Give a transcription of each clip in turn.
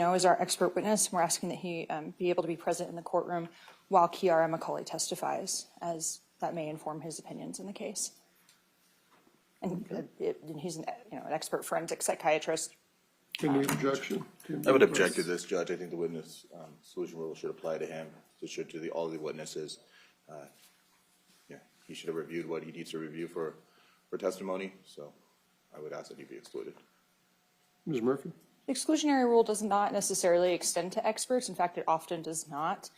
is our expert witness. We're asking that he be able to be present in the courtroom while Kiara McCauley testifies, as that may inform his opinions in the case. And he's an expert forensic psychiatrist. Any objection? I would object to this, Judge. I think the witness exclusion rule should apply to him. It should to all the witnesses. He should have reviewed what he needs to review for testimony. So I would ask that he be excluded. Ms. Murphy? The exclusionary rule does not necessarily extend to experts. In fact, it often does not.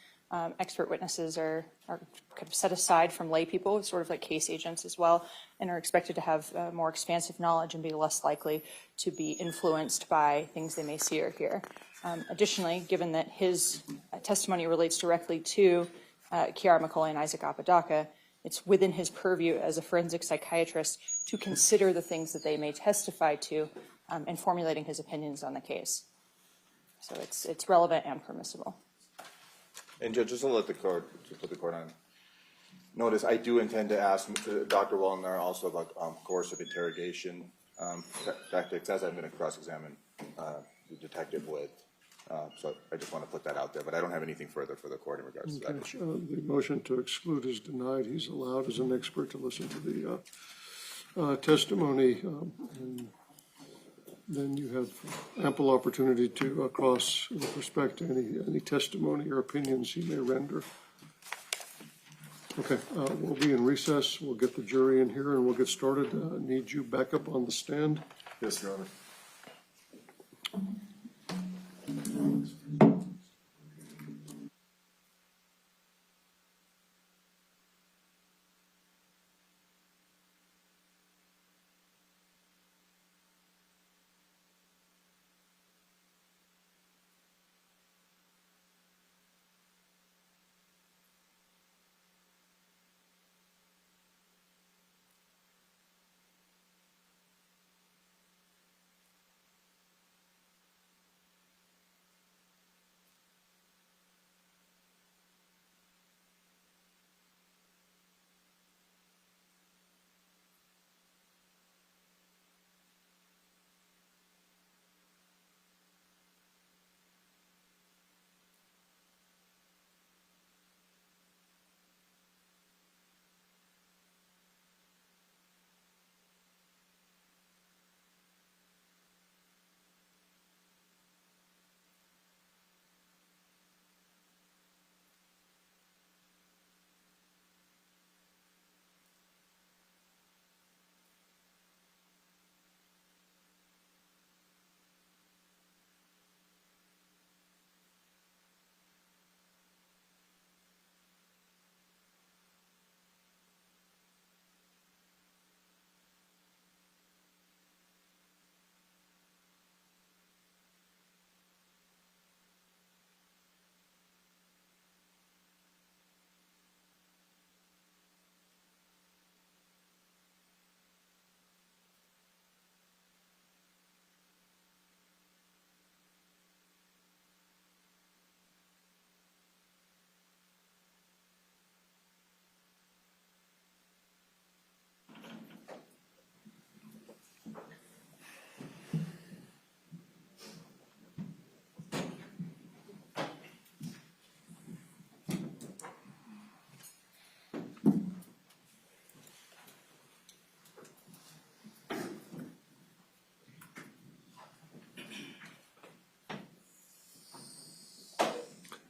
Expert witnesses are kind of set aside from lay people, sort of like case agents as well, and are expected to have more expansive knowledge and be less likely to be influenced by things they may see or hear. Additionally, given that his testimony relates directly to Kiara McCauley and Isaac Apodaca, it's within his purview as a forensic psychiatrist to consider the things that they may testify to in formulating his opinions on the case. So it's relevant and permissible. And Judge, just to let the court, put the court on notice, I do intend to ask Dr. Wallner also about coercive interrogation tactics, as I'm going to cross-examine the detective with. So I just want to put that out there, but I don't have anything further for the court in regards to that issue. The motion to exclude is denied. He's allowed as an expert to listen to the testimony, and then you have ample opportunity to cross with respect to any testimony or opinions he may render. Okay, we'll be in recess. We'll get the jury in here and we'll get started. Need you back up on the stand? Yes, Your Honor.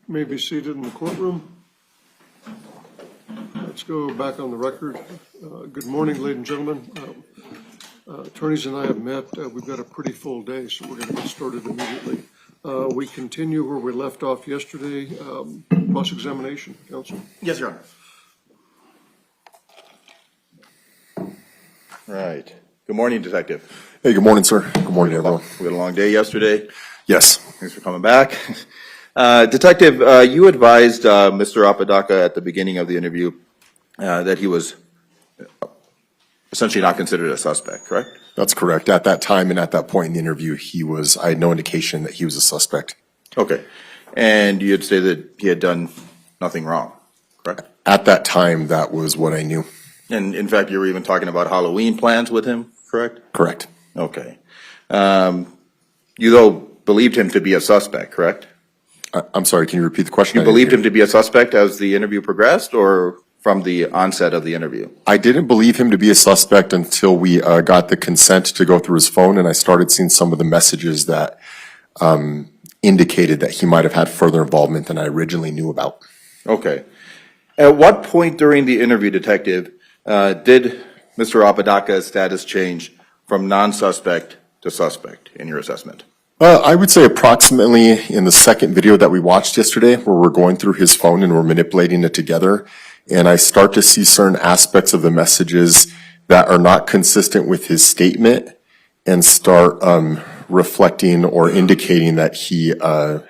May be seated in the courtroom. Let's go back on the record. Good morning, ladies and gentlemen. Attorneys and I have met. We've got a pretty full day, so we're going to get started immediately. We continue where we left off yesterday. Cross-examination, counsel. Yes, Your Honor. Right. Good morning, Detective. Hey, good morning, sir. Good morning, everyone. We had a long day yesterday. Yes. Thanks for coming back. Detective, you advised Mr. Apodaca at the beginning of the interview that he was essentially not considered a suspect, correct? That's correct. At that time and at that point in the interview, I had no indication that he was a suspect. Okay. And you had stated that he had done nothing wrong, correct? At that time, that was what I knew. And in fact, you were even talking about Halloween plans with him, correct? Correct. Okay. You, though, believed him to be a suspect, correct? I'm sorry, can you repeat the question? You believed him to be a suspect as the interview progressed, or from the onset of the interview? I didn't believe him to be a suspect until we got the consent to go through his phone, and I started seeing some of the messages that indicated that he might have had further involvement than I originally knew about. Okay. At what point during the interview, Detective, did Mr. Apodaca's status change from non-suspect to suspect in your assessment? I would say approximately in the second video that we watched yesterday, where we're going through his phone and we're manipulating it together, and I start to see certain aspects of the messages that are not consistent with his statement and start reflecting or indicating that he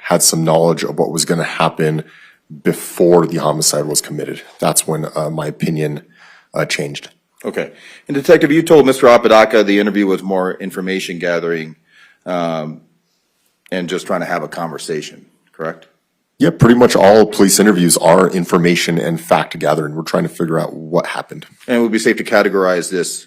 had some knowledge of what was going to happen before the homicide was committed. That's when my opinion changed. Okay. And Detective, you told Mr. Apodaca the interview was more information gathering and just trying to have a conversation, correct? Yeah, pretty much all police interviews are information and fact gathering. We're trying to figure out what happened. And it would be safe to categorize this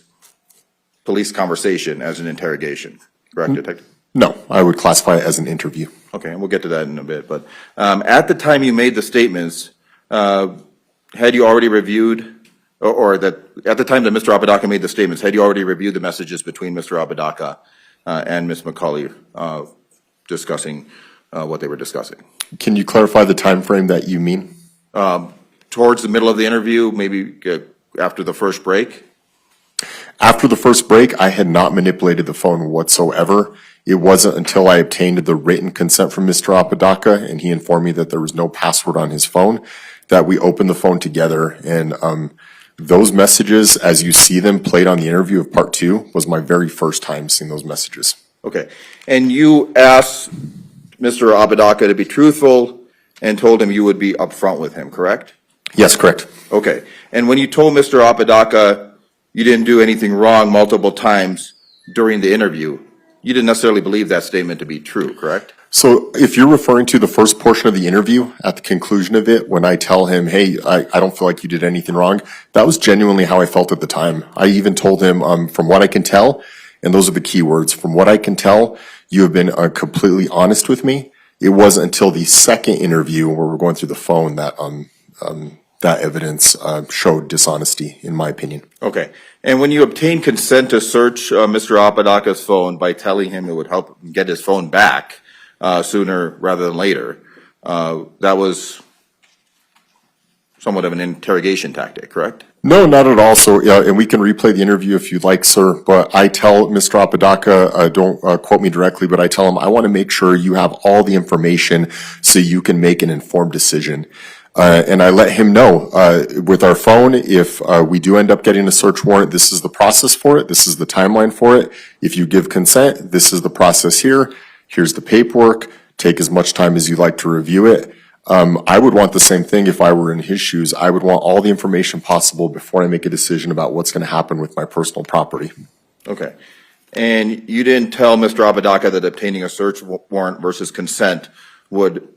police conversation as an interrogation, correct, Detective? No, I would classify it as an interview. Okay, and we'll get to that in a bit. But at the time you made the statements, had you already reviewed, or that at the time that Mr. Apodaca made the statements, had you already reviewed the messages between Mr. Apodaca and Ms. McCauley discussing what they were discussing? Can you clarify the time frame that you mean? Towards the middle of the interview, maybe after the first break? After the first break, I had not manipulated the phone whatsoever. It wasn't until I obtained the written consent from Mr. Apodaca and he informed me that there was no password on his phone that we opened the phone together. And those messages, as you see them played on the interview of part 2, was my very first time seeing those messages. Okay. And you asked Mr. Apodaca to be truthful and told him you would be upfront with him, correct? Yes, correct. Okay. And when you told Mr. Apodaca you didn't do anything wrong multiple times during the interview, you didn't necessarily believe that statement to be true, correct? So if you're referring to the first portion of the interview, at the conclusion of it, when I tell him, hey, I don't feel like you did anything wrong, that was genuinely how I felt at the time. I even told him, from what I can tell, and those are the key words, from what I can tell, you have been completely honest with me. It wasn't until the second interview where we're going through the phone that that evidence showed dishonesty, in my opinion. Okay. And when you obtained consent to search Mr. Apodaca's phone by telling him it would help him get his phone back sooner rather than later, that was somewhat of an interrogation tactic, correct? No, not at all. So, and we can replay the interview if you'd like, sir. But I tell Mr. Apodaca, don't quote me directly, but I tell him, I want to make sure you have all the information so you can make an informed decision. And I let him know, with our phone, if we do end up getting a search warrant, this is the process for it. This is the timeline for it. If you give consent, this is the process here. Here's the paperwork. Take as much time as you'd like to review it. I would want the same thing if I were in his shoes. I would want all the information possible before I make a decision about what's going to happen with my personal property. Okay. And you didn't tell Mr. Apodaca that obtaining a search warrant versus consent would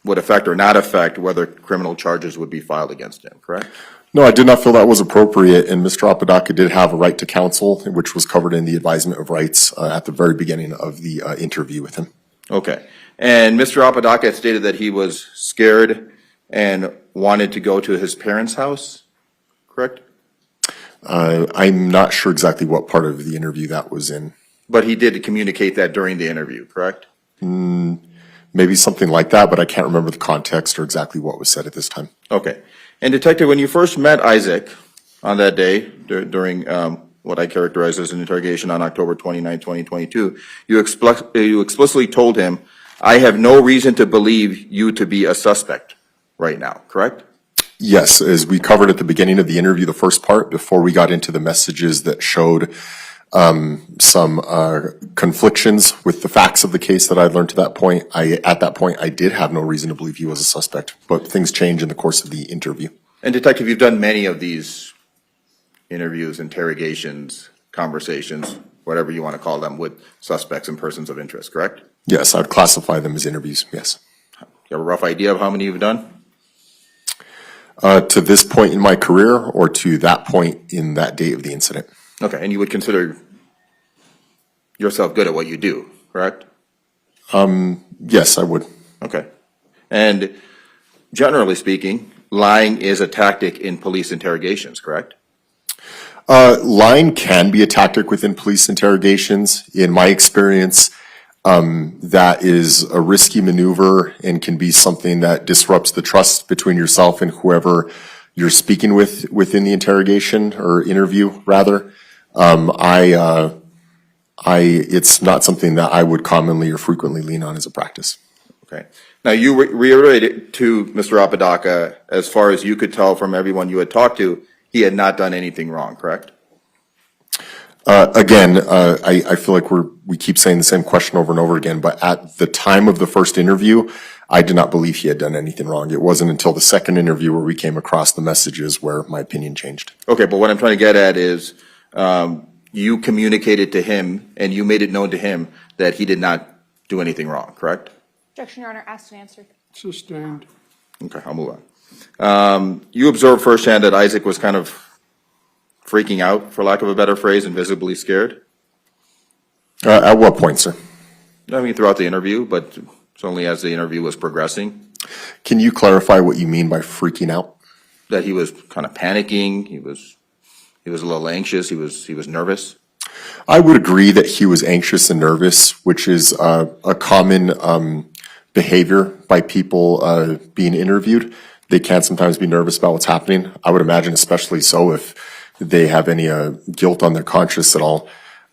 affect or not affect whether criminal charges would be filed against him, correct? No, I did not feel that was appropriate, and Mr. Apodaca did have a right to counsel, which was covered in the advisement of rights at the very beginning of the interview with him. Okay. And Mr. Apodaca had stated that he was scared and wanted to go to his parents' house, correct? I'm not sure exactly what part of the interview that was in. But he did communicate that during the interview, correct? Maybe something like that, but I can't remember the context or exactly what was said at this time. Okay. And Detective, when you first met Isaac on that day during what I characterize as an interrogation on October 29, 2022, you explicitly told him, I have no reason to believe you to be a suspect right now, correct? Yes, as we covered at the beginning of the interview, the first part, before we got into the messages that showed some conflictions with the facts of the case that I learned to that point. At that point, I did have no reason to believe he was a suspect, but things change in the course of the interview. And Detective, you've done many of these interviews, interrogations, conversations, whatever you want to call them, with suspects and persons of interest, correct? Yes, I'd classify them as interviews, yes. You have a rough idea of how many you've done? To this point in my career or to that point in that date of the incident? Okay, and you would consider yourself good at what you do, correct? Yes, I would. Okay. And generally speaking, lying is a tactic in police interrogations, correct? Lying can be a tactic within police interrogations. In my experience, that is a risky maneuver and can be something that disrupts the trust between yourself and whoever you're speaking with within the interrogation or interview, rather. It's not something that I would commonly or frequently lean on as a practice. Okay. Now, you reiterated to Mr. Apodaca, as far as you could tell from everyone you had talked to, he had not done anything wrong, correct? I feel like we keep saying the same question over and over again, but at the time of the first interview, I did not believe he had done anything wrong. It wasn't until the second interview where we came across the messages where my opinion changed. Okay, but what I'm trying to get at is, you communicated to him and you made it known to him that he did not do anything wrong, correct? Objection, Your Honor, asked and answered. Sustained. Okay, I'll move on. You observed firsthand that Isaac was kind of freaking out, for lack of a better phrase, and visibly scared? At what point, sir? I mean, throughout the interview, but it's only as the interview was progressing, Can you clarify what you mean by freaking out? that he was kind of panicking, he was a little anxious, he was nervous. I would agree that he was anxious and nervous, which is a common behavior by people being interviewed. They can sometimes be nervous about what's happening. I would imagine especially so if they have any guilt on their conscience at all.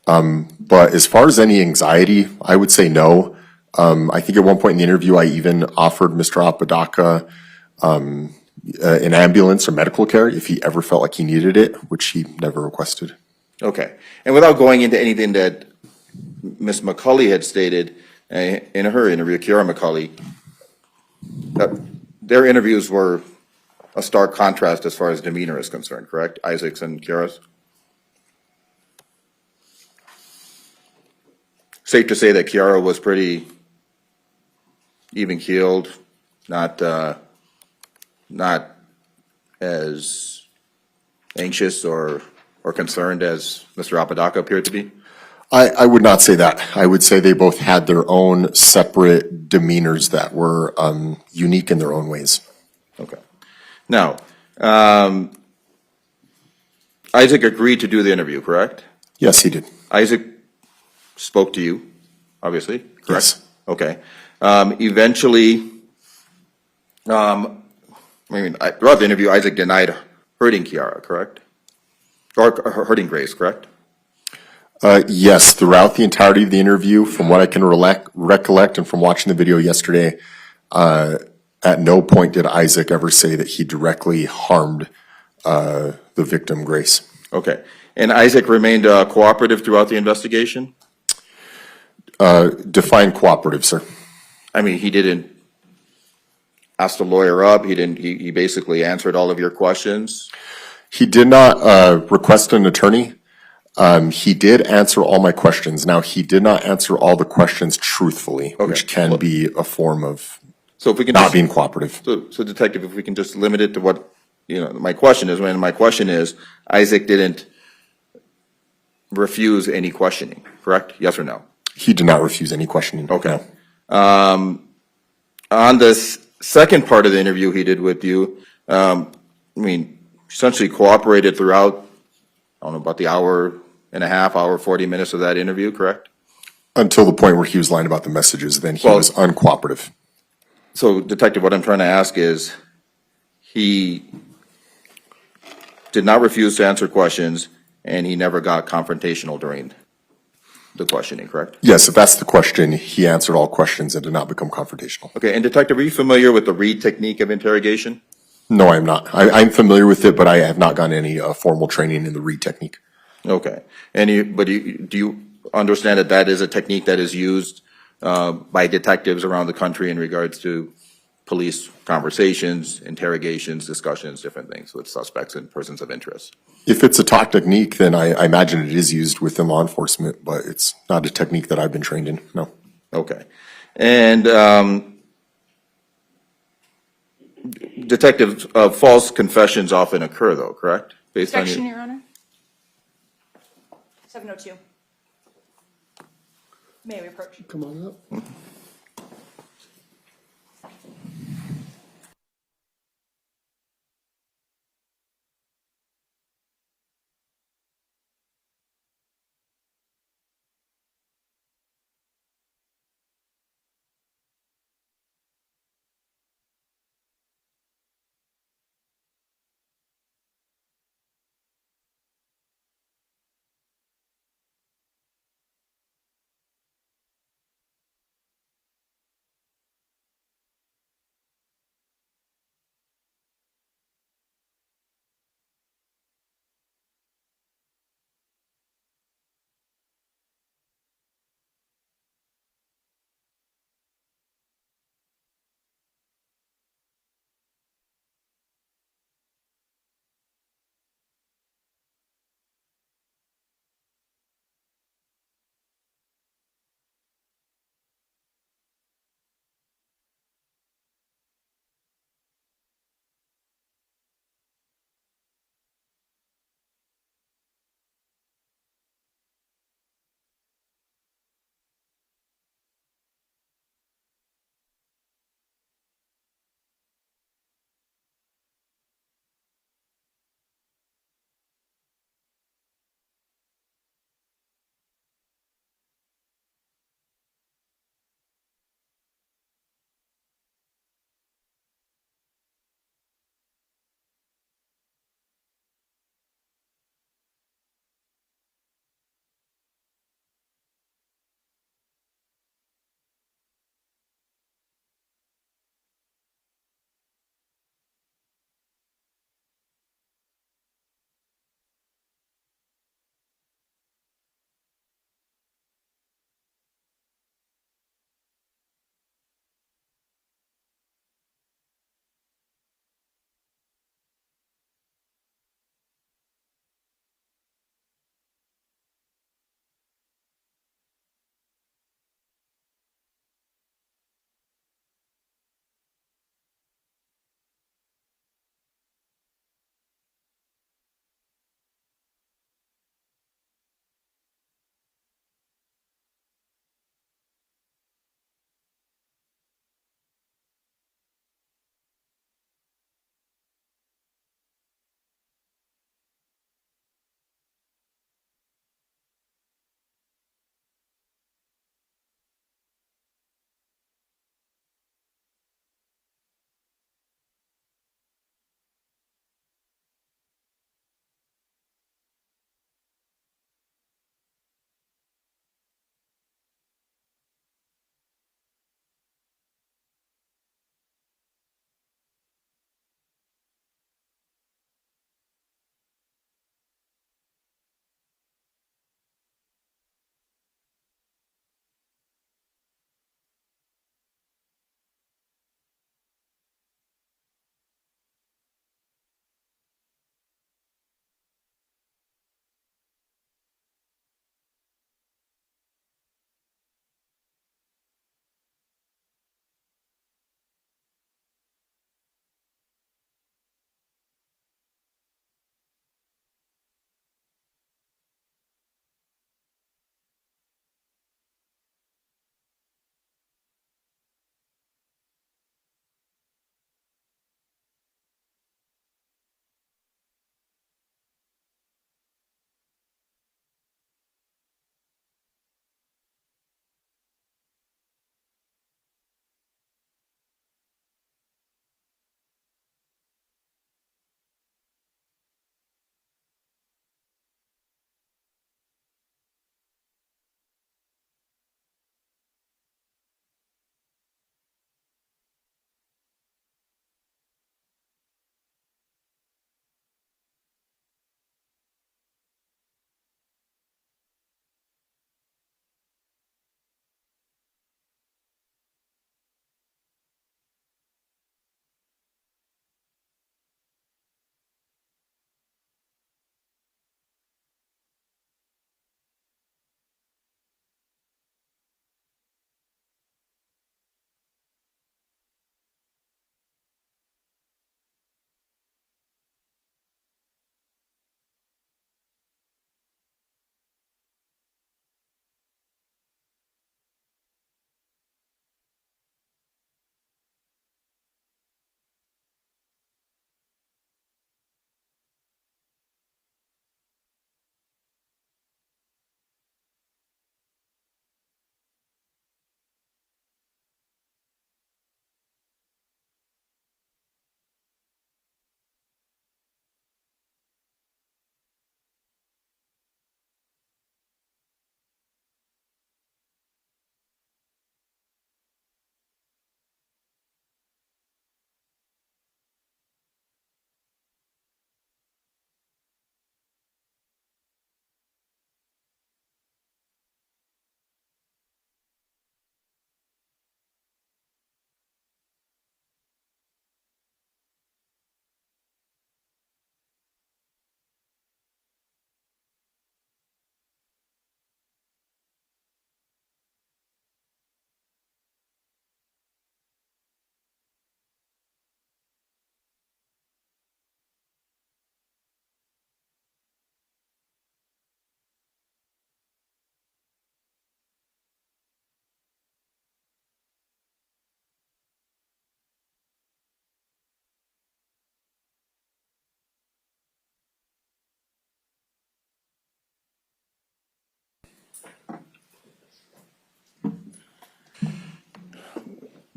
But as far as any anxiety, I would say no. I think at one point in the interview, I even offered Mr. Apodaca an ambulance or medical care if he ever felt like he needed it, which he never requested. Okay, and without going into anything that Ms. McCulley had stated in her interview, Kiara McCulley, that their interviews were a stark contrast as far as demeanor is concerned, correct? Isaac's and Kiara's? Safe to say that Kiara was pretty even-keeled, not as anxious or concerned as Mr. Apodaca appeared to be? I would not say that. I would say they both had their own separate demeanors that were unique in their own ways. Okay. Now, Isaac agreed to do the interview, correct? Yes, he did. Isaac spoke to you, obviously, correct? Yes. Okay. Eventually, throughout the interview, Isaac denied hurting Kiara, correct? Or hurting Grace, correct? Yes, throughout the entirety of the interview, from what I can recollect and from watching the video yesterday, at no point did Isaac ever say that he directly harmed the victim, Grace. Okay. And Isaac remained cooperative throughout the investigation? Define cooperative, sir. I mean, he didn't ask the lawyer up, he basically answered all of your questions? He did not request an attorney. He did answer all my questions. Now, he did not answer all the questions truthfully, which can be a form of So if we can not just, being cooperative. so Detective, if we can just limit it to what, my question is, Isaac didn't refuse any questioning, correct? Yes or no? He did not refuse any questioning. Okay. No. On this second part of the interview he did with you, essentially cooperated throughout, I don't know, about the hour and a half, 40 minutes of that interview, correct? Until the point where he was lying about the messages, then he was uncooperative. So, Detective, what I'm trying to ask is, he did not refuse to answer questions, and he never got confrontational during the questioning, correct? Yes, if that's the question, he answered all questions and did not become confrontational. Okay, and Detective, are you familiar with the Reed technique of interrogation? No, I'm not. I'm familiar with it, but I have not gotten any formal training in the Reed technique. Okay, and do you understand that that is a technique that is used by detectives around the country in regards to police conversations, interrogations, discussions, different things with suspects and persons of interest? If it's a talk technique, then I imagine it is used within law enforcement, but it's not a technique that I've been trained in, no. Okay, and Detective, false confessions often occur, though, correct? Based on Objection, your, Your Honor. 702. May we approach? Come on up.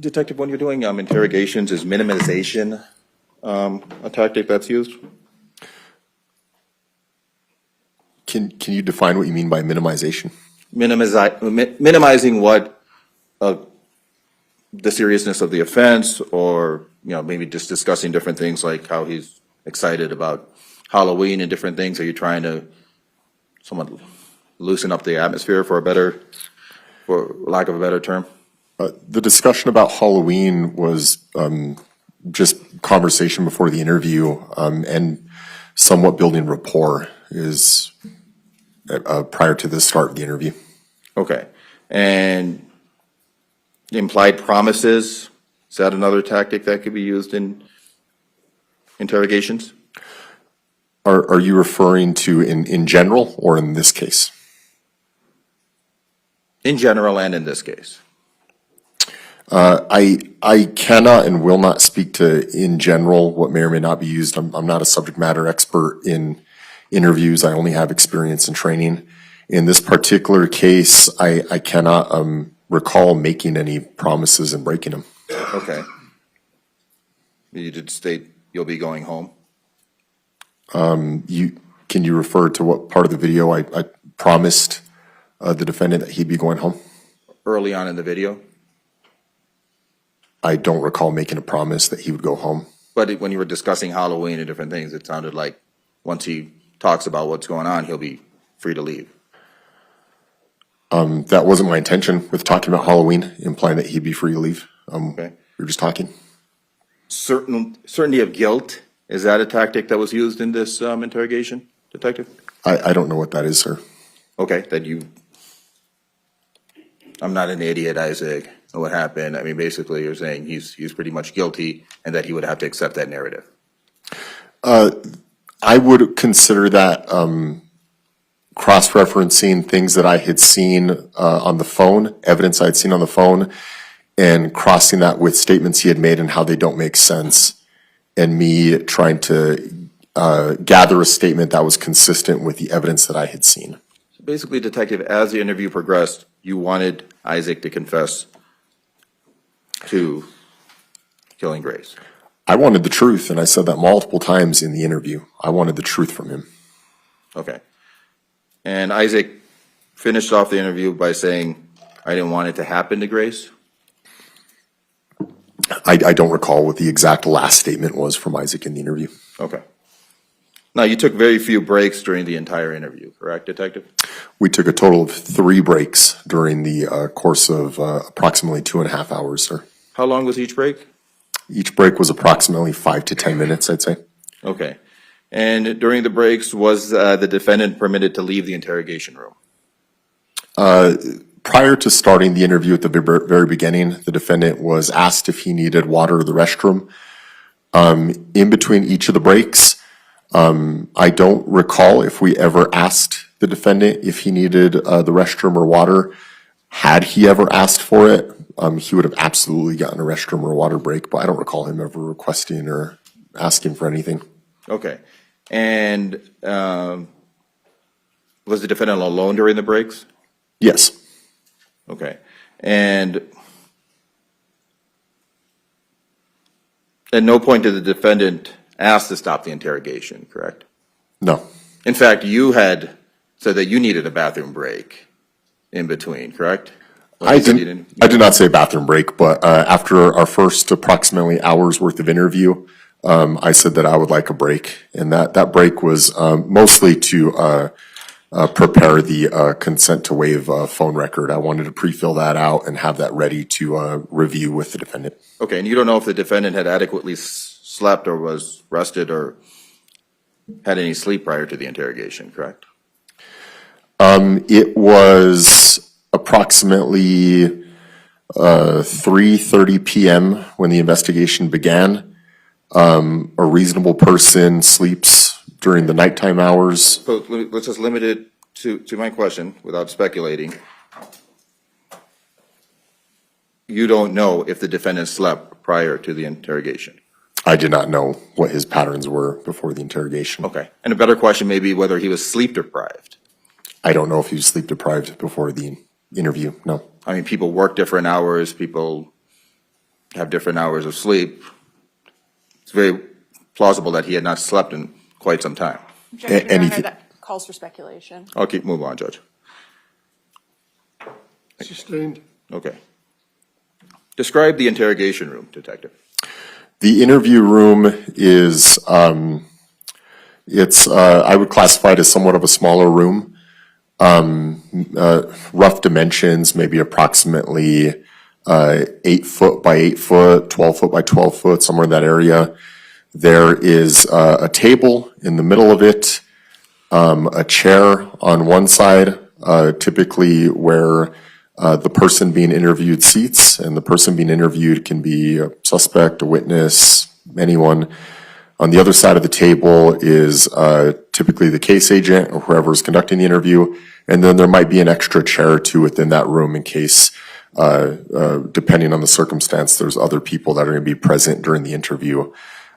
Detective, when you're doing interrogations, is minimization a tactic that's used? Can you define what you mean by minimization? Minimizing what the seriousness of the offense, or maybe just discussing different things like how he's excited about Halloween and different things. Are you trying to somewhat loosen up the atmosphere for lack of a better term? The discussion about Halloween was just conversation before the interview, and somewhat building rapport is prior to the start of the interview. Okay. And implied promises, is that another tactic that could be used in interrogations? Are you referring to in general or in this case? In general and in this case. I cannot and will not speak to in general what may or may not be used. I'm not a subject matter expert in interviews. I only have experience in training. In this particular case, I cannot recall making any promises and breaking them. Okay. You did state you'll be going home. Can you refer to what part of the video I promised the defendant that he'd be going home? Early on in the video? I don't recall making a promise that he would go home. But when you were discussing Halloween and different things, it sounded like once he talks about what's going on, he'll be free to leave. That wasn't my intention with talking about Halloween, implying that he'd be free to leave. Okay. We were just talking. Certainty of guilt, is that a tactic that was used in this interrogation, Detective? I don't know what that is, sir. Okay, I'm not an idiot, Isaac. What happened? I mean, basically, you're saying he's pretty much guilty and that he would have to accept that narrative. I would consider that cross-referencing things that I had seen on the phone, evidence I had seen on the phone, and crossing that with statements he had made and how they don't make sense, and me trying to gather a statement that was consistent with the evidence that I had seen. So basically, Detective, as the interview progressed, you wanted Isaac to confess to killing Grace. I wanted the truth, and I said that multiple times in the interview. I wanted the truth from him. Okay. And Isaac finished off the interview by saying, I didn't want it to happen to Grace. I don't recall what the exact last statement was from Isaac in the interview. Okay. Now, you took very few breaks during the entire interview, correct, Detective? We took a total of 3 breaks during the course of approximately 2.5 hours, sir. How long was each break? Each break was approximately 5 to 10 minutes, I'd say. Okay. And during the breaks, was the defendant permitted to leave the interrogation room? Prior to starting the interview at the very beginning, the defendant was asked if he needed water or the restroom. In between each of the breaks, I don't recall if we ever asked the defendant if he needed the restroom or water. Had he ever asked for it, he would have absolutely gotten a restroom or a water break, but I don't recall him ever requesting or asking for anything. Okay. And was the defendant alone during the breaks? Yes. Okay. And at no point did the defendant ask to stop the interrogation, correct? No. In fact, you had said that you needed a bathroom break in between, correct? I did not say bathroom break, but after our first approximately hour's worth of interview, I said that I would like a break, and that break was mostly to prepare the consent to waive phone record. I wanted to pre-fill that out and have that ready to review with the defendant. Okay, and you don't know if the defendant had adequately slept or was rested or had any sleep prior to the interrogation, correct? It was approximately 3:30 p.m. when the investigation began. A reasonable person sleeps during the nighttime hours. So let's just limit it to my question without speculating. You don't know if the defendant slept prior to the interrogation? I did not know what his patterns were before the interrogation. Okay. And a better question may be whether he was sleep deprived. I don't know if he was sleep deprived before the interview, no. I mean, people work different hours, people have different hours of sleep, it's very plausible that he had not slept in quite some time. Objection, Your anything- Honor, that calls for speculation. I'll keep moving on, Judge. Sustained. Okay. Describe the interrogation room, Detective. The interview room is, it's, I would classify it as somewhat of a smaller room. Rough dimensions, maybe approximately 8 foot by 8 foot, 12 foot by 12 foot, somewhere in that area. There is a table in the middle of it, a chair on one side, typically where the person being interviewed seats, and the person being interviewed can be a suspect, a witness, anyone. On the other side of the table is typically the case agent or whoever is conducting the interview, and then there might be an extra chair or two within that room in case, depending on the circumstance, there's other people that are going to be present during the interview.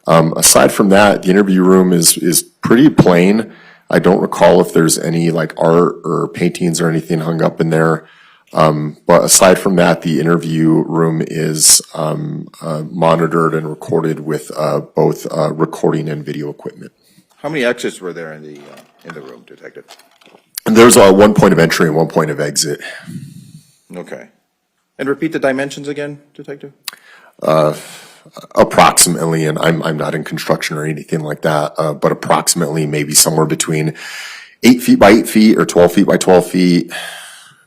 Aside from that, the interview room is pretty plain. I don't recall if there's any like art or paintings or anything hung up in there. But aside from that, the interview room is monitored and recorded with both recording and video equipment. How many exits were there in the room, Detective? And there's one point of entry and one point of exit. Okay. And repeat the dimensions again, Detective? Approximately, and I'm not in construction or anything like that, but approximately maybe somewhere between 8 feet by 8 feet or 12 feet by 12 feet.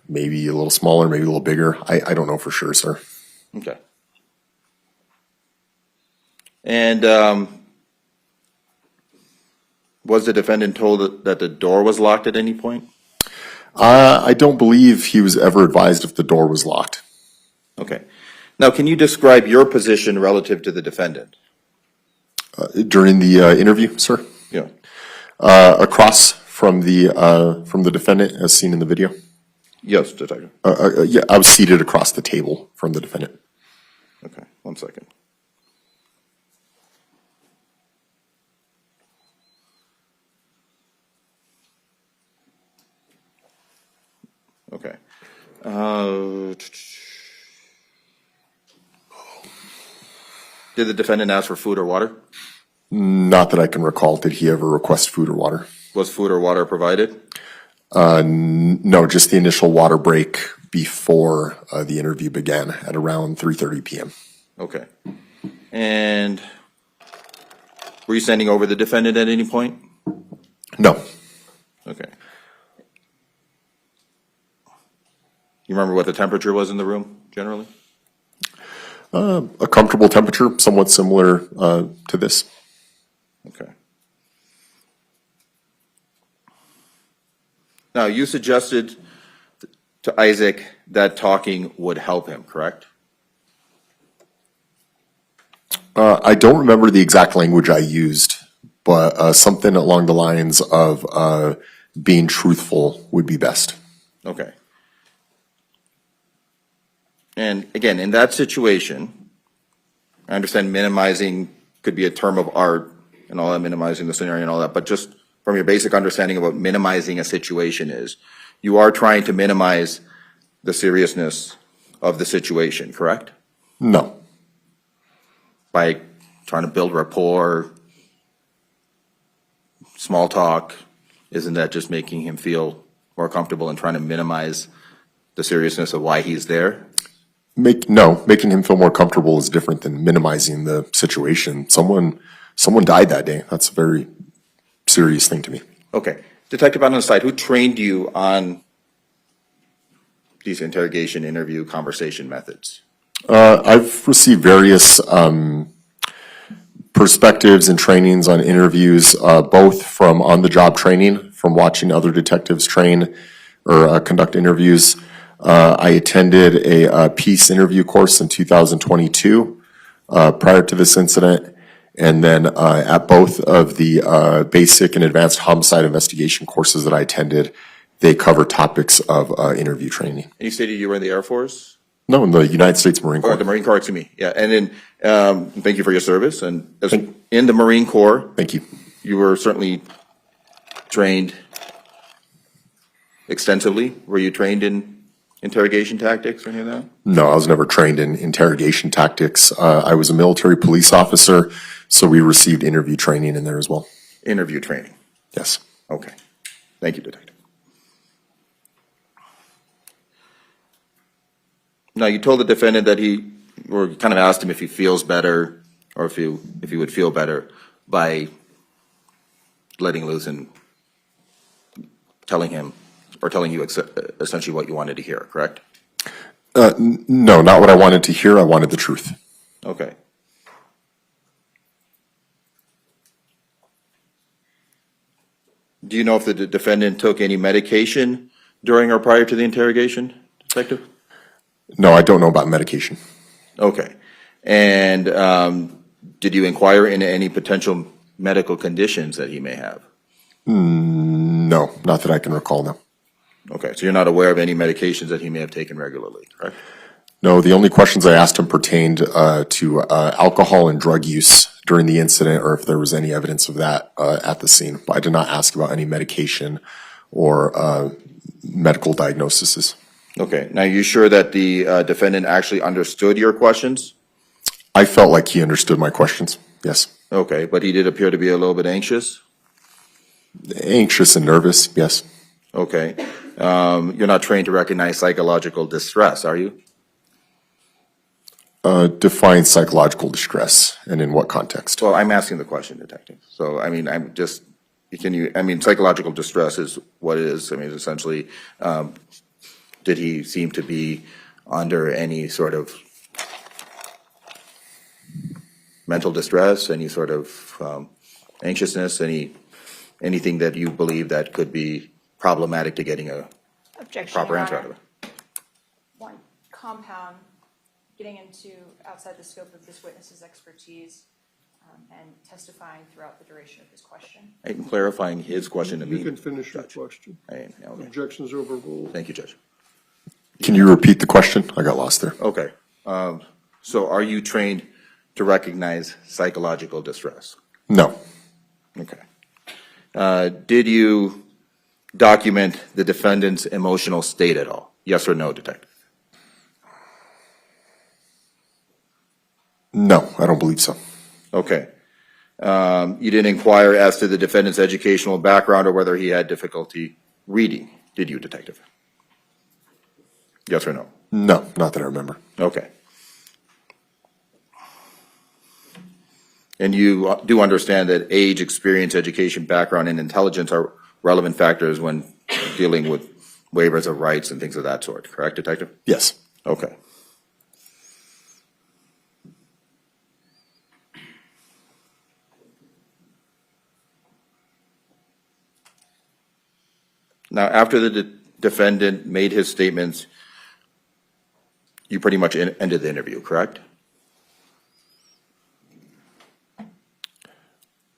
Maybe a little smaller, maybe a little bigger. I don't know for sure, sir. Okay. And was the defendant told that the door was locked at any point? I don't believe he was ever advised if the door was locked. Okay. Now, can you describe your position relative to the defendant? During the interview, sir? Yeah. Across from the defendant as seen in the video? Yes, Detective. Yeah, I was seated across the table from the defendant. Okay, 1 second. Okay. Did the defendant ask for food or water? Not that I can recall. Did he ever request food or water? Was food or water provided? No, just the initial water break before the interview began at around 3:30 p.m. Okay. And were you standing over the defendant at any point? No. Okay. You remember what the temperature was in the room, generally? A comfortable temperature, somewhat similar to this. Okay. Now, you suggested to Isaac that talking would help him, correct? I don't remember the exact language I used, but something along the lines of being truthful would be best. Okay. And again, in that situation, I understand minimizing could be a term of art and all that, minimizing the scenario and all that, but just from your basic understanding of what minimizing a situation is, you are trying to minimize the seriousness of the situation, correct? No. By trying to build rapport, small talk, isn't that just making him feel more comfortable and trying to minimize the seriousness of why he's there? Making him feel more comfortable is different than minimizing the situation. Someone died that day. That's a very serious thing to me. Okay. Detective, on the side, who trained you on these interrogation, interview, conversation methods? I've received various perspectives and trainings on interviews, both from on-the-job training, from watching other detectives train or conduct interviews. I attended a peace interview course in 2022 prior to this incident. And then at both of the basic and advanced homicide investigation courses that I attended, they cover topics of interview training. And you stated you were in the Air Force? No, in the United States Marine Corps. Or the Marine Corps, excuse me. Yeah, and then thank you for your service. And in the Marine Corps, Thank you. you were certainly trained extensively. Were you trained in interrogation tactics or any of that? No, I was never trained in interrogation tactics. I was a military police officer, so we received interview training in there as well. Interview training. Yes. Okay. Thank you, Detective. Now, you told the defendant that or kind of asked him if he feels better, or if he would feel better by letting loose and telling you essentially what you wanted to hear, correct? No, not what I wanted to hear. I wanted the truth. Okay. Do you know if the defendant took any medication during or prior to the interrogation, Detective? No, I don't know about medication. Okay. And did you inquire into any potential medical conditions that he may have? No, not that I can recall now. Okay, so you're not aware of any medications that he may have taken regularly, correct? No, the only questions I asked him pertained to alcohol and drug use during the incident, or if there was any evidence of that at the scene. I did not ask about any medication or medical diagnoses. Okay, now you sure that the defendant actually understood your questions? I felt like he understood my questions, yes. Okay, but he did appear to be a little bit anxious? Anxious and nervous, yes. Okay. You're not trained to recognize psychological distress, are you? Define psychological distress, and in what context? Well, I'm asking the question, Detective. So, I mean, psychological distress is what it is. I mean, essentially, did he seem to be under any sort of mental distress, any sort of anxiousness, anything that you believe that could be problematic to getting a Objection, proper Your answer out Honor. of it? One, compound, getting into outside the scope of this witness's expertise and testifying throughout the duration of his question. I'm clarifying his question to me. You can finish your Judge. question. Okay. Objections overruled. Thank you, Judge. Can you repeat the question? I got lost there. Okay. So are you trained to recognize psychological distress? No. Okay. Did you document the defendant's emotional state at all? Yes or no, Detective? No, I don't believe so. Okay. You didn't inquire as to the defendant's educational background or whether he had difficulty reading, did you, Detective? Yes or no? No, not that I remember. Okay. And you do understand that age, experience, education, background, and intelligence are relevant factors when dealing with waivers of rights and things of that sort, correct, Detective? Yes. Okay. Now, after the defendant made his statements, you pretty much ended the interview, correct?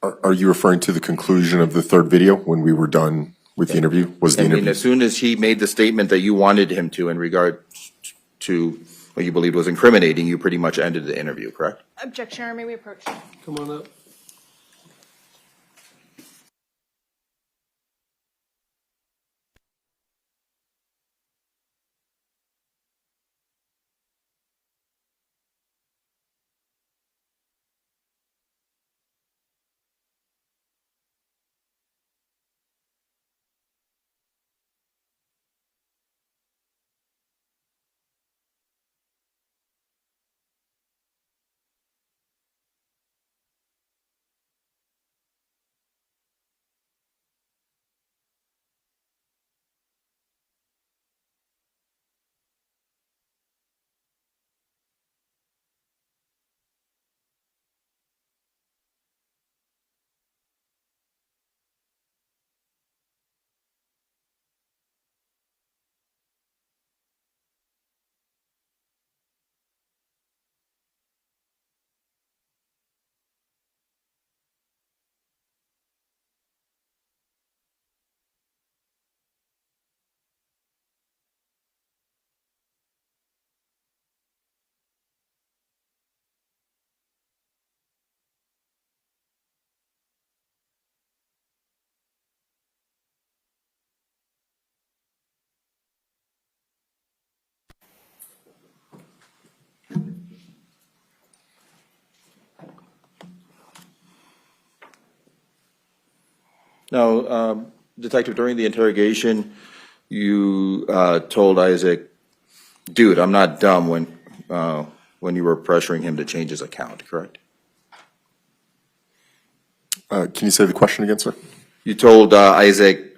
Are you referring to the conclusion of the third video when we were done with the interview? Was the I mean, interview? as soon as he made the statement that you wanted him to in regard to what you believed was incriminating, you pretty much ended the interview, correct? Objection, Your Honor, may we approach? Come on up. Now, Detective, during the interrogation, you told Isaac, dude, I'm not dumb when you were pressuring him to change his account, correct? Can you say the question again, sir? You told Isaac,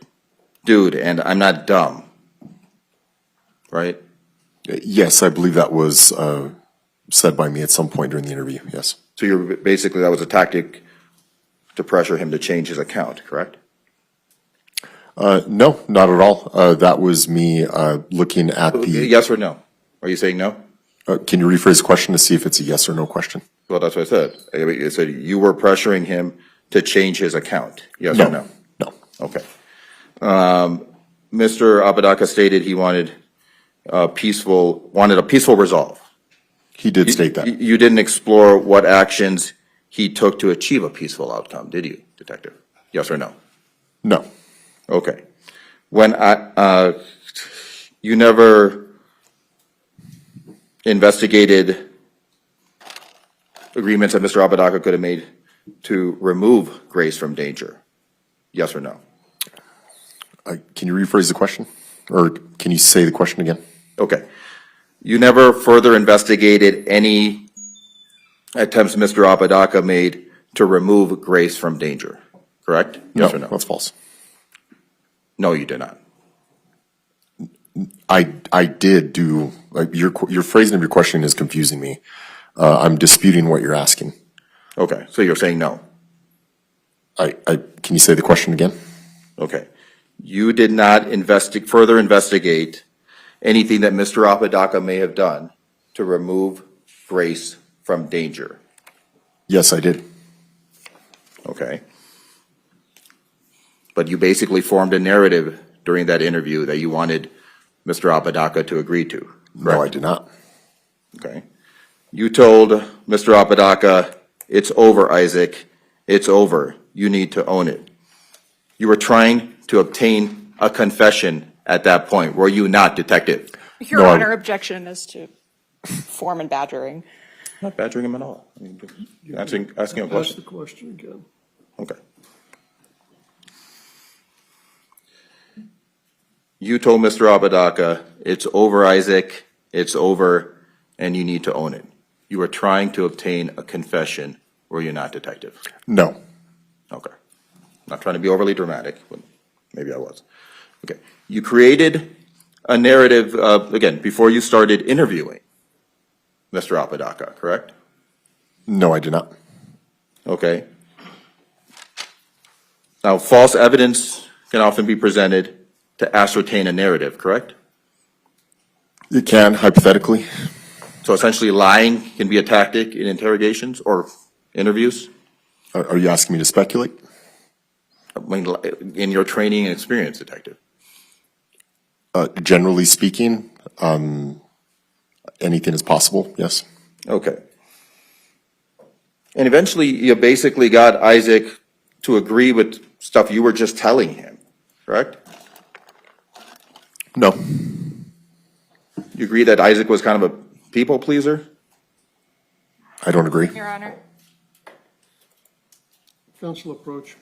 dude, and I'm not dumb, right? Yes, I believe that was said by me at some point during the interview, yes. So you're basically, that was a tactic to pressure him to change his account, correct? No, not at all. That was me looking at the... Yes or no? Are you saying no? Can you rephrase the question to see if it's a yes or no question? Well, that's what I said. I said you were pressuring him to change his account, yes or no? No. Okay. Mr. Apodaca stated he wanted a peaceful resolve. He did state that. You didn't explore what actions he took to achieve a peaceful outcome, did you, Detective? Yes or no? No. Okay. You never investigated agreements that Mr. Apodaca could have made to remove Grace from danger? Yes or no? Can you rephrase the question? Or can you say the question again? Okay. You never further investigated any attempts Mr. Apodaca made to remove Grace from danger, correct? Yes or no? That's false. No, you did not. I did do, your phrasing of your question is confusing me. I'm disputing what you're asking. Okay, so you're saying no. Can you say the question again? Okay. You did not further investigate anything that Mr. Apodaca may have done to remove Grace from danger. Yes, I did. Okay. But you basically formed a narrative during that interview that you wanted Mr. Apodaca to agree to, correct? No, I did not. Okay. You told Mr. Apodaca, it's over, Isaac. It's over. You need to own it. You were trying to obtain a confession at that point, were you not, Detective? Your No, Honor, objection is to form and badgering. I'm not badgering him at all. I mean, asking a Ask the question. question again. Okay. You told Mr. Apodaca, it's over, Isaac, it's over, and you need to own it. You were trying to obtain a confession, were you not, Detective? No. Okay. Not trying to be overly dramatic, but maybe I was. Okay. You created a narrative, again, before you started interviewing Mr. Apodaca, correct? No, I did not. Okay. Now, false evidence can often be presented to ascertain a narrative, correct? It can, hypothetically. So essentially lying can be a tactic in interrogations or interviews? Are you asking me to speculate? I mean, in your training and experience, Detective. Generally speaking, anything is possible, yes. Okay. And eventually, you basically got Isaac to agree with stuff you were just telling him, correct? No. You agree that Isaac was kind of a people pleaser? I don't agree. Your Honor. Counsel approach.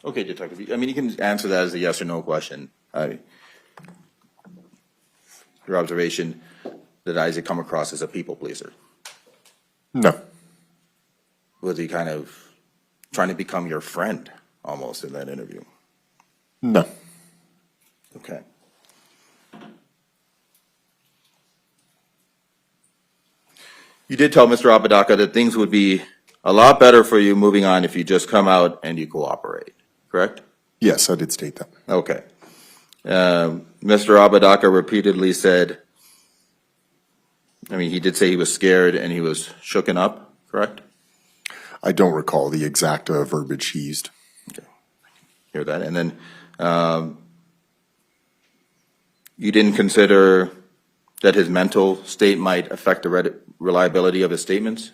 Okay, Detective, I mean, you can answer that as a yes or no question. Your observation that Isaac come across as a people pleaser. No, Was he kind of trying to become your friend almost in that interview? no, Okay. You did tell Mr. Apodaca that things would be a lot better for you moving on if you just come out and you cooperate, correct? yes, I did state that. Okay. Mr. Apodaca repeatedly said, I mean, he did say he was scared and he was shooken up, correct? I don't recall the exact verbiage he used. Hear that? And then you didn't consider that his mental state might affect the reliability of his statements?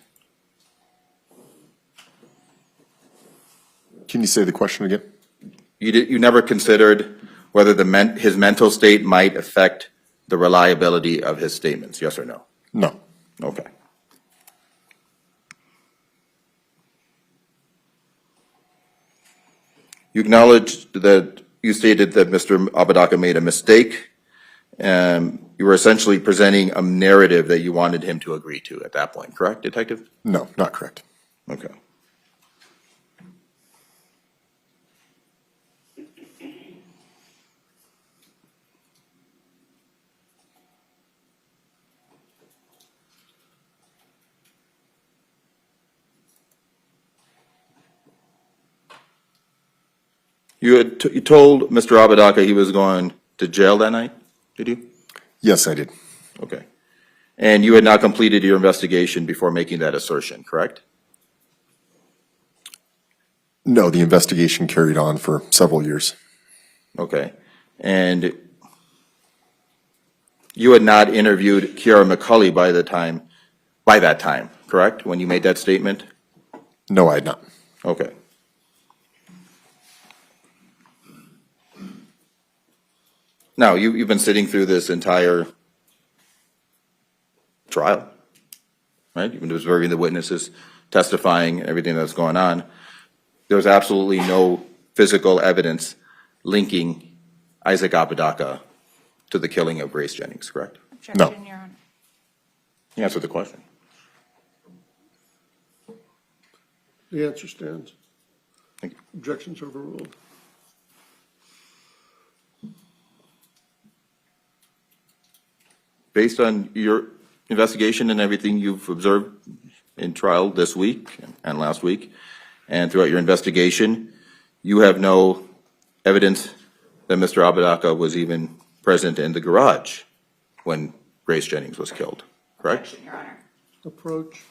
Can you say the question again? You never considered whether his mental state might affect the reliability of his statements, yes or no? No. Okay. You acknowledged that you stated that Mr. Apodaca made a mistake. You were essentially presenting a narrative that you wanted him to agree to at that point, correct, Detective? No, not correct. Okay. You told Mr. Apodaca he was going to jail that night, did you? Yes, I did. Okay. And you had not completed your investigation before making that assertion, correct? No, the investigation carried on for several years. Okay. And you had not interviewed Kiara McCulley by that time, correct, when you made that statement? No, I had not. Okay. Now, you've been sitting through this entire trial, right? You've been observing the witnesses, testifying, everything that's going on. There's absolutely no physical evidence linking Isaac Apodaca to the killing of Grace Jennings, correct? Objection, Your Honor. You answered the question. The answer stands. Thank you. Objections overruled. Based on your investigation and everything you've observed in trial this week and last week, and throughout your investigation, you have no evidence that Mr. Apodaca was even present in the garage when Grace Jennings was killed, correct? Objection, Your Honor. Approach.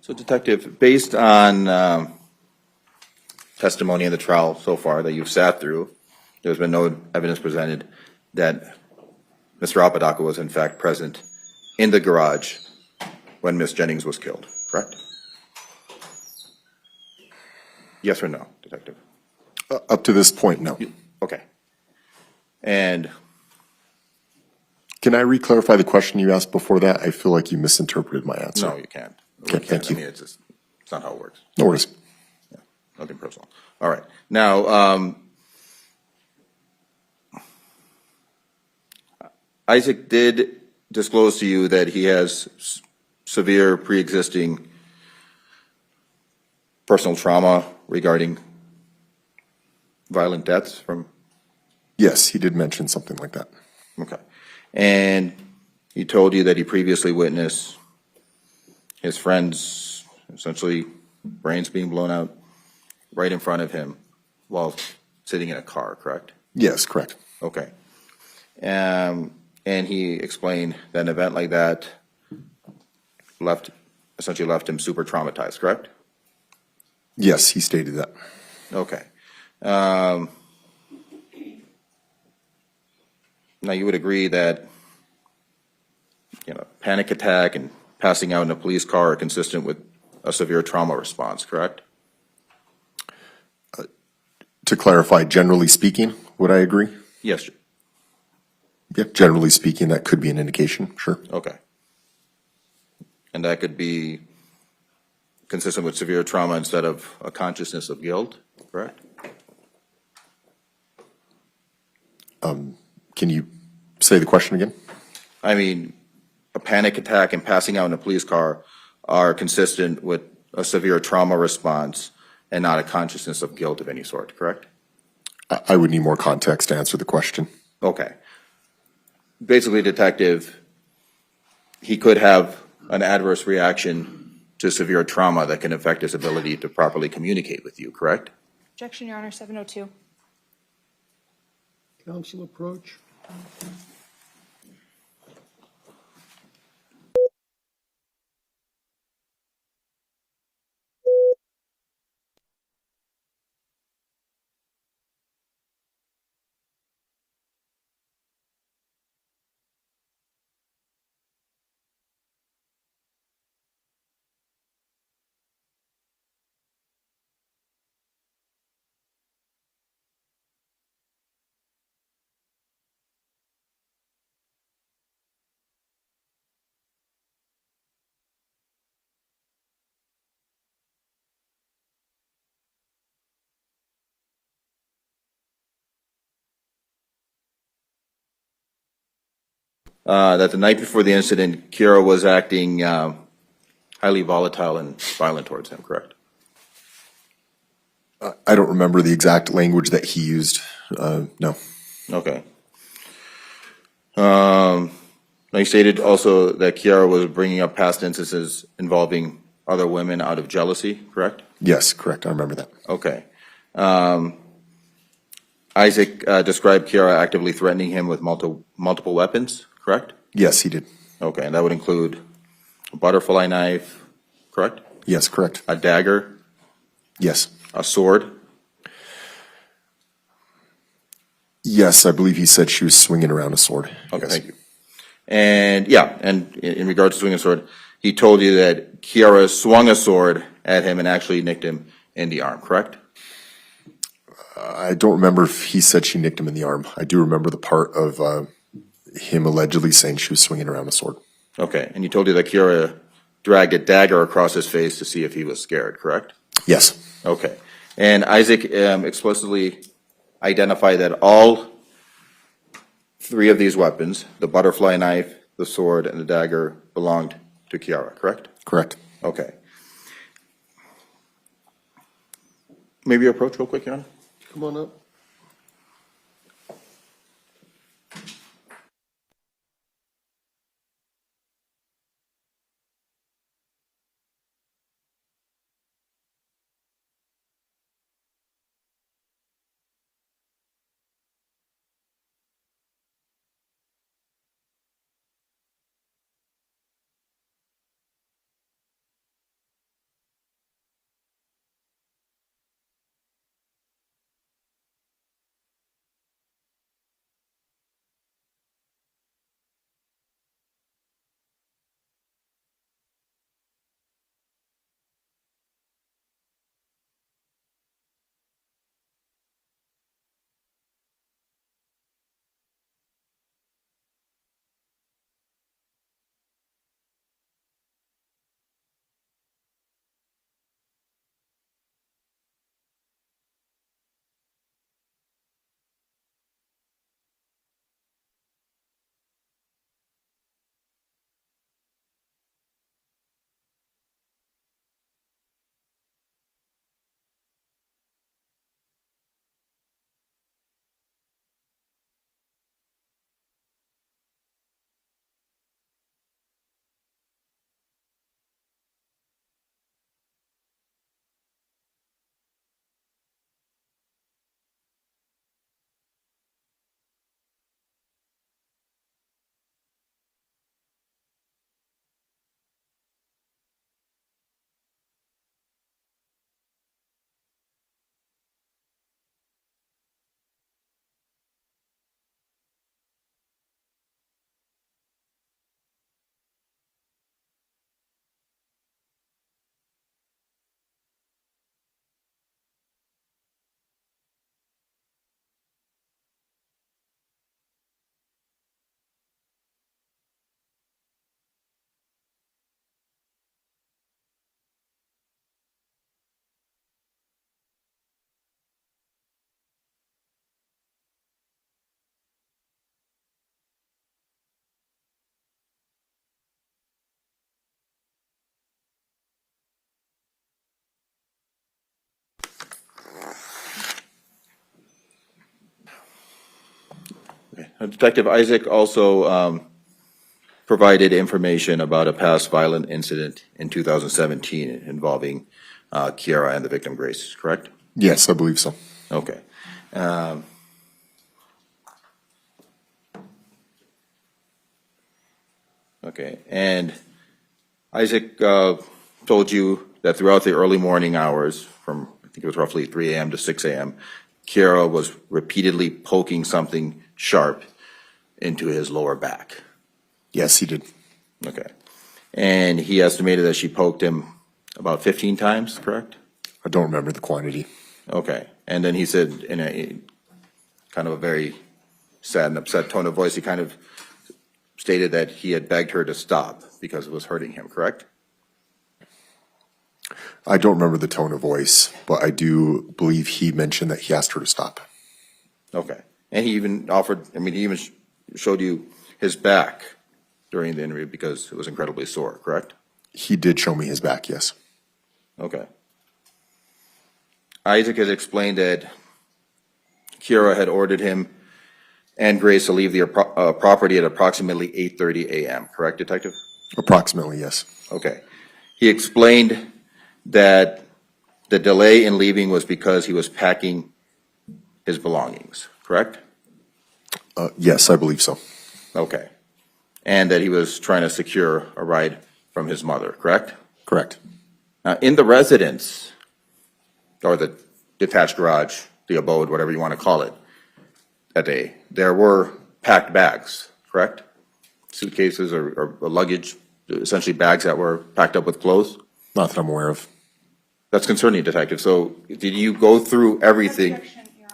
So Detective, based on testimony in the trial so far that you've sat through, there's been no evidence presented that Mr. Apodaca was in fact present in the garage when Miss Jennings was killed, correct? Yes or no, Detective? Up to this point, no. Okay. And Can I re-clarify the question you asked before that? I feel like you misinterpreted my answer. no, you can't. Okay, thank you. I mean, it's not how it works. No worries. Nothing personal. All right. Now, Isaac did disclose to you that he has severe pre-existing personal trauma regarding violent deaths from, Yes, he did mention something like that. okay. And he told you that he previously witnessed his friends essentially brains being blown out right in front of him while sitting in a car, correct? Yes, correct. Okay. And he explained that an event like that essentially left him super traumatized, correct? Yes, he stated that. Okay. Now, you would agree that, panic attack and passing out in a police car are consistent with a severe trauma response, correct? To clarify, generally speaking, would I agree? Yes, sir. Yeah, generally speaking, that could be an indication, sure. Okay. And that could be consistent with severe trauma instead of a consciousness of guilt, correct? Can you say the question again? I mean, a panic attack and passing out in a police car are consistent with a severe trauma response and not a consciousness of guilt of any sort, correct? I would need more context to answer the question. Okay. Basically, Detective, he could have an adverse reaction to severe trauma that can affect his ability to properly communicate with you, correct? Objection, Your Honor, 702. Counsel approach. That the night before the incident, Kira was acting highly volatile and violent towards him, correct? I don't remember the exact language that he used. No. Okay. Now, you stated also that Kiara was bringing up past instances involving other women out of jealousy, correct? Yes, correct. I remember that. Okay. Isaac described Kiara actively threatening him with multiple weapons, correct? Yes, he did. Okay, and that would include a butterfly knife, correct? Yes, correct. A dagger, Yes. a sword? Yes, I believe he said she was swinging around a sword. Okay, Yes. thank you. And yeah, and in regards to swinging a sword, he told you that Kiara swung a sword at him and actually nicked him in the arm, correct? I don't remember if he said she nicked him in the arm. I do remember the part of him allegedly saying she was swinging around a sword. Okay, and you told you that Kiara dragged a dagger across his face to see if he was scared, correct? Yes. Okay, and Isaac explicitly identified that all three of these weapons, the butterfly knife, the sword, and the dagger, belonged to Kiara, correct? Correct. Okay. Maybe approach real quick, Your Honor? Come on up. Detective Isaac also provided information about a past violent incident in 2017 involving Kiara and the victim Grace, correct? Yes, I believe so. Okay. Okay, and Isaac told you that throughout the early morning hours, from I think it was roughly 3 a.m. to 6 a.m., Kiara was repeatedly poking something sharp into his lower back. Yes, he did. Okay. And he estimated that she poked him about 15 times, correct? I don't remember the quantity. Okay. And then he said in a kind of a very sad and upset tone of voice, he kind of stated that he had begged her to stop because it was hurting him, correct? I don't remember the tone of voice, but I do believe he mentioned that he asked her to stop. Okay. And he even offered, he even showed you his back during the interview because it was incredibly sore, correct? He did show me his back, yes. Okay. Isaac has explained that Kiara had ordered him and Grace to leave the property at approximately 8:30 a.m., correct, Detective? Approximately, yes. Okay. He explained that the delay in leaving was because he was packing his belongings, correct? Yes, I believe so. Okay. And that he was trying to secure a ride from his mother, correct? Correct. Now, in the residence, or the detached garage, the abode, whatever you want to call it, that day, there were packed bags, correct? Suitcases or luggage, essentially bags that were packed up with clothes? Not that I'm aware of. That's concerning, Detective. So did you go through everything? Objection, Your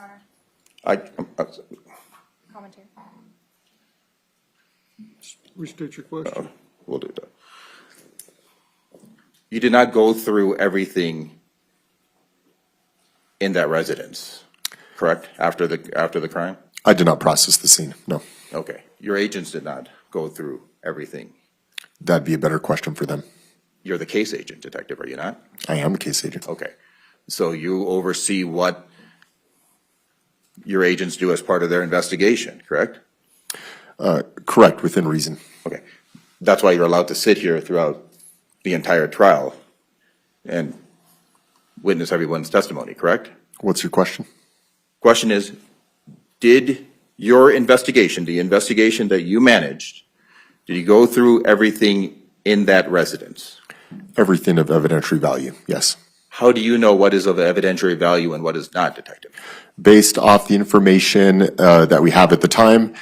Honor. Commentary. Restate your question. We'll do that. You did not go through everything in that residence, correct? After the crime? I did not process the scene, no. Okay. Your agents did not go through everything. That'd be a better question for them. You're the case agent, Detective, are you not? I am a case agent. Okay. So you oversee what your agents do as part of their investigation, correct? Correct, within reason. Okay. That's why you're allowed to sit here throughout the entire trial and witness everyone's testimony, correct? What's your question? Question is, did your investigation, the investigation that you managed, did you go through everything in that residence? Everything of evidentiary value, yes. How do you know what is of evidentiary value and what is not, Detective? Based off the information that we have at the time,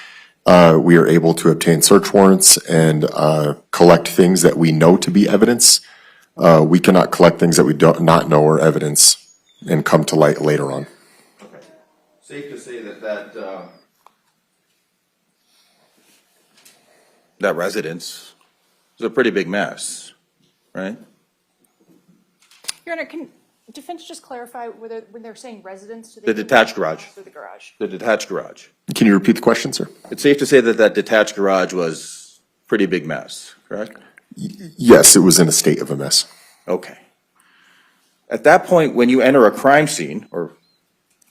we are able to obtain search warrants and collect things that we know to be evidence. We cannot collect things that we do not know are evidence and come to light later on. Okay. Safe to say that that residence is a pretty big mess, right? Your Honor, can defense just clarify whether, when they're saying residence, do they The mean detached garage. or the garage? The detached garage. Can you repeat the question, sir? It's safe to say that that detached garage was a pretty big mess, correct? Yes, it was in a state of a mess. Okay. At that point, when you enter a crime scene, or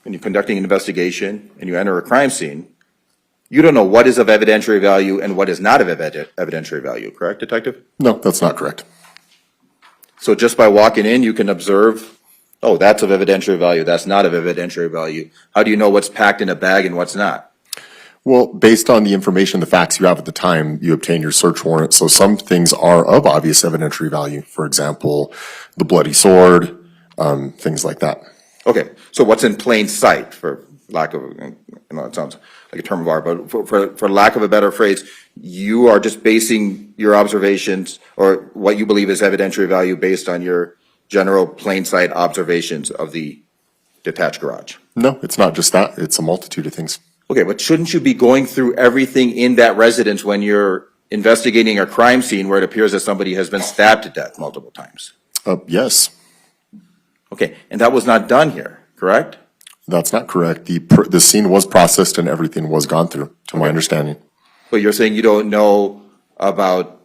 when you're conducting an investigation and you enter a crime scene, you don't know what is of evidentiary value and what is not of evidentiary value, correct, Detective? No, that's not correct. So just by walking in, you can observe, oh, that's of evidentiary value, that's not of evidentiary value. How do you know what's packed in a bag and what's not? Well, based on the information, the facts you have at the time, you obtain your search warrant. So some things are of obvious evidentiary value. For example, the bloody sword, things like that. Okay, so what's in plain sight, for lack of, it sounds like a term of art, but for lack of a better phrase, you are just basing your observations or what you believe is evidentiary value based on your general plain sight observations of the detached garage. No, it's not just that. It's a multitude of things. Okay, but shouldn't you be going through everything in that residence when you're investigating a crime scene where it appears that somebody has been stabbed to death multiple times? Yes, Okay, and that was not done here, correct? that's not correct. The scene was processed and everything was gone through, to my understanding. But you're saying you don't know about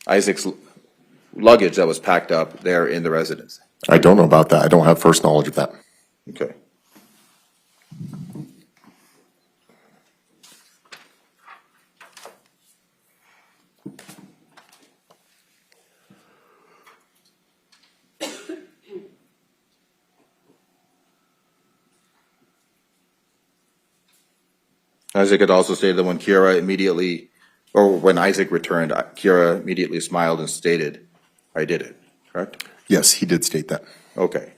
Isaac's luggage that was packed up there in the residence? I don't know about that. I don't have first knowledge of that. Okay. Isaac had also stated that when when Isaac returned, Kiera immediately smiled and stated, "I did it," correct? Yes, he did state that. Okay.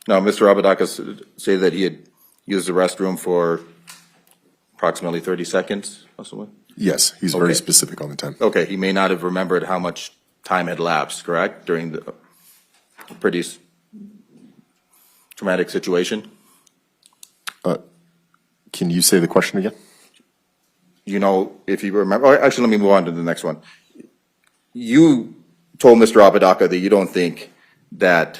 Now, Mr. Apodaca stated that he had used the restroom for approximately 30 seconds, possibly? Yes, he's very Okay. specific on the time. Okay, he may not have remembered how much time had lapsed, correct, during the pretty traumatic situation? Can you say the question again? You know, if you remember, oh, actually, let me move on to the next one. You told Mr. Apodaca that you don't think that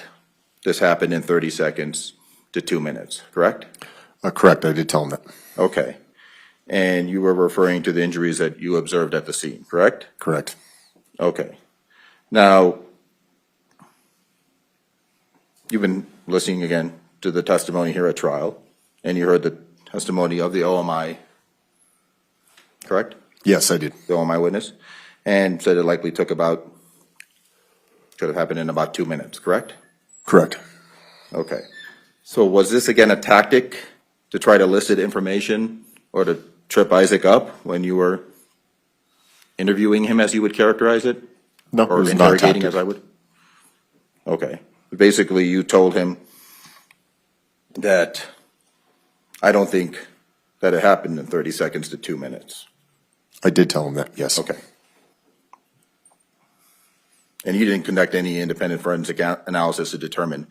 this happened in 30 seconds to 2 minutes, correct? Correct, I did tell him that. Okay. And you were referring to the injuries that you observed at the scene, correct? Correct. Okay. Now, you've been listening again to the testimony here at trial, and you heard the testimony of the OMI, correct? Yes, I did. The OMI witness, and said it likely should have happened in about 2 minutes, correct? Correct. Okay. So was this again a tactic to try to elicit information or to trip Isaac up when you were interviewing him, as you would characterize it? No, it Or was not a interrogating, tactic. as I would? Okay. Basically, you told him that I don't think that it happened in 30 seconds to 2 minutes. I did tell him that, yes. Okay. And you didn't conduct any independent forensic analysis to determine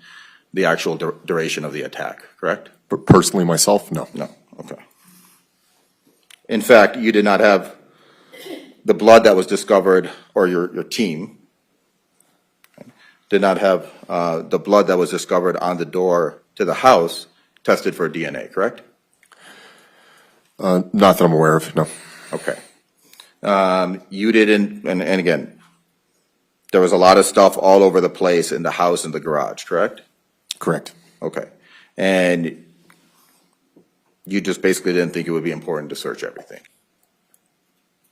the actual duration of the attack, correct? But personally, myself, no. No, okay. In fact, you did not have the blood that was discovered, or your team did not have the blood that was discovered on the door to the house tested for DNA, correct? Not that I'm aware of, no. Okay. You didn't, and again, there was a lot of stuff all over the place in the house and the garage, correct? Correct. Okay. And you just basically didn't think it would be important to search everything.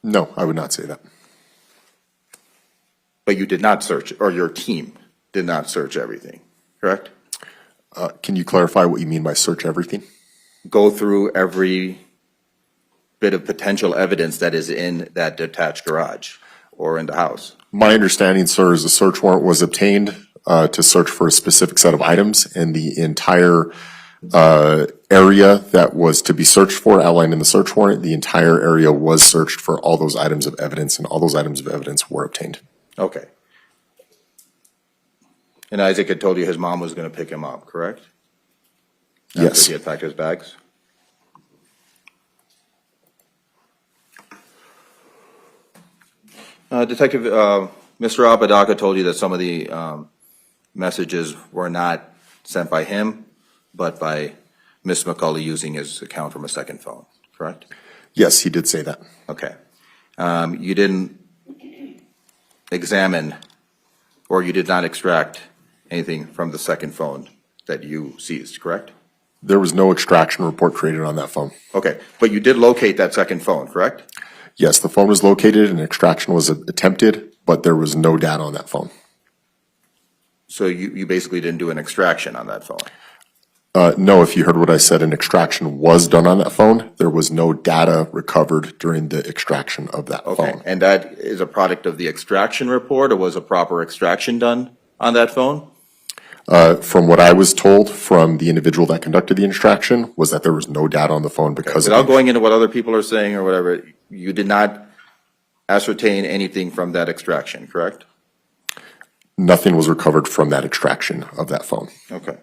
No, I would not say that. But you did not search, or your team did not search everything, correct? Can you clarify what you mean by search everything? Go through every bit of potential evidence that is in that detached garage or in the house. My understanding, sir, is a search warrant was obtained to search for a specific set of items, and the entire area that was to be searched for, outlined in the search warrant, the entire area was searched for all those items of evidence, and all those items of evidence were obtained. Okay. And Isaac had told you his mom was going to pick him up, correct? Yes. After he had packed his bags? Detective, Mr. Apodaca told you that some of the messages were not sent by him, but by Ms. McCulley using his account from a second phone, correct? Yes, he did say that. Okay. You didn't examine, or you did not extract anything from the second phone that you seized, correct? There was no extraction report created on that phone. Okay, but you did locate that second phone, correct? Yes, the phone was located and extraction was attempted, but there was no data on that phone. So you basically didn't do an extraction on that phone? No, if you heard what I said, an extraction was done on that phone. There was no data recovered during the extraction of that Okay, phone. and that is a product of the extraction report, or was a proper extraction done on that phone? From what I was told from the individual that conducted the extraction was that there was no data on the phone because of Without going into what other people are saying or whatever, you did not ascertain anything from that extraction, correct? nothing was recovered from that extraction of that phone. Okay.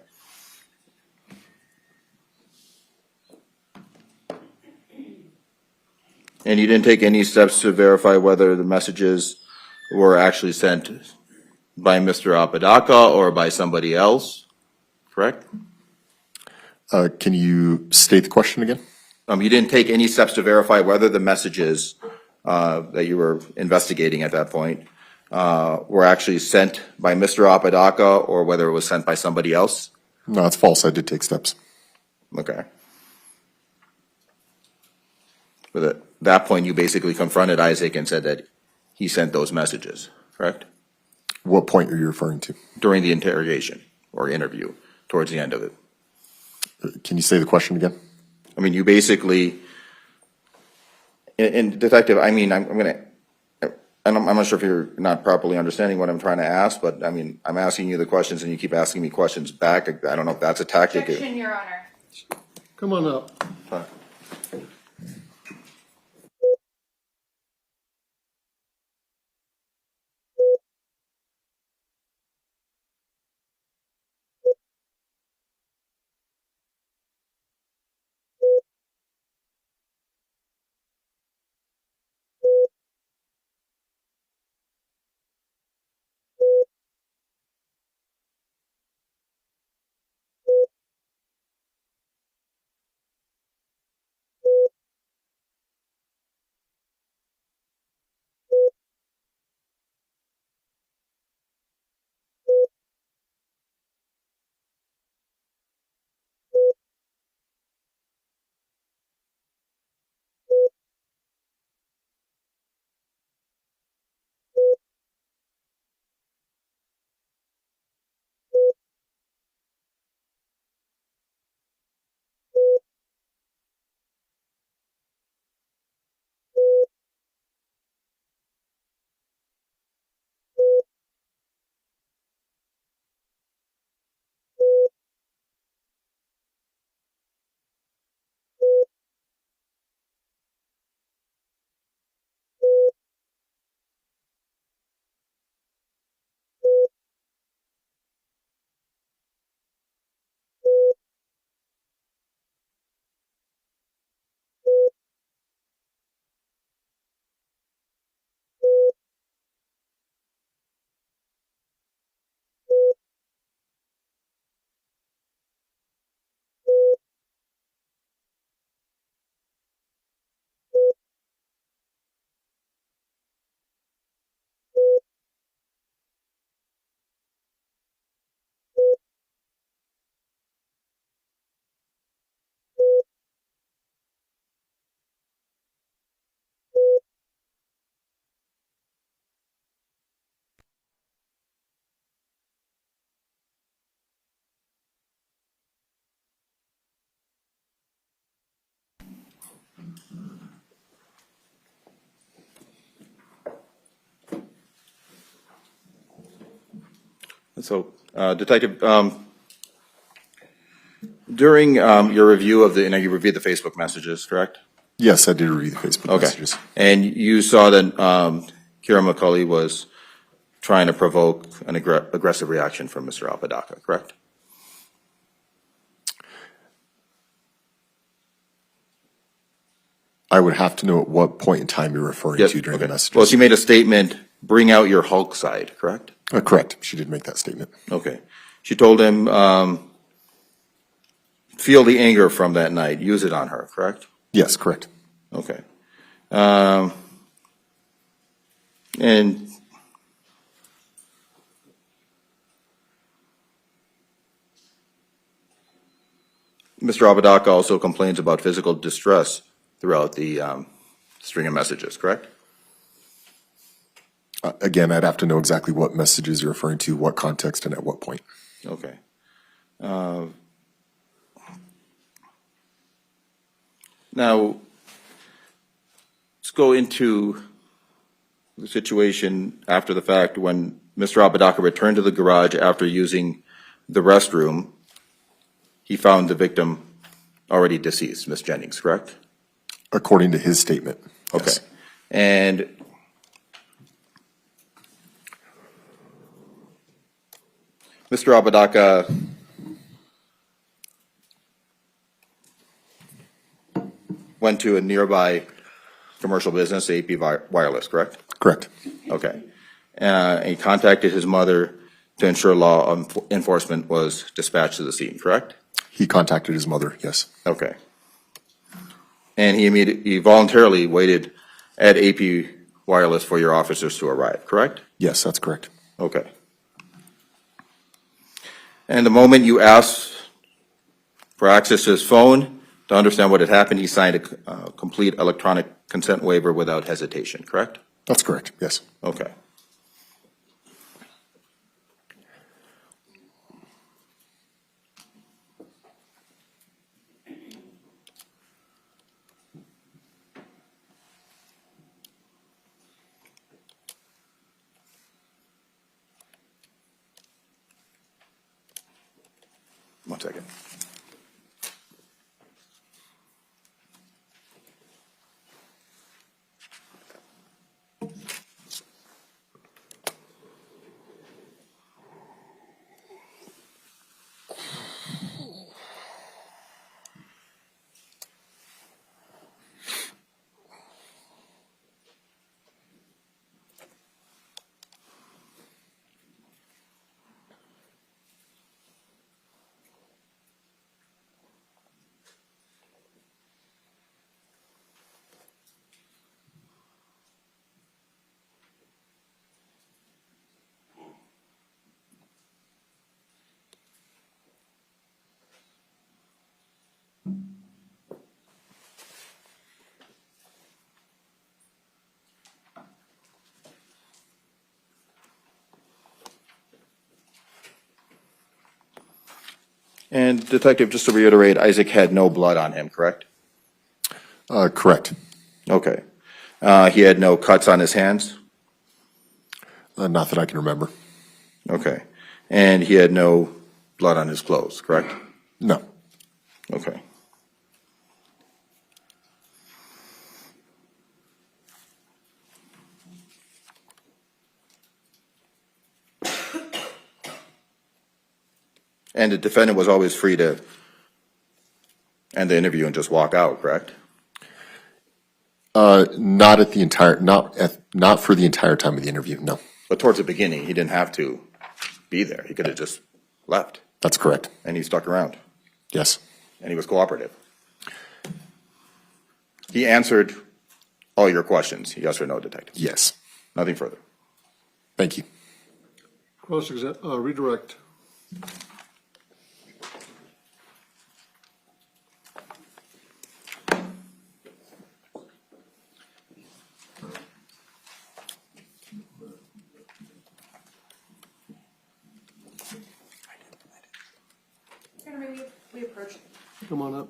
And you didn't take any steps to verify whether the messages were actually sent by Mr. Apodaca or by somebody else, correct? Can you state the question again? You didn't take any steps to verify whether the messages that you were investigating at that point were actually sent by Mr. Apodaca or whether it was sent by somebody else? No, it's false. I did take steps. Okay. But at that point, you basically confronted Isaac and said that he sent those messages, correct? What point are you referring to? During the interrogation or interview, towards the end of it. Can you say the question again? I mean, you basically, and Detective, I mean, I'm not sure if you're not properly understanding what I'm trying to ask, but I mean, I'm asking you the questions and you keep asking me questions back. I don't know if that's a tactic. Objection, Your Honor. Come on up. So, Detective, during your review of and you reviewed the Facebook messages, correct? Yes, I did read the Facebook Okay. messages. And you saw that Kira McCulley was trying to provoke an aggressive reaction from Mr. Apodaca, correct? I would have to know at what point in time you're referring Yes, to during the okay. messages. Well, she made a statement, bring out your Hulk side, correct? Correct. She did make that statement. Okay. She told him, feel the anger from that night, use it on her, correct? Yes, correct. Okay. And Mr. Apodaca also complains about physical distress throughout the string of messages, correct? Again, I'd have to know exactly what messages you're referring to, what context, and at what point. Okay. Now, let's go into the situation after the fact when Mr. Apodaca returned to the garage after using the restroom. He found the victim already deceased, Miss Jennings, correct? According to his statement. Okay. Yes. And Mr. Apodaca went to a nearby commercial business, AP Wireless, correct? Correct. Okay. And he contacted his mother to ensure law enforcement was dispatched to the scene, correct? He contacted his mother, yes. Okay. And he voluntarily waited at AP Wireless for your officers to arrive, correct? Yes, that's correct. Okay. And the moment you asked for access to his phone to understand what had happened, he signed a complete electronic consent waiver without hesitation, correct? That's correct, yes. Okay. 1 second. And Detective, just to reiterate, Isaac had no blood on him, correct? Correct. Okay. He had no cuts on his hands? Not that I can remember. Okay. And he had no blood on his clothes, correct? No. Okay. And the defendant was always free to end the interview and just walk out, correct? Not at the entire, not for the entire time of the interview, no. But towards the beginning, he didn't have to be there. He could have just left, That's correct. and he stuck around, Yes. and he was cooperative. He answered all your questions, yes or no, Detective? Yes. Nothing further. Thank you. Redirect. We approach. Come on up.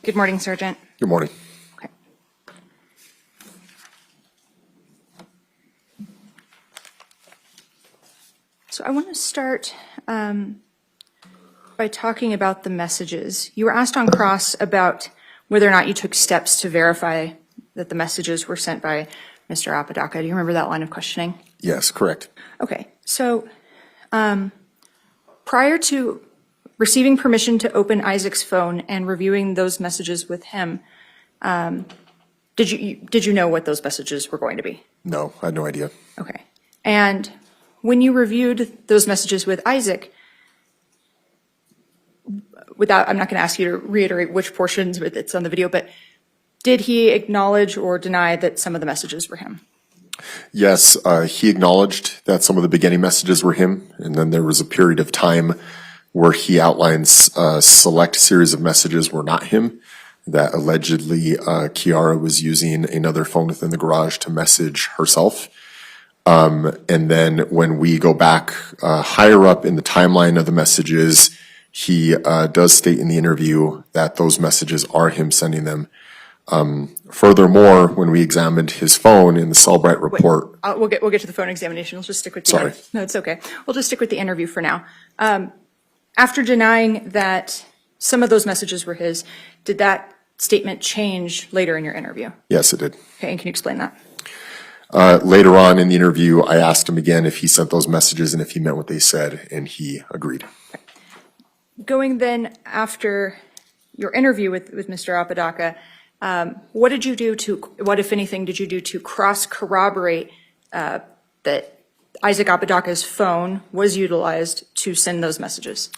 Good morning, Sergeant. Good morning. Okay. So I want to start by talking about the messages. You were asked on cross about whether or not you took steps to verify that the messages were sent by Mr. Apodaca. Do you remember that line of questioning? Yes, correct. Okay, so prior to receiving permission to open Isaac's phone and reviewing those messages with him, did you know what those messages were going to be? No, I had no idea. Okay. And when you reviewed those messages with Isaac, I'm not going to ask you to reiterate which portions it's on the video, but did he acknowledge or deny that some of the messages were him? Yes, he acknowledged that some of the beginning messages were him, and then there was a period of time where he outlines a select series of messages were not him, that allegedly Kiara was using another phone within the garage to message herself. And then when we go back higher up in the timeline of the messages, he does state in the interview that those messages are him sending them. Furthermore, when we examined his phone in the Cellbrite report. We'll get to the phone examination. Let's just stick with the Sorry. No, it's okay. We'll just stick with the interview for now. After denying that some of those messages were his, did that statement change later in your interview? Yes, it did. Okay, and can you explain that? Later on in the interview, I asked him again if he sent those messages and if he meant what they said, and he agreed. Going then after your interview with Mr. Apodaca, what did you do what, if anything, did you do to cross-corroborate that Isaac Apodaca's phone was utilized to send those messages?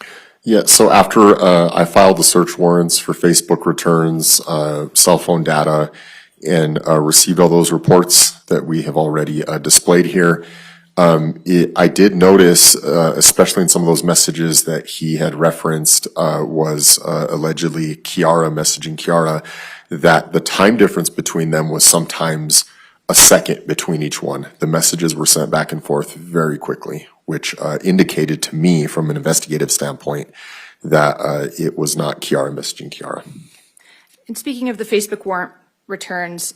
Yeah, so after I filed the search warrants for Facebook returns, cell phone data, and received all those reports that we have already displayed here, I did notice, especially in some of those messages that he had referenced, was allegedly Kiara messaging Kiara, that the time difference between them was sometimes a second between each one. The messages were sent back and forth very quickly, which indicated to me from an investigative standpoint that it was not Kiara messaging Kiara. And speaking of the Facebook warrant returns,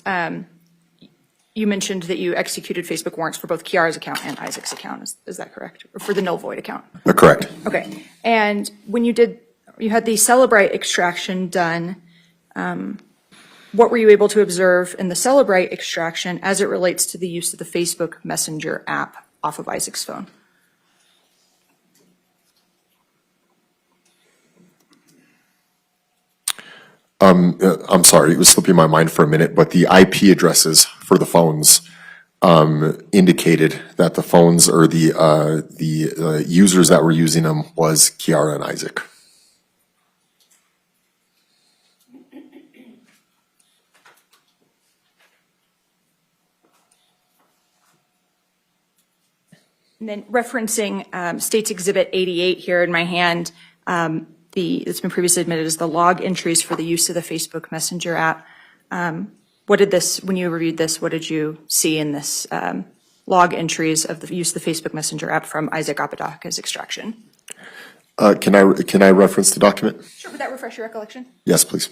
you mentioned that you executed Facebook warrants for both Kiara's account and Isaac's account. Is that correct? Or for the null void account? Correct. Okay. And when you had the Cellbrite extraction done, what were you able to observe in the Cellbrite extraction as it relates to the use of the Facebook Messenger app off of Isaac's phone? I'm sorry, it was slipping my mind for a minute, but the IP addresses for the phones indicated that the phones or the users that were using them was Kiara and Isaac. And then referencing State's Exhibit 88 here in my hand, it's been previously admitted as the log entries for the use of the Facebook Messenger app. When you reviewed this, what did you see in this log entries of the use of the Facebook Messenger app from Isaac Apodaca's extraction? Can I reference the document? Sure, would that refresh your recollection? Yes, please.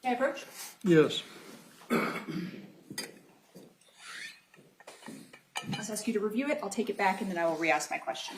Can I approach? Yes. I'll ask you to review it, I'll take it back, and then I will re-ask my question.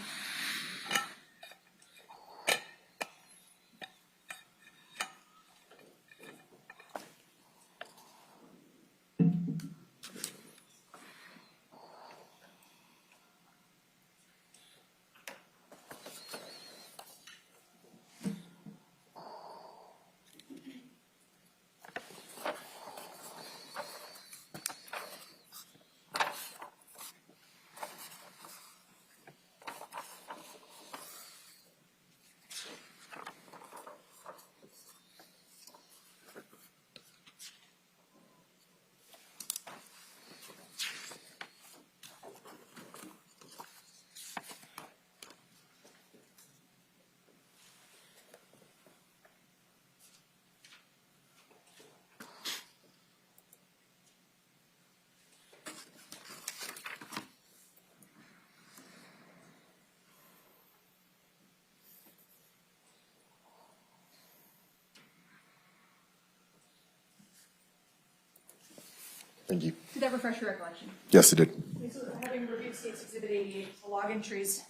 Thank you. Did that refresh your recollection? Yes, it did. So having reviewed State's Exhibit 88, the log entries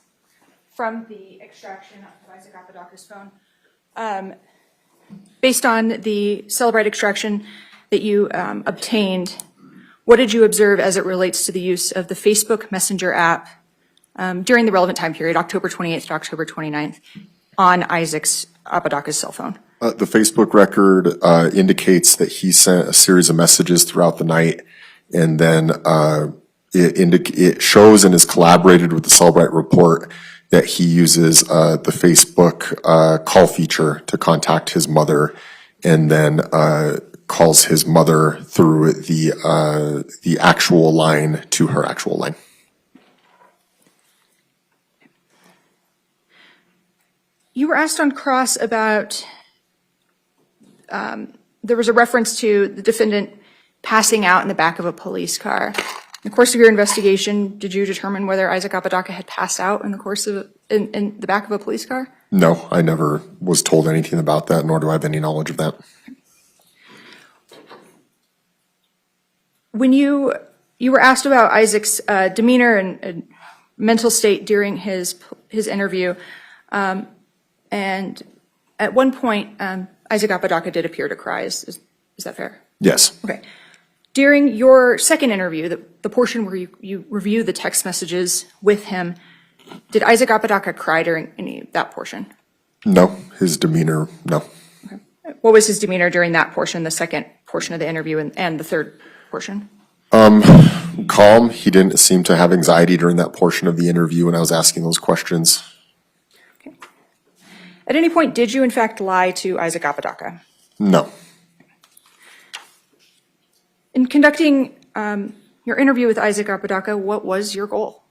from the extraction of Isaac Apodaca's phone, based on the Celebrite extraction that you obtained, what did you observe as it relates to the use of the Facebook Messenger app during the relevant time period, October 28th to October 29th, on Isaac's Apodaca's cell phone? The Facebook record indicates that he sent a series of messages throughout the night, and then it shows and is collaborated with the Celebrite report that he uses the Facebook call feature to contact his mother, and then calls his mother through the actual line to her actual line. You were asked on cross about, there was a reference to the defendant passing out in the back of a police car. In the course of your investigation, did you determine whether Isaac Apodaca had passed out in the course of, in the back of a police car? No, I never was told anything about that, nor do I have any knowledge of that. When you were asked about Isaac's demeanor and mental state during his interview, and at one point, Isaac Apodaca did appear to cry. Is that fair? Yes. Okay. During your second interview, the portion where you reviewed the text messages with him, did Isaac Apodaca cry during that portion? No, his demeanor, no. Okay. What was his demeanor during that portion, the second portion of the interview, and the third portion? Calm. He didn't seem to have anxiety during that portion of the interview when I was asking those questions. Okay. At any point, did you in fact lie to Isaac Apodaca? No. In conducting your interview with Isaac Apodaca, what was your goal?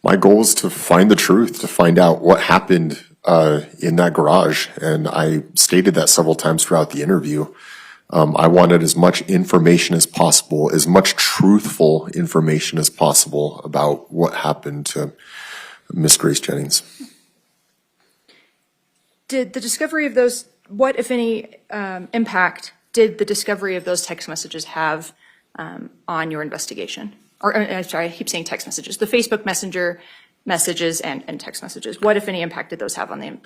My goal was to find the truth, to find out what happened in that garage, and I stated that several times throughout the interview. I wanted as much information as possible, as much truthful information as possible about what happened to Miss Grace Jennings. Did the discovery of those, what, if any, impact did the discovery of those text messages have on your investigation? Or, I'm sorry, I keep saying text messages. The Facebook Messenger messages and text messages. What, if any, impact did those have on the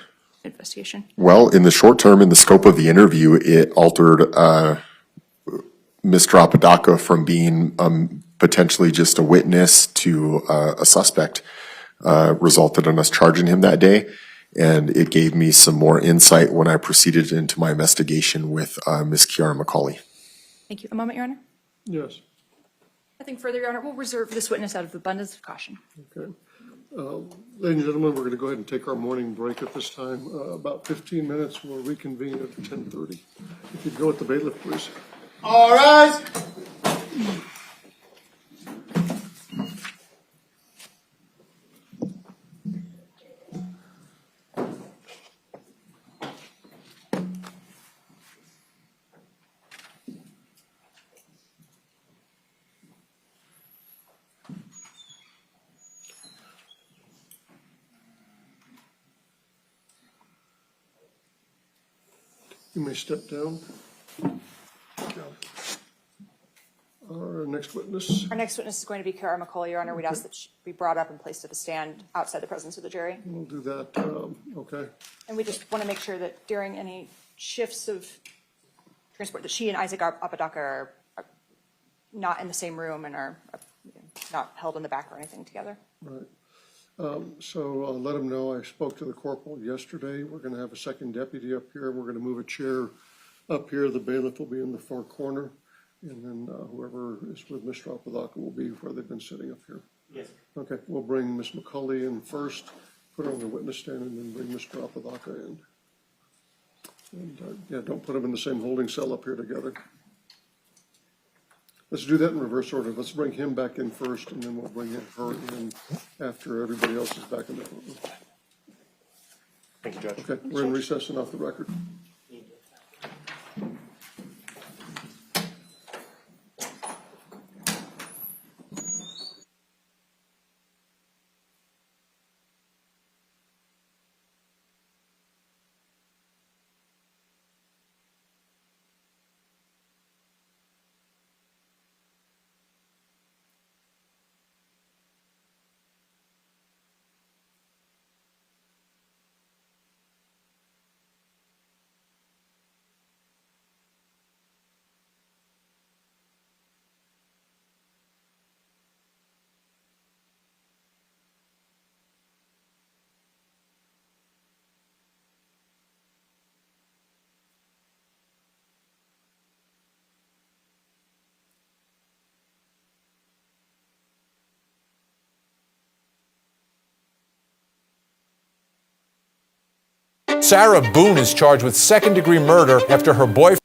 investigation? Well, in the short term, in the scope of the interview, it altered Mr. Apodaca from being potentially just a witness to a suspect, resulted in us charging him that day. And it gave me some more insight when I proceeded into my investigation with Ms. Kiara McCauley. Thank you. A moment, Your Honor. Yes, Nothing further, Your Honor. We'll reserve this witness out of abundance of caution. okay. Ladies and gentlemen, we're going to go ahead and take our morning break at this time. About 15 minutes, we'll reconvene at 10:30. If you'd go with the bailiff, please. All rise. You may step down. Our next witness, Our next witness is going to be Kiara McCauley, Your Honor. We'd ask that she be brought up and placed at the stand outside the presence of the jury. we'll do that, okay. And we just want to make sure that during any shifts of transport, that she and Isaac Apodaca are not in the same room and are not held in the back or anything together. Right. So I'll let him know I spoke to the corporal yesterday. We're going to have a second deputy up here. We're going to move a chair up here. The bailiff will be in the far corner. And then whoever is with Mr. Apodaca will be where they've been sitting up here. Yes. Okay, we'll bring Ms. McCauley in first, put her on the witness stand, and then bring Mr. Apodaca in. And yeah, don't put them in the same holding cell up here together. Let's do that in reverse order. Let's bring him back in first, and then we'll bring her in after everybody else is back in the courtroom. Thank you, Judge. Okay, we're in recess and off the record. Sarah Boone is charged with second-degree murder after her boyfriend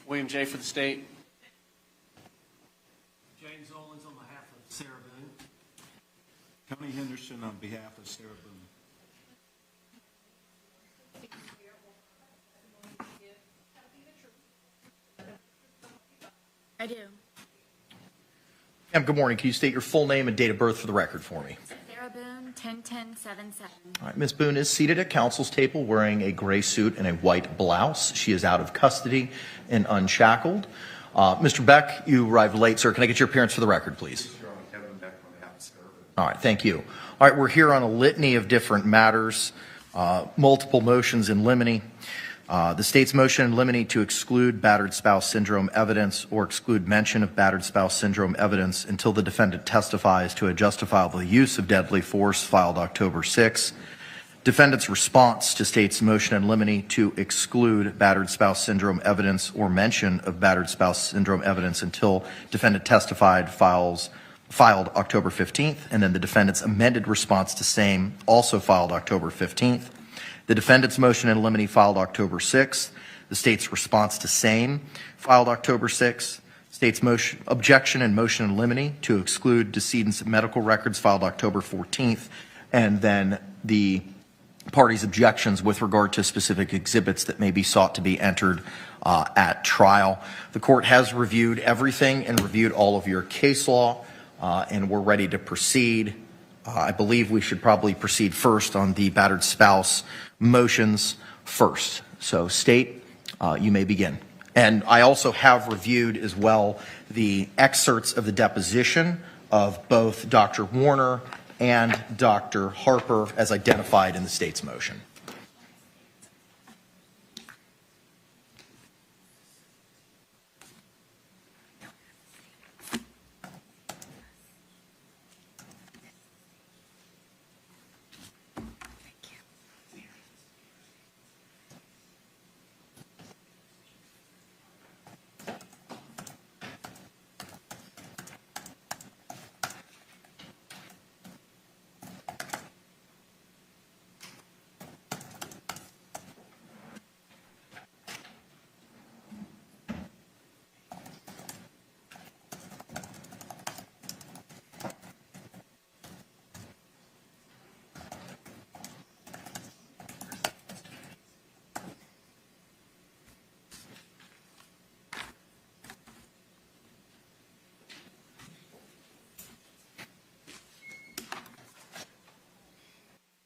William J. for the state. James Owens on behalf of Sarah Boone. Tony Henderson on behalf of Sarah Boone. I do. Ma'am, good morning. Can you state your full name and date of birth for the record for me? Sarah Boone, 10-10-7-7. All right, Ms. Boone is seated at counsel's table wearing a gray suit and a white blouse. She is out of custody and unshackled. Mr. Beck, you arrived late, sir. Can I get your appearance for the record, please? All right, thank you. All right, we're here on a litany of different matters, multiple motions in limine. The state's motion in limine to exclude battered spouse syndrome evidence or exclude mention of battered spouse syndrome evidence until the defendant testifies to a justifiable use of deadly force filed October 6. Defendant's response to state's motion in limine to exclude battered spouse syndrome evidence or mention of battered spouse syndrome evidence until defendant testified filed October 15th, and then the defendant's amended response to same also filed October 15th. The defendant's motion in limine filed October 6th. The state's response to same filed October 6th. State's motion, objection and motion in limine to exclude decedent's medical records filed October 14th. And then the parties' objections with regard to specific exhibits that may be sought to be entered at trial. The court has reviewed everything and reviewed all of your case law, and we're ready to proceed. I believe we should probably proceed first on the battered spouse motions first. So, State, you may begin. And I also have reviewed as well the excerpts of the deposition of both Dr. Warner and Dr. Harper as identified in the state's motion.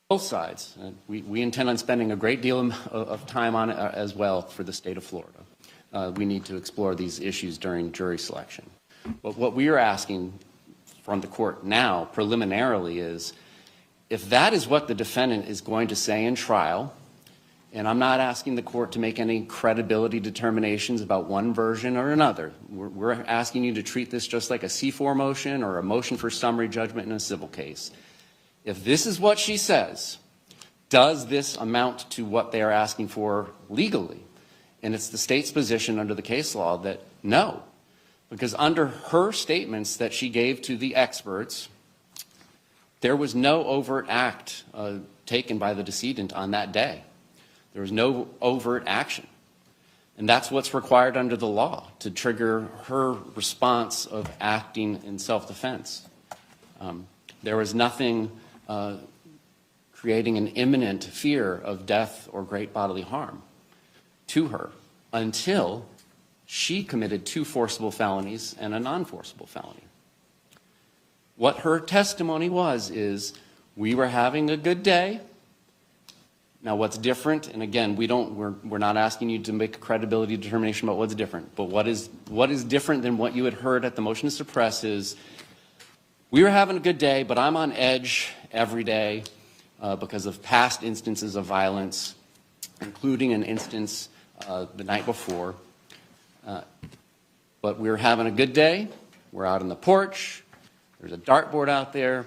Both sides. We intend on spending a great deal of time on it as well for the state of Florida. We need to explore these issues during jury selection. But what we are asking from the court now, preliminarily, is if that is what the defendant is going to say in trial, and I'm not asking the court to make any credibility determinations about one version or another. We're asking you to treat this just like a C4 motion or a motion for summary judgment in a civil case. If this is what she says, does this amount to what they are asking for legally? And it's the state's position under the case law that no, because under her statements that she gave to the experts, there was no overt act taken by the decedent on that day. There was no overt action. And that's what's required under the law to trigger her response of acting in self-defense. There was nothing creating an imminent fear of death or great bodily harm to her until she committed 2 forcible felonies and a non-forcible felony. What her testimony is we were having a good day. Now what's different, and again, we're not asking you to make a credibility determination about what's different, but what is different than what you had heard at the motion to suppress is we were having a good day, but I'm on edge every day because of past instances of violence, including an instance the night before. But we were having a good day. We're out on the porch. There's a dartboard out there.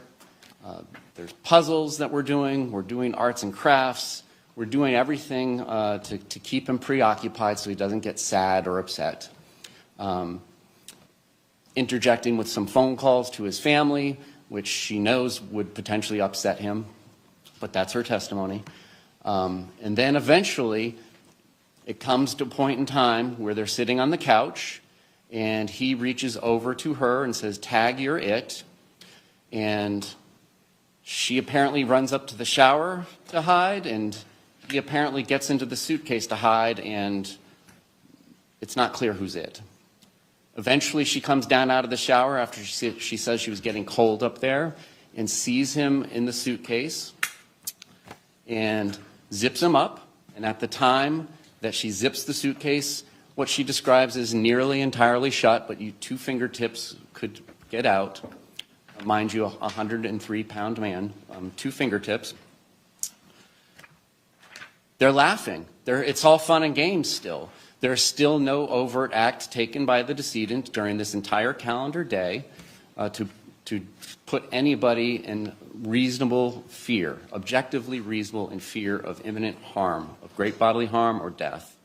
There's puzzles that we're doing. We're doing arts and crafts. We're doing everything to keep him preoccupied so he doesn't get sad or upset. Interjecting with some phone calls to his family, which she knows would potentially upset him, but that's her testimony. And then eventually, It comes to a point in time where they're sitting on the couch, and he reaches over to her and says, "Tag, you're it." And she apparently runs up to the shower to hide, and he apparently gets into the suitcase to hide, and it's not clear who's it. Eventually, she comes down out of the shower after she says she was getting cold up there and sees him in the suitcase and zips him up. And at the time that she zips the suitcase, what she describes as nearly entirely shut, but two fingertips could get out. Mind you, a 103-pound man, two fingertips. They're laughing. It's all fun and games still. There's still no overt act taken by the decedent during this entire calendar day to put anybody in reasonable fear, objectively reasonable in fear of imminent harm, of great bodily harm or death.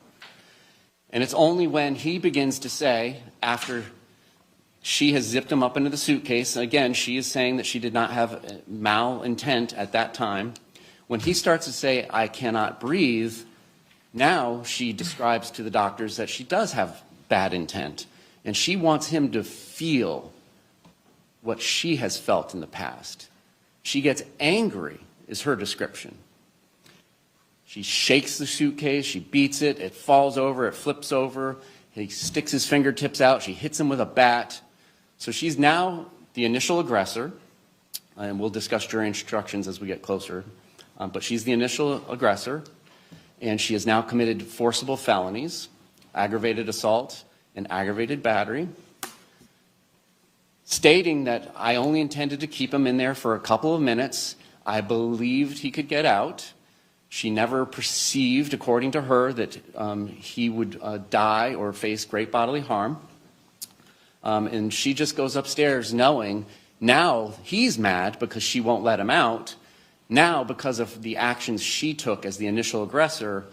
And it's only when he begins to say, after she has zipped him up into the suitcase, and again, she is saying that she did not have malintent at that time, when he starts to say, "I cannot breathe," now she describes to the doctors that she does have bad intent, and she wants him to feel what she has felt in the past. She gets angry, is her description. She shakes the suitcase, she beats it, it falls over, it flips over, he sticks his fingertips out, she hits him with a bat. So she's now the initial aggressor, and we'll discuss jury instructions as we get closer, but she's the initial aggressor, and she has now committed forcible felonies, aggravated assault, and aggravated battery, stating that I only intended to keep him in there for a couple of minutes. I believed he could get out. She never perceived, according to her, that he would die or face great bodily harm. And she just goes upstairs knowing now he's mad because she won't let him out. Now, because of the actions she took as the initial aggressor,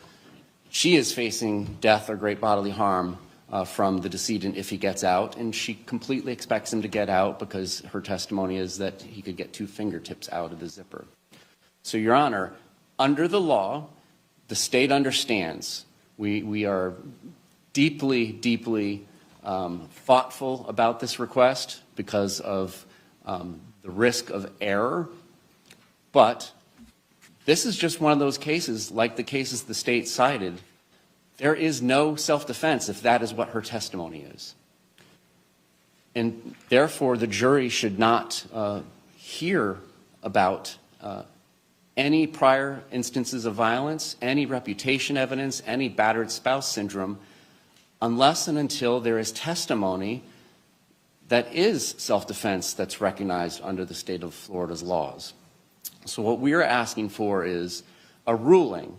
she is facing death or great bodily harm from the decedent if he gets out, and she completely expects him to get out because her testimony is that he could get two fingertips out of the zipper. So, Your Honor, under the law, the state understands. We are deeply, deeply thoughtful about this request because of the risk of error. But this is just one of those cases, like the cases the state cited. There is no self-defense if that is what her testimony is. And therefore, the jury should not hear about any prior instances of violence, any reputation evidence, any battered spouse syndrome, unless and until there is testimony that is self-defense that's recognized under the state of Florida's laws. So what we are asking for is a ruling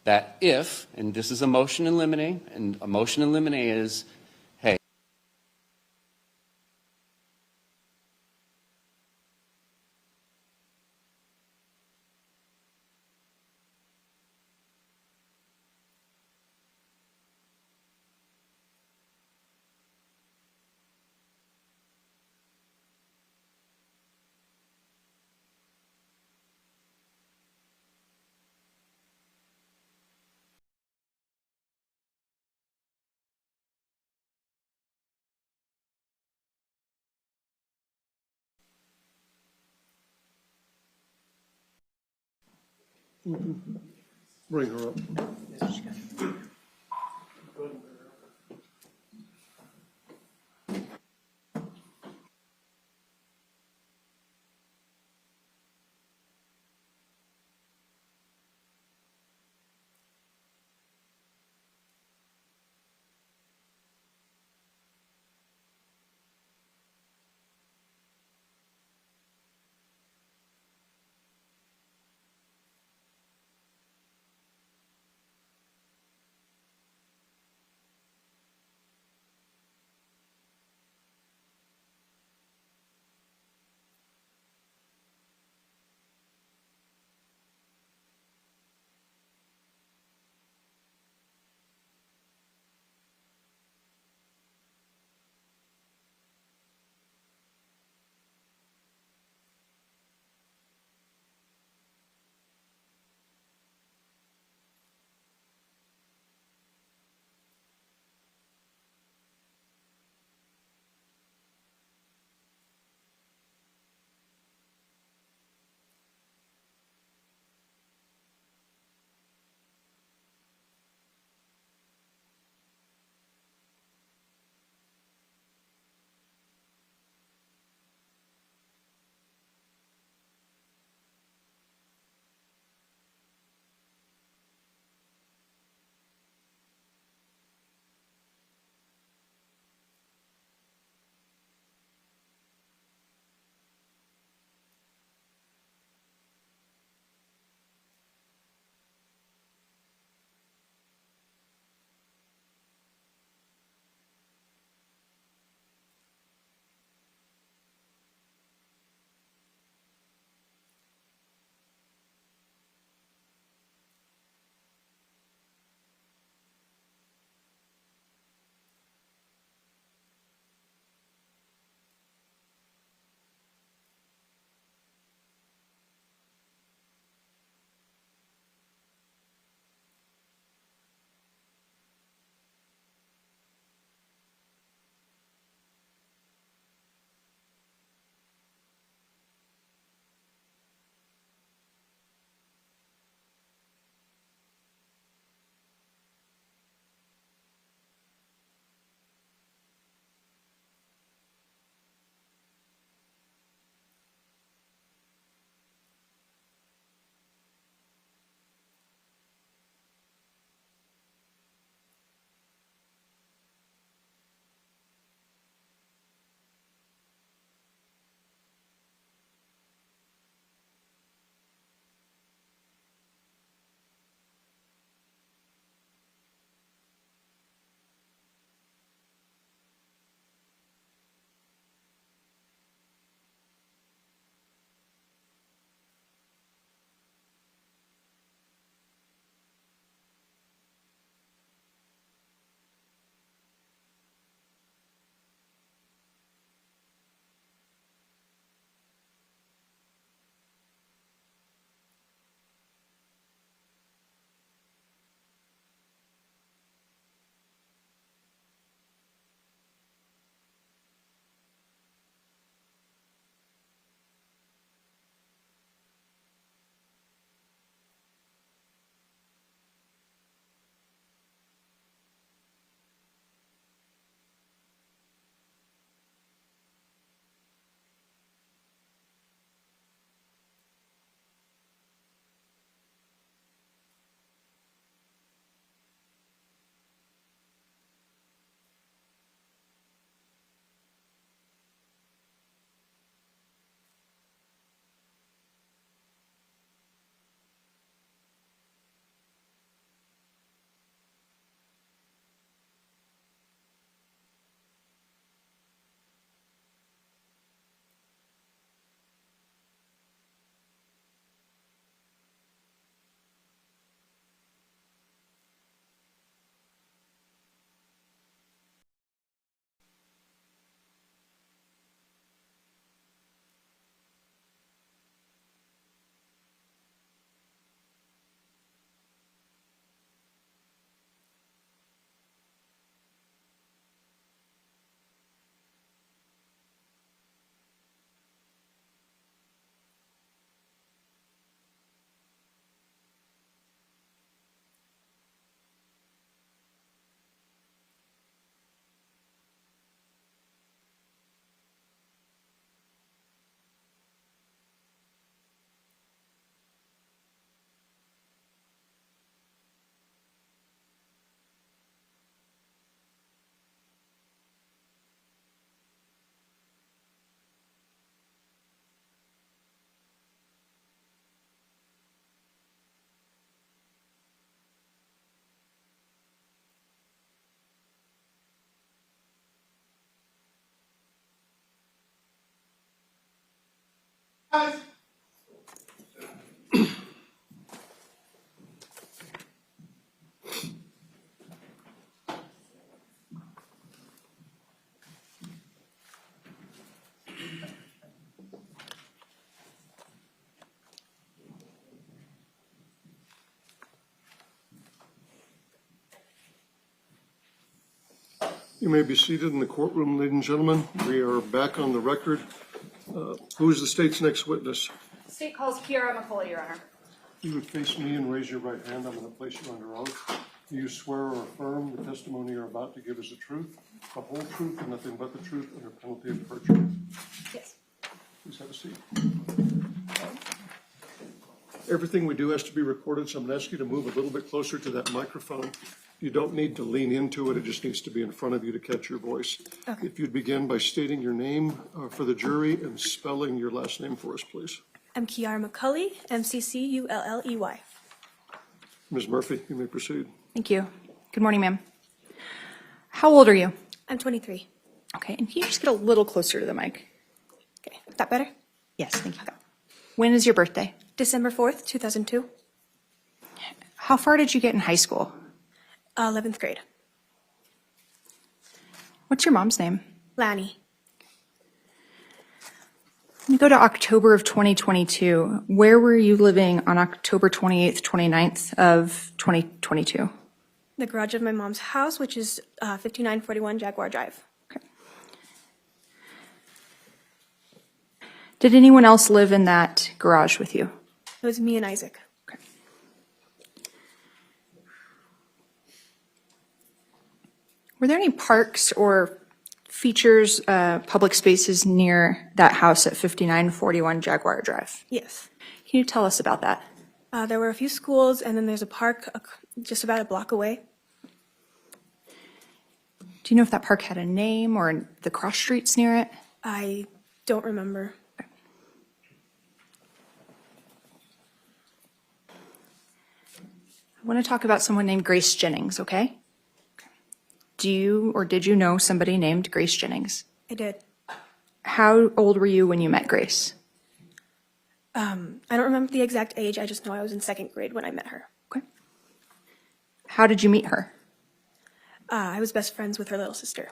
that if, and this is a motion in limine, and a motion in limine is, hey, Bring her up. You may be seated in the courtroom, ladies and gentlemen. We are back on the record. Who is the state's next witness? State calls Kiara McCauley, Your Honor. You would face me and raise your right hand. I'm going to place you under oath. Do you swear or affirm the testimony you're about to give is the truth, the whole truth, and nothing but the truth under penalty of perjury? Yes. Please have a seat. Everything we do has to be recorded, so I'm going to ask you to move a little bit closer to that microphone. You don't need to lean into it. It just needs to be in front of you to catch your voice. Okay. If you'd begin by stating your name for the jury and spelling your last name for us, please. I'm Kiara McCulley, McCulley. Ms. Murphy, you may proceed. Thank you. Good morning, ma'am. How old are you? I'm 23. Okay, and can you just get a little closer to the mic? Okay, is that better? Yes, thank you. When is your birthday? December 4th, 2002, How far did you get in high school? 11th grade. What's your mom's name? Lanny, When you go to October of 2022, where were you living on October 28th, 29th of 2022? the garage of my mom's house, which is 5941 Jaguar Drive. Okay. Did anyone else live in that garage with you? It was me and Isaac. Okay. Were there any parks or features, public spaces near that house at 5941 Jaguar Drive? Yes. Can you tell us about that? There were a few schools, and then there's a park just about a block away. Do you know if that park had a name or the cross streets near it? I don't remember. I want to talk about someone named Grace Jennings, okay? Do you or did you know somebody named Grace Jennings? I did. How old were you when you met Grace? I don't remember the exact age. I just know I was in 2nd grade when I met her. Okay. How did you meet her? I was best friends with her little sister.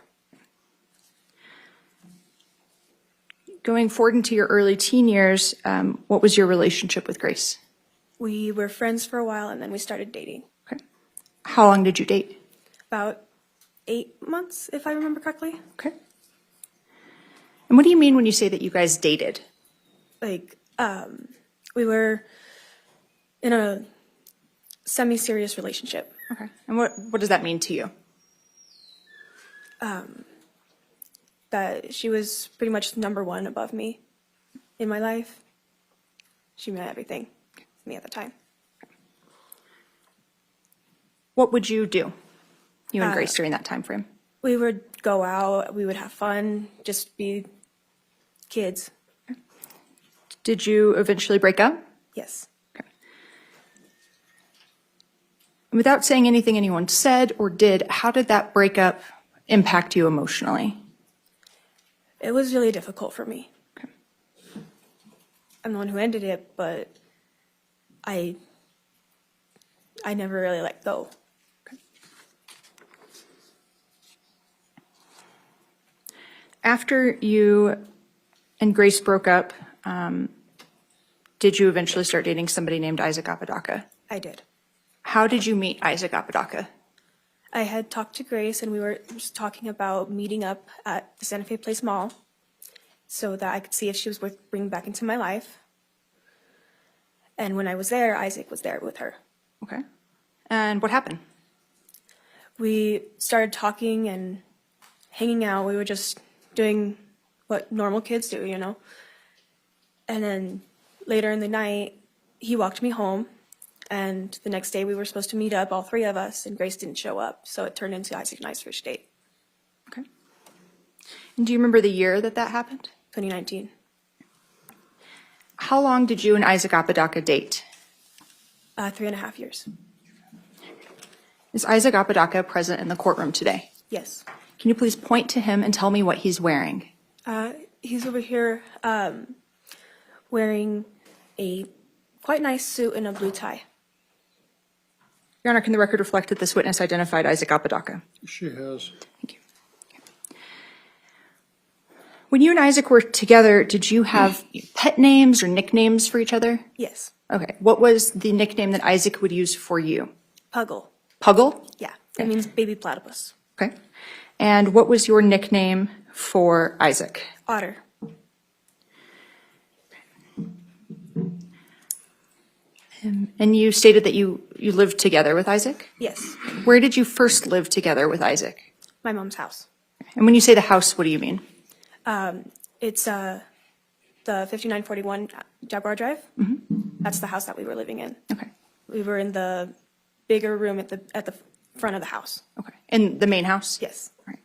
Going forward into your early teen years, what was your relationship with Grace? We were friends for a while, and then we started dating. Okay. How long did you date? About 8 months, if I remember correctly. Okay. And what do you mean when you say that you guys dated? Like, we were in a semi-serious relationship. Okay. And what does that mean to you? That she was pretty much number one above me in my life. She meant everything to me at the time. What would you do, you and Grace, during that time frame? We would go out, we would have fun, just be kids. Did you eventually break up? Yes. Okay. And without saying anything anyone said or did, how did that breakup impact you emotionally? It was really difficult for me. Okay. I'm the one who ended it, but I never really let go. After you and Grace broke up, did you eventually start dating somebody named Isaac Apodaca? I did. How did you meet Isaac Apodaca? I had talked to Grace, and we were just talking about meeting up at the Santa Fe Place Mall so that I could see if she was worth bringing back into my life. And when I was there, Isaac was there with her. Okay. And what happened? We started talking and hanging out. We were just doing what normal kids do, you know. And then later in the night, he walked me home. And the next day we were supposed to meet up, all three of us, and Grace didn't show up. So it turned into Isaac and I's first date. Okay. And do you remember the year that that happened? 2019. How long did you and Isaac Apodaca date? 3.5 years. Is Isaac Apodaca present in the courtroom today? Yes. Can you please point to him and tell me what he's wearing? He's over here wearing a quite nice suit and a blue tie. Your Honor, can the record reflect that this witness identified Isaac Apodaca? She has. Thank you. When you and Isaac were together, did you have pet names or nicknames for each other? Yes. Okay. What was the nickname that Isaac would use for you? Puggle. Puggle? Yeah, it means baby platypus. Okay. And what was your nickname for Isaac? Otter. And you stated that you lived together with Isaac? Yes, Where did you first live together with Isaac? my mom's house. And when you say the house, what do you mean? It's the 5941 Jaguar Drive. That's the house that we were living in. Okay. We were in the bigger room at the front of the house. Okay. In the main house? Yes. Right.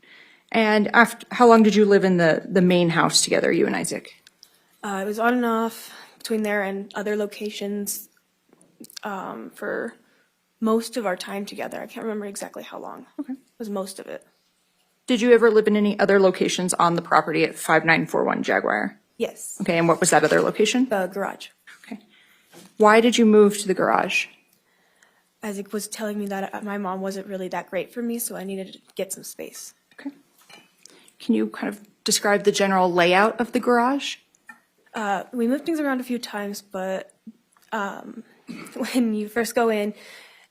And how long did you live in the main house together, you and Isaac? It was on and off between there and other locations for most of our time together. I can't remember exactly how long. Okay. It was most of it. Did you ever live in any other locations on the property at 5941 Jaguar? Yes. Okay. And what was that other location? The garage. Okay. Why did you move to the garage? Isaac was telling me that my mom wasn't really that great for me, so I needed to get some space. Okay. Can you kind of describe the general layout of the garage? We moved things around a few times, but when you first go in,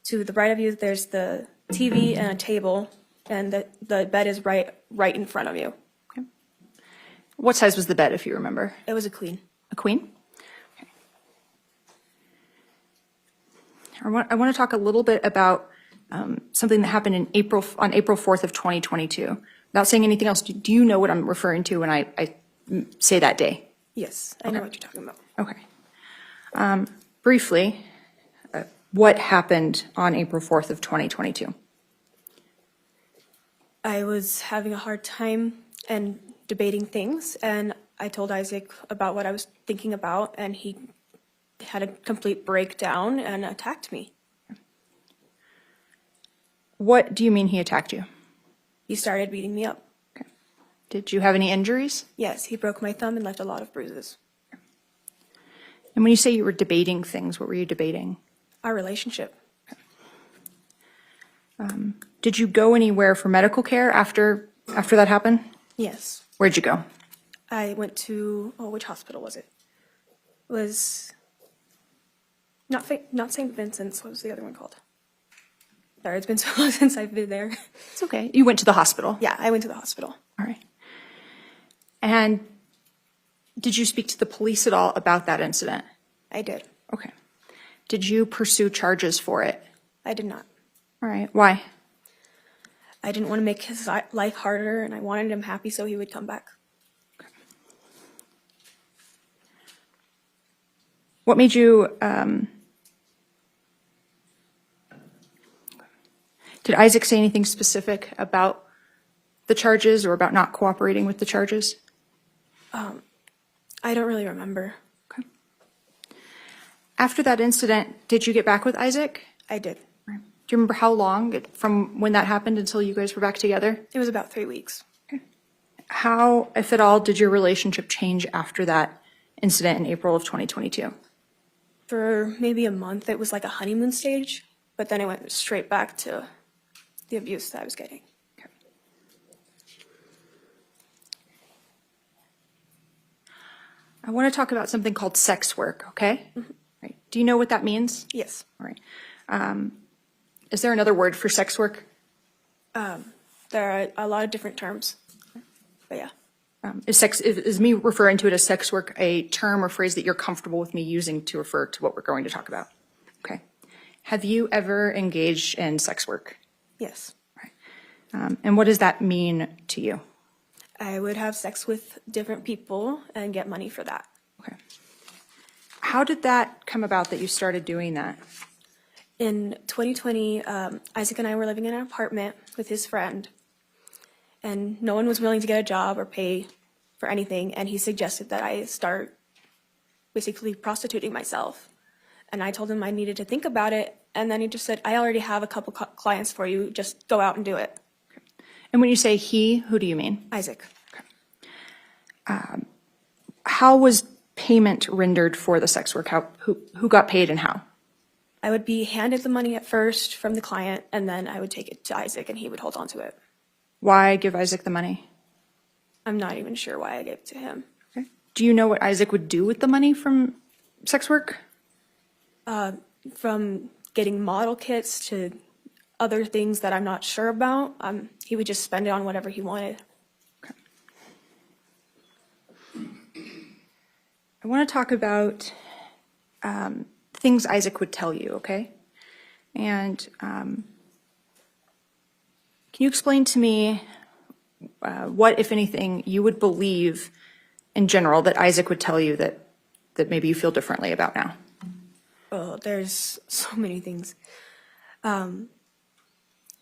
to the right of you, there's the TV and a table, and the bed is right in front of you. Okay. What size was the bed, if you remember? It was a queen. A queen? Okay. I want to talk a little bit about something that happened on April 4th of 2022. Without saying anything else, do you know what I'm referring to when I say that day? Yes, I know what you're talking about. Okay. Briefly, what happened on April 4th of 2022? I was having a hard time and debating things, and I told Isaac about what I was thinking about, and he had a complete breakdown and attacked me. What do you mean he attacked you? He started beating me up. Okay. Did you have any injuries? Yes, he broke my thumb and left a lot of bruises. And when you say you were debating things, what were you debating? Our relationship. Did you go anywhere for medical care after that happened? Yes. Where'd you go? I went to, which hospital was it? It was not St. Vincent's. What was the other one called? Sorry, it's been so long since I've been there. It's okay. You went to the hospital? Yeah, I went to the hospital. All right. And did you speak to the police at all about that incident? I did. Okay. Did you pursue charges for it? I did not. All right. Why? I didn't want to make his life harder, and I wanted him happy so he would come back. What made you, did Isaac say anything specific about the charges or about not cooperating with the charges? I don't really remember. Okay. After that incident, did you get back with Isaac? I did. Do you remember how long from when that happened until you guys were back together? It was about 3 weeks. Okay. How, if at all, did your relationship change after that incident in April of 2022? For maybe a month, it was like a honeymoon stage, but then it went straight back to the abuse that I was getting. Okay. I want to talk about something called sex work, okay? Mm-hmm. Right. Do you know what that means? Yes. All right. Is there another word for sex work? There are a lot of different terms, but yeah. Is me referring to it as sex work a term or phrase that you're comfortable with me using to refer to what we're going to talk about? Okay. Have you ever engaged in sex work? Yes. Right. And what does that mean to you? I would have sex with different people and get money for that. Okay. How did that come about that you started doing that? In 2020, Isaac and I were living in an apartment with his friend, and no one was willing to get a job or pay for anything, and he suggested that I start basically prostituting myself. And I told him I needed to think about it, and then he just said, I already have a couple clients for you, just go out and do it. Okay. And when you say he, who do you mean? Isaac. Okay. How was payment rendered for the sex work? Who got paid and how? I would be handed the money at first from the client, and then I would take it to Isaac, and he would hold on to it. Why give Isaac the money? I'm not even sure why I gave it to him. Okay. Do you know what Isaac would do with the money from sex work? From getting model kits to other things that I'm not sure about, he would just spend it on whatever he wanted. I want to talk about things Isaac would tell you, okay? And can you explain to me what, if anything, you would believe in general that Isaac would tell you that maybe you feel differently about now? Oh, there's so many things.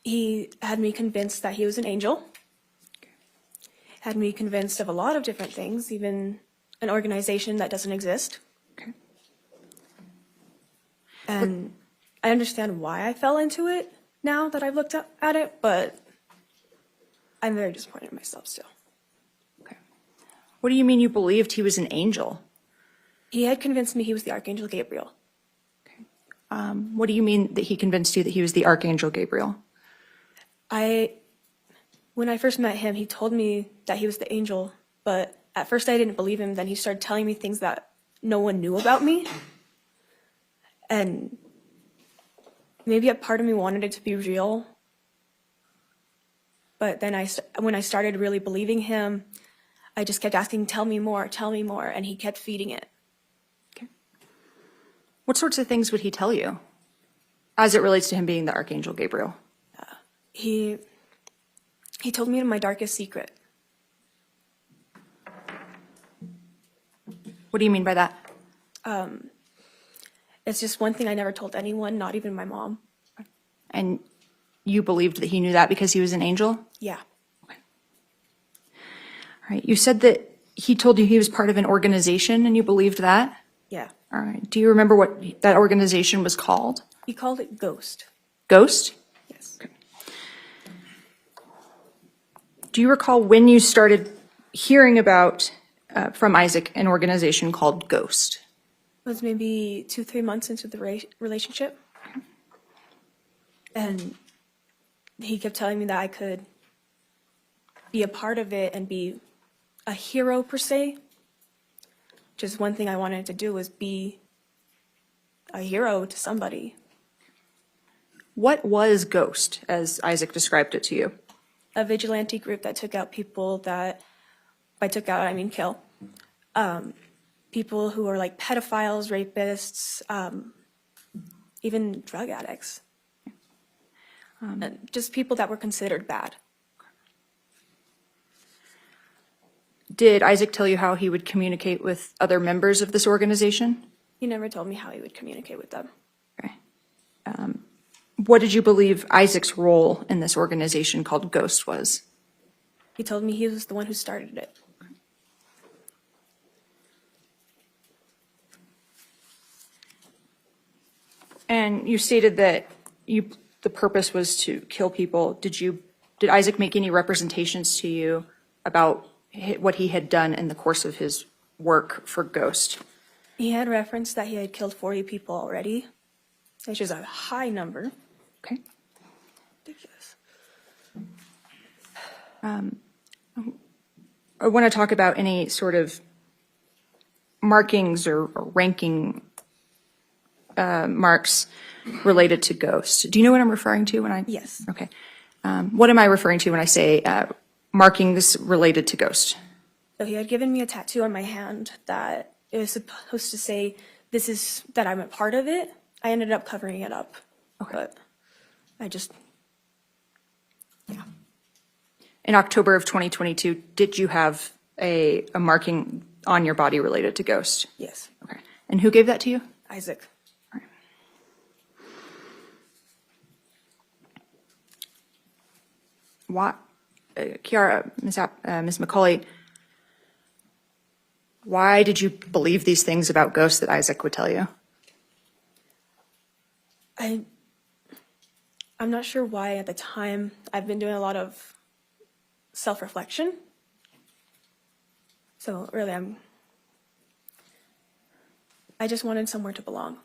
He had me convinced that he was an angel. Had me convinced of a lot of different things, even an organization that doesn't exist. Okay. And I understand why I fell into it now that I've looked at it, but I'm very disappointed in myself still. Okay. What do you mean you believed he was an angel? He had convinced me he was the Archangel Gabriel. Okay. What do you mean that he convinced you that he was the Archangel Gabriel? When I first met him, he told me that he was the angel, but at first I didn't believe him. Then he started telling me things that no one knew about me. And maybe a part of me wanted it to be real. But then when I started really believing him, I just kept asking, tell me more, and he kept feeding it. Okay. What sorts of things would he tell you as it relates to him being the Archangel Gabriel? He told me my darkest secret. What do you mean by that? It's just one thing I never told anyone, not even my mom. And you believed that he knew that because he was an angel? Yeah. All right. You said that he told you he was part of an organization and you believed that? Yeah. All right. Do you remember what that organization was called? He called it Ghost. Ghost? Yes. Okay. Do you recall when you started hearing about, from Isaac, an organization called Ghost? It was maybe 2-3 months into the relationship. And he kept telling me that I could be a part of it and be a hero per se. Just one thing I wanted to do was be a hero to somebody. What was Ghost, as Isaac described it to you? A vigilante group that took out people that, by took out I mean kill. People who are like pedophiles, rapists, even drug addicts. Just people that were considered bad. Did Isaac tell you how he would communicate with other members of this organization? He never told me how he would communicate with them. Okay. What did you believe Isaac's role in this organization called Ghost was? He told me he was the one who started it. And you stated that the purpose was to kill people. Did Isaac make any representations to you about what he had done in the course of his work for Ghost? He had referenced that he had killed 40 people already, which is a high number. Okay. Ridiculous. I want to talk about any sort of markings or ranking marks related to Ghost. Do you know what I'm referring to when I? Yes. Okay. What am I referring to when I say markings related to Ghost? So he had given me a tattoo on my hand that it was supposed to say, this is that I'm a part of it. I ended up covering it up. Okay. But I just, yeah. In October of 2022, did you have a marking on your body related to Ghost? Yes. Okay. And who gave that to you? Isaac. All right. What, Kiara, Ms. McCauley, why did you believe these things about Ghost that Isaac would tell you? I'm not sure why at the time. I've been doing a lot of self-reflection. So really I just wanted somewhere to belong.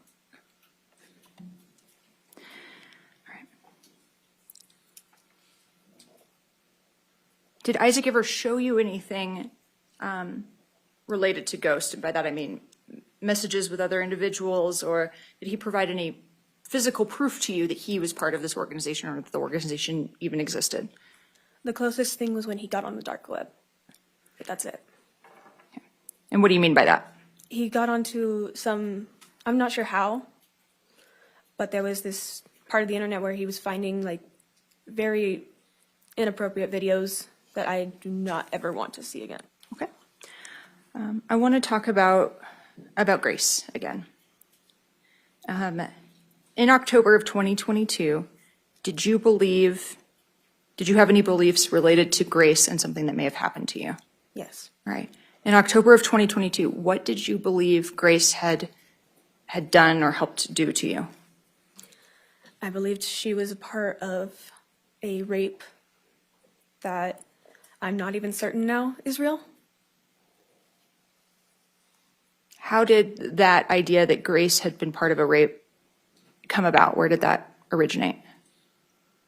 Did Isaac ever show you anything related to Ghost? And by that I mean messages with other individuals, or did he provide any physical proof to you that he was part of this organization or that the organization even existed? The closest thing was when he got on the dark web. But that's it. And what do you mean by that? He got onto some, I'm not sure how, but there was this part of the internet where he was finding like very inappropriate videos that I do not ever want to see again. Okay. I want to talk about Grace again. In October of 2022, did you have any beliefs related to Grace and something that may have happened to you? Yes. Right. In October of 2022, what did you believe Grace had done or helped do to you? I believed she was a part of a rape that I'm not even certain now is real. How did that idea that Grace had been part of a rape come about? Where did that originate?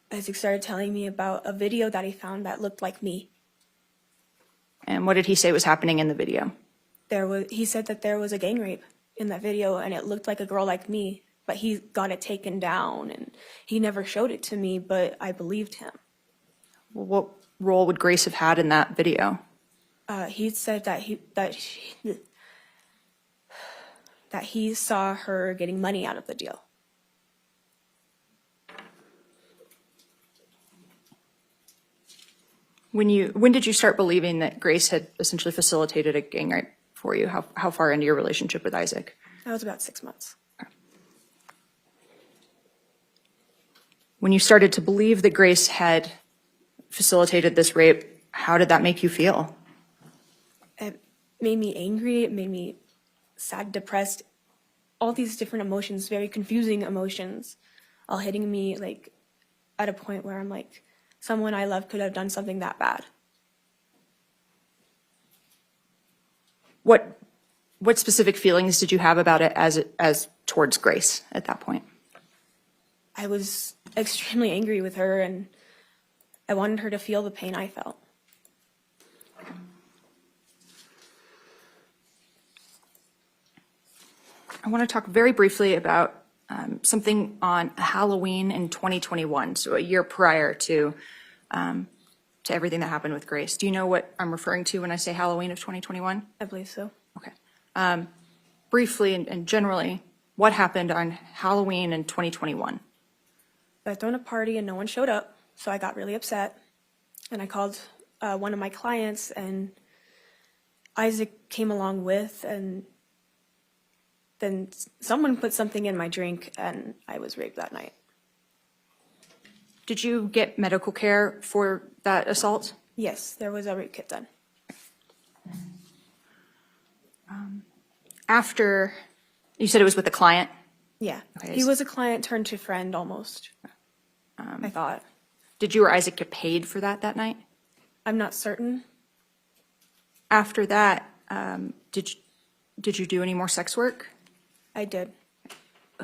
Isaac started telling me about a video that he found that looked like me. And what did he say was happening in the video? He said that there was a gang rape in that video and it looked like a girl like me, but he got it taken down and he never showed it to me, but I believed him. Well, what role would Grace have had in that video? He said that he saw her getting money out of the deal. When did you start believing that Grace had essentially facilitated a gang rape for you? How far into your relationship with Isaac? That was about 6 months. When you started to believe that Grace had facilitated this rape, how did that make you feel? It made me angry. It made me sad, depressed, all these different emotions, very confusing emotions, all hitting me like at a point where I'm like, someone I love could have done something that bad. What specific feelings did you have about it as towards Grace at that point? I was extremely angry with her and I wanted her to feel the pain I felt. I want to talk very briefly about something on Halloween in 2021, so a year prior to everything that happened with Grace. Do you know what I'm referring to when I say Halloween of 2021? I believe so. Okay. Briefly and generally, what happened on Halloween in 2021? I had thrown a party and no one showed up, so I got really upset. And I called one of my clients and Isaac came along with, and then someone put something in my drink and I was raped that night. Did you get medical care for that assault? Yes, there was a rape kit done. After, you said it was with a client? Yeah, Okay, he was a client turned to friend almost, I thought. Did you or Isaac get paid for that night? I'm not certain. After that, did you do any more sex work? I did.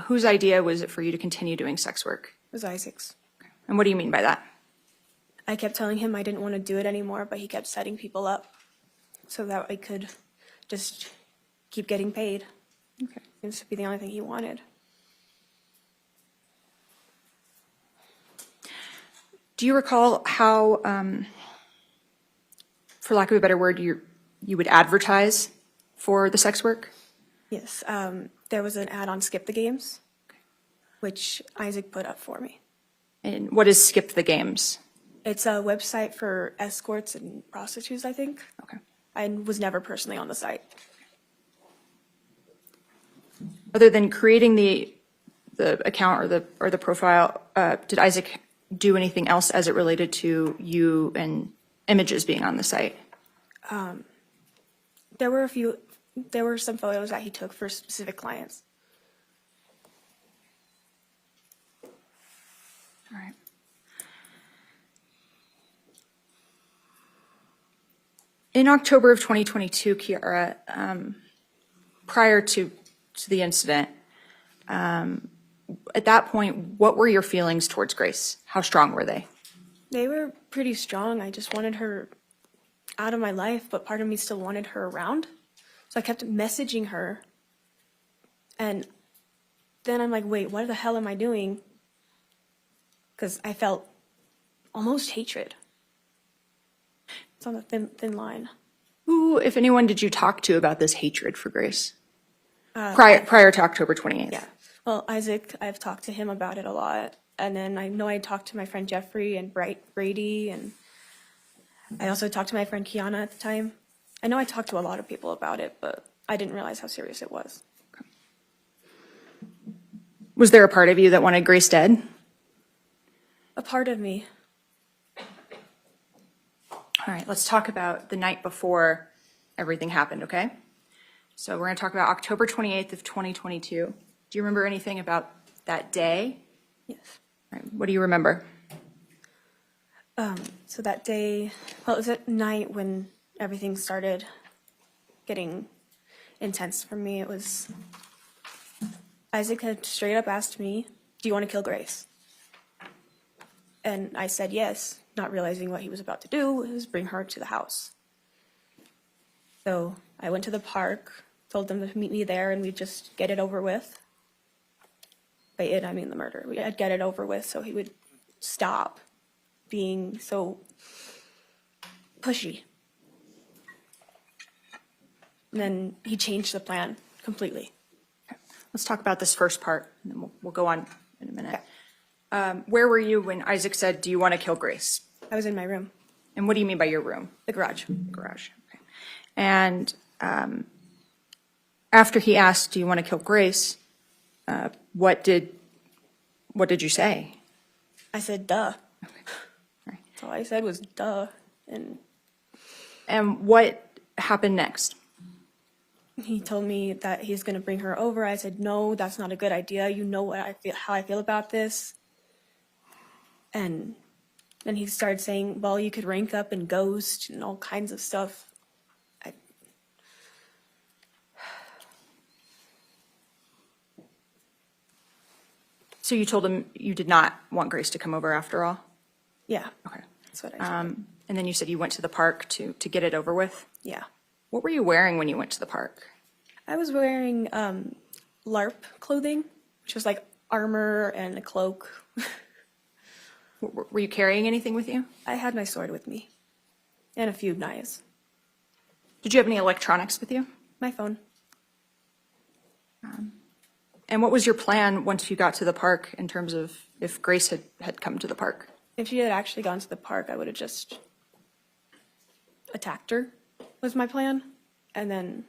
Whose idea was it for you to continue doing sex work? It was Isaac's. And what do you mean by that? I kept telling him I didn't want to do it anymore, but he kept setting people up so that I could just keep getting paid. Okay. It would be the only thing he wanted. Do you recall how, for lack of a better word, you would advertise for the sex work? Yes, there was an ad on Skip the Games, which Isaac put up for me. And what is Skip the Games? It's a website for escorts and prostitutes, I think. Okay. I was never personally on the site. Other than creating the account or the profile, did Isaac do anything else as it related to you and images being on the site? There were some photos that he took for specific clients. All right. In October of 2022, Kiara, prior to to the incident, at that point, what were your feelings towards Grace? How strong were they? They were pretty strong. I just wanted her out of my life, but part of me still wanted her around. So I kept messaging her. And then I'm like, wait, what the hell am I doing? Because I felt almost hatred. It's on the thin line. Who, if anyone, did you talk to about this hatred for Grace? Prior to October 28th? Yeah. Well, Isaac, I've talked to him about it a lot. And then I know I talked to my friend Jeffrey and Brady, and I also talked to my friend Kiana at the time. I know I talked to a lot of people about it, but I didn't realize how serious it was. Was there a part of you that wanted Grace dead? A part of me. All right, let's talk about the night before everything happened, okay? So we're going to talk about October 28th of 2022. Do you remember anything about that day? Yes. All right, what do you remember? So that day, well, it was at night when everything started getting intense for me. It was, Isaac had straight up asked me, do you want to kill Grace? And I said yes, not realizing what he was about to do was bring her to the house. So I went to the park, told them to meet me there, and we'd just get it over with. By it, I mean the murder. I'd get it over with so he would stop being so pushy. And then he changed the plan completely. Let's talk about this first part, and then we'll go on in a minute. Where were you when Isaac said, do you want to kill Grace? I was in my room, And what do you mean by your room? the garage. Garage. Okay. And after he asked, do you want to kill Grace, what did you say? I said, duh. All right. That's all I said was duh. And what happened next? He told me that he's going to bring her over. I said, no, that's not a good idea. You know what I feel, how I feel about this. And then he started saying, well, you could rank up and ghost and all kinds of stuff. So you told him you did not want Grace to come over after all? Yeah, Okay. that's what I said. And then you said you went to the park to get it over with? Yeah. What were you wearing when you went to the park? I was wearing LARP clothing, which was like armor and a cloak. Were you carrying anything with you? I had my sword with me and a few knives. Did you have any electronics with you? My phone. And what was your plan once you got to the park in terms of if Grace had come to the park? If she had actually gone to the park, I would have just attacked her, was my plan. And then,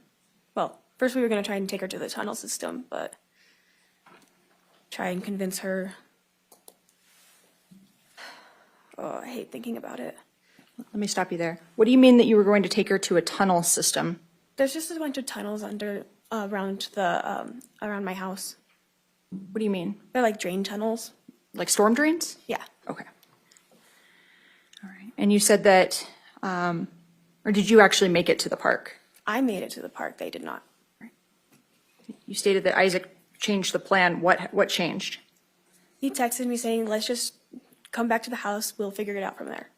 well, first we were going to try and take her to the tunnel system, but try and convince her. Oh, I hate thinking about it. Let me stop you there. What do you mean that you were going to take her to a tunnel system? There's just a bunch of tunnels around my house. What do you mean? They're like drain tunnels. Like storm drains? Yeah. Okay. All right. And you said that, or did you actually make it to the park? I made it to the park. They did not. You stated that Isaac changed the plan. What changed? He texted me saying, let's just come back to the house. We'll figure it out from there.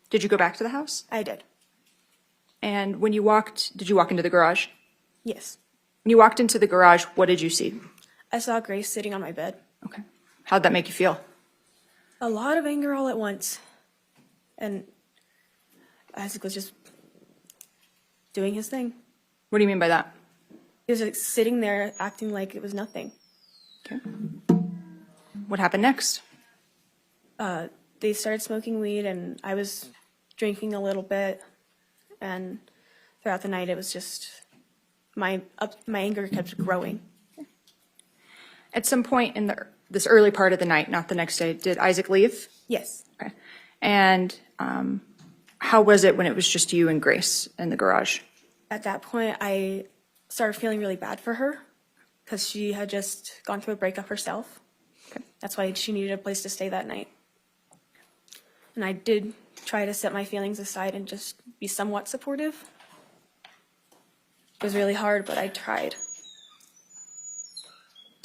Did you go back to the house? I did. And when you walked, did you walk into the garage? Yes. When you walked into the garage, what did you see? I saw Grace sitting on my bed. Okay. How'd that make you feel? A lot of anger all at once. And Isaac was just doing his thing. What do you mean by that? He was like sitting there acting like it was nothing. Okay. What happened next? They started smoking weed and I was drinking a little bit. And throughout the night, it was just my anger kept growing. At some point in this early part of the night, not the next day, did Isaac leave? Yes. Okay. And how was it when it was just you and Grace in the garage? At that point, I started feeling really bad for her because she had just gone through a breakup herself. Okay. That's why she needed a place to stay that night. And I did try to set my feelings aside and just be somewhat supportive. It was really hard, but I tried.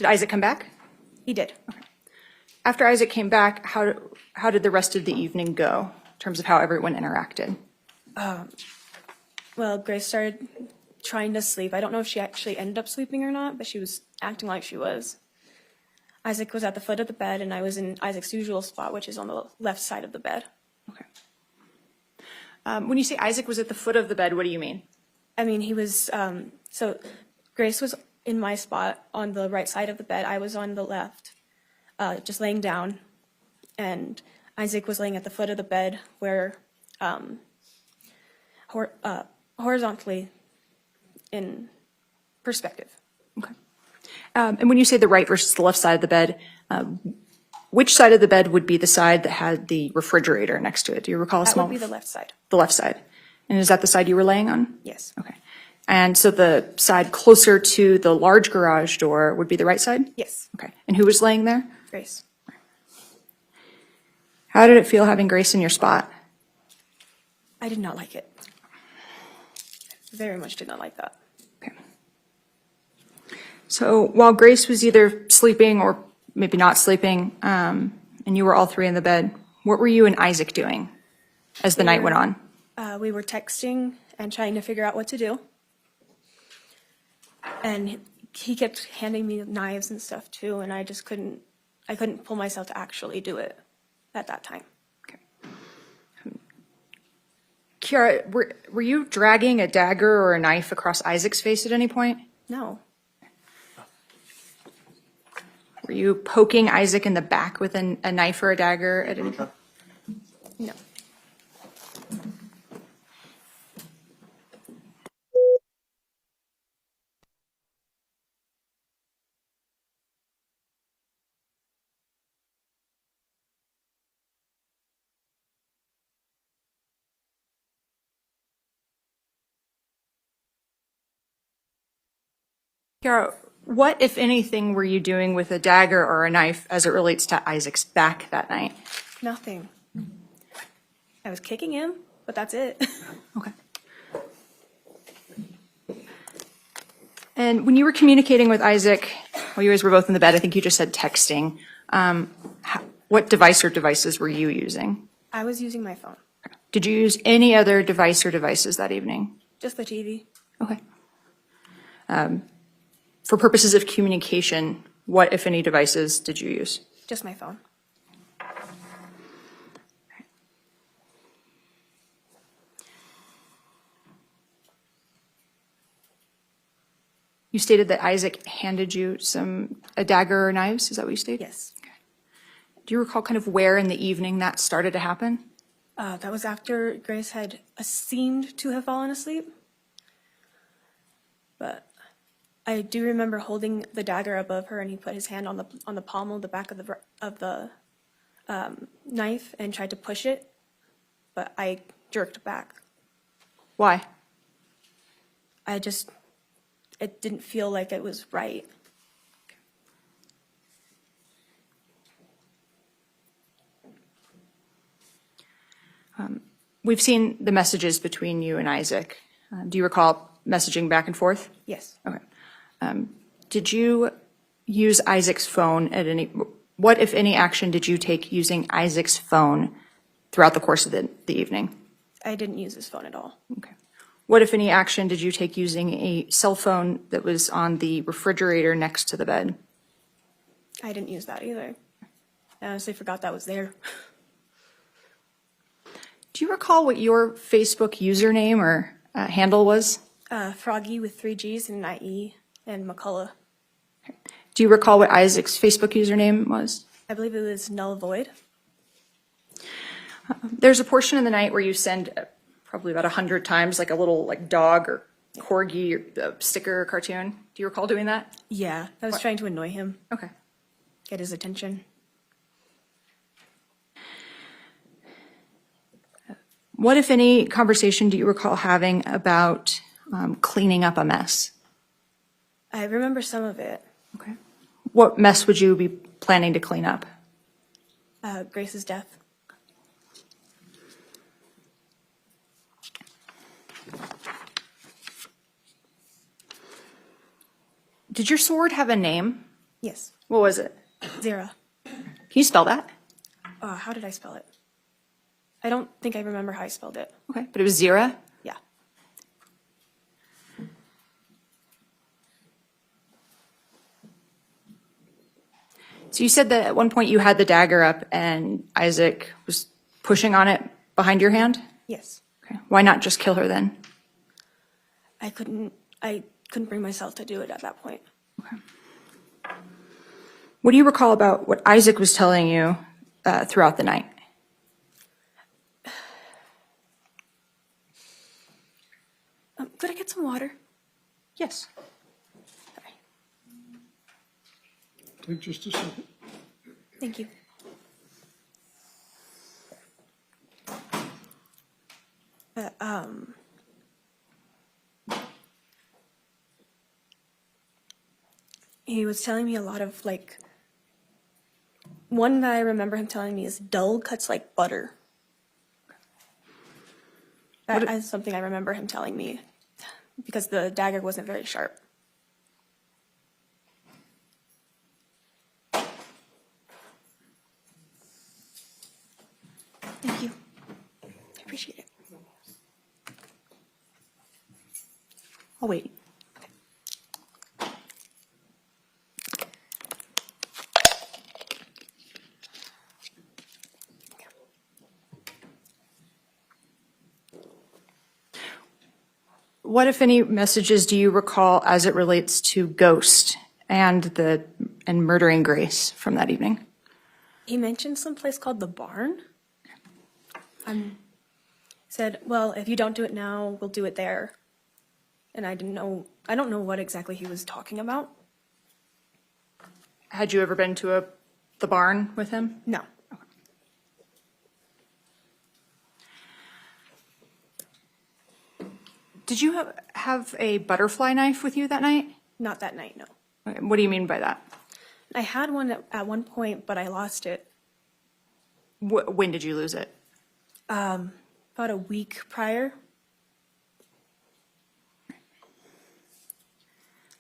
Did Isaac come back? He did. After Isaac came back, how did the rest of the evening go in terms of how everyone interacted? Well, Grace started trying to sleep. I don't know if she actually ended up sleeping or not, but she was acting like she was. Isaac was at the foot of the bed, and I was in Isaac's usual spot, which is on the left side of the bed. Okay. When you say Isaac was at the foot of the bed, what do you mean? I mean, he was, so Grace was in my spot on the right side of the bed. I was on the left, just laying down. And Isaac was laying at the foot of the bed where, horizontally in perspective. Okay. And when you say the right versus the left side of the bed, which side of the bed would be the side that had the refrigerator next to it? Do you recall a That small? would be the left side. The left side. And is that the side you were laying on? Yes. Okay. And so the side closer to the large garage door would be the right side? Yes. Okay. And who was laying there? Grace. How did it feel having Grace in your spot? I did not like it. Very much did not like that. Okay. So while Grace was either sleeping or maybe not sleeping, and you were all three in the bed, what were you and Isaac doing as the night went on? We were texting and trying to figure out what to do. And he kept handing me knives and stuff too, and I just couldn't pull myself to actually do it at that time. Kiara, were you dragging a dagger or a knife across Isaac's face at any point? No. Were you poking Isaac in the back with a knife or a dagger at any point? No. Kiara, what, if anything, were you doing with a dagger or a knife as it relates to Isaac's back that night? Nothing. I was kicking him, but that's it. Okay. And when you were communicating with Isaac, while you guys were both in the bed, I think you just said texting, what device or devices were you using? I was using my phone. Did you use any other device or devices that evening? Just the TV. Okay. For purposes of communication, what, if any, devices did you use? Just my phone. You stated that Isaac handed you a dagger or knives. Is that what you stated? Yes. Okay. Do you recall kind of where in the evening that started to happen? That was after Grace had seemed to have fallen asleep. But I do remember holding the dagger above her, and he put his hand on the pommel of the back of the knife and tried to push it, but I jerked back. Why? It didn't feel like it was right. We've seen the messages between you and Isaac. Do you recall messaging back and forth? Yes. Okay. Did you use Isaac's phone what, if any, action did you take using Isaac's phone throughout the course of the evening? I didn't use his phone at all. Okay. What, if any, action did you take using a cell phone that was on the refrigerator next to the bed? I didn't use that either. I honestly forgot that was there. Do you recall what your Facebook username or handle was? Froggy with 3 G's and an IE and McCullough. Do you recall what Isaac's Facebook username was? I believe it was null void. There's a portion in the night where you send probably about 100 times like a little dog or corgi or sticker or cartoon. Do you recall doing that? Yeah, I was trying to annoy him. Okay. Get his attention. What, if any, conversation do you recall having about cleaning up a mess? I remember some of it. Okay. What mess would you be planning to clean up? Grace's death. Did your sword have a name? Yes. What was it? Zera. Can you spell that? How did I spell it? I don't think I remember how I spelled it. Okay, but it was Zira? Yeah. So you said that at one point you had the dagger up and Isaac was pushing on it behind your hand? Yes. Okay. Why not just kill her then? I couldn't bring myself to do it at that point. What do you recall about what Isaac was telling you throughout the night? Could I get some water? Yes. Take just a second. Thank you. He was telling me a lot of like, one that I remember him telling me is dull cuts like butter. That is something I remember him telling me because the dagger wasn't very sharp. Thank you. I appreciate it. I'll wait. What, if any, messages do you recall as it relates to Ghost and murdering Grace from that evening? He mentioned some place called the barn. Said, well, if you don't do it now, we'll do it there. And I don't know what exactly he was talking about. Had you ever been to the barn with him? No. Did you have a butterfly knife with you that night? Not that night, no. Okay, what do you mean by that? I had one at one point, but I lost it. When did you lose it? About a week prior.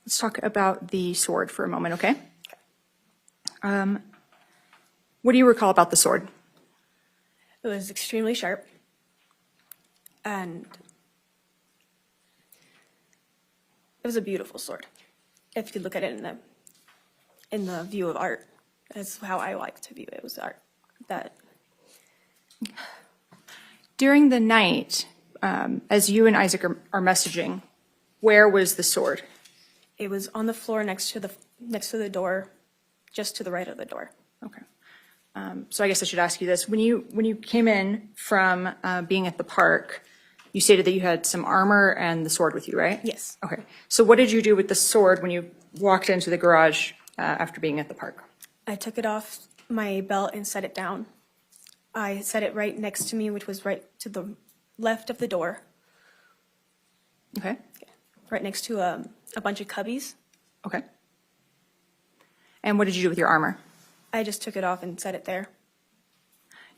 Let's talk about the sword for a moment, okay? What do you recall about the sword? It was extremely sharp. And it was a beautiful sword. If you look at it in the view of art, that's how I like to view it. It was art. That During the night, as you and Isaac are messaging, where was the sword? it was on the floor next to the door, just to the right of the door. Okay. So I guess I should ask you this. When you came in from being at the park, you stated that you had some armor and the sword with you, right? Yes. Okay. So what did you do with the sword when you walked into the garage after being at the park? I took it off my belt and set it down. I set it right next to me, which was right to the left of the door, Okay. right next to a bunch of cubbies. Okay. And what did you do with your armor? I just took it off and set it there.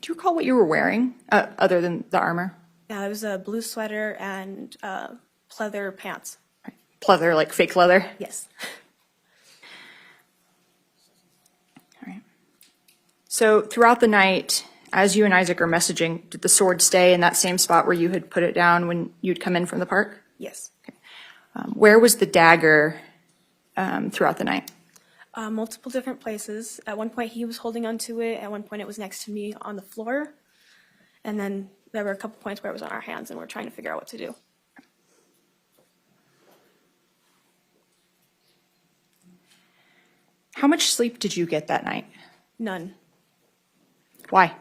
Do you recall what you were wearing other than the armor? It was a blue sweater and pleather pants. Pleather, like fake leather? Yes. All right. So throughout the night, as you and Isaac are messaging, did the sword stay in that same spot where you had put it down when you'd come in from the park? Yes. Where was the dagger throughout the night? Multiple different places. At one point, he was holding onto it. At one point, it was next to me on the floor. And then there were a couple points where it was on our hands, and we're trying to figure out what to do. How much sleep did you get that night? None. Why?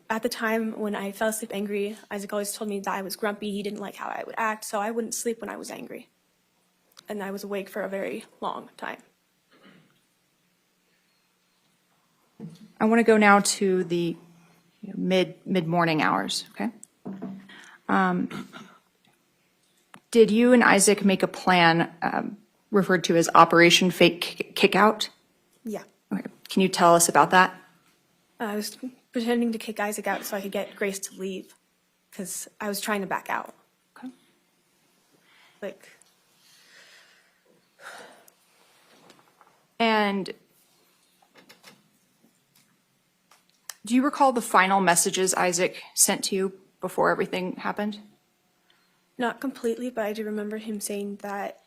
At the time when I fell asleep angry, Isaac always told me that I was grumpy. He didn't like how I would act, so I wouldn't sleep when I was angry. And I was awake for a very long time. I want to go now to the mid-morning hours, okay? Did you and Isaac make a plan referred to as Operation Fake Kickout? Yeah. Okay. Can you tell us about that? I was pretending to kick Isaac out so I could get Grace to leave, because I was trying to back out. Okay. Like, And do you recall the final messages Isaac sent to you before everything happened? Not completely, but I do remember him saying that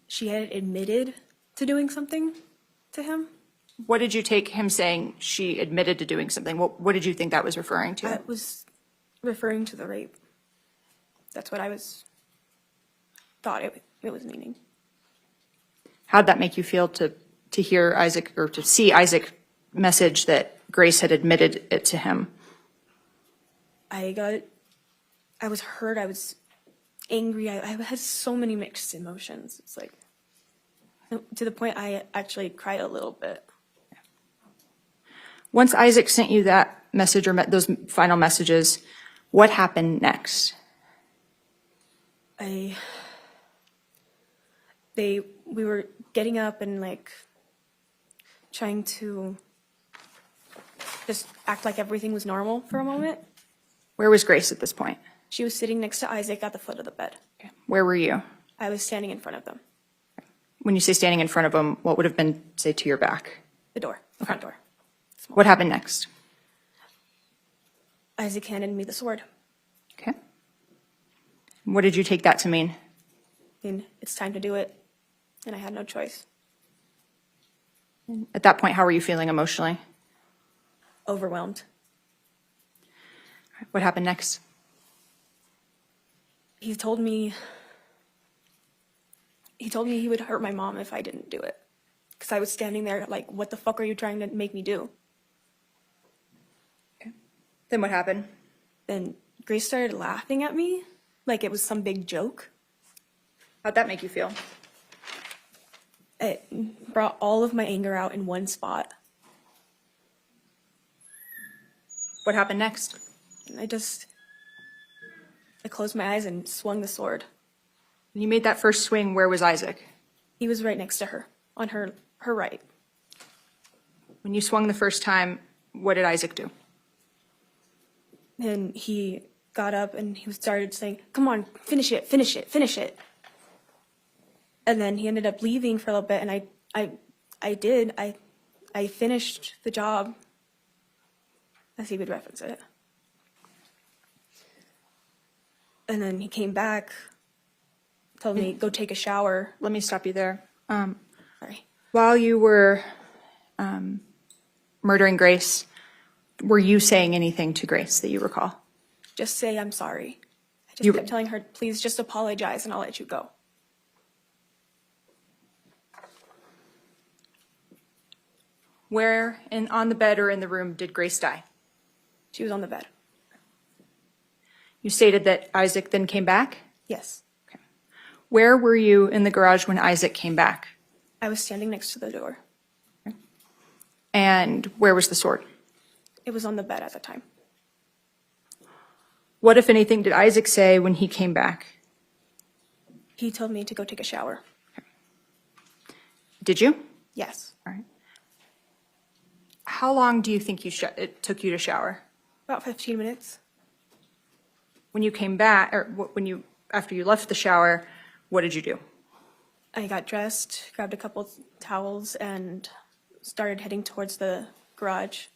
she had admitted to doing something to him. What did you take him saying she admitted to doing something? What did you think that was referring to? That was referring to the rape. That's what I thought it was meaning. How'd that make you feel to hear Isaac, or to see Isaac message that Grace had admitted it to him? I was hurt. I was angry. I had so many mixed emotions. It's like, to the point I actually cried a little bit. Once Isaac sent you that message, or those final messages, what happened next? We were getting up and like trying to just act like everything was normal for a moment. Where was Grace at this point? She was sitting next to Isaac at the foot of the bed. Okay. Where were you? I was standing in front of them. When you say standing in front of him, what would have been, say, to your back? The door, the front door. Small. What happened next? Isaac handed me the sword. Okay. What did you take that to mean? And it's time to do it. And I had no choice. At that point, how were you feeling emotionally? Overwhelmed. What happened next? He told me he would hurt my mom if I didn't do it. Because I was standing there like, what the fuck are you trying to make me do? Okay. Then what happened? Then Grace started laughing at me like it was some big joke. How'd that make you feel? It brought all of my anger out in one spot. What happened next? And I closed my eyes and swung the sword. When you made that first swing, where was Isaac? He was right next to her, on her right. When you swung the first time, what did Isaac do? And he got up and he started saying, come on, finish it, finish it, finish it. And then he ended up leaving for a little bit, and I did. I finished the job, as he would reference it. And then he came back, told me, go take a shower. Let me stop you there. Sorry. While you were murdering Grace, were you saying anything to Grace that you recall? Just say, I'm sorry. I just kept telling her, please just apologize and I'll let you go. Where on the bed or in the room did Grace die? She was on the bed. You stated that Isaac then came back? Yes. Okay. Where were you in the garage when Isaac came back? I was standing next to the door. Okay. And where was the sword? It was on the bed at the time. What, if anything, did Isaac say when he came back? He told me to go take a shower. Okay. Did you? Yes. All right. How long do you think it took you to shower? About 15 minutes. When you came back, or after you left the shower, what did you do? I got dressed, grabbed a couple towels, and started heading towards the garage.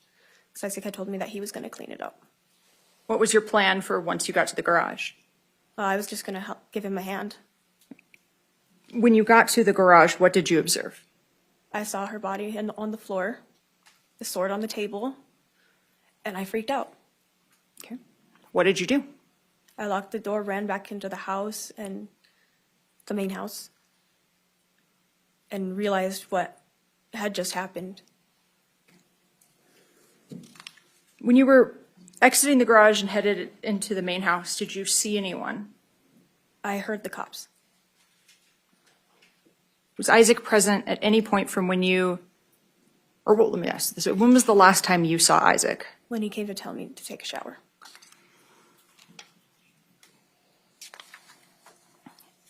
Because Isaac had told me that he was going to clean it up. What was your plan for once you got to the garage? I was just going to give him a hand. When you got to the garage, what did you observe? I saw her body on the floor, the sword on the table, and I freaked out. Okay. What did you do? I locked the door, ran back into the house, and the main house, and realized what had just happened. When you were exiting the garage and headed into the main house, did you see anyone? I heard the cops. Was Isaac present at any point from when you, or well, let me ask this, when was the last time you saw Isaac? When he came to tell me to take a shower.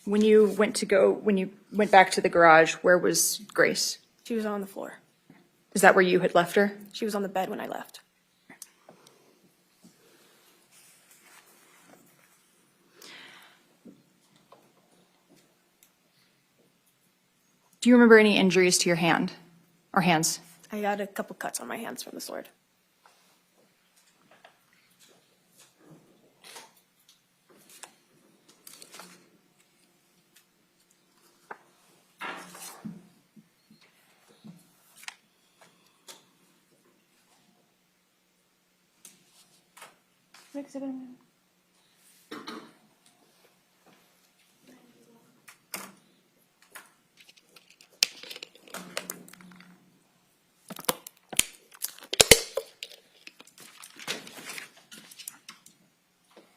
When you went back to the garage, where was Grace? She was on the floor. Is that where you had left her? She was on the bed when I left. Do you remember any injuries to your hand? or hands? I got a couple cuts on my hands from the sword.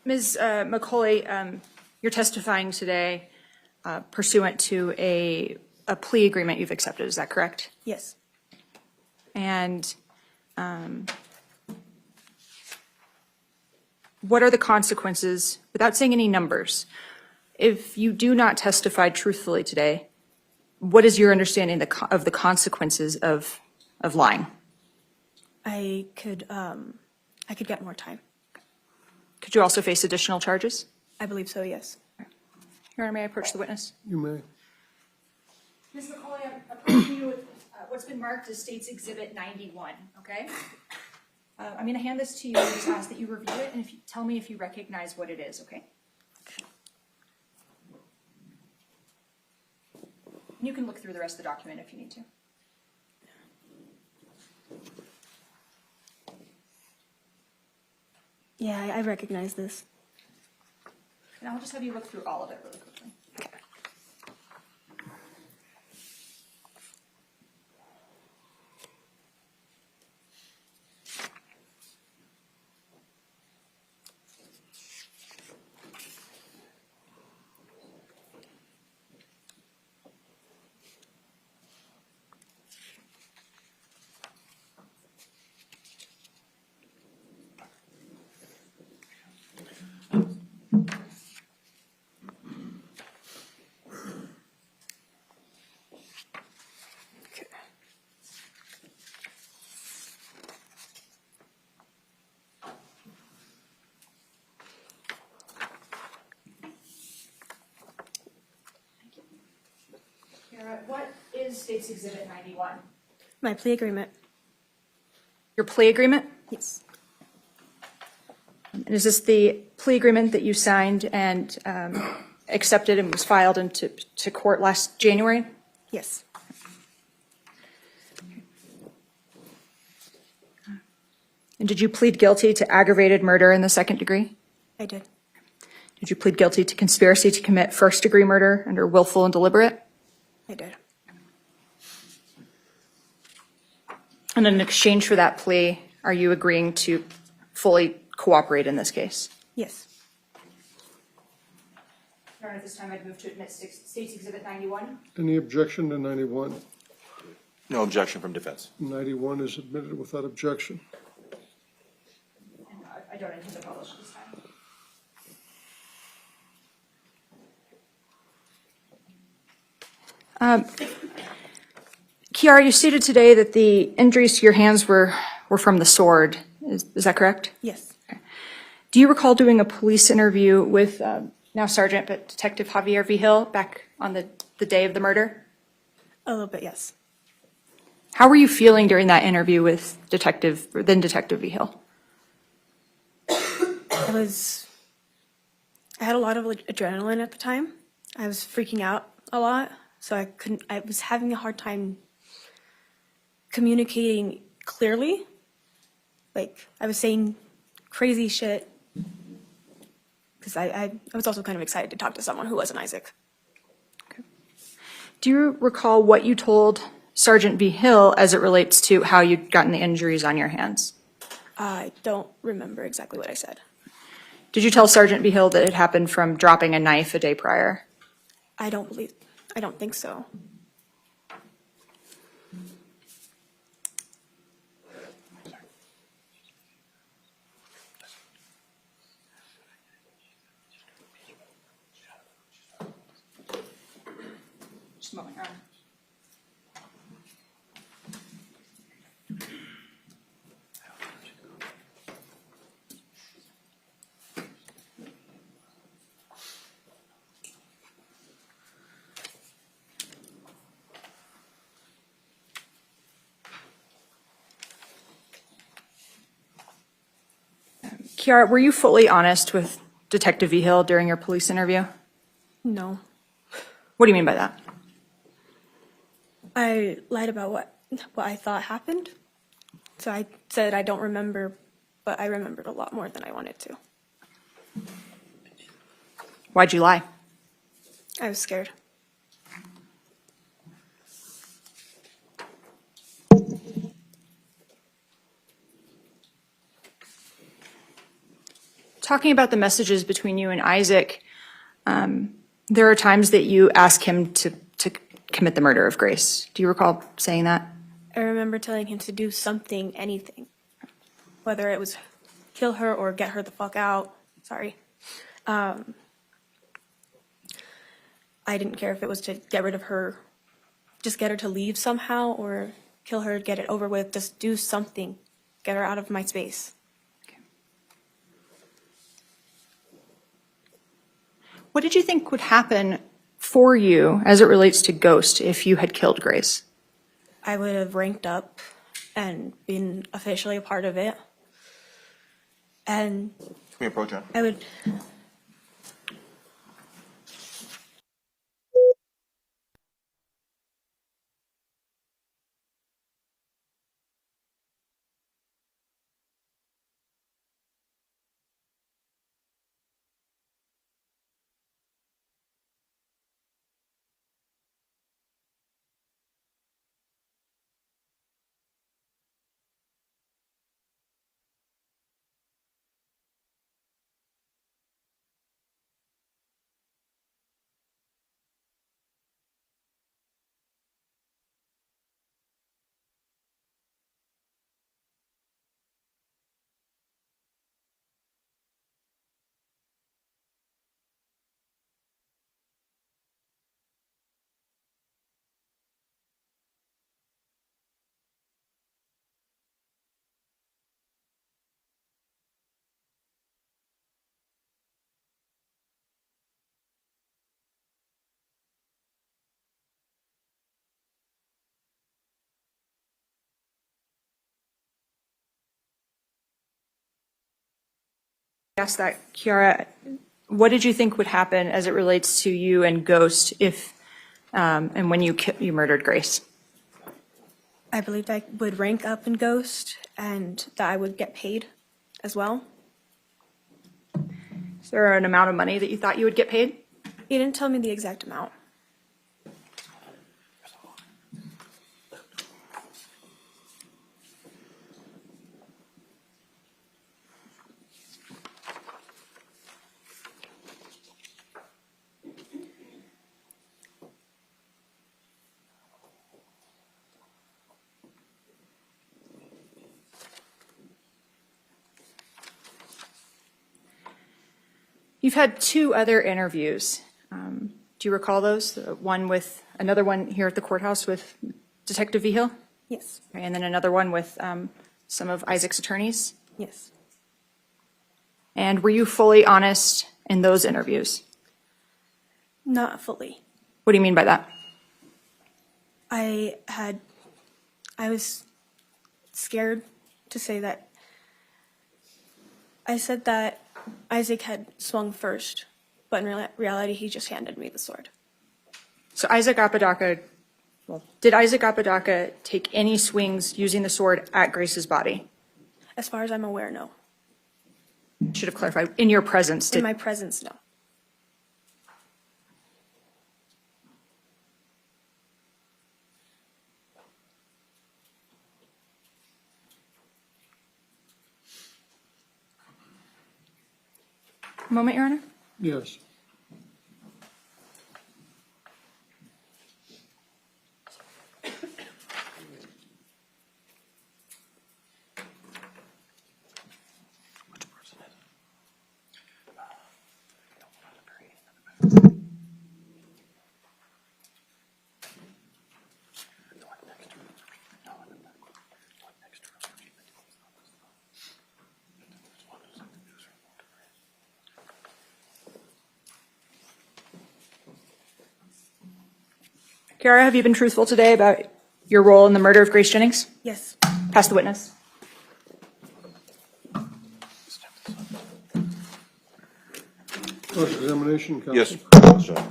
Ms. McCauley, you're testifying today pursuant to a plea agreement you've accepted, is that correct? Yes. And what are the consequences, without saying any numbers, if you do not testify truthfully today, what is your understanding of the consequences of lying? I could get more time. Could you also face additional charges? I believe so, yes. Your Honor, may I approach the witness? You may. Ms. McCauley, I'm approaching you with what's been marked as State's Exhibit 91, okay? I'm going to hand this to you and just ask that you review it, and if you tell me if you recognize what it is, okay? And you can look through the rest of the document if you need to. Yeah, I recognize this. And I'll just have you look through all of it really quickly. What is State's Exhibit 91? My plea agreement. Your plea agreement? Yes. And is this the plea agreement that you signed and accepted and was filed into court last January? Yes. And did you plead guilty to aggravated murder in the second degree? I did. Did you plead guilty to conspiracy to commit first degree murder under willful and deliberate? I did. And in exchange for that plea, are you agreeing to fully cooperate in this case? Yes. Your Honor, at this time I'd move to admit State's Exhibit 91. Any objection to 91? No objection from defense. 91 is admitted without objection. And I don't intend to publish at this time. Kiara, you stated today that the injuries to your hands were from the sword. Is that correct? Yes. Do you recall doing a police interview with now Sergeant but Detective Javier Vigil back on the day of the murder? A little bit, yes. How were you feeling during that interview with then Detective Vigil? I had a lot of adrenaline at the time. I was freaking out a lot, so I was having a hard time communicating clearly. Like, I was saying crazy shit because I was also kind of excited to talk to someone who wasn't Isaac. Okay. Do you recall what you told Sergeant Vigil as it relates to how you'd gotten the injuries on your hands? I don't remember exactly what I said. Did you tell Sergeant Vigil that it happened from dropping a knife a day prior? I don't think so. Just a moment, Your Honor. Kiara, were you fully honest with Detective Vigil during your police interview? No. What do you mean by that? I lied about what I thought happened. So I said I don't remember, but I remembered a lot more than I wanted to. Why'd you lie? I was scared. Talking about the messages between you and Isaac, there are times that you ask him to commit the murder of Grace. Do you recall saying that? I remember telling him to do something, anything. Whether it was kill her or get her the fuck out. Sorry. I didn't care if it was to get rid of her, just get her to leave somehow, or kill her, get it over with, just do something. Get her out of my space. What did you think would happen for you as it relates to Ghost if you had killed Grace? I would have ranked up and been officially a part of it. And Can we approach him? I would. Ask that, Kiara, what did you think would happen as it relates to you and Ghost if and when you murdered Grace? I believed I would rank up in Ghost and that I would get paid as well. Is there an amount of money that you thought you would get paid? He didn't tell me the exact amount. You've had two other interviews. Do you recall those? Another one here at the courthouse with Detective Vigil? Yes. And then another one with some of Isaac's attorneys? Yes. And were you fully honest in those interviews? Not fully. What do you mean by that? I was scared to say that. I said that Isaac had swung first, but in reality, he just handed me the sword. So did Isaac Apodaca take any swings using the sword at Grace's body? As far as I'm aware, no. Should have clarified. In your presence? In my presence, no. Moment, Your Honor. Yes. Kiara, have you been truthful today about your role in the murder of Grace Jennings? Yes. Pass the witness. Cross-examination, counsel? Yes, Yes, Judge.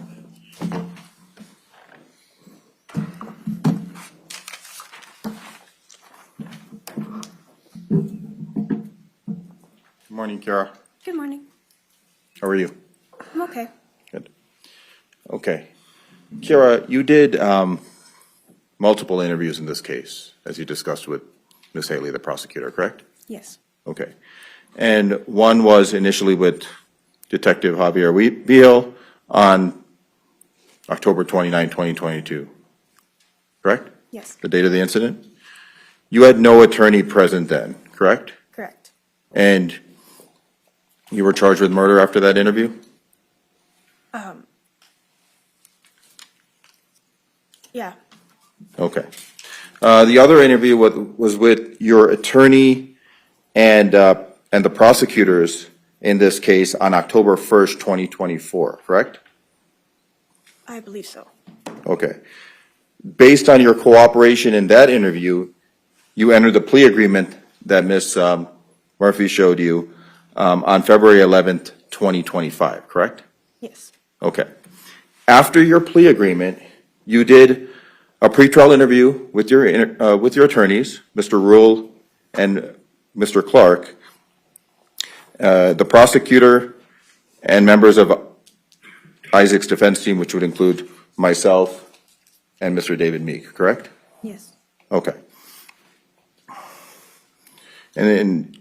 Good morning, Kara. Good morning. How are you? I'm okay. Good. Okay. Kara, you did multiple interviews in this case, as you discussed with Ms. Haley, the prosecutor, correct? Yes. Okay. And one was initially with Detective Javier Vigil on October 29, 2022, correct? Yes. The date of the incident? You had no attorney present then, correct? Correct. And you were charged with murder after that interview? Yeah. Okay. The other interview was with your attorney and the prosecutors in this case on October 1st, 2024, correct? I believe so. Okay. Based on your cooperation in that interview, you entered the plea agreement that Ms. Murphy showed you on February 11th, 2025, correct? Yes. Okay. After your plea agreement, you did a pretrial interview with your attorneys, Mr. Rule and Mr. Clark, the prosecutor, and members of Isaac's defense team, which would include myself and Mr. David Meek, correct? Yes. Okay. And then,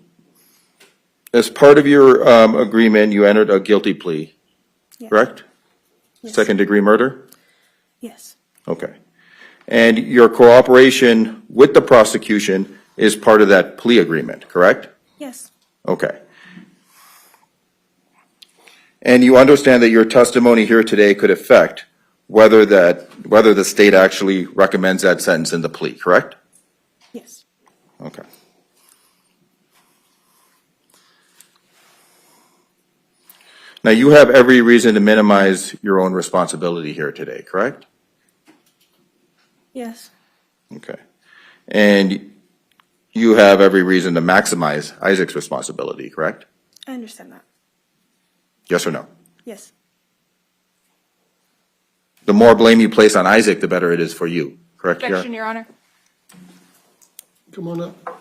as part of your agreement, you entered a guilty plea, Yes. correct? Yes. Second-degree murder? Yes. Okay. And your cooperation with the prosecution is part of that plea agreement, correct? Yes. Okay. And you understand that your testimony here today could affect whether the state actually recommends that sentence in the plea, correct? Yes. Okay. Now, you have every reason to minimize your own responsibility here today, correct? Yes. Okay. And you have every reason to maximize Isaac's responsibility, correct? I understand that. Yes or no? Yes. The more blame you place on Isaac, the better it is for you, correct, Kara? Objection, Your Honor. Come on up.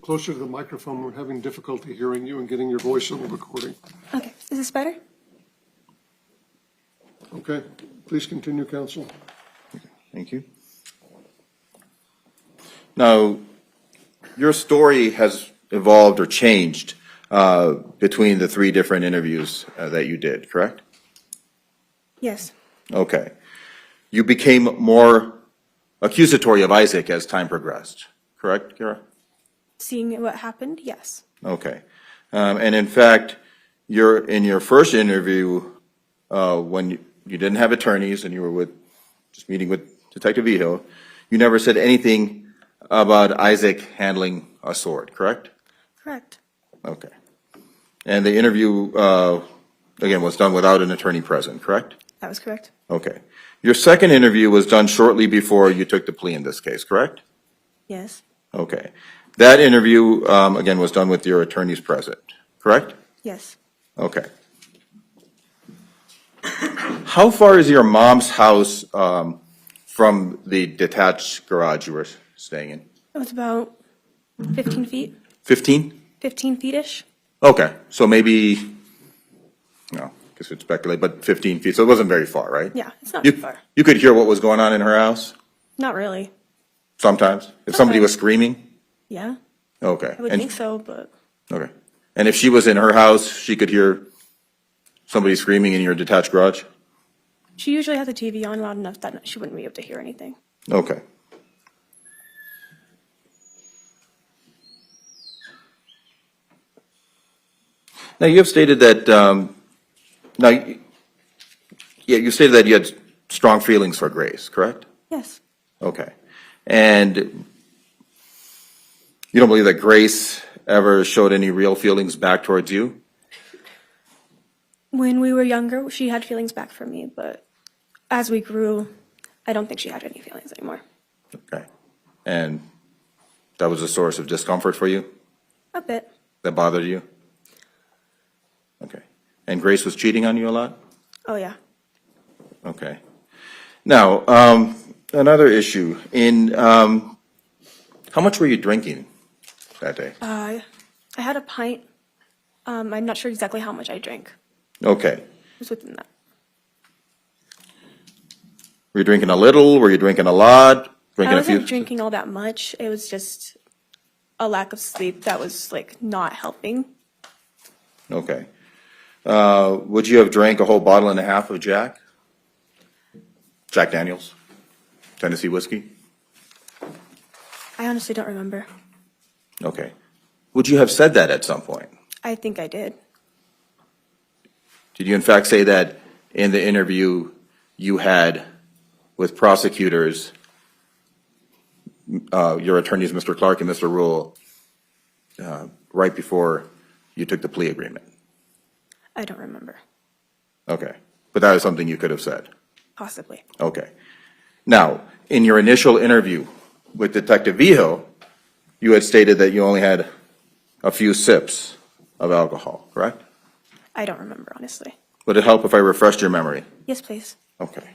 Closer to the microphone. We're having difficulty hearing you and getting your voice on the recording. Okay. Is this better? Okay, please continue, counsel. Thank you. Now, your story has evolved or changed between the three different interviews that you did, correct? Yes. Okay. You became more accusatory of Isaac as time progressed, correct, Kara? Seeing what happened? Yes. Okay. And in fact, in your first interview, when you didn't have attorneys and you were just meeting with Detective Vigil, you never said anything about Isaac handling a sword, correct? Correct. Okay. And the interview, again, was done without an attorney present, correct? That was correct. Okay. Your second interview was done shortly before you took the plea in this case, correct? Yes. Okay. That interview, again, was done with your attorneys present, correct? Yes. Okay. How far is your mom's house from the detached garage you were staying in? It was about 15 feet, 15? 15 feet-ish. Okay, so maybe, no, I guess we'd speculate, but 15 feet, so it wasn't very far, right? Yeah, it's not You, too far. you could hear what was going on in her house Not really. sometimes? If somebody was screaming? Yeah, Okay. I would and- think so, but Okay. And if she was in her house, she could hear somebody screaming in your detached garage? she usually has the TV on loud enough that she wouldn't be able to hear anything. Okay. Now, you have stated that, you stated that you had strong feelings for Grace, correct? Yes, Okay. And you don't believe that Grace ever showed any real feelings back towards you? when we were younger, she had feelings back for me, but as we grew, I don't think she had any feelings anymore. Okay. And that was a source of discomfort for you? A bit. That bothered you? Okay. And Grace was cheating on you a lot? Oh, yeah. Okay. Now, another issue, how much were you drinking that day? I had a pint. I'm not sure exactly how much I drank. Okay. It was within that. Were you drinking a little? Were you drinking a lot? Drinking I a few? wasn't drinking all that much. It was just a lack of sleep that was like not helping. Okay. Would you have drank a whole bottle and a half of Jack? Jack Daniels? Tennessee whiskey? I honestly don't remember. Okay. Would you have said that at some point? I think I did. Did you in fact say that in the interview you had with prosecutors, your attorneys, Mr. Clark and Mr. Rule, right before you took the plea agreement? I don't remember. Okay. But that is something you could have said? Possibly. Okay. Now, in your initial interview with Detective Vijo, you had stated that you only had a few sips of alcohol, correct? I don't remember, honestly. Would it help if I refreshed your memory? Yes, please. Okay.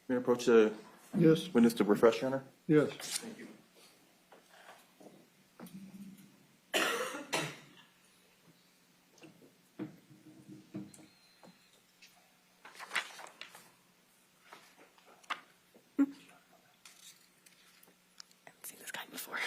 May I approach the Yes, witness to refresh, Your Honor? yes. I've seen this guy before.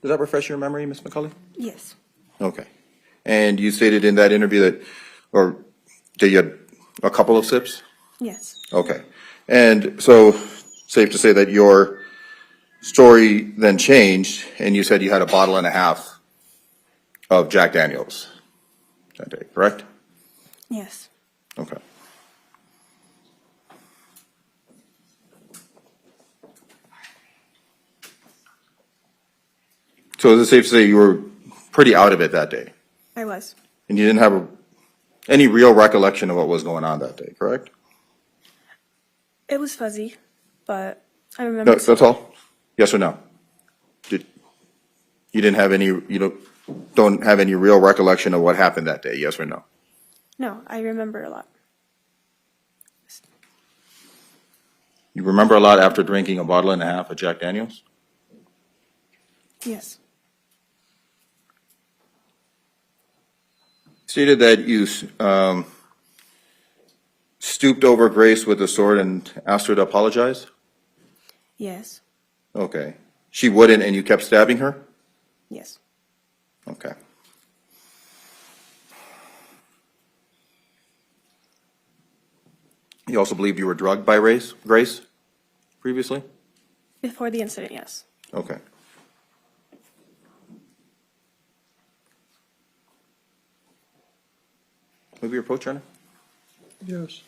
Does that refresh your memory, Ms. McCulley? Yes. Okay. And you stated in that interview that you had a couple of sips? Yes. Okay. And so, safe to say that your story then changed, and you said you had a bottle and a half of Jack Daniels that day, correct? Yes. Okay. So is it safe to say you were pretty out of it that day? I was. And you didn't have any real recollection of what was going on that day, correct? It was fuzzy, but I remember. That's all? Yes or no? You didn't have any, don't have any real recollection of what happened that day, yes or no? No, I remember a lot. You remember a lot after drinking a bottle and a half of Jack Daniels? Yes. Stated that you stooped over Grace with a sword and asked her to apologize? Yes. Okay. She wouldn't and you kept stabbing her? Yes. Okay. You also believe you were drugged by Grace previously? Before the incident, yes. Okay. Move your approach, Turner. Yes.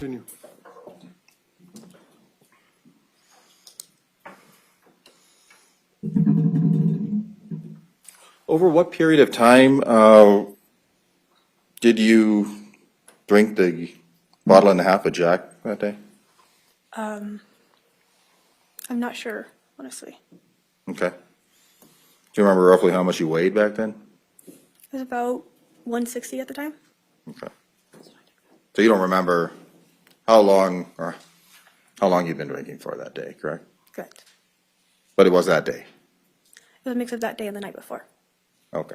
Continue. Over what period of time did you drink the bottle and a half of Jack that day? I'm not sure, honestly. Okay. Do you remember roughly how much you weighed back then? It was about 160 at the time. Okay. So you don't remember how long you've been drinking for that day, correct? Correct. But it was that day. It was a mix of that day and the night before. Okay.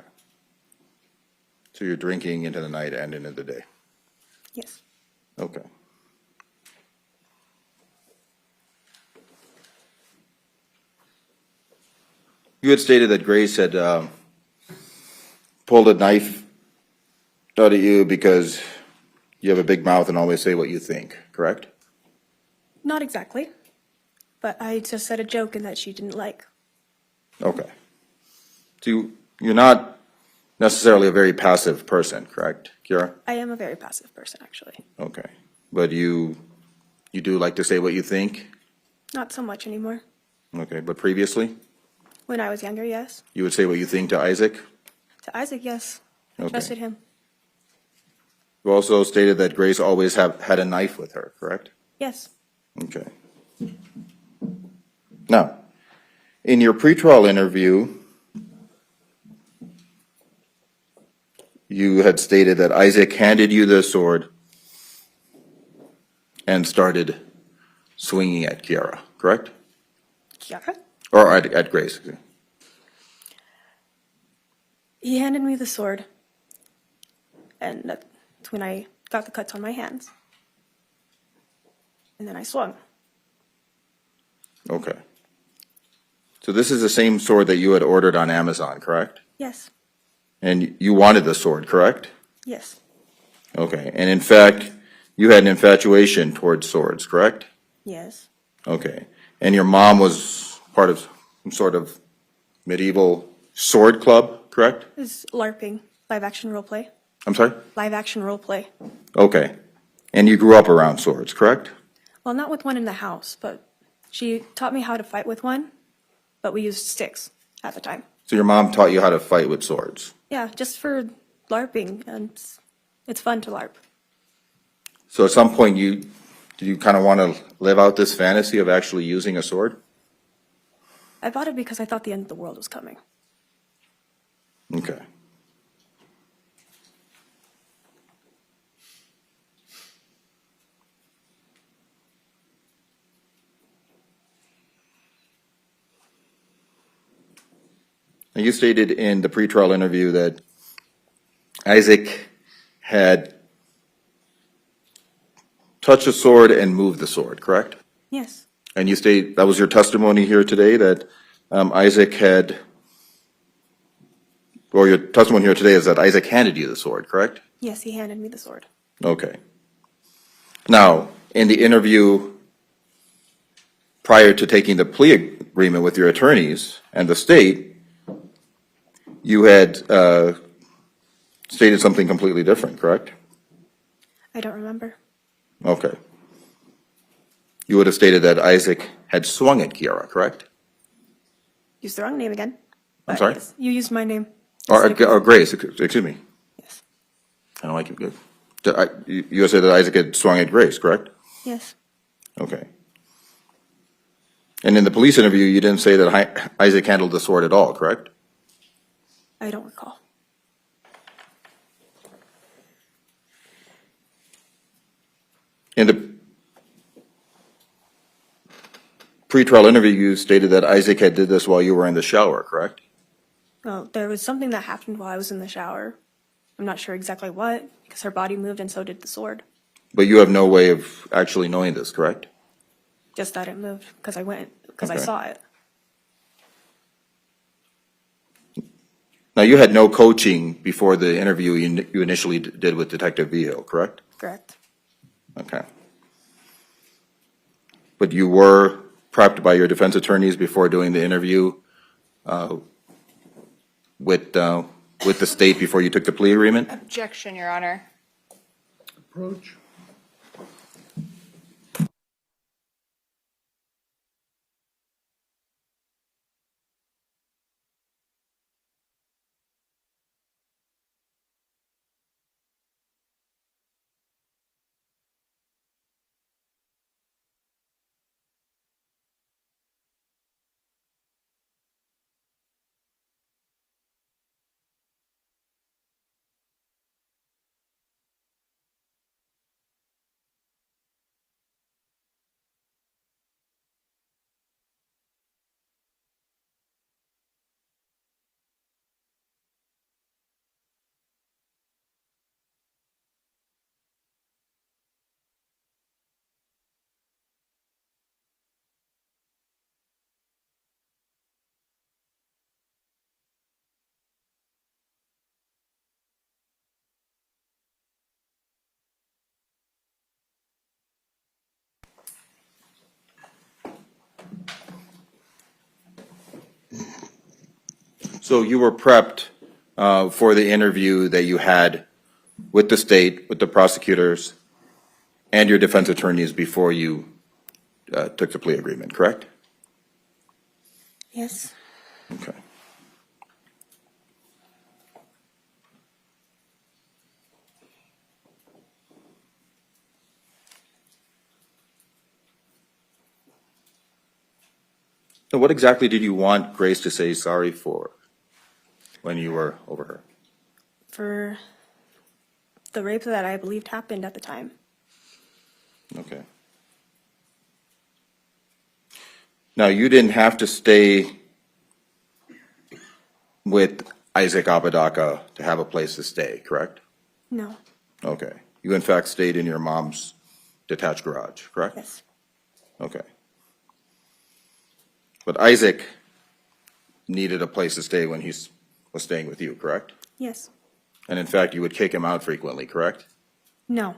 So you're drinking into the night and into the day. Yes. Okay. You had stated that Grace had pulled a knife out at you because you have a big mouth and always say what you think, correct? Not exactly, but I just said a joke and that she didn't like. Okay. So you're not necessarily a very passive person, correct, Kiara? I am a very passive person, actually. Okay. But you do like to say what you think? Not so much anymore. Okay, but previously, When I was younger, yes. you would say what you think to Isaac? To Isaac, yes. I Okay. trusted him. You also stated that Grace always had a knife with her, correct? Yes. Okay. Now, in your pretrial interview, you had stated that Isaac handed you the sword and started swinging at Kiara, correct? Kiara? Or at Grace. He handed me the sword, and that's when I got the cuts on my hands. And then I swung. Okay. So this is the same sword that you had ordered on Amazon, correct? Yes. And you wanted the sword, correct? Yes. Okay. And in fact, you had an infatuation towards swords, correct? Yes. Okay. And your mom was part of some sort of medieval sword club, correct? It's LARPing, live action role play. I'm sorry? Live action role play. Okay. And you grew up around swords, correct? Well, not with one in the house, but she taught me how to fight with one, but we used sticks at the time. So your mom taught you how to fight with swords. Yeah, just for LARPing, and it's fun to LARP. So at some point, did you kind of want to live out this fantasy of actually using a sword? I bought it because I thought the end of the world was coming. Okay. Now, you stated in the pretrial interview that Isaac had touched a sword and moved the sword, correct? Yes. And you state, that was your testimony here today, that Isaac had, or your testimony here today is that Isaac handed you the sword, correct? Yes, he handed me the sword. Okay. Now, in the interview prior to taking the plea agreement with your attorneys and the state, you had stated something completely different, correct? I don't remember. Okay. You would have stated that Isaac had swung at Kiara, correct? Used the wrong name again. I'm But sorry? yes, you used my name. Or Grace, excuse me. Yes. I don't like it. Good. You said that Isaac had swung at Grace, correct? Yes. Okay. And in the police interview, you didn't say that Isaac handled the sword at all, correct? I don't recall. In the pretrial interview, you stated that Isaac had did this while you were in the shower, correct? Well, there was something that happened while I was in the shower. I'm not sure exactly what, because her body moved and so did the sword. But you have no way of actually knowing this, correct? Just that it moved because I Okay. saw it. Now, you had no coaching before the interview you initially did with Detective Vio, correct? Correct. Okay. But you were prepped by your defense attorneys before doing the interview with the state before you took the plea agreement? Objection, Your Honor. Approach. So you were prepped for the interview that you had with the state, with the prosecutors, and your defense attorneys before you took the plea agreement, correct? Yes. Okay. So what exactly did you want Grace to say sorry for when you were over her? For the rape that I believed happened at the time. Okay. Now, you didn't have to stay with Isaac Apodaca to have a place to stay, correct? No. Okay. You in fact stayed in your mom's detached garage, correct? Yes. Okay. But Isaac needed a place to stay when he was staying with you, correct? Yes. And in fact, you would kick him out frequently, correct? No.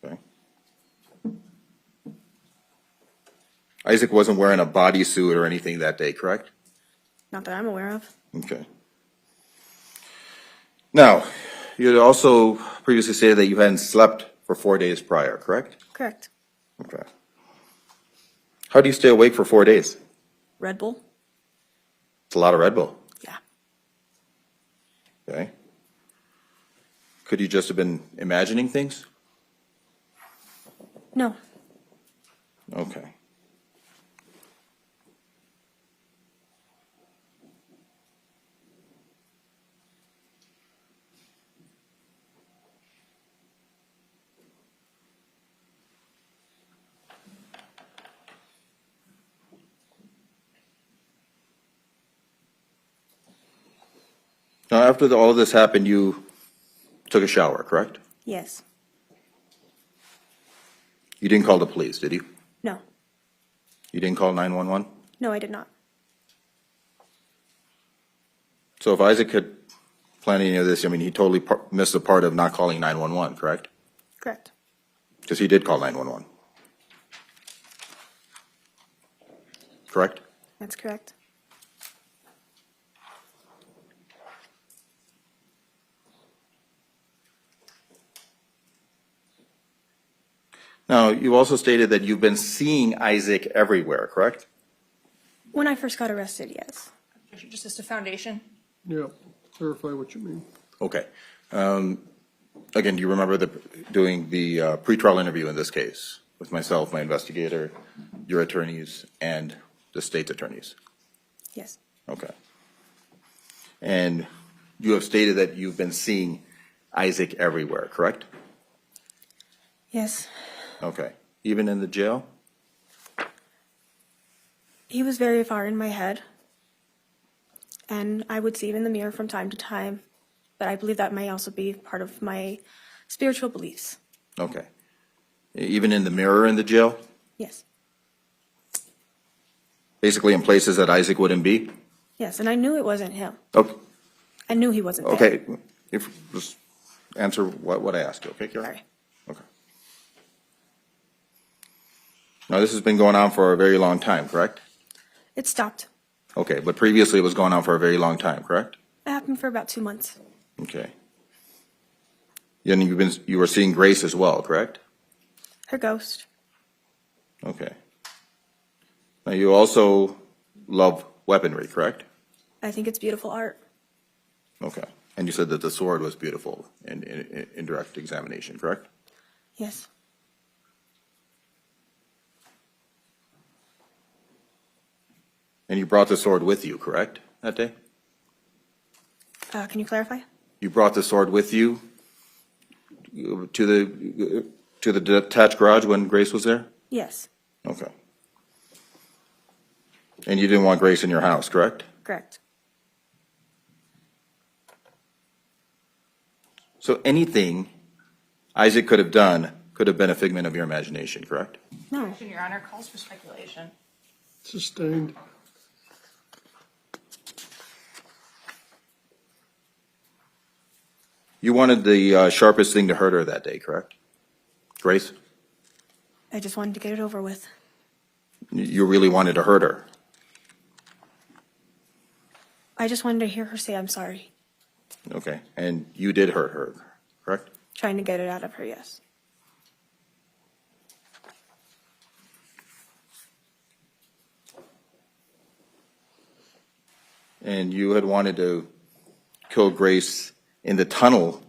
Okay. Isaac wasn't wearing a bodysuit or anything that day, correct? Not that I'm aware of. Okay. Now, you had also previously stated that you hadn't slept for 4 days prior, correct? Correct. Okay. How do you stay awake for 4 days? Red Bull? It's a lot of Red Bull. Yeah. Okay. Could you just have been imagining things? No. Okay. Now, after all of this happened, you took a shower, correct? Yes. You didn't call the police, did you? No. You didn't call 911? No, I did not. So if Isaac had planned any of this, I mean, he totally missed the part of not calling 911, correct? Correct. Because he did call 911. Correct? That's correct. Now, you also stated that you've been seeing Isaac everywhere, correct? When I first got arrested, yes. Just as a foundation. Yeah, clarify what you mean. Okay. Again, do you remember doing the pretrial interview in this case with myself, my investigator, your attorneys, and the state's attorneys? Yes. Okay. And you have stated that you've been seeing Isaac everywhere, correct? Yes. Okay. Even in the jail? He was very far in my head. And I would see him in the mirror from time to time. But I believe that may also be part of my spiritual beliefs. Okay. Even in the mirror in the jail? Yes. Basically in places that Isaac wouldn't be? Yes, and I knew it wasn't him. Okay. I knew he wasn't there. Okay. Just answer what I asked you, okay, Kara? Sorry. Okay. Now, this has been going on for a very long time, correct? It stopped. Okay, but previously it was going on for a very long time, correct? It happened for about 2 months. Okay. And you were seeing Grace as well, correct? Her ghost. Okay. Now, you also love weaponry, correct? I think it's beautiful art. Okay. And you said that the sword was beautiful in direct examination, correct? Yes. And you brought the sword with you, correct, that day? Can you clarify? You brought the sword with you to the detached garage when Grace was there? Yes. Okay. And you didn't want Grace in your house, correct? Correct. So anything Isaac could have done could have been a figment of your imagination, correct? No. Your Honor, calls for speculation. Sustained. You wanted the sharpest thing to hurt her that day, correct? Grace? I just wanted to get it over with. You really wanted to hurt her? I just wanted to hear her say I'm sorry. Okay, and you did hurt her, correct? Trying to get it out of her, yes. And you had wanted to kill Grace in the tunnel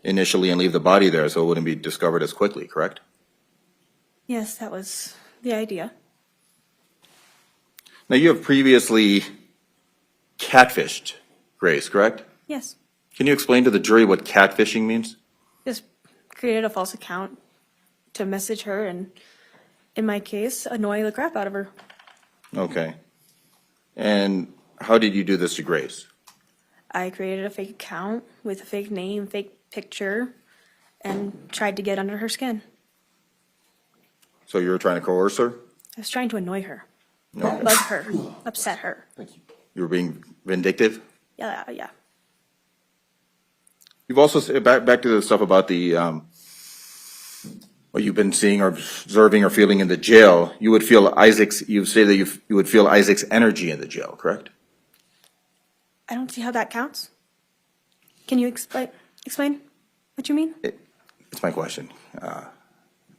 initially and leave the body there so it wouldn't be discovered as quickly, correct? Yes, that was the idea. Now, you have previously catfished Grace, correct? Yes. Can you explain to the jury what catfishing means? Just created a false account to message her and, in my case, annoy the crap out of her. Okay. And how did you do this to Grace? I created a fake account with a fake name, fake picture, and tried to get under her skin. So you were trying to coerce her? I was trying to annoy her, Okay. bug her, upset her. You were being vindictive? Yeah. You've also, back to the stuff about the, what you've been seeing or observing or feeling in the jail, you would feel you say that you would feel Isaac's energy in the jail, correct? I don't see how that counts. Can you explain what you mean? It's my question,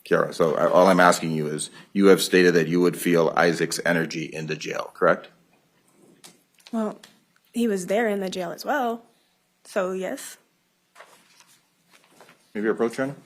Kiara. So all I'm asking you is, you have stated that you would feel Isaac's energy in the jail, correct? Well, he was there in the jail as well, so yes. Maybe your approach, Your Honor?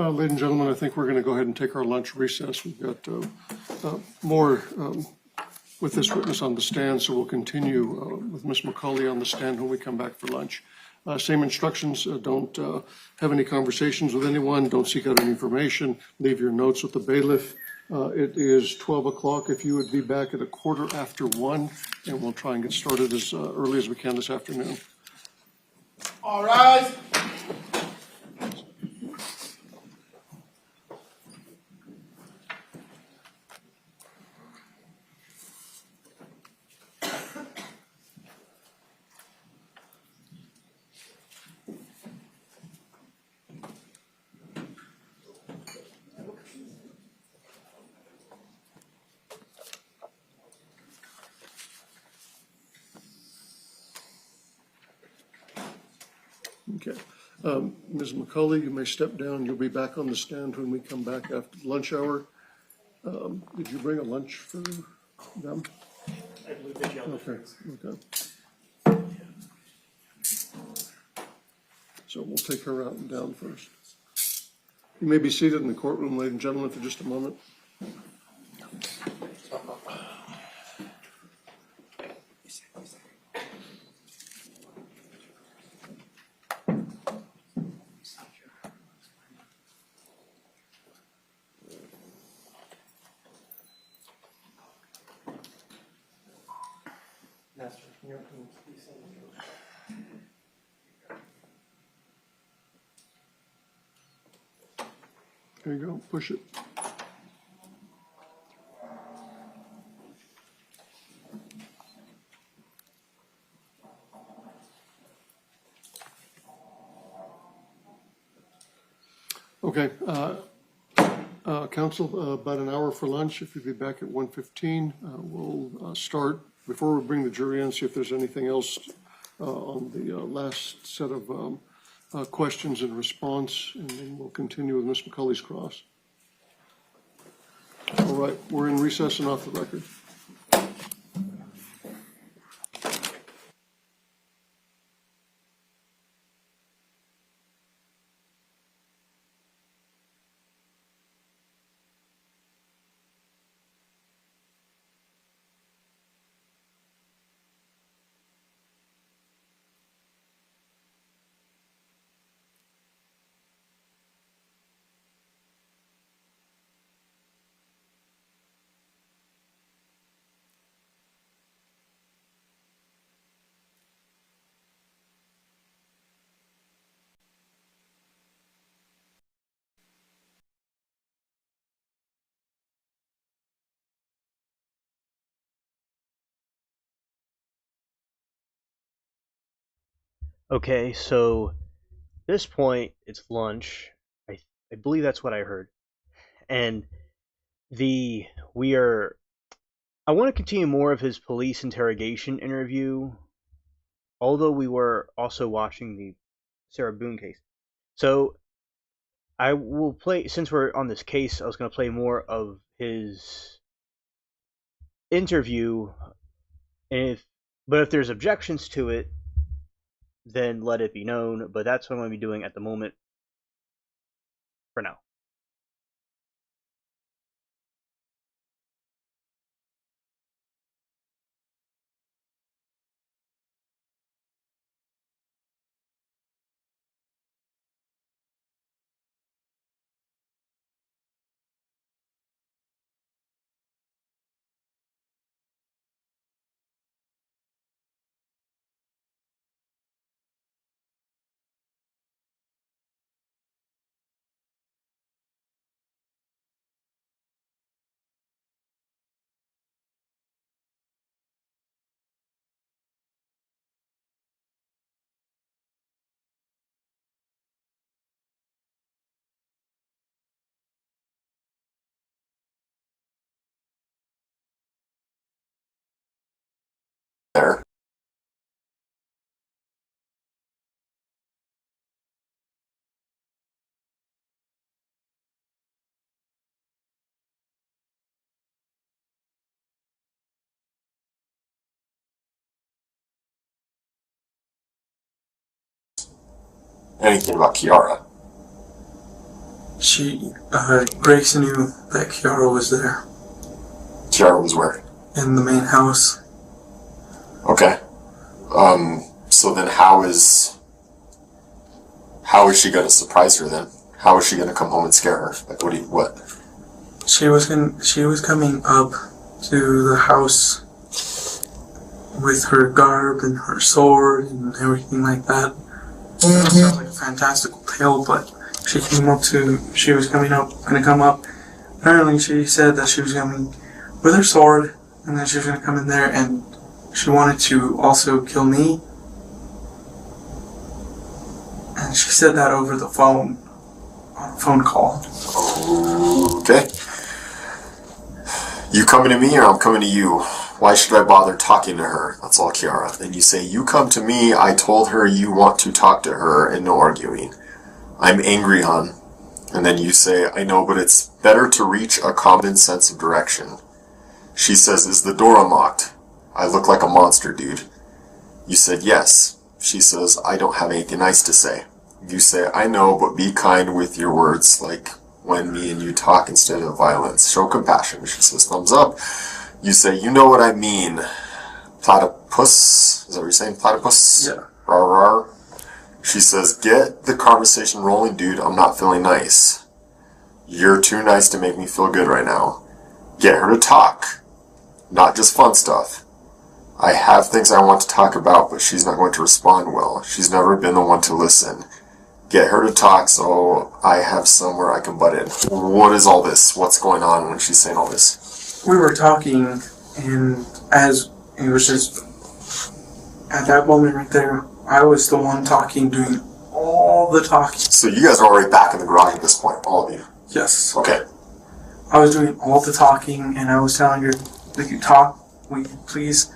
Ladies and gentlemen, I think we're going to go ahead and take our lunch recess. We've got more with this witness on the stand, so we'll continue with Ms. McCauley on the stand when we come back for lunch. Same instructions, don't have any conversations with anyone, don't seek out any information, leave your notes with the bailiff. It is 12 o'clock. If you would be back at 1:15, and we'll try and get started as early as we can this afternoon. All rise. Okay. Ms. McCauley, you may step down. You'll be back on the stand when we come back after lunch hour. Did you bring a lunch for them? I believe they yelled. Okay. So we'll take her out and down first. You may be seated in the courtroom, ladies and gentlemen, for just a moment. There you go, push it. Okay, council, about an hour for lunch. If you'd be back at 1:15, we'll start. Before we bring the jury in, see if there's anything else on the last set of questions and response, and then we'll continue with Ms. McCauley's cross. All right, we're in recess and off the record. Okay, so at this point it's lunch. I believe that's what I heard. And I want to continue more of his police interrogation interview, although we were also watching the Sarah Boone case. So I will play, since we're on this case, I was going to play more of his interview, and but if there's objections to it, then let it be known. But that's what I'm going to be doing at the moment for now. There. Anything about Kiara? Grace knew that Kiara was there Kiara was where? in the main house. Okay. So then how is she going to surprise her then? How is she going to come home and scare her? Like, what? She was coming up to the house with her garb and her sword and everything like that. That sounds like a fantastical tale, but she was gonna come up. Apparently she said that she was coming with her sword, and then she was gonna come in there, and she wanted to also kill me. And she said that over the phone, on a phone call. Okay. You coming to me or I'm coming to you? Why should I bother talking to her? That's all, Kiara. Then you say, you come to me, I told her you want to talk to her, and no arguing. I'm angry, hon. And then you say, I know, but it's better to reach a common sense of direction. She says, is the door unlocked? I look like a monster, dude. You said, yes. She says, I don't have anything nice to say. You say, I know, but be kind with your words, like when me and you talk instead of violence. Show compassion. She says, thumbs up. You say, you know what I mean. Platypus? Is that what you're saying? Platypus? Yeah. Rar rar. She says, get the conversation rolling, dude. I'm not feeling nice. You're too nice to make me feel good right now. Get her to talk. Not just fun stuff. I have things I want to talk about, but she's not going to respond well. She's never been the one to listen. Get her to talk so I have somewhere I can butt in. What is all this? What's going on when she's saying all this? We were talking, and as it was just at that moment right there, I was the one talking, doing all the talking. So you guys are already back in the garage at this point, all of you? Yes. Okay. I was doing all the talking, and I was telling her, "Will you talk? Will you please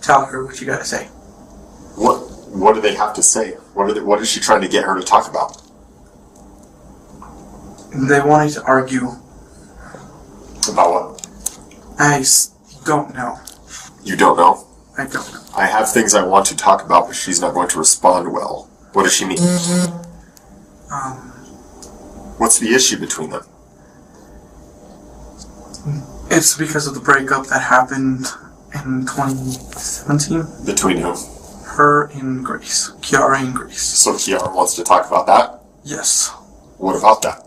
tell her what you gotta say?" What do they have to say? What is she trying to get her to talk about? They wanted to argue. About what? I don't know. You don't know? I don't know. I have things I want to talk about, but she's not going to respond well. What does she mean? What's the issue between them? It's because of the breakup that happened in 2017. Between who? Her and Grace. Kiara and Grace. So Kiara wants to talk about that? Yes. What about that?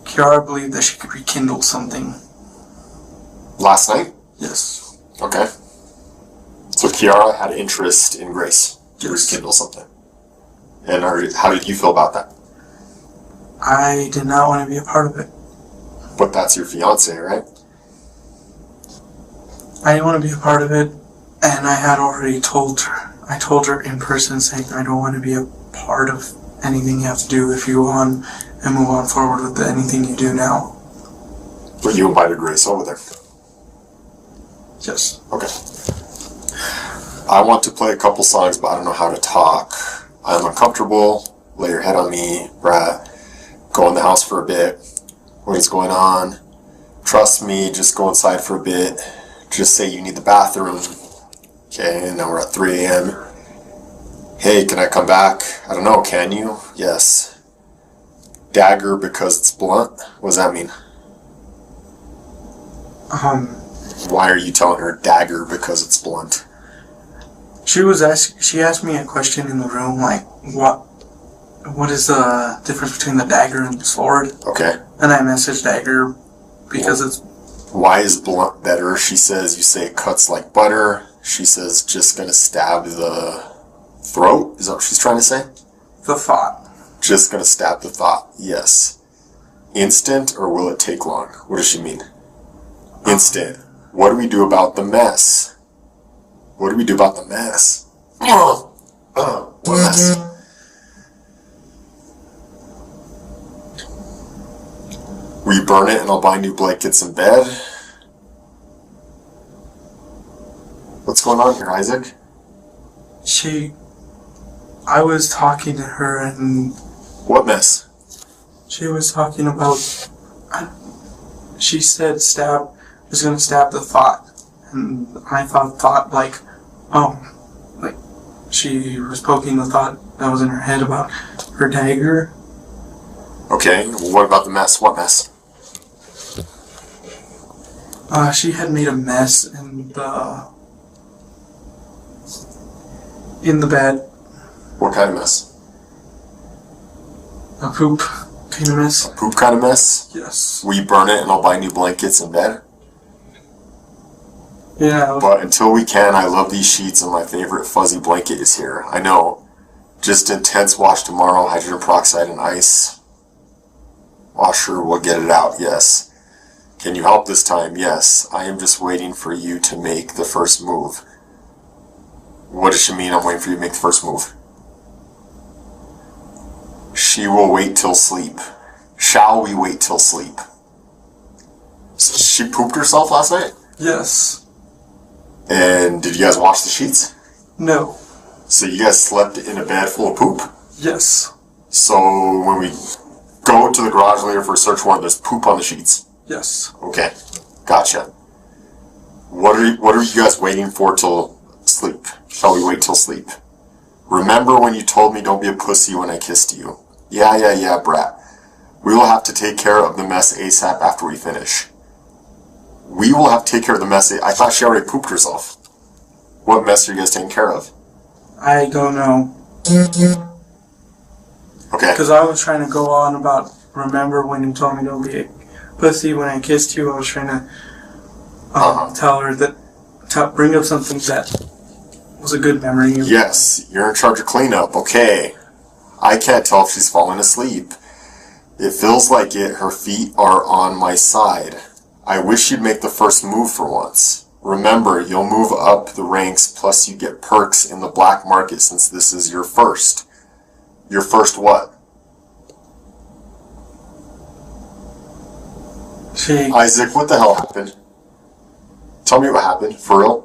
Kiara believed that she could rekindle something. Last night? Yes. Okay. So Kiara had interest in Grace to Yes. rekindle something. And how did you feel about that? I did not want to be a part of it. But that's your fiance, right? I didn't want to be a part of it, and I had already told her. I told her in person, saying I don't want to be a part of anything you have to do if you go on and move on forward with anything you do now. But you invited Grace over there. Yes. Okay. I want to play a couple songs, but I don't know how to talk. I'm uncomfortable. Lay your head on me, Brat. Go in the house for a bit. What is going on? Trust me, just go inside for a bit. Just say you need the bathroom. Okay, now we're at 3 a.m. Hey, can I come back? I don't know, can you? Yes. Dagger because it's blunt? What does that mean? Why are you telling her dagger because it's blunt? She asked me a question in the room, like, what is the difference between the dagger and the sword? Okay. And I messaged dagger because it's... Why is blunt better? She says you say it cuts like butter. She says just gonna stab the throat. Is that what she's trying to say? the thought. Just gonna stab the thought. Yes. Instant or will it take long? What does she mean? Instant. What do we do about the mess? What do we do about the mess? What mess? We burn it and I'll buy new blankets and bed. What's going on here, Isaac? I was talking to her and... What mess? She was talking about... She said was gonna stab the thought. And I thought like, she was poking the thought that was in her head about her dagger. Okay, what about the mess? What mess? She had made a mess in the bed. What kind of mess? A poop kind of mess. Poop kind of mess? Yes. We burn it and I'll buy new blankets in bed. Yeah. But until we can, I love these sheets and my favorite fuzzy blanket is here. I know. Just intense wash tomorrow, hydrogen peroxide and ice. Washer will get it out, yes. Can you help this time? Yes. I am just waiting for you to make the first move. What does she mean I'm waiting for you to make the first move? She will wait till sleep. Shall we wait till sleep? She pooped herself last night? Yes. And did you guys wash the sheets? No. So you guys slept in a bed full of poop? Yes. So when we go to the garage later for a search warrant, there's poop on the sheets? Yes. Okay, gotcha. What are you guys waiting for till sleep? Shall we wait till sleep? Remember when you told me don't be a pussy when I kissed you? Yeah, brat. We will have to take care of the mess ASAP after we finish. We will have to take care of the mess. I thought she already pooped herself. What mess are you guys taking care of? I don't know. Okay. Because I was trying to go on about, remember when you told me don't be a pussy when I kissed you? I was trying to tell her that, bring up something that was a good memory. Yes, you're in charge of cleanup. Okay. I can't tell if she's falling asleep. It feels like it. Her feet are on my side. I wish you'd make the first move for once. Remember, you'll move up the ranks, plus you get perks in the black market since this is your first. Your first what? Isaac, what the hell happened? Tell me what happened, for real.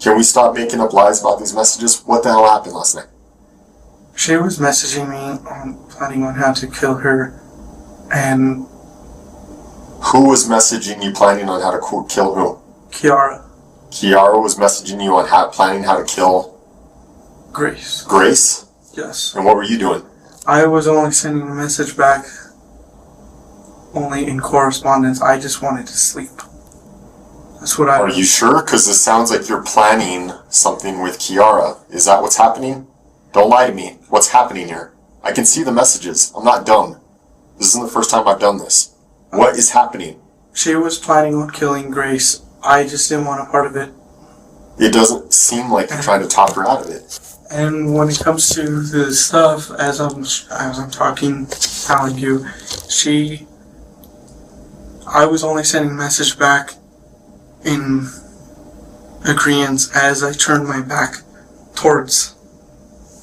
Can we stop making up lies about these messages? What the hell happened last night? She was messaging me planning on how to kill her, and... Who was messaging you planning on how to kill who? Kiara. Kiara was messaging you on planning how to kill... Grace. Grace? Yes. And what were you doing? I was only sending a message back, only in correspondence. I just wanted to sleep. That's what I... Are you sure? Because this sounds like you're planning something with Kiara. Is that what's happening? Don't lie to me. What's happening here? I can see the messages. I'm not dumb. This isn't the first time I've done this. What is happening? She was planning on killing Grace. I just didn't want a part of it. It doesn't seem like you're trying to talk her out of it. And when it comes to the stuff, as I'm talking, telling you, I was only sending a message back in agreement as I turned my back towards.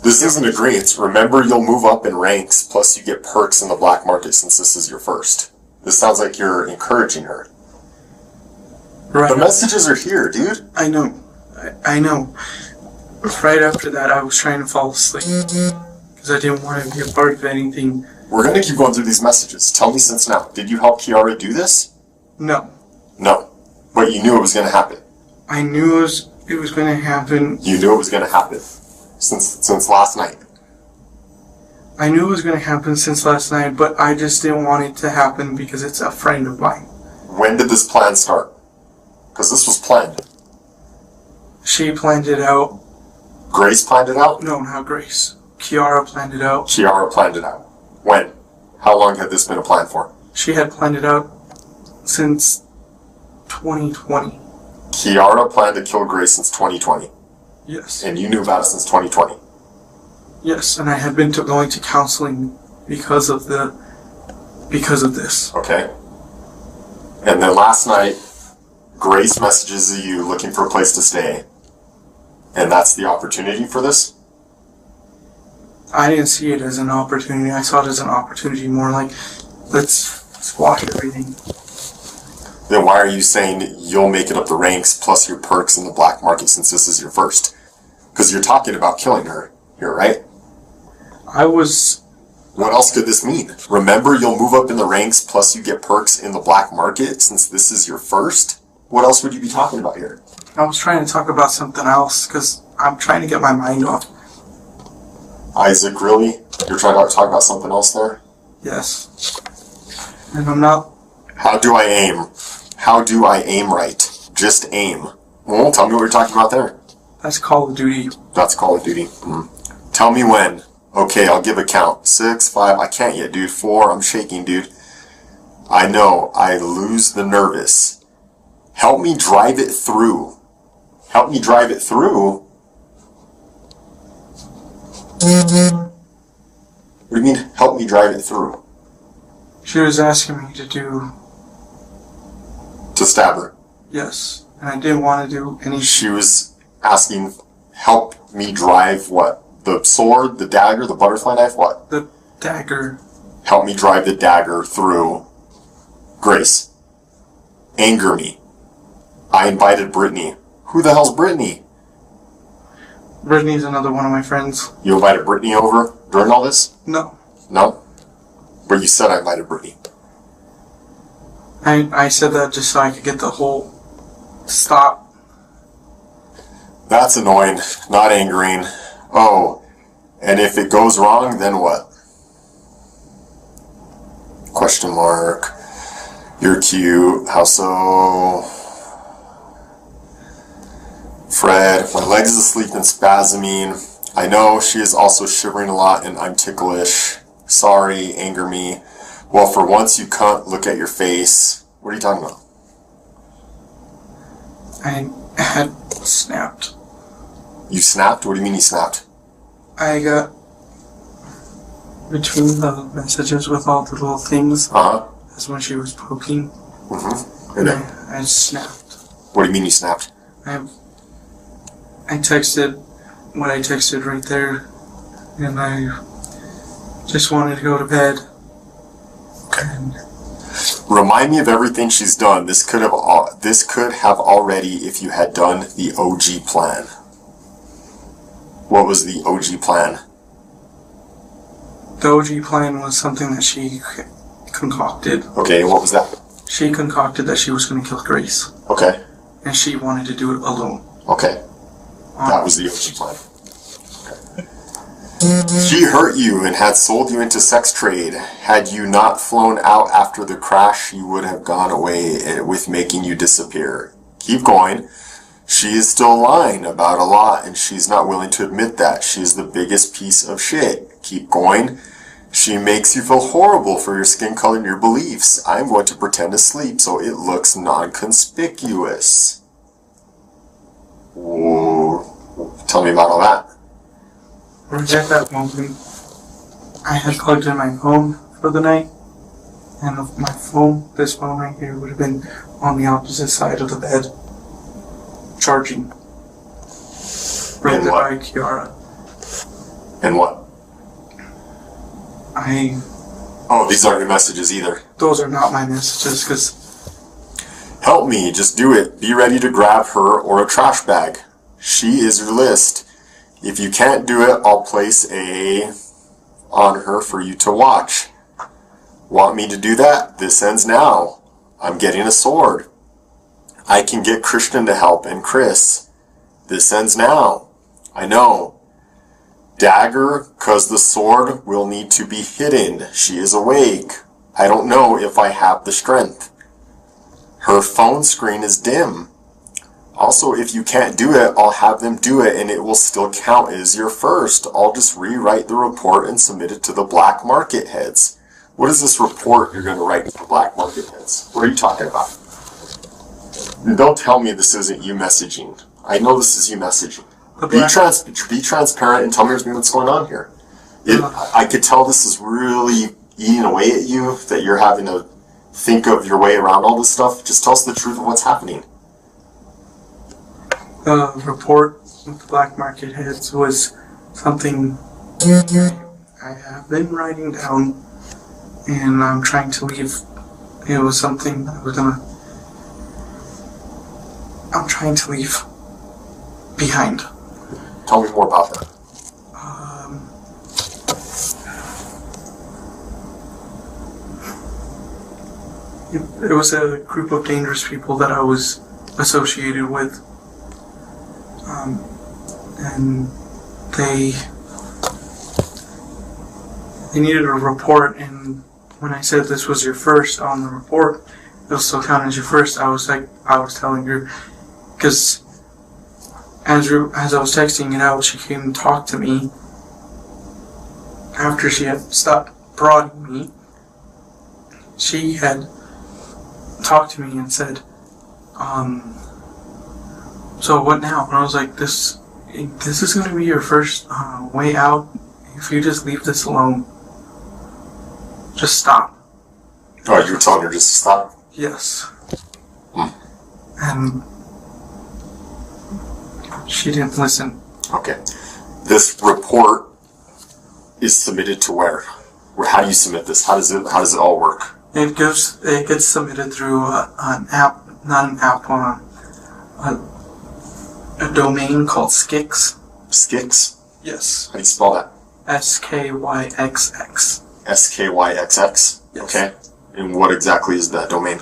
This isn't agreement. Remember, you'll move up in ranks, plus you get perks in the black market since this is your first. This sounds like you're encouraging her. Right. The messages are here, dude. I know. I know. Right after that, I was trying to fall asleep because I didn't want to be a part of anything. We're going to keep going through these messages. Tell me since now. Did you help Kiara do this? No. No. But you knew it was going to happen. I knew it was going to happen. You knew it was going to happen since last night. I knew it was going to happen since last night, but I just didn't want it to happen because it's a friend of mine. When did this plan start? Because this was planned. She planned it out. Grace planned it out? No, not Grace. Kiara planned it out. Kiara planned it out. When? How long had this been a plan for? She had planned it out since 2020. Kiara planned to kill Grace since 2020. Yes. And you knew about it since 2020. Yes, and I had been going to counseling because of this. Okay. And then last night, Grace messages you looking for a place to stay. And that's the opportunity for this? I didn't see it as an opportunity. I saw it as an opportunity more like, let's squash everything. Then why are you saying you'll make it up the ranks plus your perks in the black market since this is your first? Because you're talking about killing her here, right? What else could this mean? Remember, you'll move up in the ranks plus you get perks in the black market since this is your first? What else would you be talking about here? I was trying to talk about something else because I'm trying to get my mind off. Isaac, really? You're trying to talk about something else there? Yes. And I'm not. How do I aim? How do I aim right? Just aim. Well, tell me what you're talking about there. That's Call of Duty. That's Call of Duty. Tell me when. Okay, I'll give a count. 6, 5, I can't yet, dude. 4, I'm shaking, dude. I know, I lose the nervous. Help me drive it through. Help me drive it through? What do you mean, help me drive it through? She was asking me to do. To stab her. Yes. And I didn't want to do any. She was asking, help me drive what? The sword, the dagger, the butterfly knife, what? The dagger. Help me drive the dagger through Grace. Anger me. I invited Brittany. Who the hell's Brittany? Brittany's another one of my friends. You invited Brittany over during all this? No. No? But you said I invited Brittany. I said that just so I could get the whole stop. That's annoying, not angering. Oh, and if it goes wrong, then what? Question mark. You're cute. How so? Fred, my leg is asleep and spasming. I know she is also shivering a lot and I'm ticklish. Sorry, anger me. Well, for once you can't look at your face. What are you talking about? I had snapped. You snapped? What do you mean you snapped? I got between the messages with all the little things. That's when she was poking. And I snapped. What do you mean you snapped? I texted what I texted right there, and I just wanted to go to bed. Okay. Remind me of everything she's done. This could have already if you had done the OG plan. What was the OG plan? The OG plan was something that she concocted. Okay, what was that? She concocted that she was going to kill Grace. Okay. And she wanted to do it alone. Okay. That was the OG plan. Okay. She hurt you and had sold you into sex trade. Had you not flown out after the crash, you would have gone away with making you disappear. Keep going. She is still lying about a lot and she's not willing to admit that. She is the biggest piece of shit. Keep going. She makes you feel horrible for your skin color and your beliefs. I'm going to pretend to sleep so it looks non-conspicuous. Whoa. Tell me about all that. Right at that moment, I had plugged in my phone for the night, and my phone, this phone right here, would have been on the opposite side of the bed, charging. Right there by Kiara. And what? Oh, these aren't your messages either. Those are not my messages, because... Help me, just do it. Be ready to grab her or a trash bag. She is your list. If you can't do it, I'll place a on her for you to watch. Want me to do that? This ends now. I'm getting a sword. I can get Christian to help and Chris. This ends now. I know. Dagger, 'cause the sword will need to be hidden. She is awake. I don't know if I have the strength. Her phone screen is dim. Also, if you can't do it, I'll have them do it and it will still count as your first. I'll just rewrite the report and submit it to the black market heads. What is this report you're going to write to the black market heads? What are you talking about? Don't tell me this isn't you messaging. I know this is you messaging. Be transparent and tell me what's going on here. I could tell this is really eating away at you, that you're having to think of your way around all this stuff. Just tell us the truth of what's happening. The report with the black market heads was something I have been writing down, and I'm trying to leave. It was something that I'm trying to leave behind. Tell me more about that. It was a group of dangerous people that I was associated with. And they needed a report, and when I said this was your first on the report, it'll still count as your first. I was telling her, because as I was texting it out, she came and talked to me after she had stopped prodding me. She had talked to me and said, so what now? And I was like, this is going to be your first way out. If you just leave this alone, just stop. Oh, you were telling her just to stop? Yes. And she didn't listen. Okay. This report is submitted to where? How do you submit this? How does it all work? It gets submitted through an app, not an app, a domain called Skix. Skix? Yes. How do you spell that? SKYXX. SKYXX? Yes. Okay. And what exactly is that domain?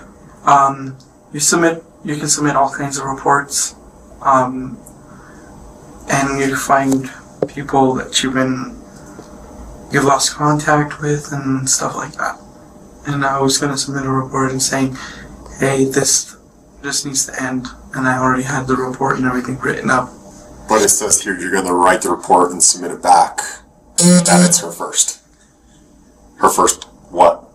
You can submit all kinds of reports, and you find people that you've lost contact with and stuff like that. And I was going to submit a report and saying, hey, this needs to end. And I already had the report and everything written up. But it says here you're going to write the report and submit it back. That it's her first. Her first what?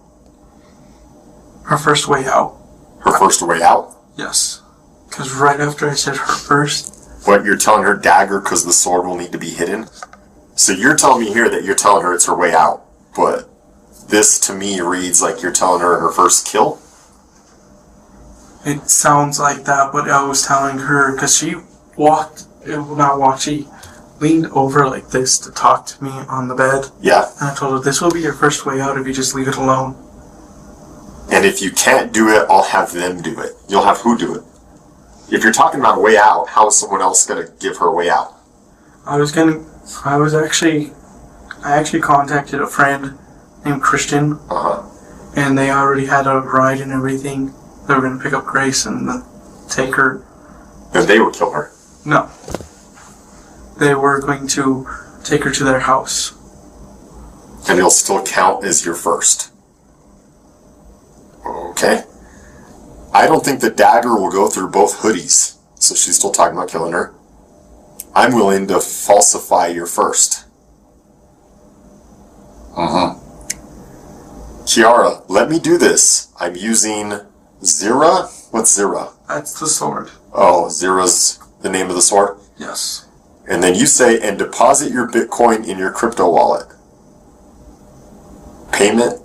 Her first way out. Her first way out? Yes. Because right after I said her first. What, you're telling her dagger because the sword will need to be hidden? So you're telling me here that you're telling her it's her way out. But this to me reads like you're telling her her first kill? It sounds like that, but I was telling her, because she she leaned over like this to talk to me on the bed. Yeah. And I told her, this will be your first way out if you just leave it alone. And if you can't do it, I'll have them do it. You'll have who do it? If you're talking about a way out, how is someone else going to give her a way out? I actually contacted a friend named Christian. And they already had a ride and everything. They were going to pick up Grace and take her. And they would kill her? No. They were going to take her to their house. And it'll still count as your first? Okay. I don't think the dagger will go through both hoodies. So she's still talking about killing her. I'm willing to falsify your first. Kiara, let me do this. I'm using Zira? What's Zira? That's the sword. Oh, Zira's the name of the sword? Yes. And then you say, and deposit your Bitcoin in your crypto wallet. Payment?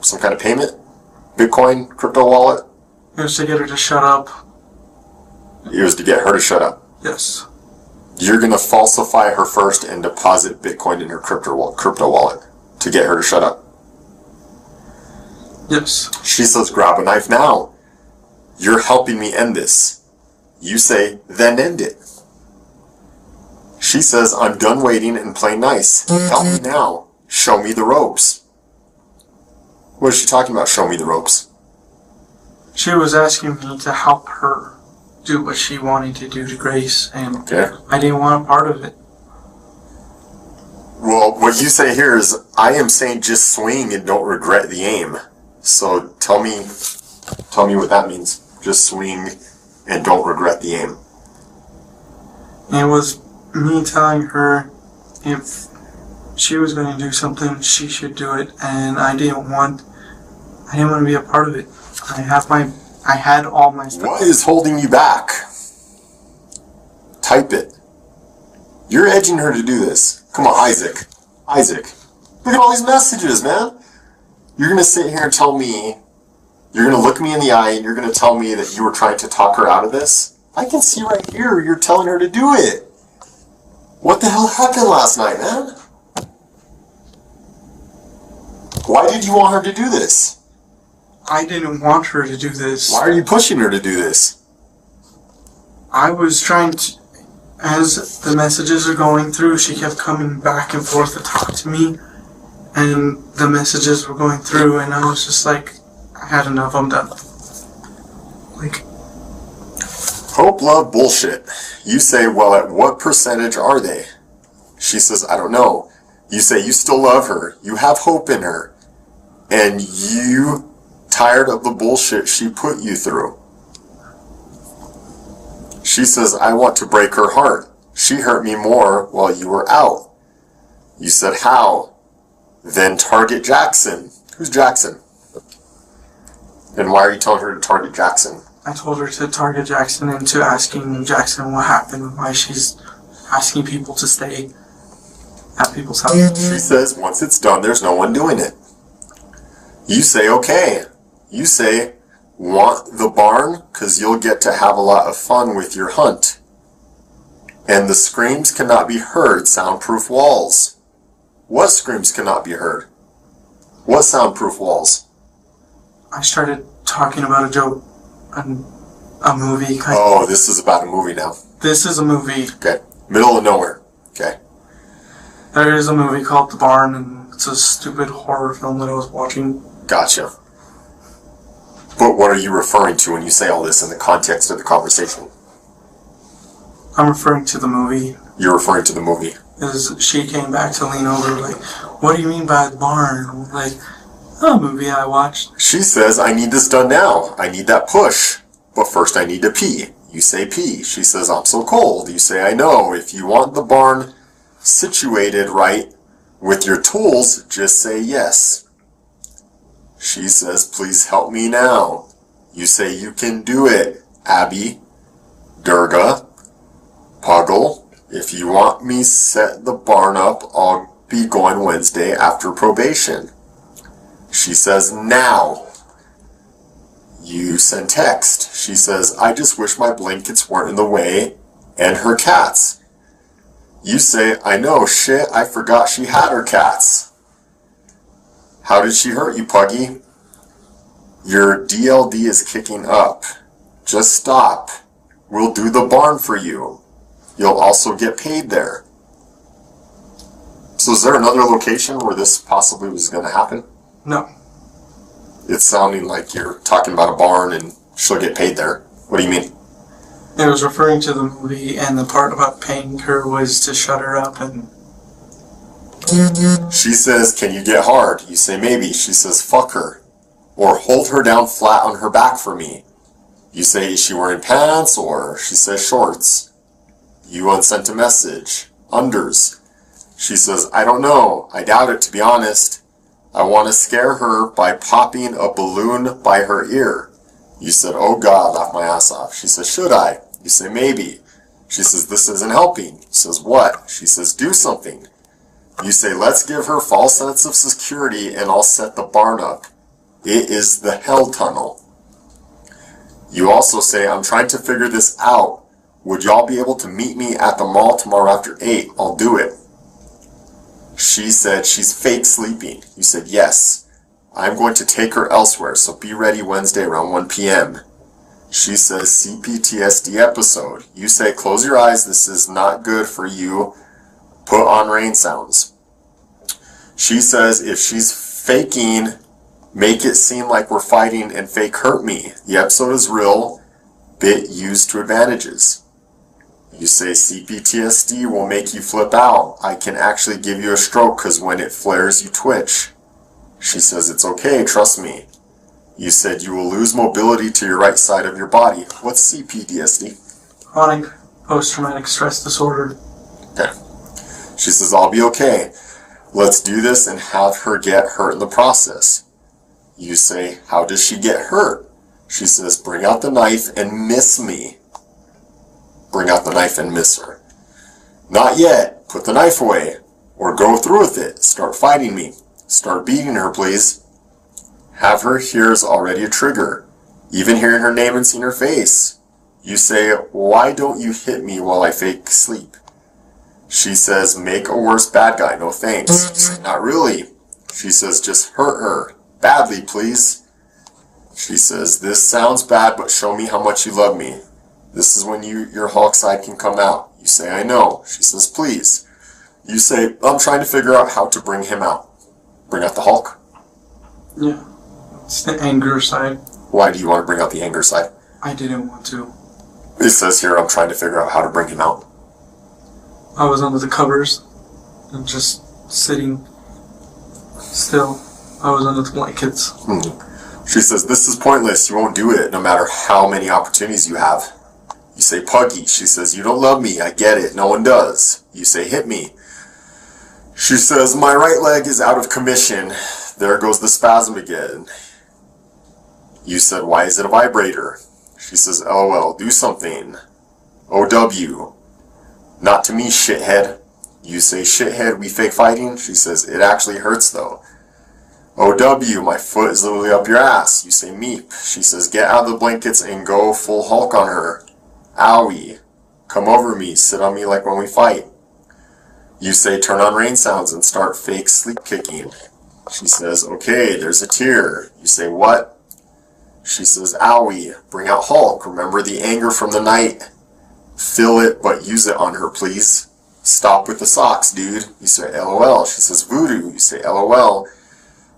Some kind of payment? Bitcoin, crypto wallet? It was to get her to shut up. It was to get her to shut up. Yes. You're going to falsify her first and deposit Bitcoin in her crypto wallet to get her to shut up. Yes. She says, grab a knife now. You're helping me end this. You say, then end it. She says, I'm done waiting and playing nice. Help me now. Show me the ropes. What is she talking about, show me the ropes? She was asking me to help her do what she wanted to do to Grace, and I didn't want a part of it. Well, what you say here is, I am saying just swing and don't regret the aim. So tell me what that means. Just swing and don't regret the aim. It was me telling her if she was going to do something, she should do it, and I didn't want to be a part of it. I had all my stuff. What is holding you back? Type it. You're edging her to do this. Come on, Isaac. Look at all these messages, man. You're going to sit here and tell me, you're going to look me in the eye and you're going to tell me that you were trying to talk her out of this? I can see right here you're telling her to do it. What the hell happened last night, man? Why did you want her to do this? I didn't want her to do this. Why are you pushing her to do this? I was trying to, as the messages are going through, she kept coming back and forth to talk to me, and the messages were going through, and I was just like, I had enough, I'm done. Like, hope, love, bullshit. You say, well, at what percentage are they? She says, I don't know. You say you still love her. You have hope in her. and you tired of the bullshit she put you through. She says, I want to break her heart. She hurt me more while you were out. You said, how? Then target Jackson. Who's Jackson? And why are you telling her to target Jackson? I told her to target Jackson into asking Jackson what happened, why she's asking people to stay at people's houses. She says, once it's done, there's no one doing it. You say, okay. You say, want the barn? Because you'll get to have a lot of fun with your hunt. And the screams cannot be heard, soundproof walls. What screams cannot be heard? What soundproof walls? I started talking about a joke, a movie. Oh, this is about a movie now. This is a movie. Okay. Middle of nowhere. Okay. There is a movie called The Barn, and it's a stupid horror film that I was watching. Gotcha. But what are you referring to when you say all this in the context of the conversation? I'm referring to the movie. You're referring to the movie. Is she came back to lean over, like, what do you mean by the barn? Like, a movie I watched. She says, I need this done now. I need that push. But first I need to pee. You say pee. She says, I'm so cold. You say, I know. If you want the barn situated right with your tools, just say yes. She says, please help me now. You say, you can do it, Abby, Durga, Puggle. If you want me set the barn up, I'll be going Wednesday after probation. She says, now. You send text. She says, I just wish my blankets weren't in the way, and her cats. You say, I know, shit, I forgot she had her cats. How did she hurt you, Puggy? Your DLD is kicking up. Just stop. We'll do the barn for you. You'll also get paid there. So is there another location where this possibly was going to happen? No. It's sounding like you're talking about a barn and she'll get paid there. What do you mean? It was referring to the movie, and the part about paying her was to shut her up and... She says, can you get hard? You say maybe. She says, fuck her. Or hold her down flat on her back for me. You say, is she wearing pants? Or she says shorts. You unsent a message. Unders. She says, I don't know. I doubt it, to be honest. I want to scare her by popping a balloon by her ear. You said, oh God, laugh my ass off. She says, should I? You say, maybe. She says, this isn't helping. He says, what? She says, do something. You say, let's give her false sense of security and I'll set the barn up. It is the hell tunnel. You also say, I'm trying to figure this out. Would y'all be able to meet me at the mall tomorrow after 8? I'll do it. She said she's fake sleeping. You said, yes. I'm going to take her elsewhere, so be ready Wednesday around 1 p.m. She says, CPTSD episode. You say, close your eyes. This is not good for you. Put on rain sounds. She says, if she's faking, make it seem like we're fighting and fake hurt me. The episode is real. Bit used to advantages. You say CPTSD will make you flip out. I can actually give you a stroke because when it flares, you twitch. She says, it's okay, trust me. You said you will lose mobility to your right side of your body. What's CPTSD? Chronic post-traumatic stress disorder. Okay. She says, I'll be okay. Let's do this and have her get hurt in the process. You say, how does she get hurt? She says, bring out the knife and miss me. Bring out the knife and miss her. Not yet. Put the knife away. Or go through with it. Start fighting me. Start beating her, please. Have her here's already a trigger. Even hearing her name and seeing her face. You say, why don't you hit me while I fake sleep? She says, make a worse bad guy, no thanks. You say, not really. She says, just hurt her. Badly, please. She says, this sounds bad, but show me how much you love me. This is when your Hulk side can come out. You say, I know. She says, please. You say, I'm trying to figure out how to bring him out. Bring out the Hulk? Yeah. It's the anger side. Why do you want to bring out the anger side? I didn't want to. It says here, I'm trying to figure out how to bring him out. I was under the covers and just sitting still. I was under the blankets. She says, this is pointless. You won't do it no matter how many opportunities you have. You say, Puggy. She says, you don't love me. I get it. No one does. You say, hit me. She says, my right leg is out of commission. There goes the spasm again. You said, why is it a vibrator? She says, LOL, do something. OW. Not to me, shithead. You say, shithead, we fake fighting? She says, it actually hurts though. OW, my foot is literally up your ass. You say, meep. She says, get out of the blankets and go full Hulk on her. Owie. Come over me, sit on me like when we fight. You say, turn on rain sounds and start fake sleep kicking. She says, okay, there's a tear. You say, what? She says, owie, bring out Hulk. Remember the anger from the night. Fill it, but use it on her, please. Stop with the socks, dude. You say, LOL. She says, voodoo. You say, LOL.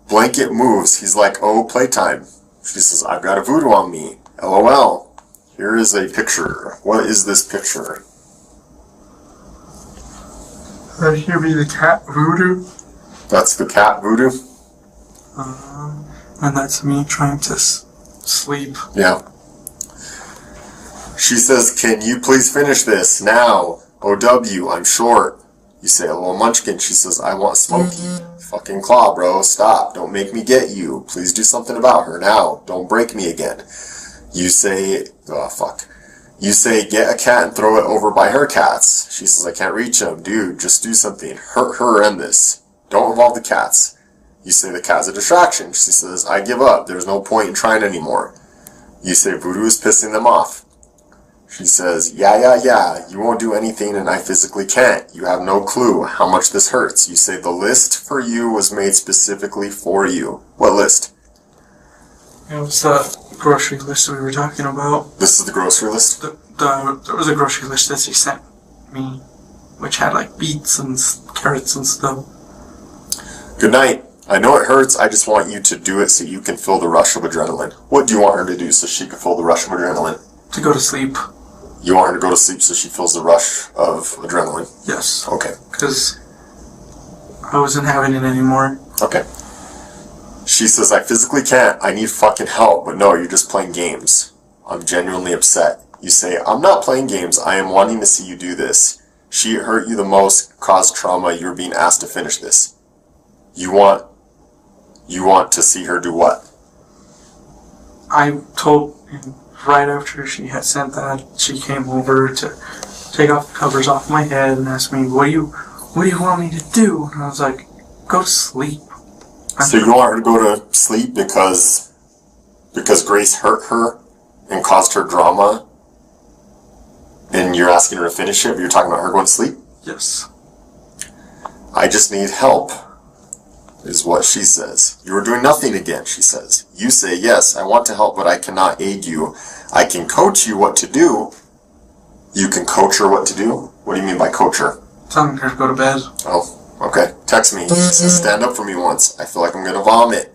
Blanket moves. He's like, oh, playtime. She says, I've got a voodoo on me. LOL. Here is a picture. What is this picture? That here be the cat voodoo. That's the cat voodoo? And that's me trying to sleep. Yeah. She says, can you please finish this now? OW, I'm short. You say, hello, Munchkin. She says, I want Smokey. Fucking claw, bro. Stop. Don't make me get you. Please do something about her now. Don't break me again. You say, oh, fuck. You say, get a cat and throw it over by her cats. She says, I can't reach him. Dude, just do something. Hurt her and this. Don't involve the cats. You say, the cat's a distraction. She says, I give up. There's no point in trying anymore. You say, voodoo is pissing them off. She says, yeah, you won't do anything and I physically can't. You have no clue how much this hurts. You say, the list for you was made specifically for you. What list? It was the grocery list we were talking about. This is the grocery list? There was a grocery list that she sent me, which had like beets and carrots and stuff. Good night. I know it hurts. I just want you to do it so you can feel the rush of adrenaline. What do you want her to do so she can feel the rush of adrenaline? To go to sleep. You want her to go to sleep so she feels the rush of adrenaline? Yes. Okay. Because I wasn't having it anymore. Okay. She says, I physically can't. I need fucking help. But no, you're just playing games. I'm genuinely upset. You say, I'm not playing games. I am wanting to see you do this. She hurt you the most, caused trauma. You're being asked to finish this. You want to see her do what? I told right after she had sent that, she came over to take off the covers off my head and asked me, what do you want me to do? And I was like, go to sleep. So you want her to go to sleep because Grace hurt her and caused her drama, and you're asking her to finish it, but you're talking about her going to sleep? Yes. I just need help, is what she says. You are doing nothing again, she says. You say, yes, I want to help, but I cannot aid you. I can coach you what to do. You can coach her what to do? What do you mean by coach her? Telling her to go to bed. Oh, okay. Text me. She says, stand up for me once. I feel like I'm going to vomit.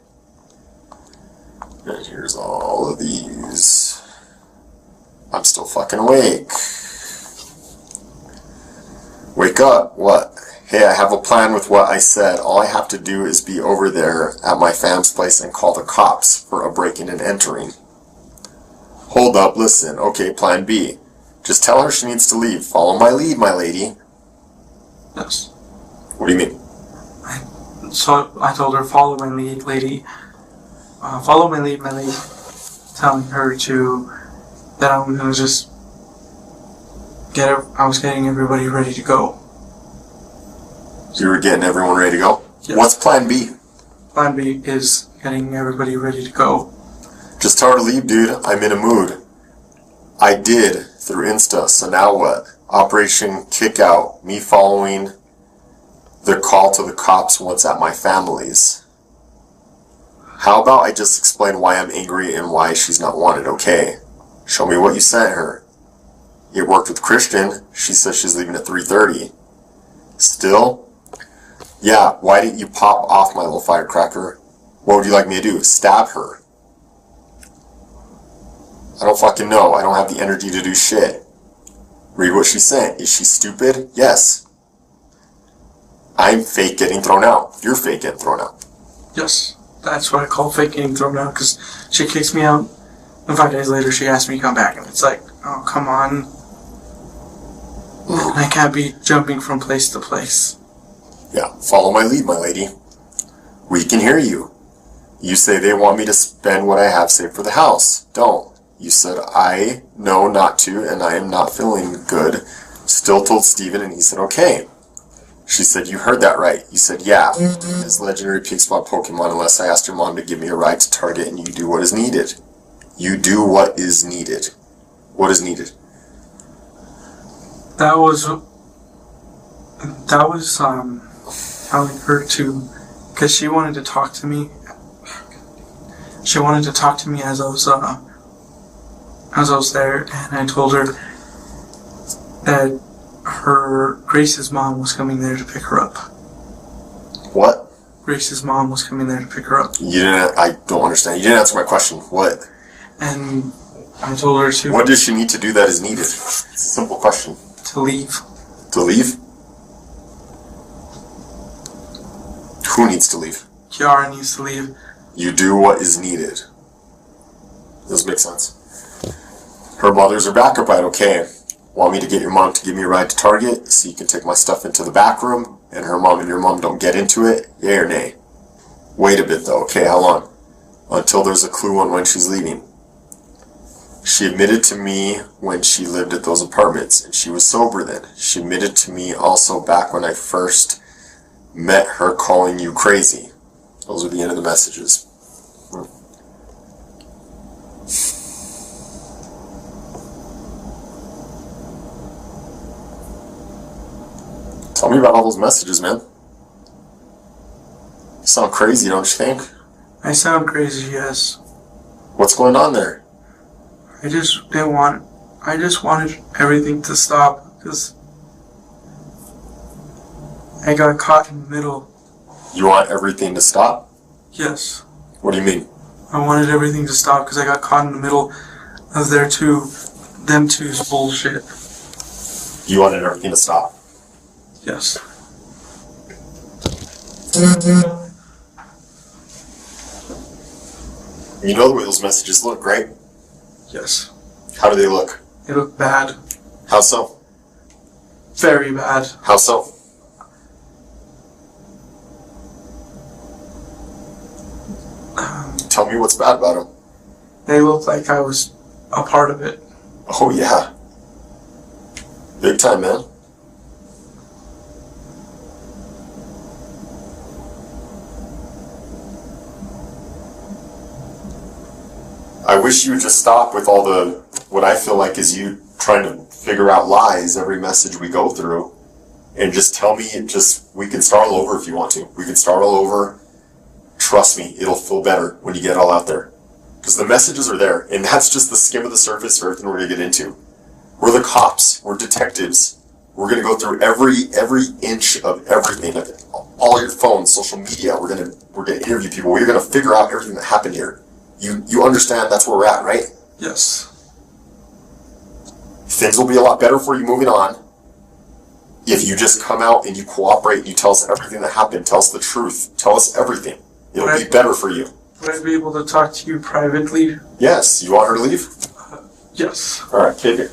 And here's all of these. I'm still fucking awake. Wake up. What? Hey, I have a plan with what I said. All I have to do is be over there at my fam's place and call the cops for a breaking and entering. Hold up, listen. Okay, plan B. Just tell her she needs to leave. Follow my lead, my lady. Yes. What do you mean? So I told her, follow my lead, lady. Follow my lead, my lady. Telling her that I'm gonna just I was getting everybody ready to go. You were getting everyone ready to go? Yes. What's plan B? Plan B is getting everybody ready to go. Just tell her to leave, dude. I'm in a mood. I did through Insta, so now what? Operation Kickout. Me following the call to the cops once at my family's. How about I just explain why I'm angry and why she's not wanted, okay? Show me what you sent her. It worked with Christian. She says she's leaving at 3:30. Still? Yeah, why didn't you pop off my little firecracker? What would you like me to do? Stab her? I don't fucking know. I don't have the energy to do shit. Read what she sent. Is she stupid? Yes. I'm fake getting thrown out. You're fake getting thrown out. Yes. that's what I call fake getting thrown out, because she kicks me out, and 5 days later she asks me to come back, and it's like, oh, come on. I can't be jumping from place to place. Yeah, follow my lead, my lady. We can hear you. You say they want me to spend what I have saved for the house. Don't. You said I know not to, and I am not feeling good. Still told Steven, and he said okay. She said, you heard that right. You said, yeah. As legendary pig spot Pokemon, unless I asked your mom to give me a ride to Target, and you do what is needed. You do what is needed. What is needed? That was Charlie Kirk too, because she wanted to talk to me. She wanted to talk to me as I was there, and I told her that Grace's mom was coming there to pick her up. What? Grace's mom was coming there to pick her up. You didn't. I don't understand. You didn't answer my question. What? And I told her to. What does she need to do that is needed? It's a simple question. To leave. To leave? Who needs to leave? Kiara needs to leave. You do what is needed. Does make sense. Her mother's her backup ride, okay. Want me to get your mom to give me a ride to Target so you can take my stuff into the back room and her mom and your mom don't get into it? Yay or nay? Wait a bit though, okay, how long? Until there's a clue on when she's leaving. She admitted to me when she lived at those apartments, and she was sober then. She admitted to me also back when I first met her calling you crazy. Those are the end of the messages. Tell me about all those messages, man. You sound crazy, don't you think? I sound crazy, yes. What's going on there? I just wanted everything to stop, because I got caught in the middle. You want everything to stop? Yes. What do you mean? I wanted everything to stop because I got caught in the middle of them two's bullshit. You wanted everything to stop? Yes. You know the way those messages look, right? Yes. How do they look? They look bad. How so? Very bad. How so? Tell me what's bad about them. They look like I was a part of it. Oh yeah. Big time, man. I wish you would just stop with all the, what I feel like is you trying to figure out lies every message we go through, and just tell me, we can start all over if you want to. We can start all over. Trust me, it'll feel better when you get it all out there. Because the messages are there, and that's just the skim of the surface for everything we're going to get into. We're the cops. We're detectives. We're going to go through every inch of everything, of it. All your phones, social media. We're going to interview people. We're going to figure out everything that happened here. You understand that's where we're at, right? Yes. Things will be a lot better for you moving on if you just come out and you cooperate and you tell us everything that happened. Tell us the truth. Tell us everything. It'll be better for you. Would I be able to talk to you privately? Yes. You want her to leave? Yes. All right, take it.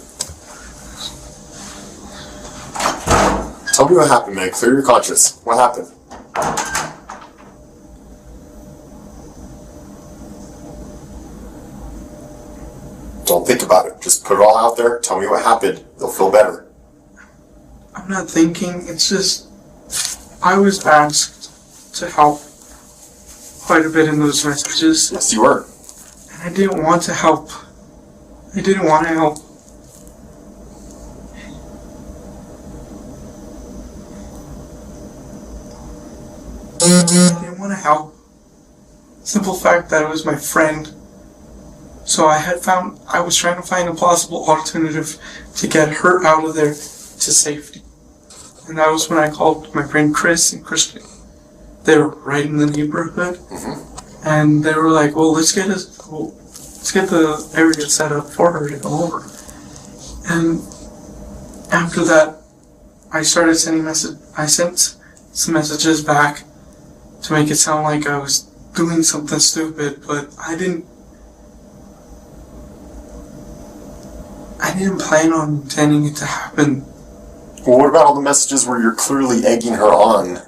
Tell me what happened, man. Clear your conscience. What happened? Don't think about it. Just put it all out there. Tell me what happened. You'll feel better. I'm not thinking. It's just, I was asked to help quite a bit in those messages. Yes, you were. And I didn't want to help. I didn't want to help. I didn't want to help. Simple fact that it was my friend. So I was trying to find a plausible alternative to get her out of there to safety. And that was when I called my friend Chris and Christian. They were right in the neighborhood. Mm-hmm. And they were like, well, let's get the area set up for her to go over. And after that, I sent some messages back to make it sound like I was doing something stupid, but I didn't plan on intending it to happen. Well, what about all the messages where you're clearly egging her on?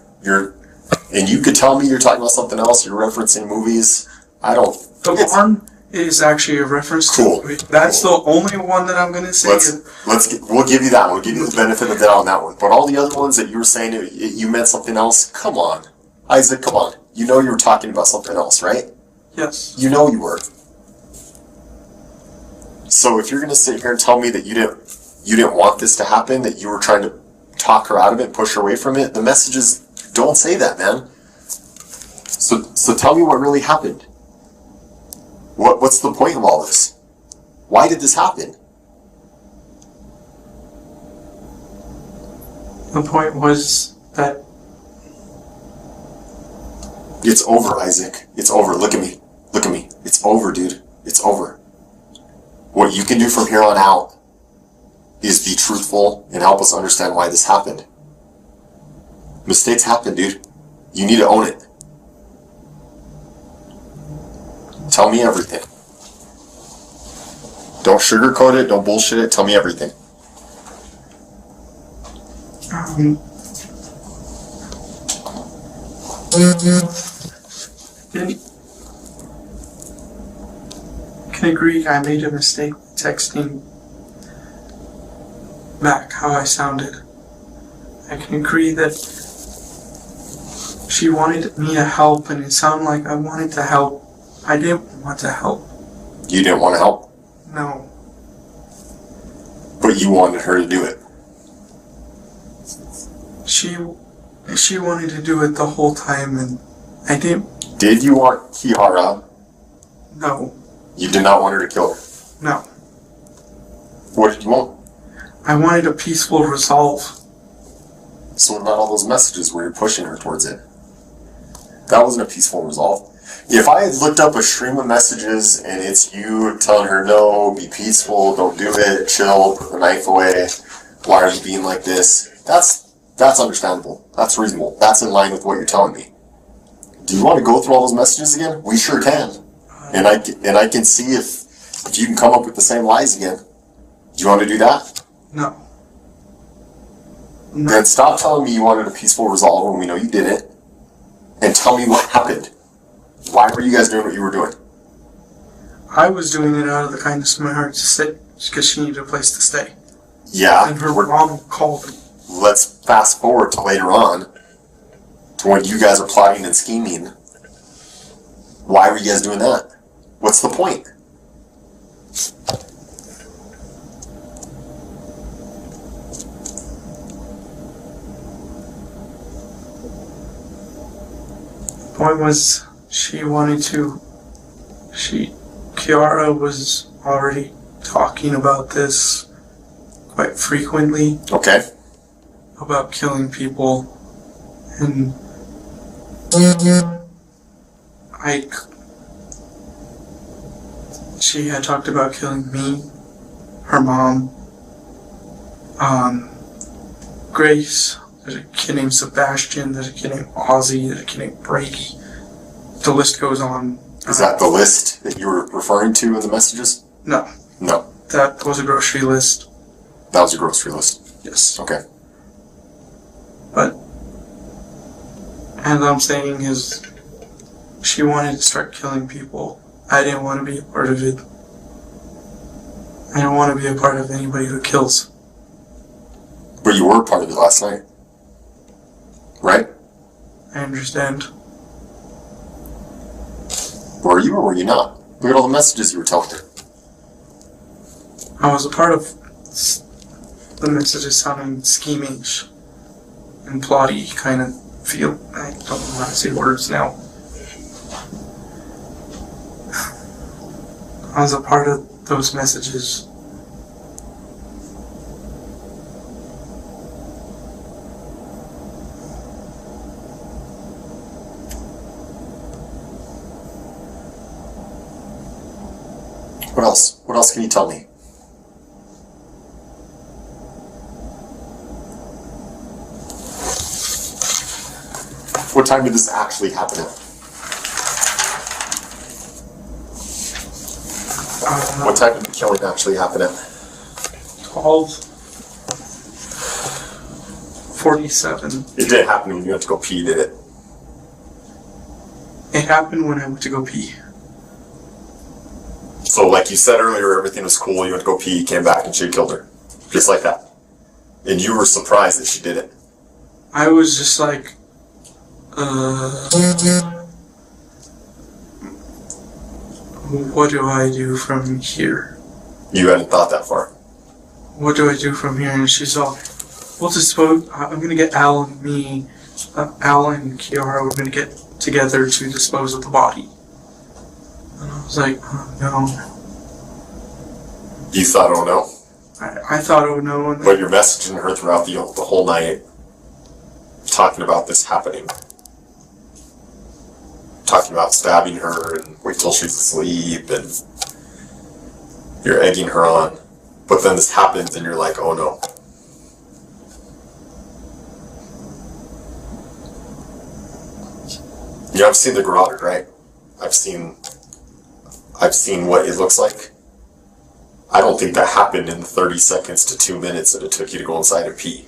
And you could tell me you're talking about something else, you're referencing movies. The one is actually a reference Cool. to it. That's the only one that I'm gonna say. We'll give you that one. We'll give you the benefit of the doubt on that one. But all the other ones that you were saying you meant something else, come on. Isaac, come on. You know you were talking about something else, right? Yes. You know you were. So if you're gonna sit here and tell me that you didn't want this to happen, that you were trying to talk her out of it, push her away from it, the messages don't say that, man. So tell me what really happened. What's the point of all this? Why did this happen? The point was that it's over, Isaac. It's over. Look at me. Look at me. It's over, dude. It's over. What you can do from here on out is be truthful and help us understand why this happened. Mistakes happen, dude. You need to own it. Tell me everything. Don't sugarcoat it. Don't bullshit it. Tell me everything. Can agree I made a mistake texting back how I sounded. I can agree that she wanted me to help and it sounded like I wanted to help. I didn't want to help. You didn't want to help, No. but you wanted her to do it. She wanted to do it the whole time and I didn't. Did you want Kihara? No. You did not want her to kill her. No. What did you want? I wanted a peaceful resolve. So what about all those messages where you're pushing her towards it? That wasn't a peaceful resolve. If I had looked up a stream of messages and it's you telling her, no, be peaceful, don't do it, chill, put the knife away, why are you being like this? That's understandable. That's reasonable. That's in line with what you're telling me. Do you want to go through all those messages again? We sure can. And I can see if you can come up with the same lies again. Do you want to do that? No. Then stop telling me you wanted a peaceful resolve when we know you didn't. And tell me what happened. Why were you guys doing what you were doing? I was doing it out of the kindness of my heart to sit because she needed a place to stay. Yeah. And her mom called me. Let's fast forward to later on, to when you guys are plotting and scheming. Why were you guys doing that? What's the point? The point was Kiara was already talking about this quite frequently. Okay. About killing people. And she had talked about killing me, her mom, Grace, there's a kid named Sebastian, there's a kid named Ozzy, there's a kid named Brady. The list goes on. Is that the list that you were referring to in the messages? No. No. That was a grocery list. That was a grocery list? Yes. Okay. But, as I'm saying is, she wanted to start killing people. I didn't want to be a part of it. I don't want to be a part of anybody who kills. But you were part of it last night. Right? I understand. Were you or were you not? Look at all the messages you were telling her. I was a part of the messages sounding schemish and plotty kind of feel. I don't know how to say words now. I was a part of those messages. What else? What else can you tell me? What time did this actually happen at? What time did the killing actually happen at? 12:47. It didn't happen when you went to go pee, did it? It happened when I went to go pee. So like you said earlier, everything was cool, you went to go pee, you came back and she killed her. Just like that. And you were surprised that she did it. I was just like, what do I do from here? You hadn't thought that far. What do I do from here? And she's all, we'll dispose, I'm gonna get Al and me, Al and Kiara, we're gonna get together to dispose of the body. And I was like, oh no. You thought, oh no. I thought, oh no. And But you're messaging her throughout the whole night, talking about this happening. Talking about stabbing her and wait till she's asleep, and you're egging her on. But then this happens and you're like, oh no. Yeah, I've seen the garage, right? I've seen what it looks like. I don't think that happened in the 30 seconds to 2 minutes that it took you to go inside and pee.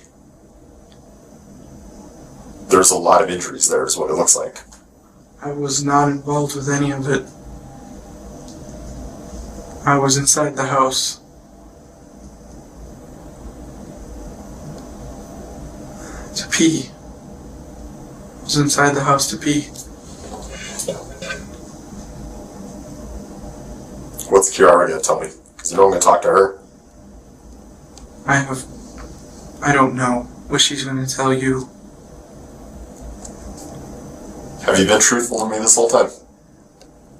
There's a lot of injuries there, is what it looks like. I was not involved with any of it. I was inside the house. To pee. I was inside the house to pee. What's Kiara gonna tell me? Because you know I'm gonna talk to her. I don't know what she's gonna tell you. Have you been truthful to me this whole time?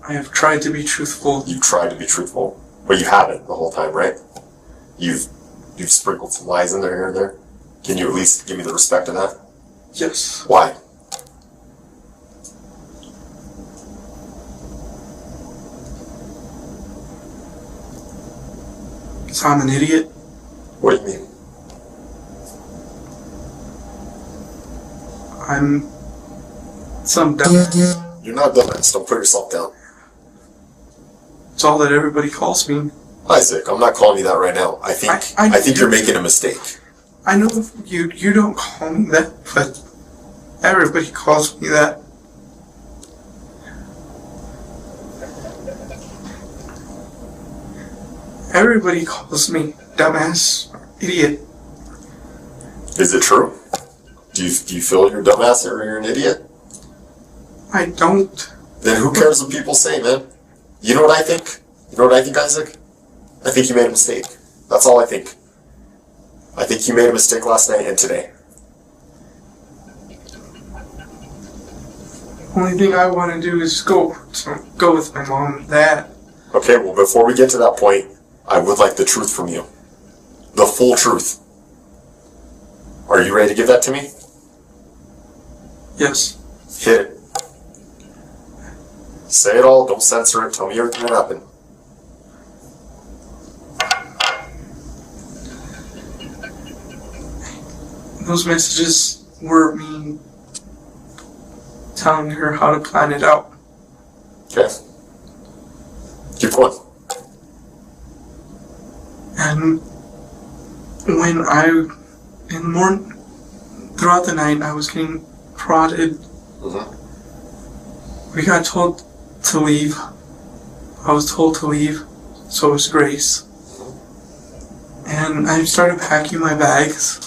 I have tried to be truthful. You've tried to be truthful, but you haven't the whole time, right? You've sprinkled some lies in there here and there. Can you at least give me the respect of that? Yes. Why? Because I'm an idiot. What do you mean? I'm some dumbass. You're not dumbass. Don't put yourself down. It's all that everybody calls me. Isaac, I'm not calling you that right now. I think you're making a mistake. I know you don't call me that, but everybody calls me that. Everybody calls me dumbass, idiot. Is it true? Do you feel you're a dumbass or you're an idiot? I don't. Then who cares what people say, man? You know what I think? You know what I think, Isaac? I think you made a mistake. That's all I think. I think you made a mistake last night and today. Only thing I want to do is go with my mom and dad. Okay, well, before we get to that point, I would like the truth from you. The full truth. Are you ready to give that to me? Yes. Hit it. Say it all, don't censor it, tell me everything that happened. Those messages were me telling her how to plan it out. Okay. Keep going. And when in the morning, throughout the night, I was getting prodded. Mm-hmm. We got told to leave. I was told to leave, so was Grace. And I started packing my bags.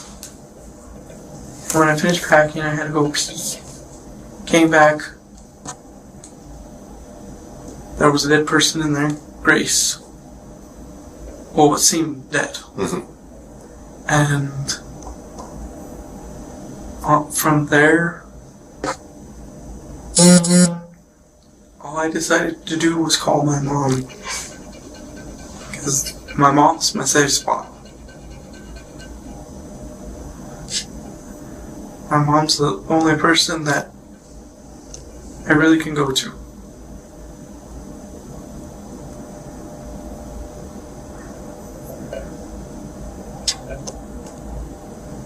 And when I finished packing, I had to go pee. Came back. There was a dead person in there, Grace. Well, what seemed dead. Mm-hmm. And from there, all I decided to do was call my mom. Because my mom's my safe spot. My mom's the only person that I really can go to.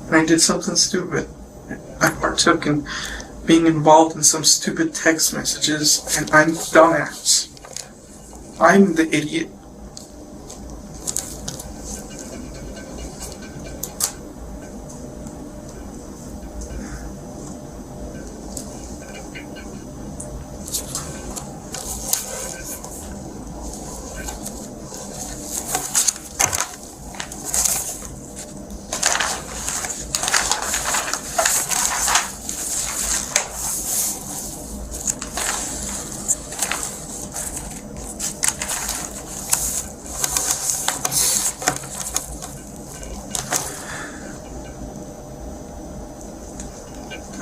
And I did something stupid. I partook in being involved in some stupid text messages, and I'm the dumbass. I'm the idiot.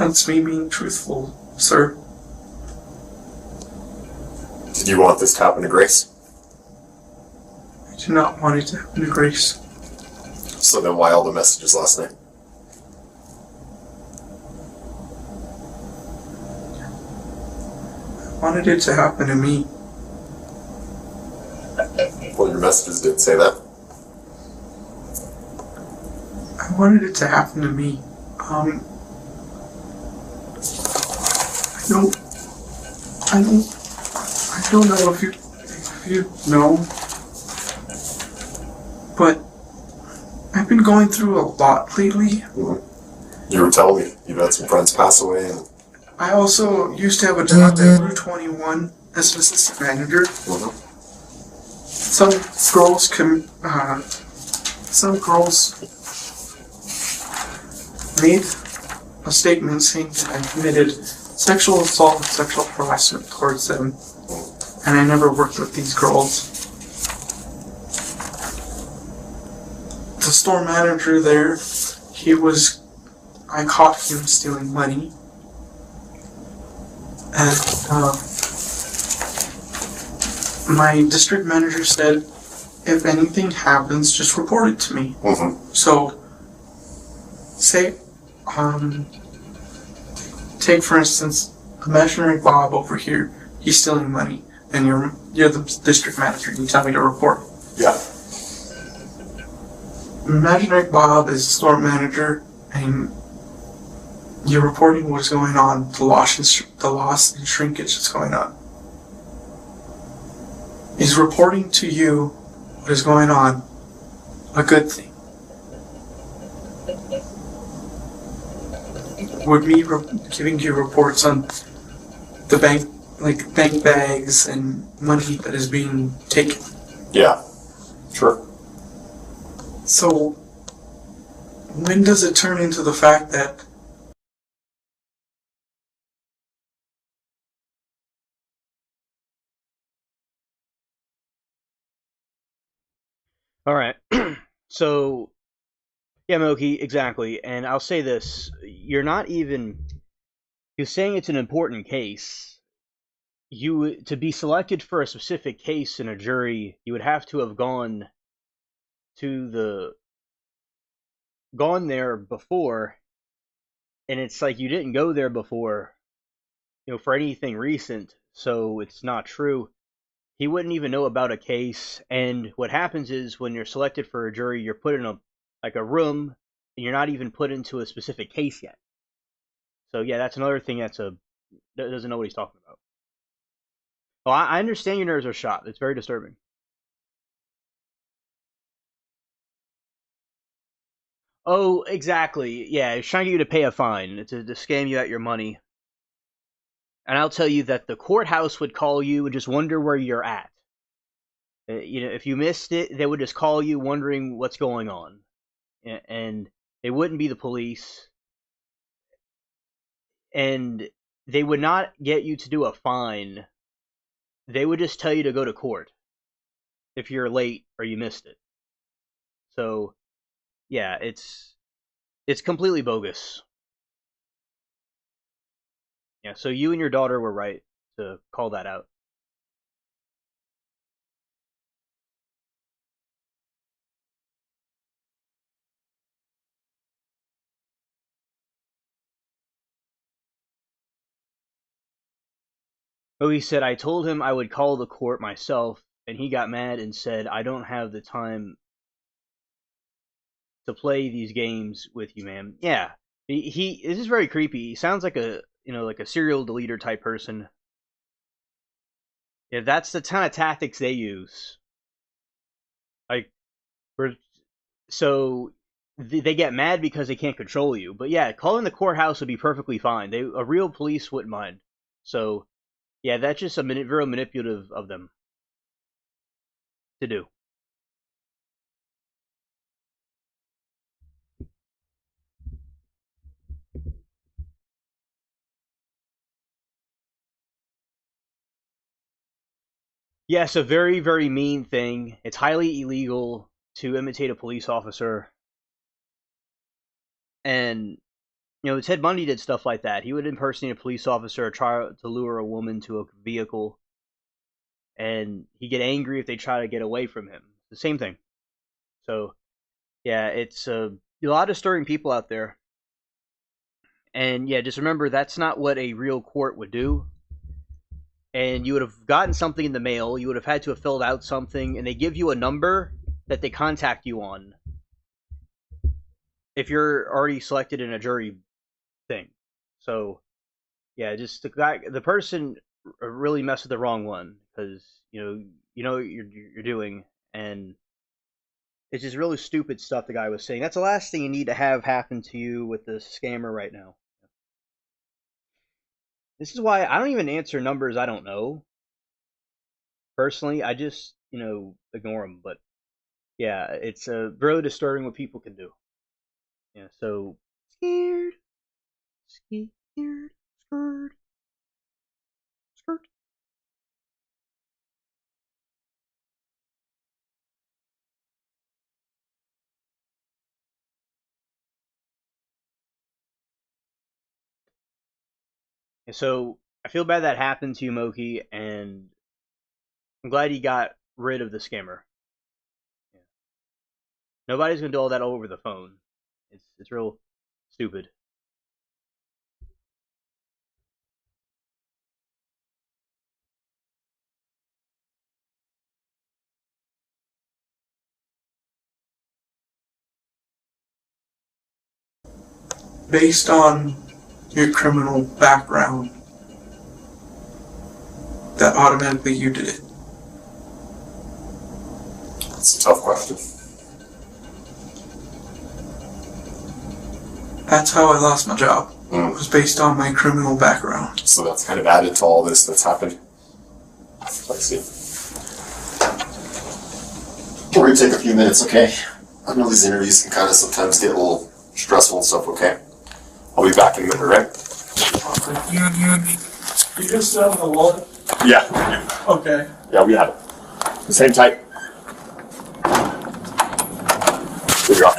That's me being truthful, sir. Did you want this to happen to Grace? I do not want it to happen to Grace. So then why all the messages last night? I wanted it to happen to me. Well, your messages didn't say that. I wanted it to happen to me. I don't know if you know, but I've been going through a lot lately. You were telling me you've had some friends pass away, and I also used to have a job at Route 21 as an assistant manager. Some girls made a statement saying that I committed sexual assault and sexual harassment towards them, and I never worked with these girls. The store manager there, I caught him stealing money, and my district manager said, if anything happens, just report it to me. So, say, take for instance, Imaginary Bob over here, he's stealing money, and you're the district manager, and you tell me to report. yeah, Imaginary Bob is the store manager, and you're reporting what's going on, the loss and shrinkage that's going on. Is reporting to you what is going on a good thing? Would me giving you reports on the bank bags and money that is being taken? yeah, sure. So, when does it turn into the fact that All right. So, yeah, Moki, exactly. And I'll say this: you're saying it's an important case. To be selected for a specific case in a jury, you would have to have gone there before, and it's like you didn't go there before, for anything recent, so it's not true. He wouldn't even know about a case, and what happens is when you're selected for a jury, you're put in a room, and you're not even put into a specific case yet. So yeah, that's another thing that doesn't know what he's talking about. Well, I understand your nerves are shot. It's very disturbing. Oh, exactly. Yeah, he's trying to get you to pay a fine to scam you out your money. And I'll tell you that the courthouse would call you and just wonder where you're at. If you missed it, they would just call you wondering what's going on. And they wouldn't be the police. And they would not get you to do a fine. They would just tell you to go to court if you're late or you missed it. So, yeah, it's completely bogus. Yeah, so you and your daughter were right to call that out. Oh, he said, I told him I would call the court myself, and he got mad and said, I don't have the time to play these games with you, ma'am. Yeah, this is very creepy. He sounds like a serial deleter type person. Yeah, that's the kind of tactics they use. So they get mad because they can't control you. But yeah, calling the courthouse would be perfectly fine. A real police wouldn't mind. So yeah, that's just very manipulative of them to do. Yeah, it's a very, very mean thing. It's highly illegal to imitate a police officer. And Ted Bundy did stuff like that. He would impersonate a police officer or try to lure a woman to a vehicle, and he'd get angry if they try to get away from him. The same thing. So, yeah, it's a lot of stirring people out there. And yeah, just remember that's not what a real court would do. And you would have gotten something in the mail. You would have had to have filled out something, and they give you a number that they contact you on if you're already selected in a jury thing. So, yeah, just the person really messed with the wrong one, because you know what you're doing, and it's just really stupid stuff the guy was saying. That's the last thing you need to have happen to you with the scammer right now. This is why I don't even answer numbers I don't know. Personally, I just, ignore them. But yeah, it's really disturbing what people can do. Yeah, so scared, scared. And so I feel bad that happened to you, Moki, and I'm glad he got rid of the scammer. Yeah. Nobody's gonna do all that over the phone. It's real stupid. Based on your criminal background, that automatically you did it. That's a tough question. That's how I lost my job. It was based on my criminal background. So that's kind of added to all this that's happened. I see. We're gonna take a few minutes, okay? I know these interviews can kind of sometimes get a little stressful and stuff, okay? I'll be back in a minute, right? You just still have the wallet? Yeah. Okay. Yeah, we have it. Same type. Here you are.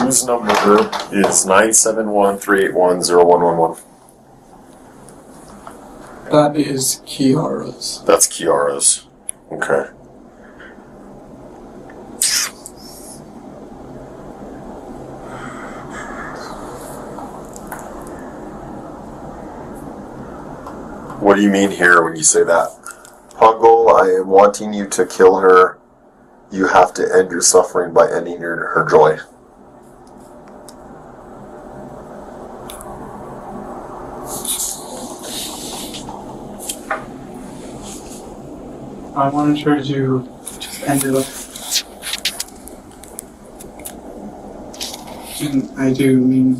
Whose number is 971-381-0111? That is Kiara's. That's Kiara's. Okay. What do you mean here when you say that? Puggle, I am wanting you to kill her. You have to end your suffering by ending her joy. I wanted her to just end it up. And I do mean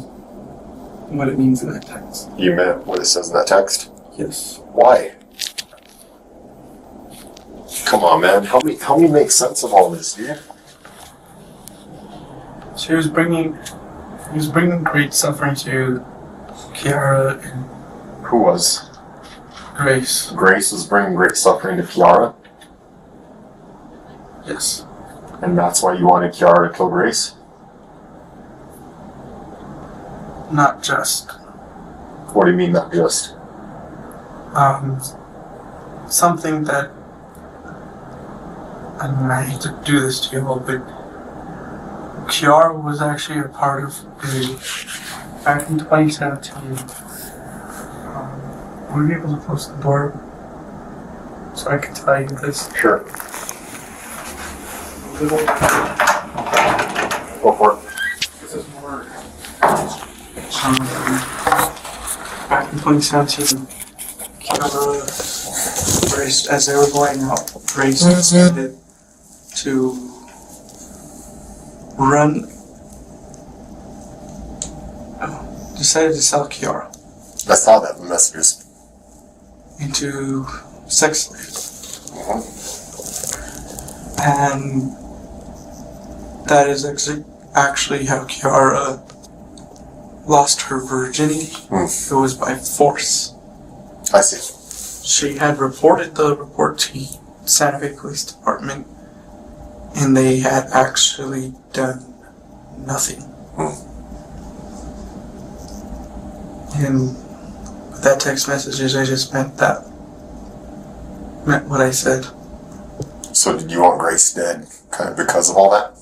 what it means in that text. You meant what it says in that text? Yes. Why? Come on, man. Help me make sense of all this, dude. He was bringing great suffering to Kiara and Who was? Grace. Grace was bringing great suffering to Kiara? Yes. And that's why you wanted Kiara to kill Grace? Not just. What do you mean, not just? Something that, I mean, I hate to do this to you all, but Kiara was actually a part of back in 2017, were you able to close the door so I could tell you this? Sure. Go for it. This is more, back in 2017, Kiara, Grace, as they were going out, Grace decided to decided to sell Kiara. I saw that in the messages. Into sex slaves. And that is actually how Kiara lost her virginity. It was by force. I see. She had reported the report to Santa Fe Police Department, and they had actually done nothing. And with that text messages, I just meant what I said. So did you want Grace dead kind of because of all that?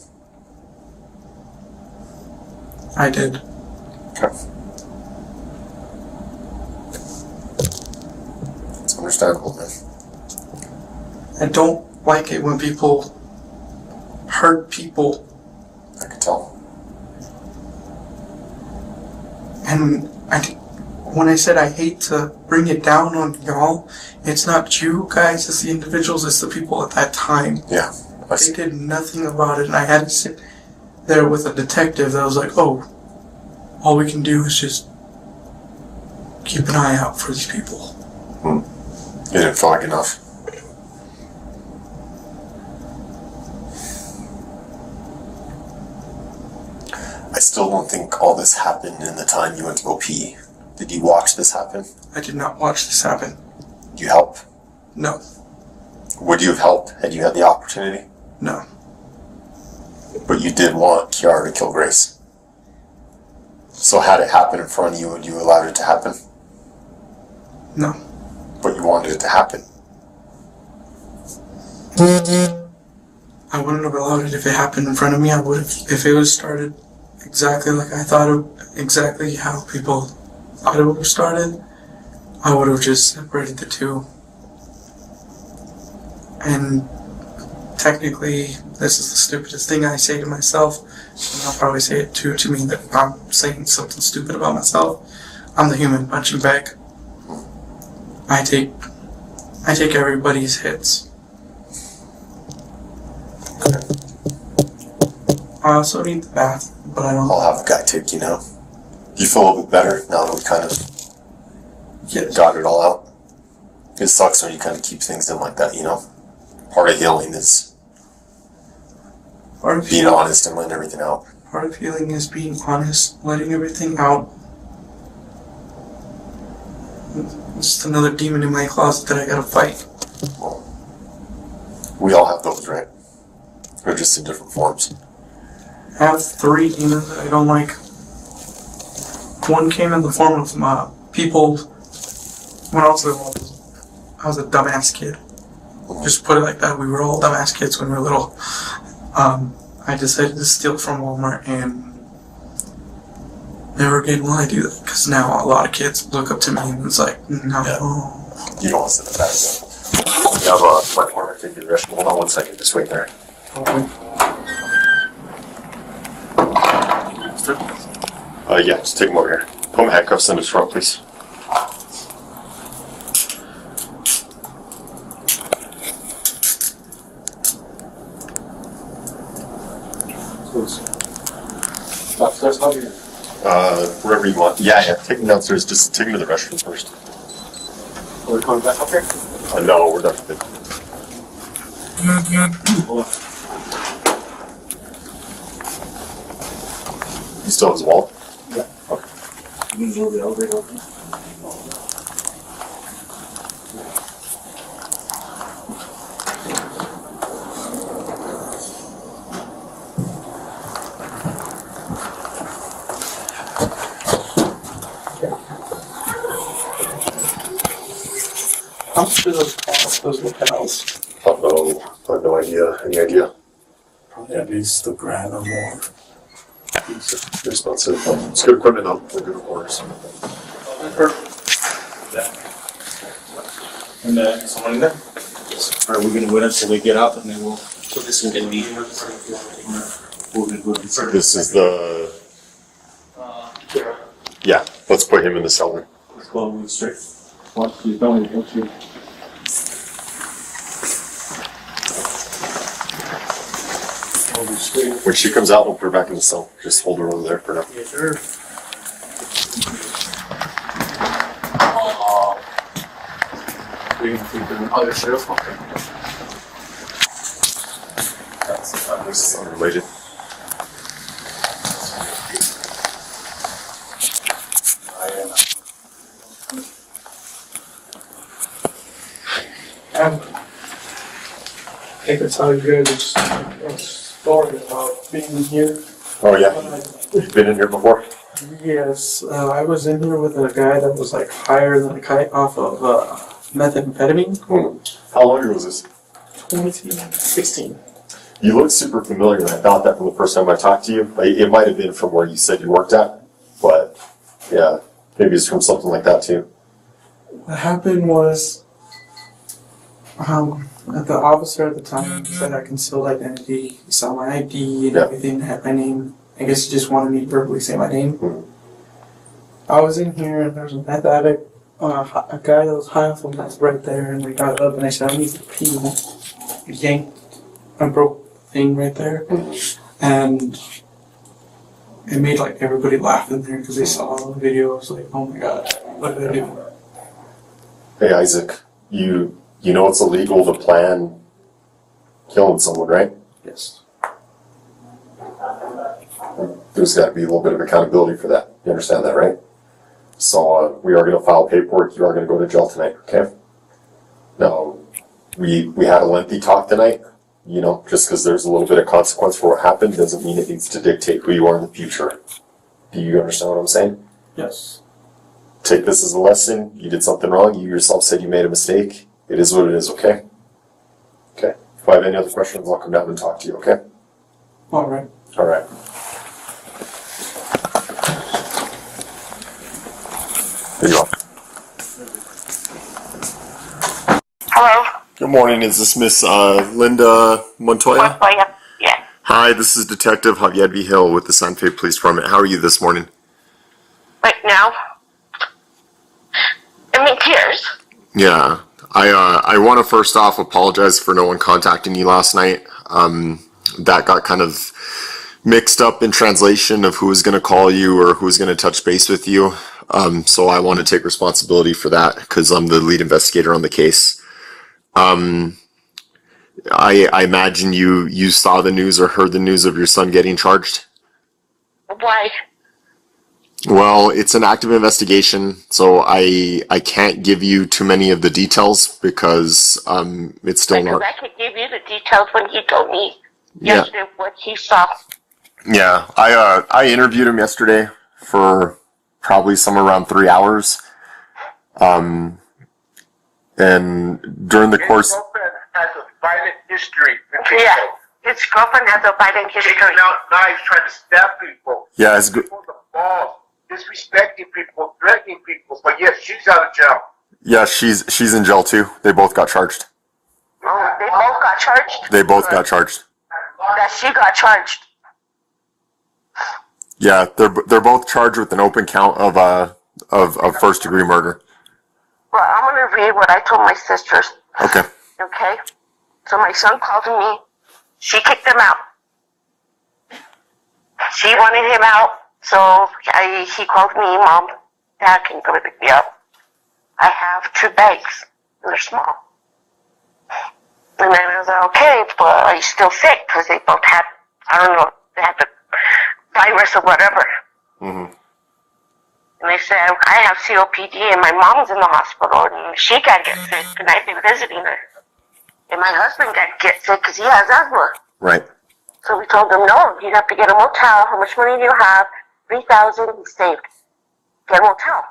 I did. Okay. It's understandable, man. I don't like it when people hurt people. I can tell. And when I said I hate to bring it down on y'all, it's not you guys as the individuals, it's the people at that time. Yeah. They did nothing about it, and I had to sit there with a detective that was like, oh, all we can do is just keep an eye out for these people. You didn't feel like enough. I still don't think all this happened in the time you went to go pee. Did you watch this happen? I did not watch this happen. Did you help? No. Would you have helped had you had the opportunity? No. But you did want Kiara to kill Grace. So had it happen in front of you, would you allow it to happen? No. But you wanted it to happen. I wouldn't have allowed it if it happened in front of me. I would have, if it was started exactly like I thought it, exactly how people thought it would have started, I would have just separated the two. And technically, this is the stupidest thing I say to myself, and I'll probably say it too to me that I'm saying something stupid about myself. I'm the human punching bag. I take everybody's hits. I also need the bath, but I don't. I'll have the guy take you now. You feel a little bit better now that we kind of got it all out? It sucks when you kind of keep things in like that, you know? Part of healing is being honest and letting everything out. Part of healing is being honest, letting everything out. It's just another demon in my closet that I gotta fight. Well, we all have those, right? They're just in different forms. I have 3 demons that I don't like. One came in the form of people. When I was little, I was a dumbass kid. Just put it like that. We were all dumbass kids when we were little. I decided to steal from Walmart, and never again will I do that, because now a lot of kids look up to me and it's like, no. Yeah. You don't want to sit in the back. You have my partner take your restroom. Hold on 1 second. Just wait there. Okay. Yeah, just take him over here. Put my handcuffs in his front, please. Upstairs, how do you? Wherever you want. Yeah, take him downstairs. Just take him to the restroom first. Are we coming back up here? No, we're done with it. You still have his wallet? Yeah. Okay. You can move the elevator open. How much do those cost, those lapels? I have no idea. Any idea? Probably at least $1,000 or more. It's expensive. It's good equipment though. They're good orders. And someone in there? Are we gonna wait until they get out and then we'll, so this is gonna be. This is the. Yeah, let's put him in the cellar. Let's go with straight. What you don't need to. When she comes out, we'll put her back in the cell. Just hold her over there for now. Yes, sir. We can keep doing other stuff. This is unrelated. I could tell you guys a story about being here. Oh, yeah. You've been in here before? Yes, I was in here with a guy that was like higher than a kite off of methamphetamine. How long ago was this? 2016. You look super familiar, and I thought that from the first time I talked to you. Like, it might have been from where you said you worked at, but yeah, maybe it's from something like that too. What happened was, the officer at the time said I concealed identity. He saw my ID and everything, had my name. I guess he just wanted me to verbally say my name. I was in here and there was a meth addict, a guy that was high off of meth right there, and I got up and I said, I need to pee. I yanked a broke thing right there, and it made like everybody laugh in there because they saw the video. I was like, oh my god, what did I do? Hey, Isaac, you know it's illegal to plan killing someone, right? Yes. There's got to be a little bit of accountability for that. You understand that, right? So we are going to file paperwork. You are going to go to jail tonight, okay? Now, we had a lengthy talk tonight. You know, just because there's a little bit of consequence for what happened doesn't mean it needs to dictate who you are in the future. Do you understand what I'm saying? Yes. Take this as a lesson. You did something wrong. You yourself said you made a mistake. It is what it is, okay? Okay. If I have any other questions, I'll come down and talk to you, okay? All right. All right. There you are. Hello? Good morning. Is this Miss Linda Montoya? Montoya, yeah. Hi, this is Detective Javier V. Hill with the Santa Fe Police Department. How are you this morning? Right now? I'm in tears. Yeah. I want to first off apologize for no one contacting you last night. That got kind of mixed up in translation of who was going to call you or who was going to touch base with you. So I want to take responsibility for that because I'm the lead investigator on the case. I imagine you saw the news or heard the news of your son getting charged? Why? Well, it's an active investigation, so I can't give you too many of the details because it's still not. I could give you the details when he told me yesterday what he saw. Yeah, I interviewed him yesterday for probably somewhere around 3 hours. And during the course. His girlfriend has a violent history. Yeah, his girlfriend has a violent history. Taking out knives, trying to stab people. Yeah, his people the balls, disrespecting people, threatening people. But yes, she's out of jail. Yeah, she's in jail too. They both got charged. Oh, they both got charged? They both got charged. That she got charged. Yeah, they're both charged with an open count of first degree murder. Well, I'm gonna read what I told my sisters. Okay. Okay? So my son called me. She kicked him out. She wanted him out, so he called me, Mom, Dad, can you come and pick me up? I have 2 bags, and they're small. And then I was like, okay, but are you still sick? Because they both had, I don't know, they had the virus or whatever. Mm-hmm. And they said, I have COPD and my mom's in the hospital and she got get sick and I've been visiting her. And my husband got get sick because he has asthma. Right. So we told him, no, you have to get a motel. How much money do you have? $3,000 he saved. Get a motel.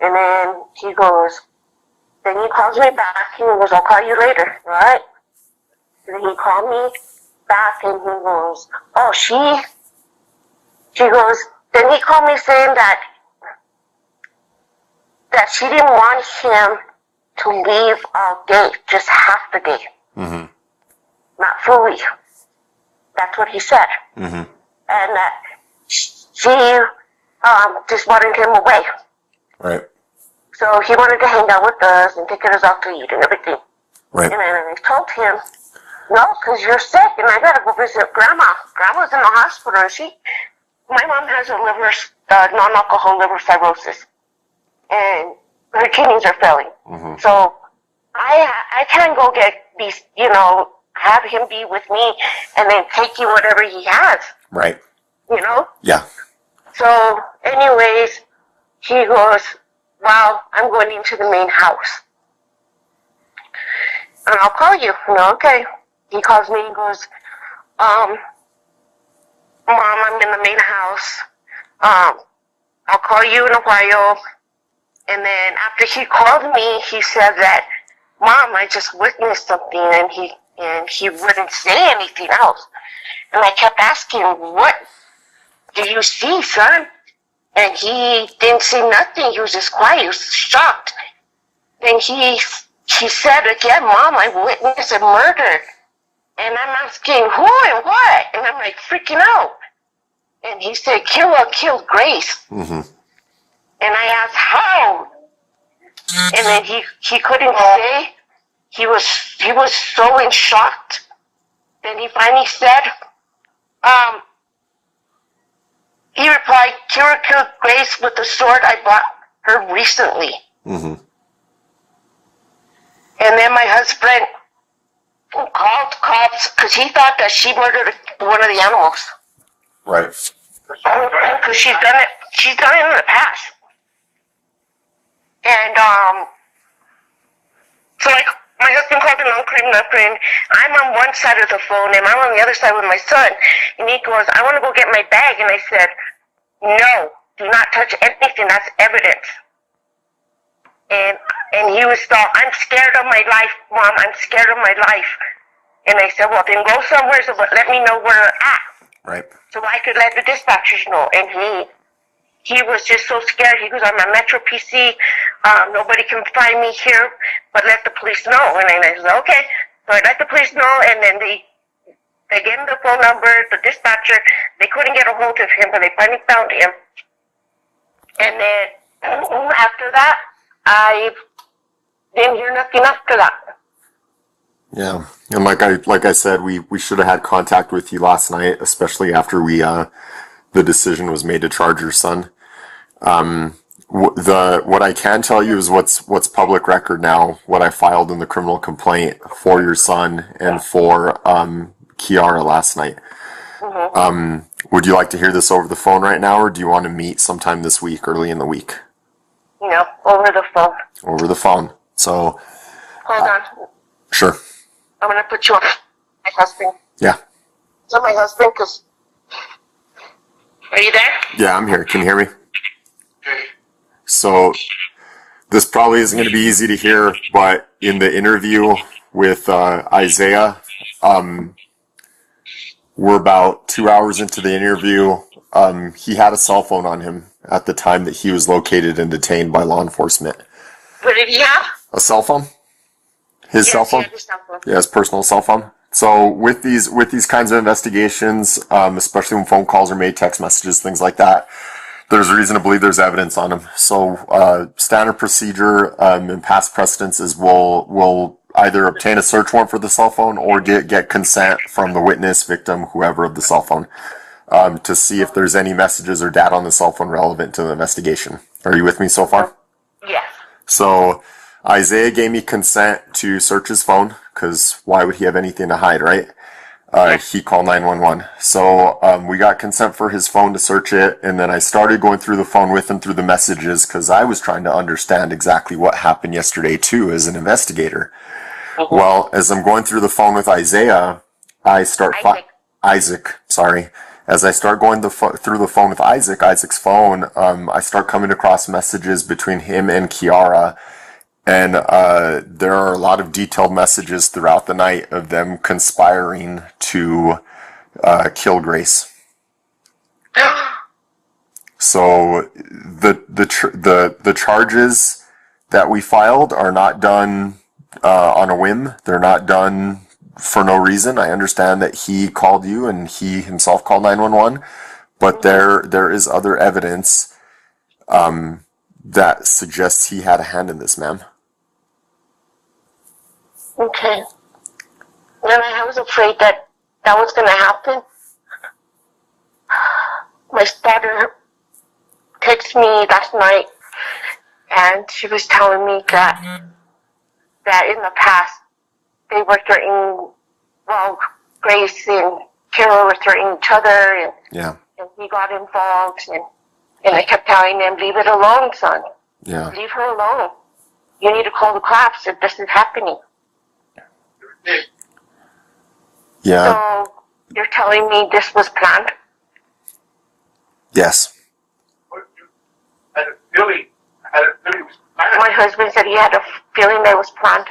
And then he goes, then he calls me back. He goes, I'll call you later. All right? And then he called me back and he goes, oh, she goes, then he called me saying that she didn't want him to leave all day, just half the day. Mm-hmm. Not fully. That's what he said. Mm-hmm. And that she just wanted him away. Right. So he wanted to hang out with us and take us out to eat and everything. Right. And then I told him, no, because you're sick and I got to go visit Grandma. Grandma's in the hospital and my mom has a non-alcohol liver cirrhosis. And her kidneys are failing. Mm-hmm. So I can't go get these, have him be with me and then take you whatever he has. Right. Yeah. So anyways, he goes, well, I'm going into the main house. and I'll call you. Okay. He calls me and goes, Mom, I'm in the main house. I'll call you in a while. And then after he called me, he said that, Mom, I just witnessed something, and he wouldn't say anything else. And I kept asking, what do you see, son? And he didn't say nothing. He was just quiet. He was shocked. Then he said again, Mom, I witnessed a murder. And I'm asking, who and what? And I'm like freaking out. And he said, Killer killed Grace. Mm-hmm. And I asked, how? And then he couldn't say. He was so in shock. Then he finally said, he replied, Killer killed Grace with the sword I bought her recently. Mm-hmm. And then my husband called cops because he thought that she murdered one of the animals. Right. Because she's done it in the past. And so like my husband called an uncle and I'm on one side of the phone and I'm on the other side with my son. And he goes, I want to go get my bag. And I said, no, do not touch anything. That's evidence. And he was all, I'm scared of my life, Mom. I'm scared of my life. And I said, well, then go somewhere, but let me know where you're at. Right. So I could let the dispatchers know. And he was just so scared. He goes, I'm a Metro PC. Nobody can find me here, but let the police know. And I said, okay. So I let the police know, and then they gave him the phone number, the dispatcher. They couldn't get a hold of him, but they finally found him. And then after that, I didn't hear nothing after that. Yeah, and like I said, we should have had contact with you last night, especially after the decision was made to charge your son. What I can tell you is what's public record now. What I filed in the criminal complaint for your son and for Kiara last night. Mm-hmm. Would you like to hear this over the phone right now, or do you want to meet sometime this week, early in the week? No, over the phone. Over the phone. So. Hold on. Sure. I'm going to put you on my husband. Yeah. So my husband, because... Are you there? Yeah, I'm here. Can you hear me? So, this probably isn't going to be easy to hear, but in the interview with Isaiah, we're about 2 hours into the interview. He had a cell phone on him at the time that he was located and detained by law enforcement. What did he have? A cell phone? His cell phone? His cell phone. Yeah, his personal cell phone. So with these kinds of investigations, especially when phone calls are made, text messages, things like that, there's reason to believe there's evidence on them. So standard procedure and past precedents is we'll either obtain a search warrant for the cell phone or get consent from the witness, victim, whoever of the cell phone to see if there's any messages or data on the cell phone relevant to the investigation. Are you with me so far? Yes. So Isaiah gave me consent to search his phone, because why would he have anything to hide, right? He called 911. So we got consent for his phone to search it, and then I started going through the phone with him through the messages, because I was trying to understand exactly what happened yesterday too as an investigator. Mm-hmm. Well, as I'm going through the phone with Isaiah, I start... Isaac, sorry. As I start going through the phone with Isaac's phone, I start coming across messages between him and Kiara. And there are a lot of detailed messages throughout the night of them conspiring to kill Grace. So the charges that we filed are not done on a whim. They're not done for no reason. I understand that he called you and he himself called 911, but there is other evidence that suggests he had a hand in this, ma'am. Okay. And I was afraid that was going to happen. My daughter texted me last night, and she was telling me that in the past they were threatening, well, Grace and Carol were threatening each other, and we got involved, and I kept telling them, leave it alone, son. Yeah. Leave her alone. You need to call the cops if this is happening. Yeah. So you're telling me this was planned? Yes. I had a feeling it was planned. My husband said he had a feeling that it was planned.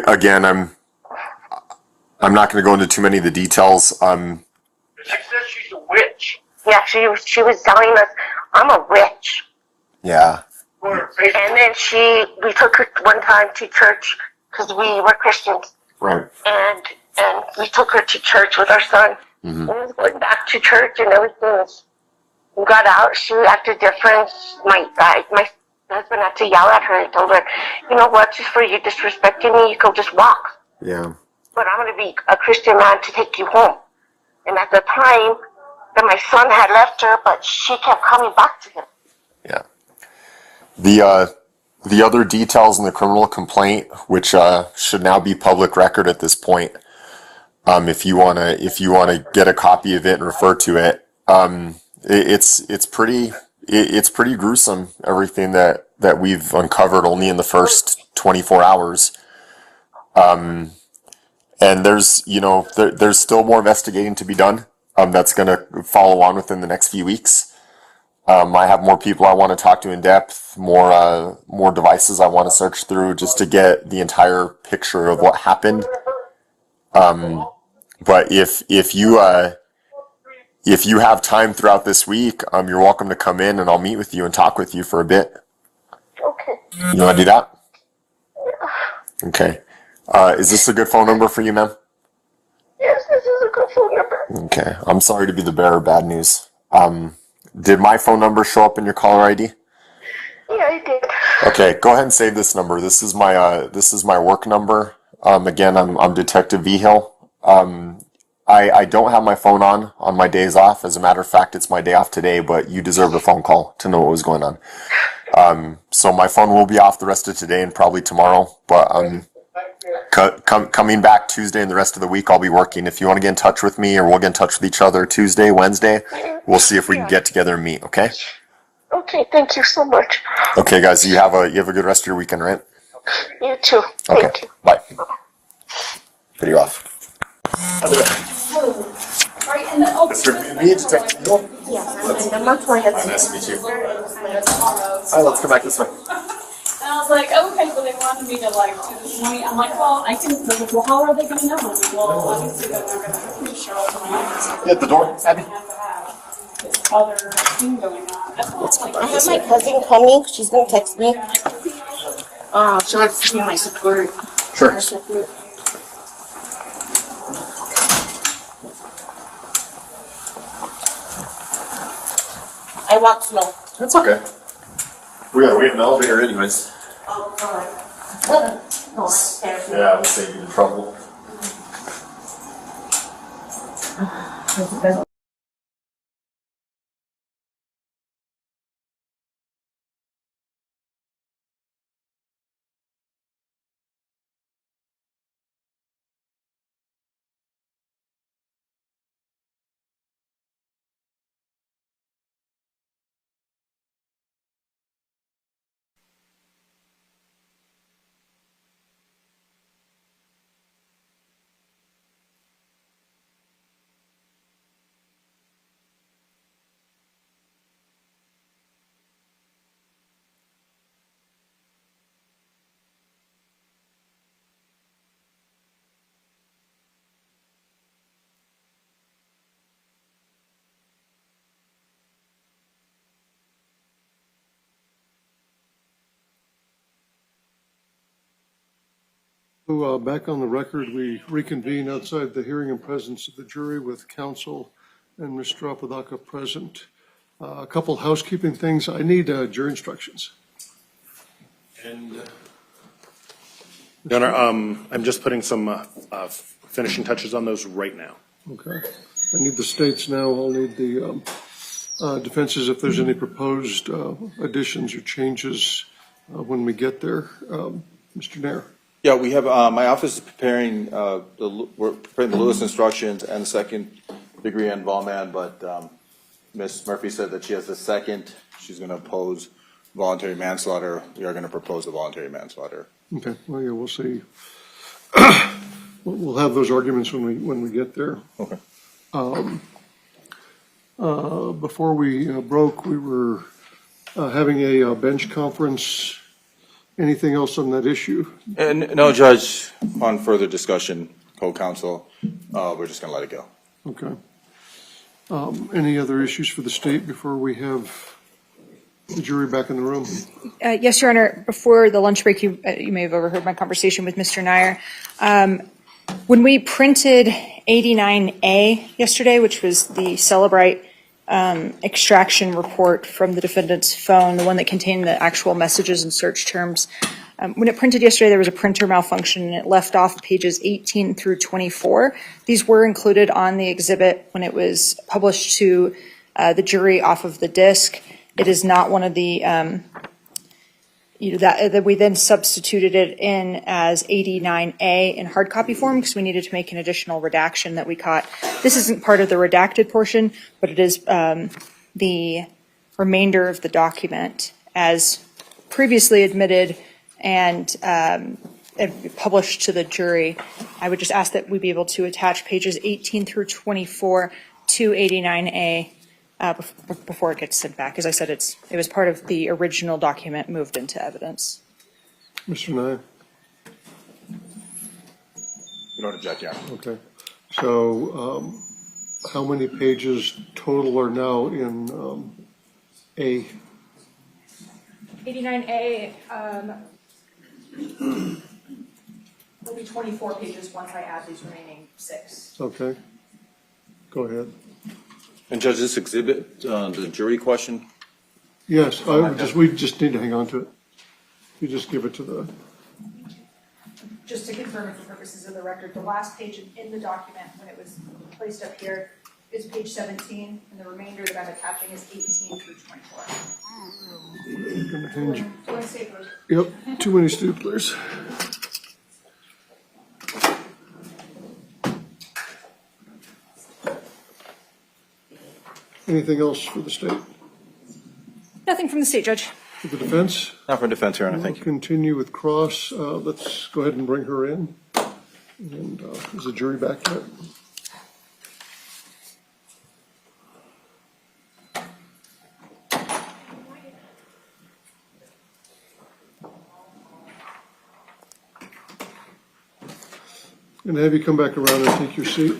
Again, I'm not going to go into too many of the details. She says she's a witch. Yeah, she was telling us, I'm a witch. Yeah. And then we took her one time to church because we were Christians. Right. And we took her to church with our son. And we was going back to church and everything. We got out. She acted different. My husband had to yell at her and told her, you know what, just for you disrespecting me, you can just walk. Yeah. But I'm going to be a Christian man to take you home. And at the time, that my son had left her, but she kept coming back to him. Yeah. The other details in the criminal complaint, which should now be public record at this point, if you wanna get a copy of it and refer to it, it's pretty gruesome, everything that we've uncovered only in the first 24 hours. And there's still more investigating to be done. That's gonna follow on within the next few weeks. I have more people I want to talk to in depth, more devices I want to search through just to get the entire picture of what happened. But if you have time throughout this week, you're welcome to come in and I'll meet with you and talk with you for a bit. Okay. You want to do that? Okay. Is this a good phone number for you, ma'am? Yes, this is a good phone number. Okay. I'm sorry to be the bearer of bad news. Did my phone number show up in your caller ID? Yeah, I did. Okay, go ahead and save this number. This is my work number. Again, I'm Detective Vigil. I don't have my phone on my days off. As a matter of fact, it's my day off today, but you deserve a phone call to know what was going on. So my phone will be off the rest of today and probably tomorrow, but coming back Tuesday and the rest of the week, I'll be working. If you want to get in touch with me, or we'll get in touch with each other Tuesday, Wednesday, we'll see if we can get together and meet. Okay. Okay, thank you so much. Okay, guys. You have a good rest of your weekend, right? You too. Okay. Thank you. Bye. Video off. Yes, I'm not my husband. Nice to meet you. Hi, let's come back this way. And I was like, oh, okay, well, they wanted me to like do this morning. I'm like, well, I can. Well, how are they going to know? I'm like, well, obviously they're not going to show up to my office. At the door, Abby. This other thing going on. That's what's like. I have my cousin coming. She's going to text me. She wants to see my support. Sure. Her support. I walk slow. That's okay. We gotta wait in the elevator anyways. Oh, God. Oh, upstairs. Yeah, I'll save you the trouble. So, back on the record, we reconvene outside the hearing in presence of the jury with counsel and Mr. Apodaca present. A couple housekeeping things. I need jury instructions. And, Your Honor, I'm just putting some finishing touches on those right now. Okay. I need the states now. I'll need the defenses if there's any proposed additions or changes when we get there. Mr. Nair. Yeah, we have, my office is preparing, we're preparing the Lewis instructions and the second degree involvement, but Ms. Murphy said that she has the second. She's going to oppose voluntary manslaughter. We are going to propose the voluntary manslaughter. Okay, well, yeah, we'll see. we'll have those arguments when we get there. Okay. Before we broke, we were having a bench conference. Anything else on that issue? No, Judge, on further discussion, co-counsel, we're just going to let it go. Okay. Any other issues for the state before we have the jury back in the room? Yes, Your Honor. Before the lunch break, you may have overheard my conversation with Mr. Nyer. When we printed 89A yesterday, which was the Celebrite extraction report from the defendant's phone, the one that contained the actual messages and search terms, when it printed yesterday, there was a printer malfunction and it left off pages 18 through 24. These were included on the exhibit when it was published to the jury off of the disc. It is not one of the, that we then substituted it in as 89A in hard copy form because we needed to make an additional redaction that we caught. This isn't part of the redacted portion, but it is the remainder of the document as previously admitted and published to the jury. I would just ask that we be able to attach pages 18 through 24 to 89A before it gets sent back. As I said, it was part of the original document moved into evidence. Mr. Nye? You don't object, yeah. Okay. So how many pages total are now in A? 89A will be 24 pages once I add these remaining 6. Okay. Go ahead. And Judge, this exhibit, the jury question? Yes, we just need to hang on to it. You just give it to the. Just to confirm for purposes of the record, the last page in the document when it was placed up here is page 17, and the remainder that I'm attaching is 18 through 24. Gonna hinge. Do you want to save those? Yep, too many staplers. Anything else for the state? Nothing from the state, Judge. For the defense? Not for defense, Your Honor, thank you. Continue with Cross. Let's go ahead and bring her in. And is the jury back yet? And have you come back around and take your seat?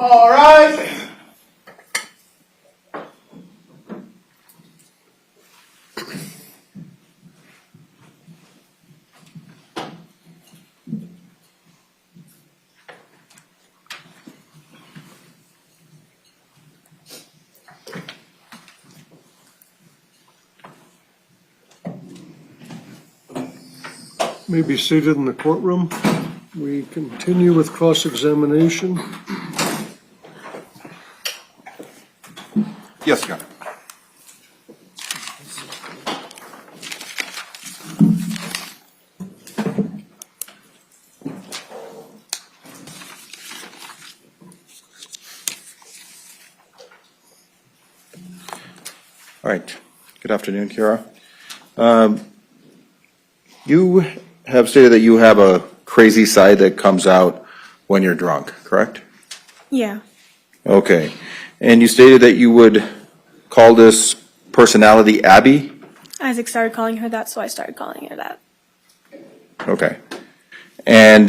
All right. May be seated in the courtroom. We continue with cross-examination. Yes, Your Honor. All right. Good afternoon, Kara. You have stated that you have a crazy side that comes out when you're drunk, correct? Yeah. Okay. And you stated that you would call this personality Abby? Isaac started calling her that, so I started calling her that. Okay. And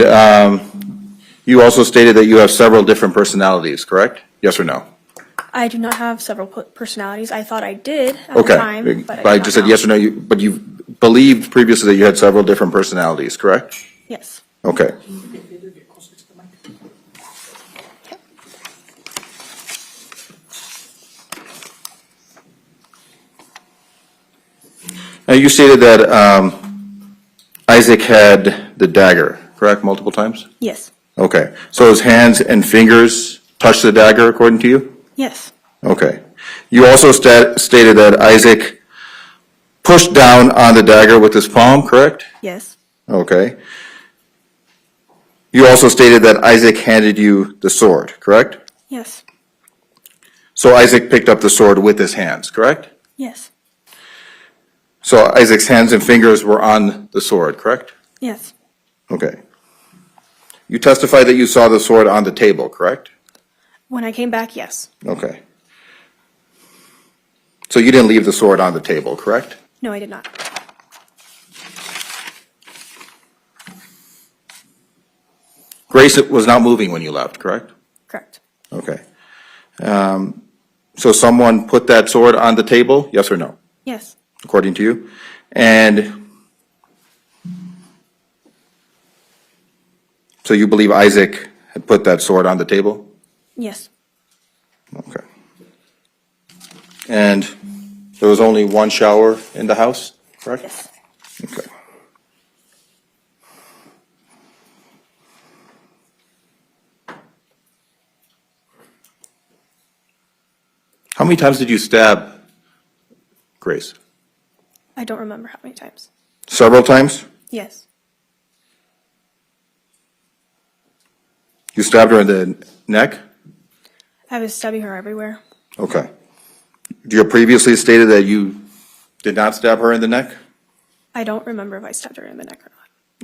you also stated that you have several different personalities, correct? Yes or no? I do not have several personalities. I thought I did at the Okay. time, but I I just said yes or no, but you believed previously that you had several different personalities, correct? Yes. Okay. Now, you stated that Isaac had the dagger, correct, multiple times? Yes. Okay. So his hands and fingers touched the dagger, according to you? Yes. Okay. You also stated that Isaac pushed down on the dagger with his palm, correct? Yes. Okay. You also stated that Isaac handed you the sword, correct? Yes. So Isaac picked up the sword with his hands, correct? Yes. So Isaac's hands and fingers were on the sword, correct? Yes. Okay. You testified that you saw the sword on the table, correct? When I came back, yes. Okay. So you didn't leave the sword on the table, correct? No, I did not. Grace was not moving when you left, correct? Correct. Okay. So someone put that sword on the table, yes or no, Yes. according to you? And so you believe Isaac had put that sword on the table? Yes. Okay. And there was only one shower in the house, correct? Yes. Okay. How many times did you stab Grace? I don't remember how many times. Several times? Yes. You stabbed her in the neck? I was stabbing her everywhere. Okay. You previously stated that you did not stab her in the neck? I don't remember if I stabbed her in the neck or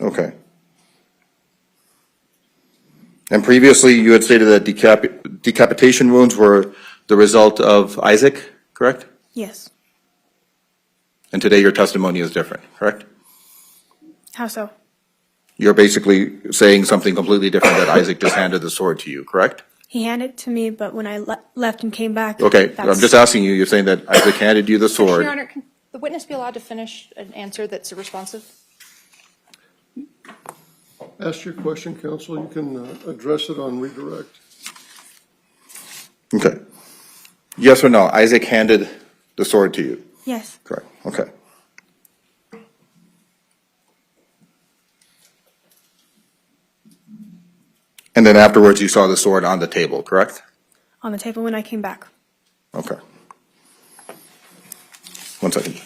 not. Okay. And previously, you had stated that decapitation wounds were the result of Isaac, correct? Yes. And today your testimony is different, correct? How so? You're basically saying something completely different, that Isaac just handed the sword to you, correct? He handed it to me, but when I left and came back. Okay, that's- I'm just asking you, you're saying that Isaac handed you the Your sword. Honor, can the witness be allowed to finish an answer that's responsive? Ask your question, counsel. You can address it on redirect. Okay. Yes or no, Isaac handed the sword to you? Yes. Correct, okay. And then afterwards, you saw the sword on the table, correct? On the table when I came back. Okay. 1 second.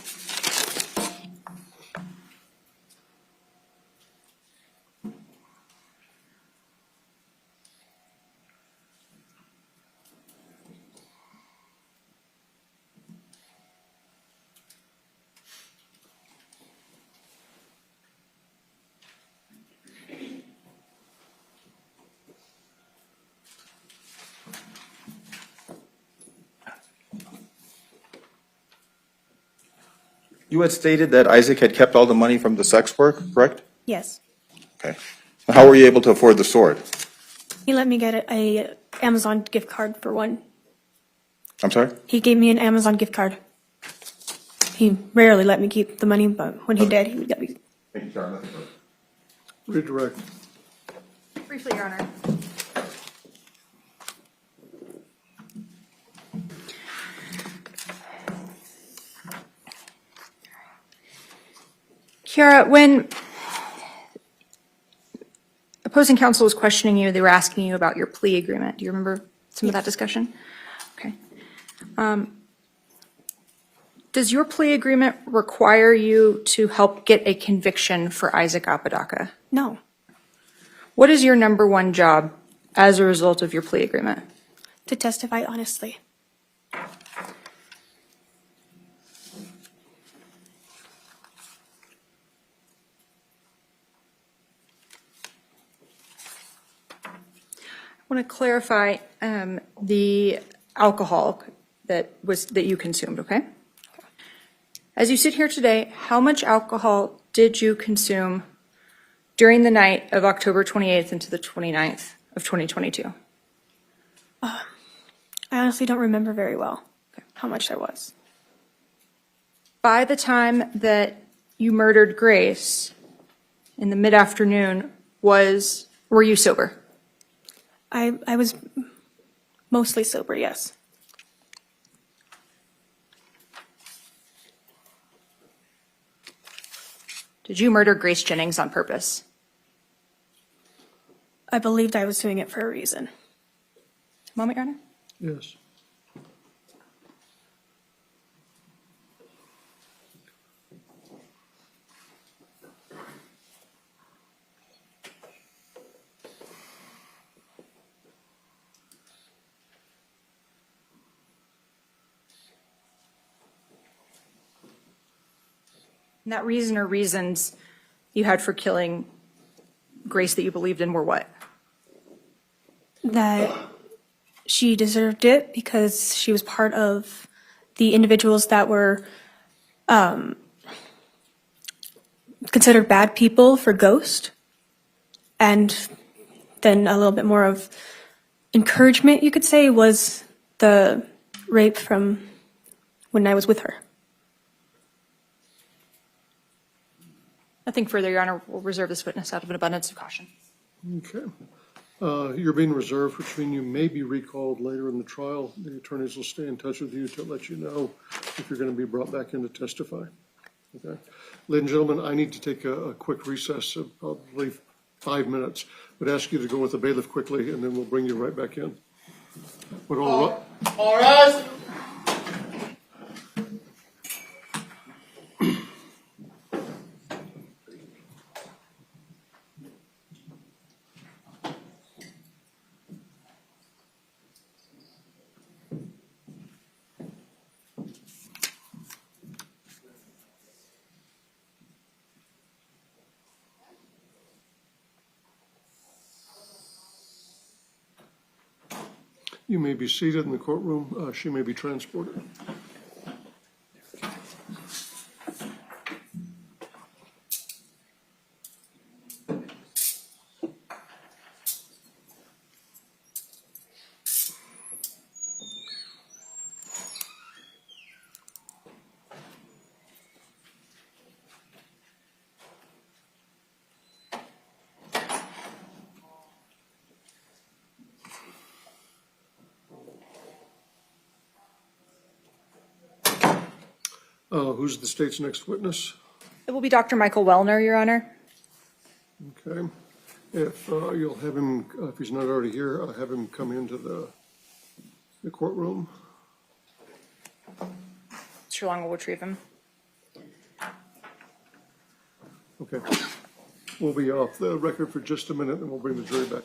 You had stated that Isaac had kept all the money from the sex work, correct? Yes. Okay. How were you able to afford the sword? He let me get a Amazon gift card for one. I'm sorry? He gave me an Amazon gift card. He rarely let me keep the money, but when he did, he would let me. Thank you, Charlie. Redirect. Briefly, Your Honor. Kiara, when opposing counsel was questioning you, they were asking you about your plea agreement. Do you remember some of that discussion? Okay. Does your plea agreement require you to help get a conviction for Isaac Apodaca? No. What is your number one job as a result of your plea agreement? To testify honestly. I want to clarify the alcohol that you consumed, okay? As you sit here today, how much alcohol did you consume during the night of October 28th into the 29th of 2022? I honestly don't remember very well how much there was. By the time that you murdered Grace in the mid-afternoon, were you sober? I was mostly sober, yes. Did you murder Grace Jennings on purpose? I believed I was doing it for a reason. Moment, Your Honor. Yes. And that reason or reasons you had for killing Grace that you believed in were what? That she deserved it because she was part of the individuals that were considered bad people for Ghost. And then a little bit more of encouragement, you could say, was the rape from when I was with her. Nothing further, Your Honor. We'll reserve this witness out of an abundance of caution. Okay. You're being reserved, which means you may be recalled later in the trial. The attorneys will stay in touch with you to let you know if you're going to be brought back in to testify. Okay. Ladies and gentlemen, I need to take a quick recess of probably 5 minutes. Would ask you to go with the bailiff quickly, and then we'll bring you right back in. All right. You may be seated in the courtroom. She may be transported. Who's the state's next witness? It will be Dr. Michael Wellner, Your Honor. Okay. If you'll have him, if he's not already here, have him come into the courtroom. Mr. Long will retrieve him. Okay. We'll be off the record for just a minute, and we'll bring the jury back.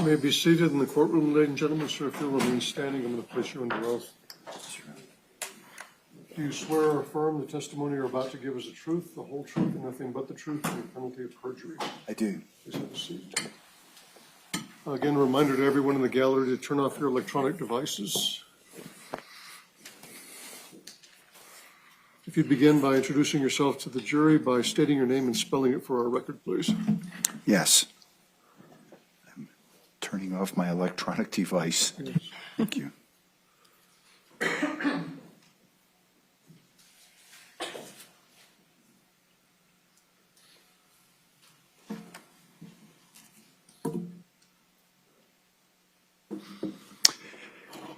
You may be seated in the courtroom, ladies and gentlemen. Sir, if you'll remain standing, I'm going to place you under oath. Do you swear or affirm the testimony you're about to give is the truth, the whole truth, and nothing but the truth, under penalty of perjury? I do. Please have a seat. Again, a reminder to everyone in the gallery to turn off your electronic devices. If you'd begin by introducing yourself to the jury by stating your name and spelling it for our record, please. Yes. I'm turning off my electronic device. Yes. Thank you.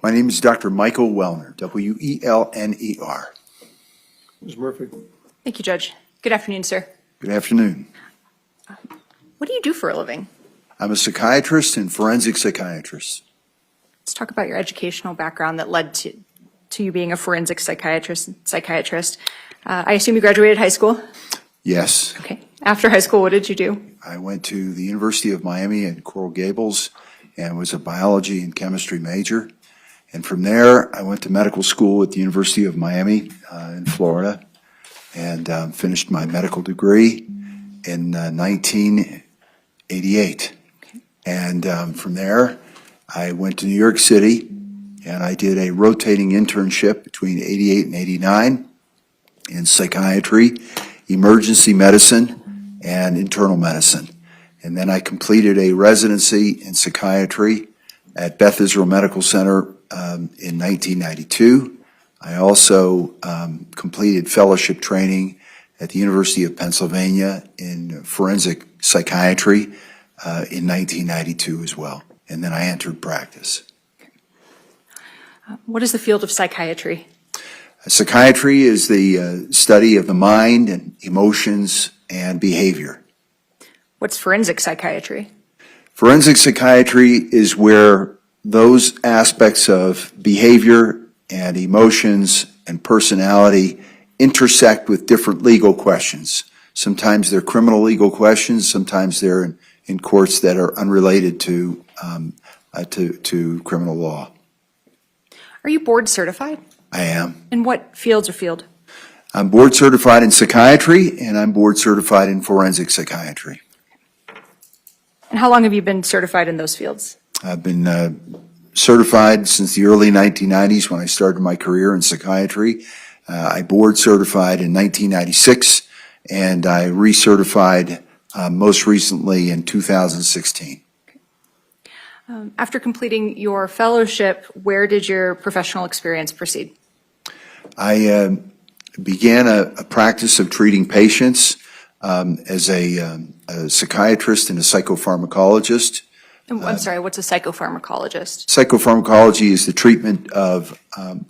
My name is Dr. Michael Wellner, W-E-L-N-E-R. Ms. Murphy. Thank you, Judge. Good afternoon, sir. Good afternoon. What do you do for a living? I'm a psychiatrist and forensic psychiatrist. Let's talk about your educational background that led to you being a forensic psychiatrist. I assume you graduated high school? Yes. Okay. After high school, what did you do? I went to the University of Miami in Coral Gables and was a biology and chemistry major. And from there, I went to medical school at the University of Miami in Florida and finished my medical degree in 1988. Okay. And from there, I went to New York City and I did a rotating internship between 88 and 89 in psychiatry, emergency medicine, and internal medicine. And then I completed a residency in psychiatry at Beth Israel Medical Center in 1992. I also completed fellowship training at the University of Pennsylvania in forensic psychiatry in 1992 as well. And then I entered practice. What is the field of psychiatry? Psychiatry is the study of the mind and emotions and behavior. What's forensic psychiatry? Forensic psychiatry is where those aspects of behavior and emotions and personality intersect with different legal questions. Sometimes they're criminal legal questions, sometimes they're in courts that are unrelated to criminal law. Are you board certified? I am. In what fields or field? I'm board certified in psychiatry and I'm board certified in forensic psychiatry. And how long have you been certified in those fields? I've been certified since the early 1990s when I started my career in psychiatry. I board certified in 1996 and I recertified most recently in 2016. After completing your fellowship, where did your professional experience proceed? I began a practice of treating patients as a psychiatrist and a psychopharmacologist. I'm sorry, what's a psychopharmacologist? Psychopharmacology is the treatment of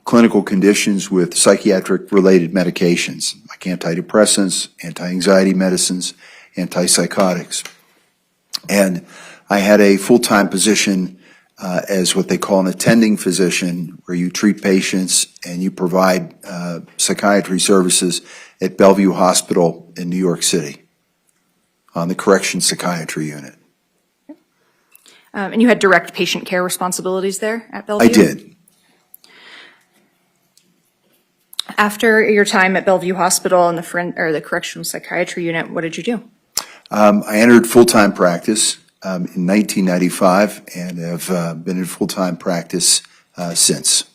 clinical conditions with psychiatric-related medications, like antidepressants, anti-anxiety medicines, antipsychotics. And I had a full-time position as what they call an attending physician, where you treat patients and you provide psychiatry services at Bellevue Hospital in New York City on the corrections psychiatry unit. And you had direct patient care responsibilities there at Bellevue? I did. After your time at Bellevue Hospital and the correctional psychiatry unit, what did you do? I entered full-time practice in 1995 and have been in full-time practice since.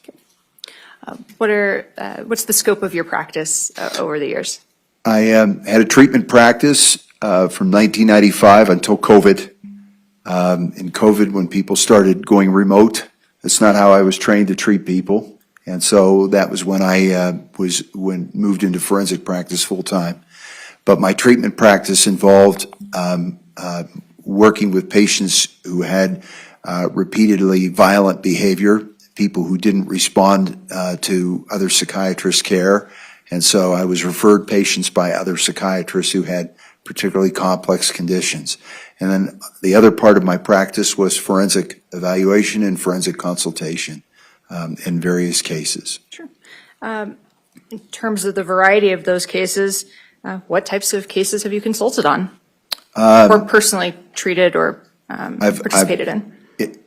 What's the scope of your practice over the years? I had a treatment practice from 1995 until COVID. In COVID, when people started going remote, that's not how I was trained to treat people. And so that was when I moved into forensic practice full-time. But my treatment practice involved working with patients who had repeatedly violent behavior, people who didn't respond to other psychiatrists' care. And so I was referred patients by other psychiatrists who had particularly complex conditions. And then the other part of my practice was forensic evaluation and forensic consultation in various cases. Sure. In terms of the variety of those cases, what types of cases have you consulted on? Or personally treated or participated in?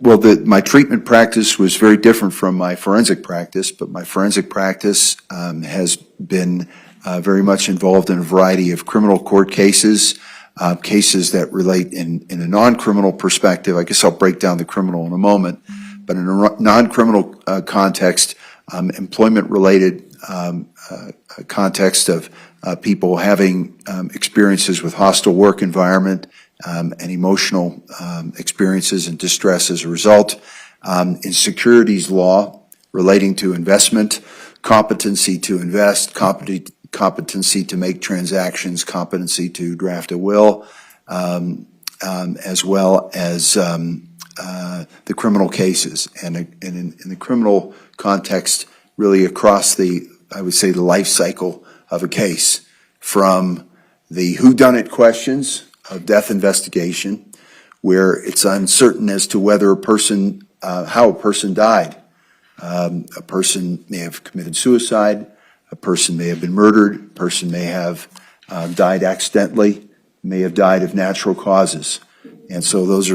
My treatment practice was very different from my forensic practice, but my forensic practice has been very much involved in a variety of criminal court cases, cases that relate in a non-criminal perspective. I guess I'll break down the criminal in a moment, but in a non-criminal context, employment-related context of people having experiences with hostile work environment, and emotional experiences and distress as a result. In securities law relating to investment, competency to invest, competency to make transactions, competency to draft a will, as well as the criminal cases. And in the criminal context, really across I would say, the life cycle of a case, from the whodunit questions of death investigation, where it's uncertain as to whether a person, how a person died. A person may have committed suicide, a person may have been murdered, a person may have died accidentally, may have died of natural causes. And so those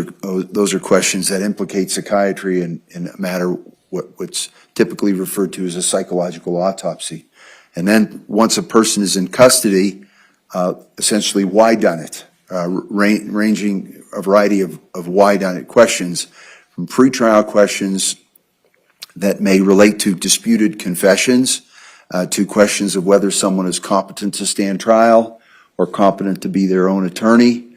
are questions that implicate psychiatry in a matter what's typically referred to as a psychological autopsy. And then once a person is in custody, essentially why done it? Ranging a variety of why done it questions, from pretrial questions that may relate to disputed confessions, to questions of whether someone is competent to stand trial or competent to be their own attorney,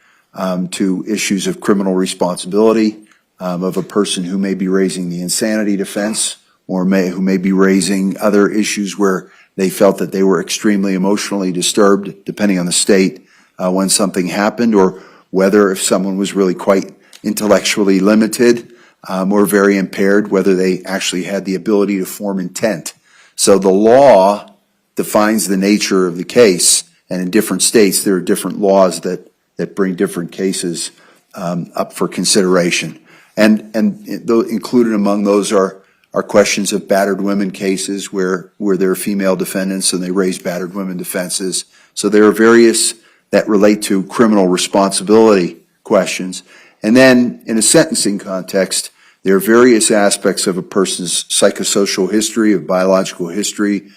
to issues of criminal responsibility of a person who may be raising the insanity defense, or who may be raising other issues where they felt that they were extremely emotionally disturbed, depending on the state, when something happened, or whether if someone was really quite intellectually limited or very impaired, whether they actually had the ability to form intent. So the law defines the nature of the case, and in different states there are different laws that bring different cases up for consideration. And included among those are questions of battered women cases where there are female defendants and they raise battered women defenses. So there are various that relate to criminal responsibility questions. And then in a sentencing context, there are various aspects of a person's psychosocial history, of biological history,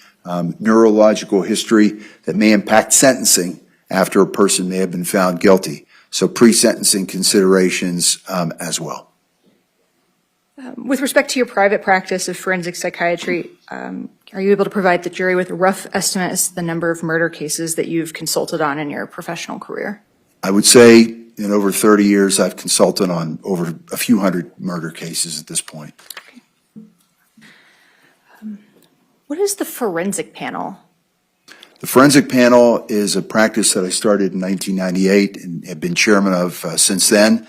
neurological history that may impact sentencing after a person may have been found guilty. So pre-sentencing considerations as well. With respect to your private practice of forensic psychiatry, are you able to provide the jury with a rough estimate as to the number of murder cases that you've consulted on in your professional career? I would say in over 30 years, I've consulted on over a few hundred murder cases at this point. What is the forensic panel? The forensic panel is a practice that I started in 1998 and have been chairman of since then.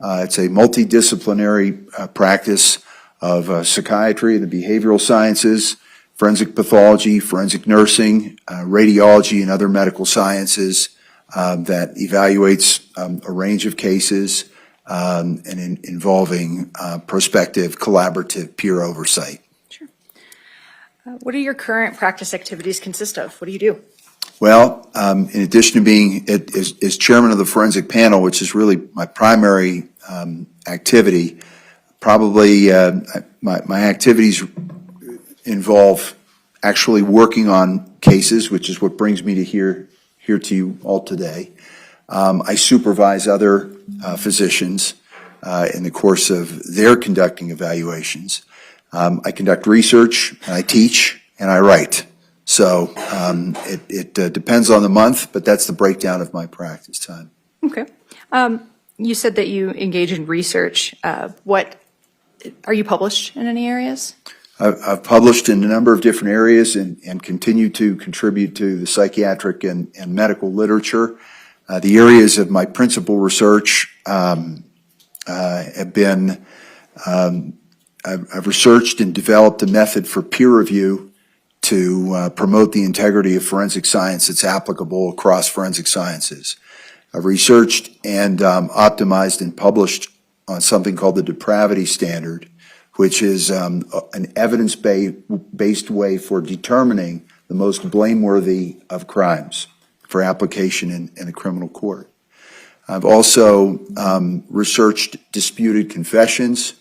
It's a multidisciplinary practice of psychiatry and the behavioral sciences, forensic pathology, forensic nursing, radiology, and other medical sciences that evaluates a range of cases and involving prospective, collaborative peer oversight. Sure. What do your current practice activities consist of? What do you do? Well, in addition to being as chairman of the forensic panel, which is really my primary activity, probably my activities involve actually working on cases, which is what brings me to here to you all today. I supervise other physicians in the course of their conducting evaluations. I conduct research, and I teach, and I write. So it depends on the month, but that's the breakdown of my practice time. Okay. You said that you engage in research. What are you published in any areas? I've published in a number of different areas and continue to contribute to the psychiatric and medical literature. The areas of my principal research have been, I've researched and developed a method for peer review to promote the integrity of forensic science that's applicable across forensic sciences. I've researched and optimized and published on something called the depravity standard, which is an evidence-based way for determining the most blameworthy of crimes for application in a criminal court. I've also researched disputed confessions,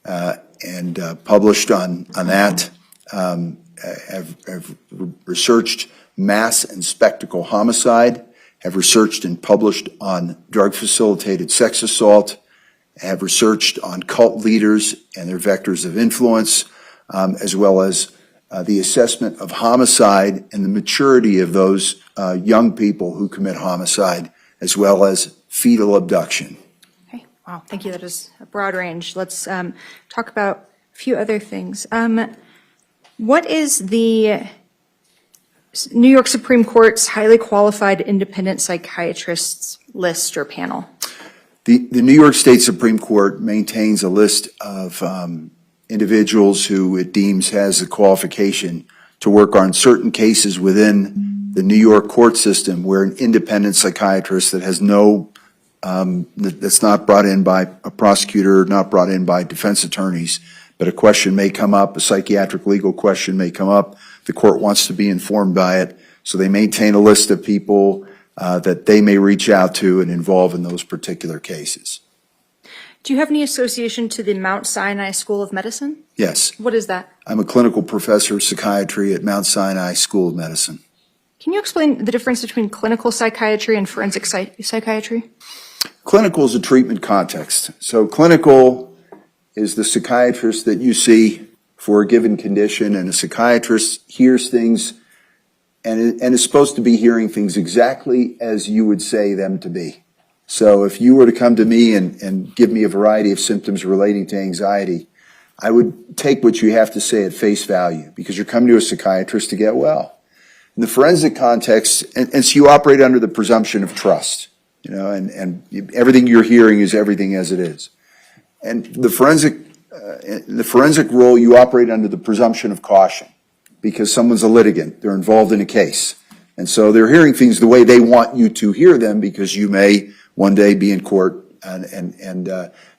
published on that. Have researched mass and spectacle homicide, have researched and published on drug-facilitated sex assault, have researched on cult leaders and their vectors of influence, as well as the assessment of homicide and the maturity of those young people who commit homicide, as well as fetal abduction. Okay, wow, thank you. That is a broad range. Let's talk about a few other things. What is the New York Supreme Court's highly qualified independent psychiatrists list or panel? The New York State Supreme Court maintains a list of individuals who it deems has the qualification to work on certain cases within the New York court system where an independent psychiatrist that has no, that's not brought in by a prosecutor, not brought in by defense attorneys, but a question may come up, a psychiatric legal question may come up, the court wants to be informed by it, so they maintain a list of people that they may reach out to and involve in those particular cases. Do you have any association to the Mount Sinai School of Medicine? Yes. What is that? I'm a clinical professor of psychiatry at Mount Sinai School of Medicine. Can you explain the difference between clinical psychiatry and forensic psychiatry? Clinical is a treatment context. So clinical is the psychiatrist that you see for a given condition, and a psychiatrist hears things and is supposed to be hearing things exactly as you would say them to be. So if you were to come to me and give me a variety of symptoms relating to anxiety, I would take what you have to say at face value because you're coming to a psychiatrist to get well. In the forensic context, and so you operate under the presumption of trust, you know, and everything you're hearing is everything as it is. And the forensic role, you operate under the presumption of caution because someone's a litigant, they're involved in a case. And so they're hearing things the way they want you to hear them because you may one day be in court and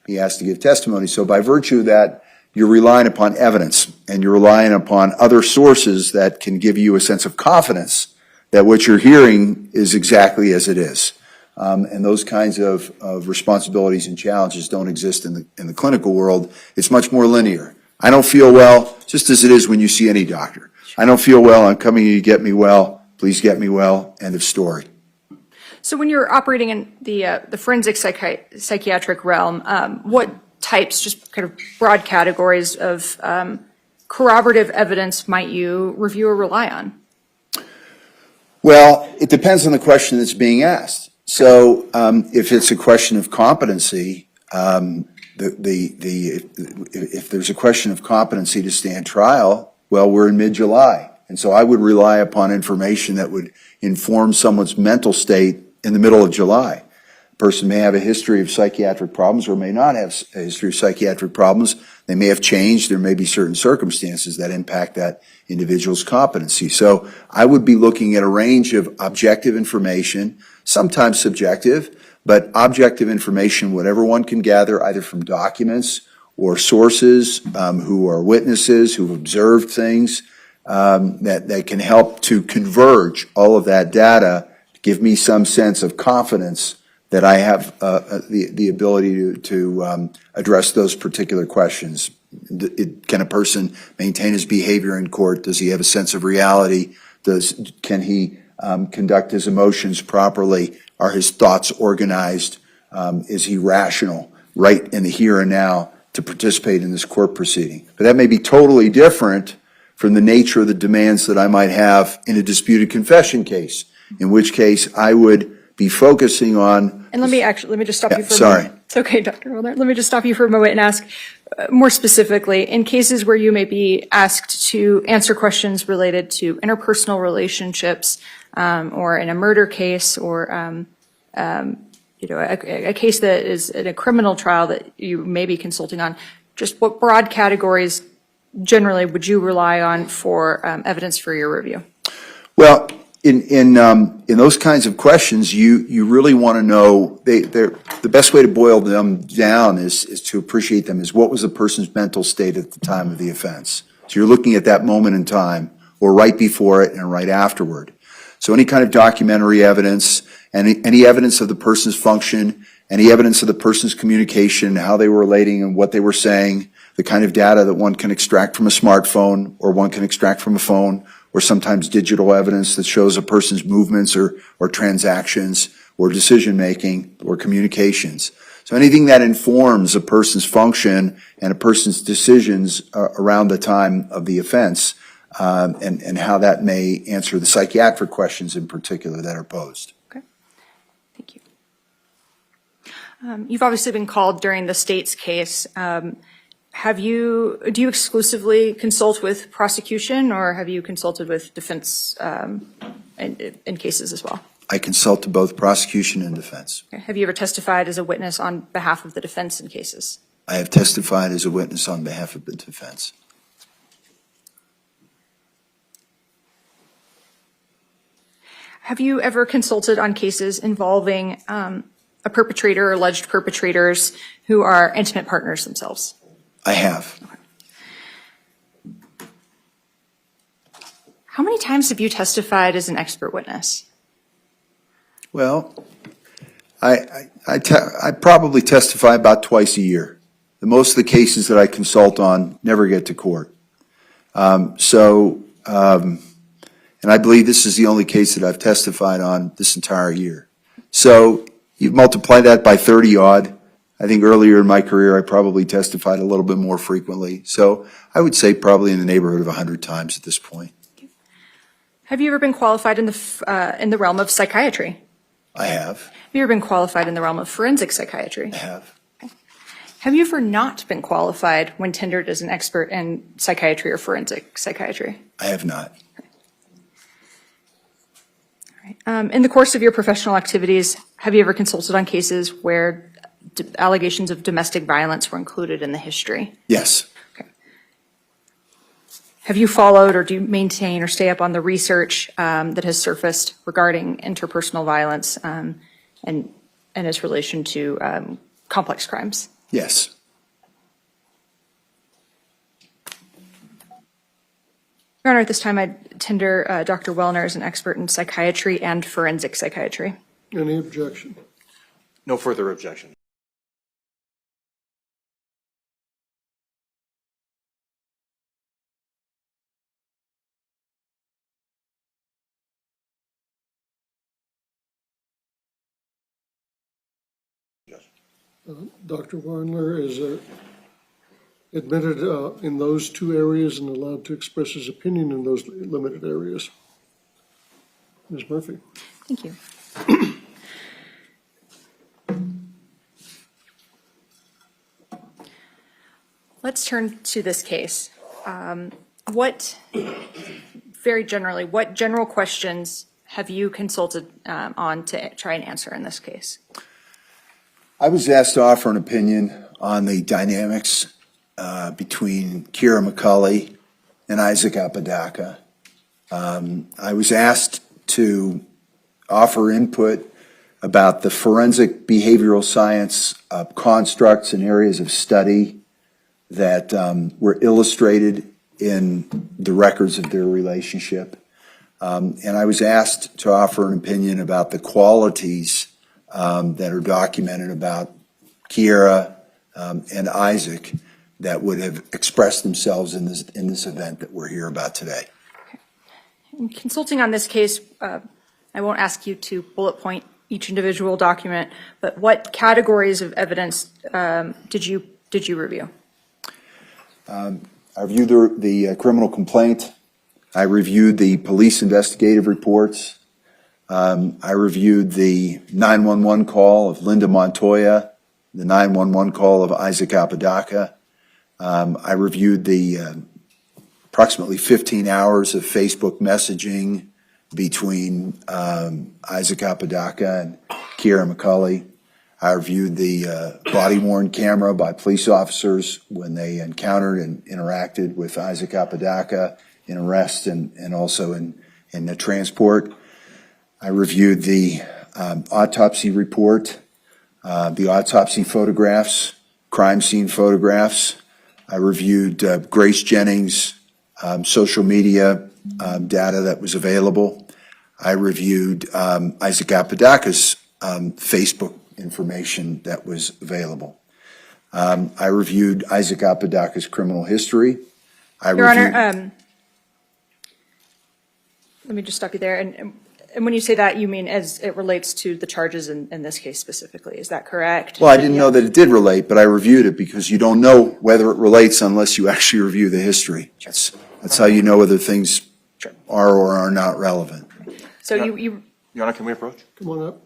be asked to give testimony. So by virtue of that, you're relying upon evidence and you're relying upon other sources that can give you a sense of confidence that what you're hearing is exactly as it is. And those kinds of responsibilities and challenges don't exist in the clinical world. It's much more linear. I don't feel well, just as it is when you see any doctor. I don't feel well, I'm coming to you to get me well, please get me well, end of story. So when you're operating in the forensic psychiatric realm, what types, just kind of broad categories of corroborative evidence might you review or rely on? Well, it depends on the question that's being asked. So if it's a question of competency, if there's a question of competency to stand trial, well, we're in mid-July. And so I would rely upon information that would inform someone's mental state in the middle of July. A person may have a history of psychiatric problems or may not have a history of psychiatric problems. They may have changed. There may be certain circumstances that impact that individual's competency. So I would be looking at a range of objective information, sometimes subjective, but objective information, whatever one can gather, either from documents or sources who are witnesses, who've observed things, that can help to converge all of that data, give me some sense of confidence that I have the ability to address those particular questions. Can a person maintain his behavior in court? Does he have a sense of reality? Can he conduct his emotions properly? Are his thoughts organized? Is he rational, right in the here and now to participate in this court proceeding? But that may be totally different from the nature of the demands that I might have in a disputed confession case, in which case I would be focusing on. And let me just stop you for a sorry. moment. It's okay, Dr. Wilder. Let me just stop you for a moment and ask more specifically, in cases where you may be asked to answer questions related to interpersonal relationships, or in a murder case, or a case that is in a criminal trial that you may be consulting on, just what broad categories generally would you rely on for evidence for your review? Well, in those kinds of questions, you really want to know, the best way to boil them down is to appreciate them is what was the person's mental state at the time of the offense. So you're looking at that moment in time, or right before it and right afterward. So any kind of documentary evidence, any evidence of the person's function, any evidence of the person's communication, how they were relating and what they were saying, the kind of data that one can extract from a smartphone or one can extract from a phone, or sometimes digital evidence that shows a person's movements or transactions or decision-making or communications. So anything that informs a person's function and a person's decisions around the time of the offense, and how that may answer the psychiatric questions in particular that are posed. Okay, thank you. You've obviously been called during the state's case. Do you exclusively consult with prosecution, or have you consulted with defense in cases as well? I consult to both prosecution and defense. Okay. Have you ever testified as a witness on behalf of the defense in cases? I have testified as a witness on behalf of the defense. Have you ever consulted on cases involving a perpetrator or alleged perpetrators who are intimate partners themselves? I have. How many times have you testified as an expert witness? Well, I probably testify about twice a year. Most of the cases that I consult on never get to court. And I believe this is the only case that I've testified on this entire year. So you multiply that by 30 odd. I think earlier in my career, I probably testified a little bit more frequently. So I would say probably in the neighborhood of 100 times at this point. Have you ever been qualified in the realm of psychiatry? I have. Have you ever been qualified in the realm of forensic psychiatry? I have. Okay. Have you ever not been qualified when tendered as an expert in psychiatry or forensic psychiatry? I have not. In the course of your professional activities, have you ever consulted on cases where allegations of domestic violence were included in the history? Yes. Okay. Have you followed or do you maintain or stay up on the research that has surfaced regarding interpersonal violence and its relation to complex crimes? Yes. Your Honor, at this time, I tender Dr. Wellner as an expert in psychiatry and forensic psychiatry. Any objection? No further objection. Dr. Weinler is admitted in those two areas and allowed to express his opinion in those limited areas. Ms. Murphy. Thank you. Let's turn to this case. Very generally, what general questions have you consulted on to try and answer in this case? I was asked to offer an opinion on the dynamics between Kira McCulley and Isaac Apodaca. I was asked to offer input about the forensic behavioral science constructs and areas of study that were illustrated in the records of their relationship. And I was asked to offer an opinion about the qualities that are documented about Kira and Isaac that would have expressed themselves in this event that we're here about today. Okay. In consulting on this case, I won't ask you to bullet point each individual document, but what categories of evidence did you review? I reviewed the criminal complaint. I reviewed the police investigative reports. I reviewed the 911 call of Linda Montoya, the 911 call of Isaac Apodaca. I reviewed the approximately 15 hours of Facebook messaging between Isaac Apodaca and Kira McCulley. I reviewed the body-worn camera by police officers when they encountered and interacted with Isaac Apodaca in arrest and also in the transport. I reviewed the autopsy report, the autopsy photographs, crime scene photographs. I reviewed Grace Jennings' social media data that was available. I reviewed Isaac Apodaca's Facebook information that was available. I reviewed Isaac Apodaca's criminal history. Your Honor, let me just stop you there. And when you say that, you mean as it relates to the charges in this case specifically, is that correct? Well, I didn't know that it did relate, but I reviewed it because you don't know whether it relates unless you actually review the history. That's how you know whether things are or are not relevant. So you Your Honor, can we approach? Come on up.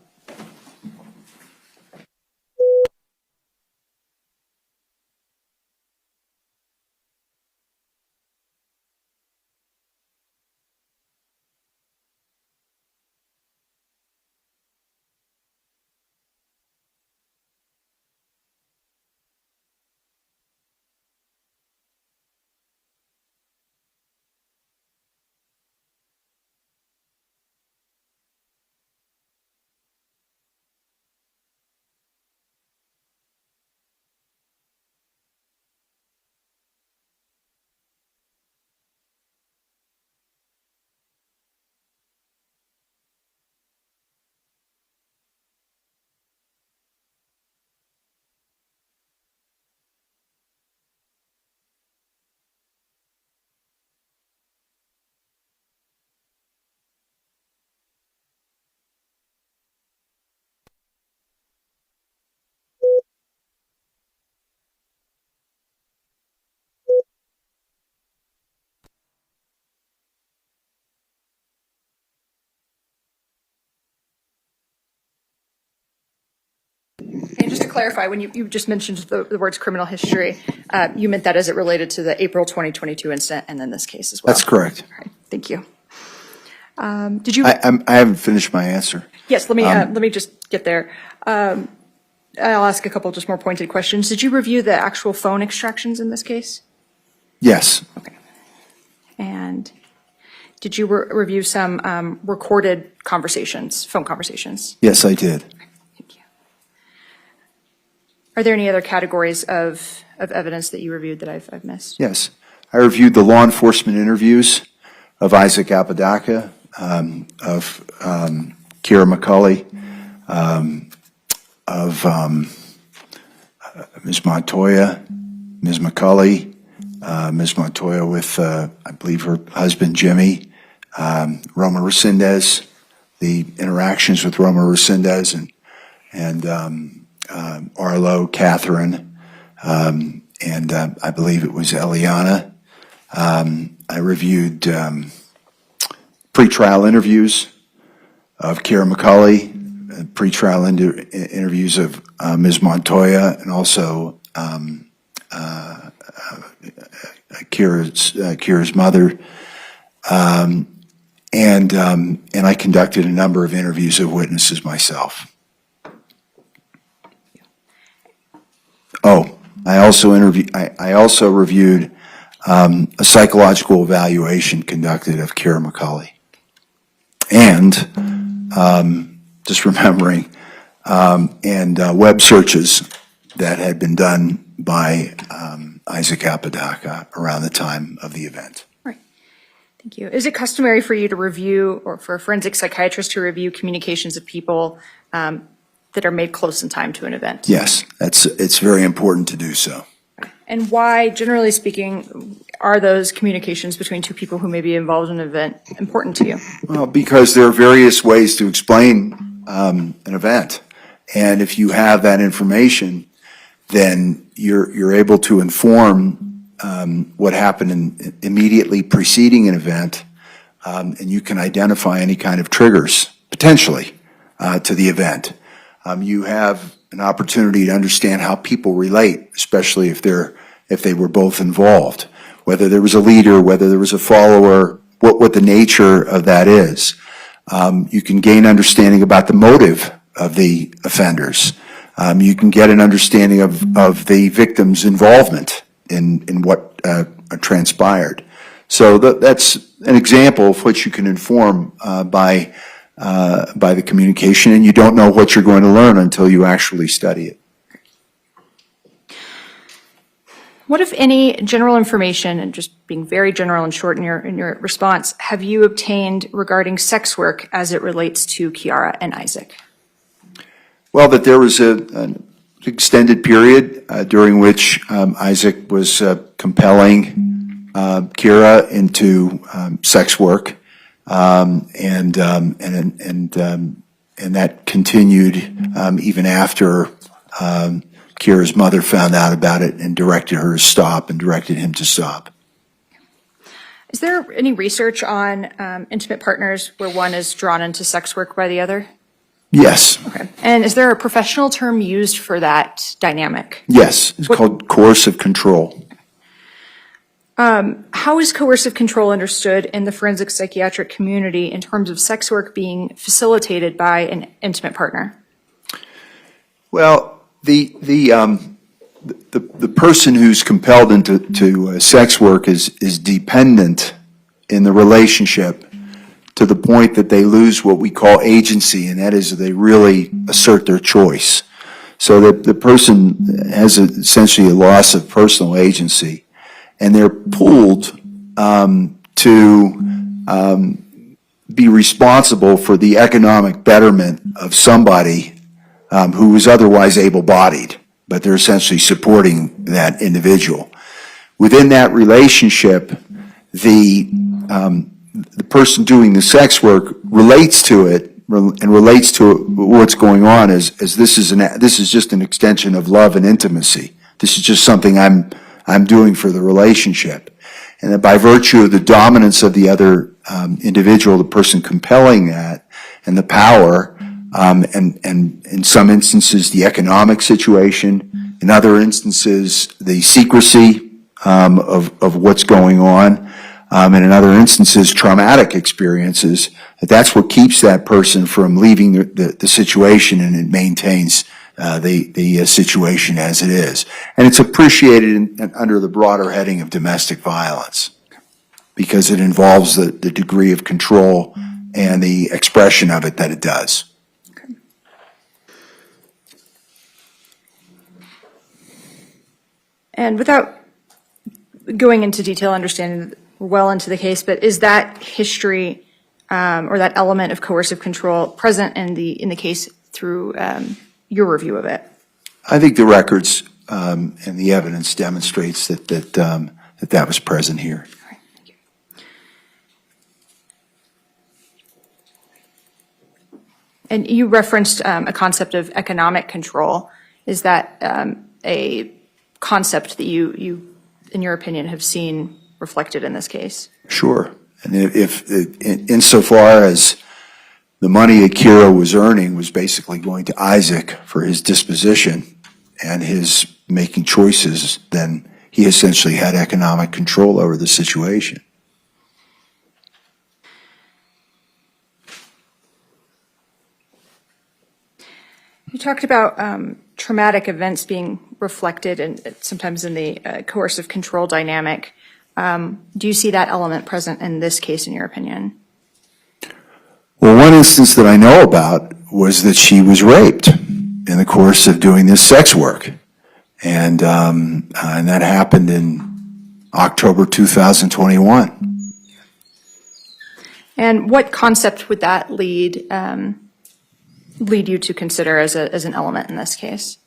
And just to clarify, when you just mentioned the words criminal history, you meant that as it related to the April 2022 incident and then this case as well? That's correct. All right, thank you. Did you? I haven't finished my answer. Yes, let me just get there. I'll ask a couple just more pointed questions. Did you review the actual phone extractions in this case? Yes. Okay. And did you review some recorded conversations, phone conversations? Yes, I did. Are there any other categories of evidence that you reviewed that I've missed? Yes. I reviewed the law enforcement interviews of Isaac Apodaca, of Kira McCulley, of Ms. Montoya, Ms. McCulley, Ms. Montoya with, I believe, her husband, Jimmy, Roma Resendez, the interactions with Roma Resendez and Arlo, Catherine, and I believe it was Eliana. I reviewed pretrial interviews of Kira McCulley, pretrial interviews of Ms. Montoya, and also Kira's mother. And I conducted a number of interviews of witnesses myself. Oh, I also reviewed a psychological evaluation conducted of Kira McCulley. And just remembering, web searches that had been done by Isaac Apodaca around the time of the event. Right. Thank you. Is it customary for you to review, or for a forensic psychiatrist to review communications of people that are made close in time to an event? Yes, it's very important to do so. And why, generally speaking, are those communications between two people who may be involved in an event important to you? Well, because there are various ways to explain an event. And if you have that information, then you're able to inform what happened immediately preceding an event, and you can identify any kind of triggers, potentially, to the event. You have an opportunity to understand how people relate, especially if they were both involved, whether there was a leader, whether there was a follower, what the nature of that is. You can gain understanding about the motive of the offenders. You can get an understanding of the victim's involvement in what transpired. So that's an example of what you can inform by the communication, and you don't know what you're going to learn until you actually study it. What, if any, general information, and just being very general and short in your response, have you obtained regarding sex work as it relates to Kiara and Isaac? Well, that there was an extended period during which Isaac was compelling Kira into sex work, and that continued even after Kira's mother found out about it and directed her to stop and directed him to stop. Is there any research on intimate partners where one is drawn into sex work by the other? Yes. Okay. And is there a professional term used for that dynamic? Yes. It's called coercive control. How is coercive control understood in the forensic psychiatric community in terms of sex work being facilitated by an intimate partner? Well, the person who's compelled into sex work is dependent in the relationship to the point that they lose what we call agency, and that is they really assert their choice. So that the person has essentially a loss of personal agency, and they're pulled to be responsible for the economic betterment of somebody who is otherwise able-bodied, but they're essentially supporting that individual. Within that relationship, the person doing the sex work relates to it and relates to what's going on as this is just an extension of love and intimacy. This is just something I'm doing for the relationship. And that by virtue of the dominance of the other individual, the person compelling that, and the power, and in some instances the economic situation, in other instances the secrecy of what's going on, and in other instances traumatic experiences, that's what keeps that person from leaving the situation, and it maintains the situation as it is. And it's appreciated under the broader heading of domestic violence because it involves the degree of control and the expression of it that it does. Okay. And without going into detail, understanding well into the case, but is that history or that element of coercive control present in the case through your review of it? I think the records and the evidence demonstrates that was present here. All right, thank you. And you referenced a concept of economic control. Is that a concept that you, in your opinion, have seen reflected in this case? Sure. And if insofar as the money Akira was earning was basically going to Isaac for his disposition and his making choices, then he essentially had economic control over the situation. You talked about traumatic events being reflected and sometimes in the coercive control dynamic. Do you see that element present in this case, in your opinion? Well, one instance that I know about was that she was raped in the course of doing this sex work. And that happened in October 2021. And what concept would that lead you to consider as an element in this case?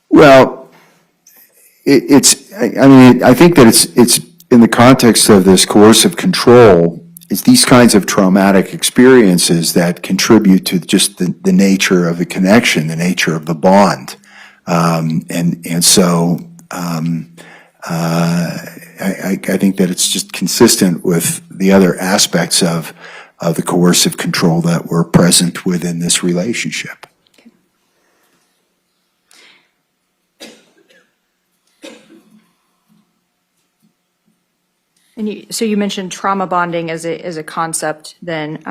Well, I think that it's in the context of this coercive control, it's these kinds of traumatic experiences that contribute to just the nature of the connection, the nature of the bond. So I think that it's just consistent with the other aspects of the coercive control that were present within this relationship. And so you mentioned trauma bonding as a concept then.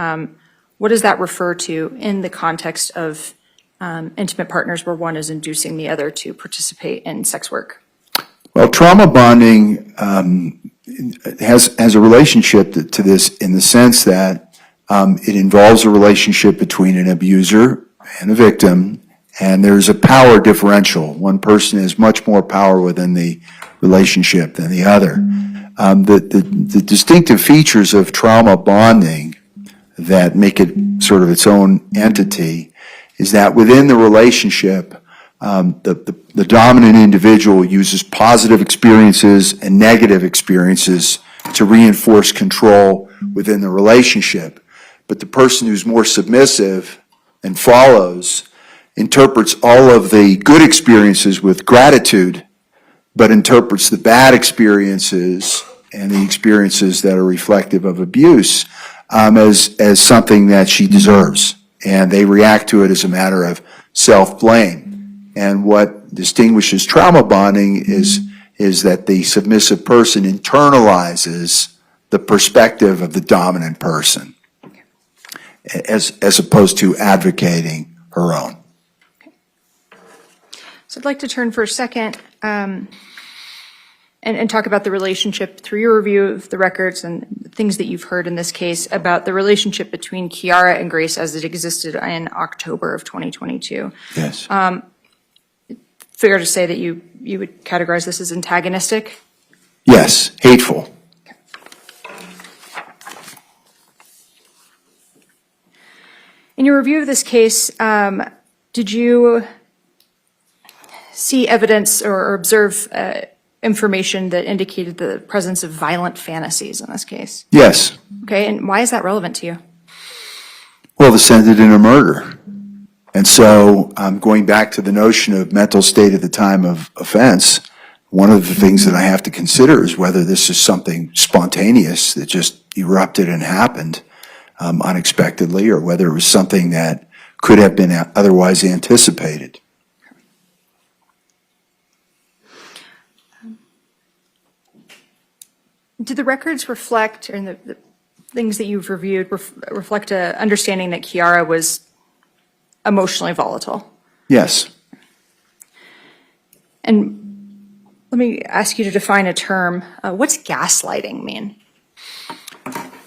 What does that refer to in the context of intimate partners where one is inducing the other to participate in sex work? Well, trauma bonding has a relationship to this in the sense that it involves a relationship between an abuser and a victim, and there's a power differential. One person has much more power within the relationship than the other. The distinctive features of trauma bonding that make it sort of its own entity is that within the relationship, the dominant individual uses positive experiences and negative experiences to reinforce control within the relationship. But the person who's more submissive and follows interprets all of the good experiences with gratitude, but interprets the bad experiences and the experiences that are reflective of abuse as something that she deserves. And they react to it as a matter of self-blame. And what distinguishes trauma bonding is that the submissive person internalizes the perspective of the dominant person as opposed to advocating her own. So I'd like to turn for a second and talk about the relationship through your review of the records and things that you've heard in this case about the relationship between Kiara and Grace as it existed in October of 2022. Yes. Fair to say that you would categorize this as antagonistic? Yes, hateful. In your review of this case, did you see evidence or observe information that indicated the presence of violent fantasies in this case? Yes. Okay, and why is that relevant to you? Well, this ended in a murder. And so going back to the notion of mental state at the time of offense, one of the things that I have to consider is whether this is something spontaneous that just erupted and happened unexpectedly, or whether it was something that could have been otherwise anticipated. Do the records reflect, or the things that you've reviewed, reflect an understanding that Kiara was emotionally volatile? Yes. And let me ask you to define a term. What's gaslighting mean?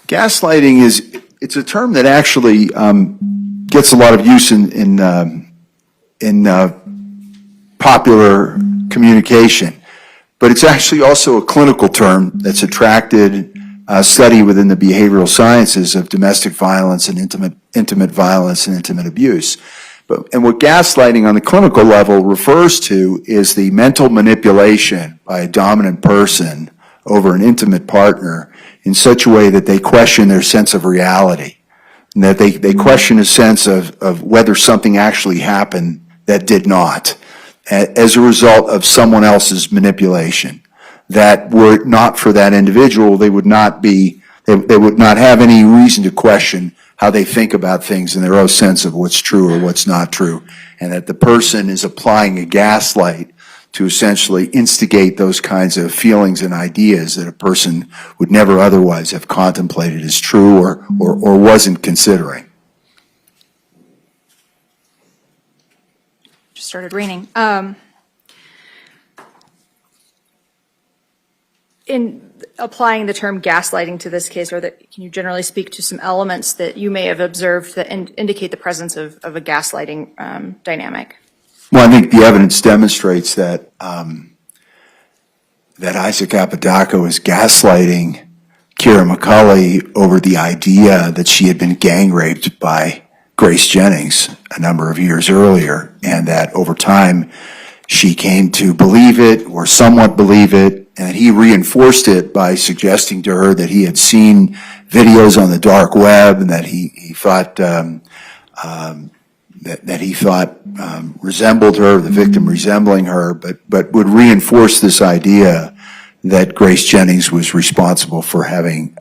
Gaslighting it's a term that actually gets a lot of use in popular communication, but it's actually also a clinical term that's attracted study within the behavioral sciences of domestic violence and intimate violence and intimate abuse. And what gaslighting on the clinical level refers to is the mental manipulation by a dominant person over an intimate partner in such a way that they question their sense of reality, and that they question a sense of whether something actually happened that did not, as a result of someone else's manipulation. That were it not for that individual, they would not have any reason to question how they think about things in their own sense of what's true or what's not true, and that the person is applying a gaslight to essentially instigate those kinds of feelings and ideas that a person would never otherwise have contemplated as true or wasn't considering. Just started raining. In applying the term gaslighting to this case, can you generally speak to some elements that you may have observed that indicate the presence of a gaslighting dynamic? Well, I think the evidence demonstrates that that Isaac Apodaca was gaslighting Kira McCulley over the idea that she had been gang raped by Grace Jennings a number of years earlier, and that over time she came to believe it or somewhat believe it, and he reinforced it by suggesting to her that he had seen videos on the dark web and that he thought resembled her, the victim resembling her, but would reinforce this idea that Grace Jennings was responsible for having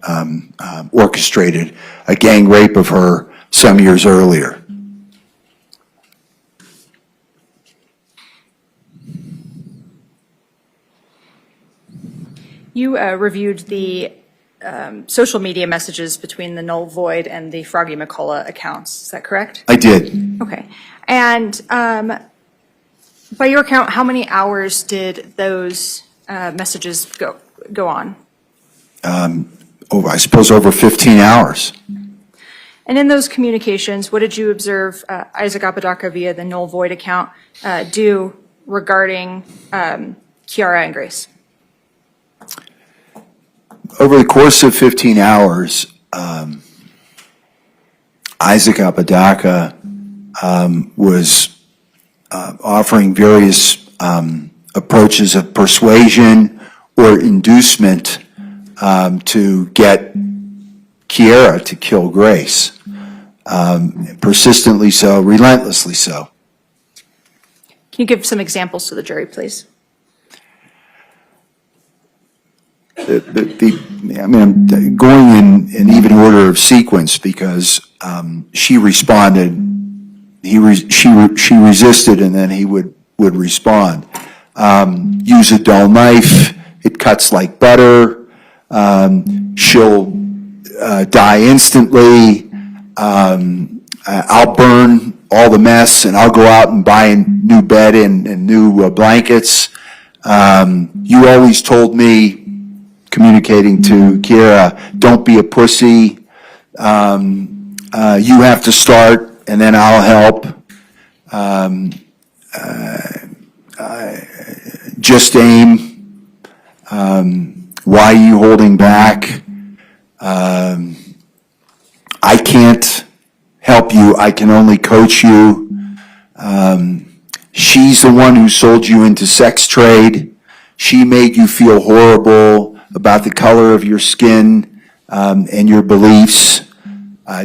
orchestrated a gang rape of her some years earlier. You reviewed the social media messages between the Null Void and the Froggy McCullough accounts. Is that correct? I did. Okay. And by your count, how many hours did those messages go on? I suppose over 15 hours. And in those communications, what did you observe Isaac Apodaca via the Null Void account do regarding Kiara and Grace? Over the course of 15 hours, Isaac Apodaca was offering various approaches of persuasion or inducement to get Kiara to kill Grace. Persistently so, relentlessly so. Can you give some examples to the jury, please? I'm going in even order of sequence because she responded, she resisted, and then he would respond. Use a dull knife, it cuts like butter. She'll die instantly. I'll burn all the mess and I'll go out and buy a new bed and new blankets. You always told me, communicating to Kiara, don't be a pussy. You have to start and then I'll help. Just aim. Why are you holding back? I can't help you. I can only coach you. She's the one who sold you into sex trade. She made you feel horrible about the color of your skin and your beliefs.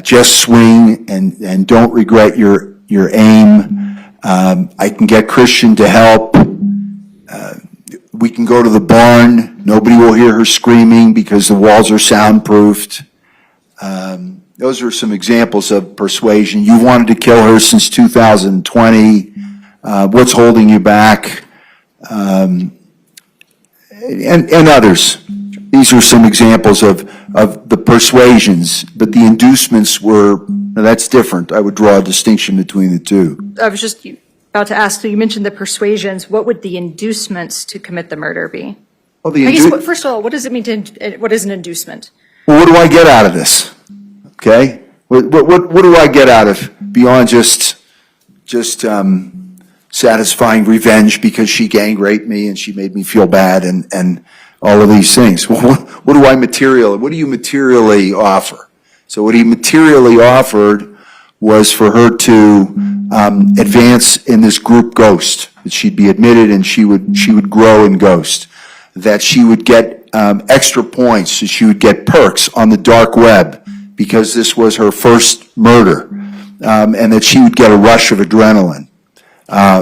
Just swing and don't regret your aim. I can get Christian to help. We can go to the barn. Nobody will hear her screaming because the walls are soundproofed. Those are some examples of persuasion. You wanted to kill her since 2020. What's holding you back? And others. These are some examples of the persuasions, but the inducements were, that's different. I would draw a distinction between the two. I was just about to ask, so you mentioned the persuasions. What would the inducements to commit the murder be? Well, First of all, what does it mean what is an inducement? Well, what do I get out of this? Okay? What do I get out of beyond just satisfying revenge because she gang raped me and she made me feel bad and all of these things? Well, what do you materially offer? So what he materially offered was for her to advance in this group ghost, that she'd be admitted and she would grow in ghost, that she would get extra points, that she would get perks on the dark web because this was her first murder, and that she would get a rush of adrenaline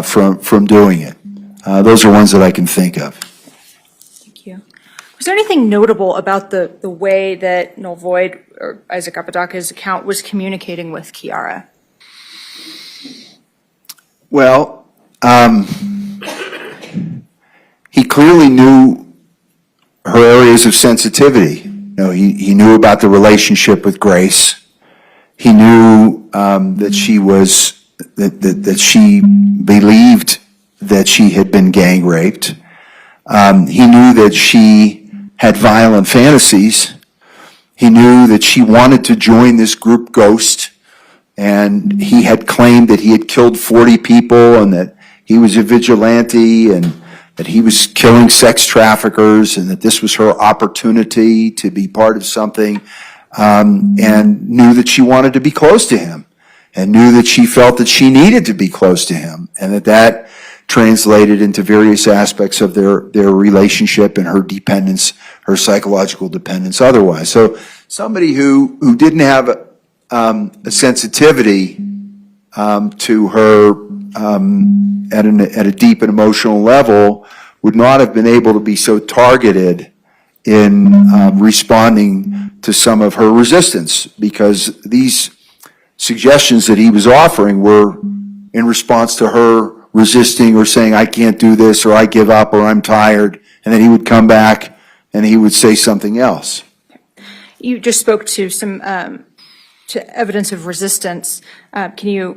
from doing it. Those are ones that I can think of. Thank you. Was there anything notable about the way that Null Void or Isaac Apodaca's account was communicating with Kiara? Well, he clearly knew her areas of sensitivity. He knew about the relationship with Grace. He knew that she believed that she had been gang raped. He knew that she had violent fantasies. He knew that she wanted to join this group ghost, and he had claimed that he had killed 40 people and that he was a vigilante and that he was killing sex traffickers and that this was her opportunity to be part of something, and knew that she wanted to be close to him and knew that she felt that she needed to be close to him and that translated into various aspects of their relationship and her dependence, her psychological dependence otherwise. So somebody who didn't have a sensitivity to her at a deep and emotional level would not have been able to be so targeted in responding to some of her resistance, because these suggestions that he was offering were in response to her resisting or saying, I can't do this, or I give up, or I'm tired, and then he would come back and he would say something else. You just spoke to some to evidence of resistance. Can you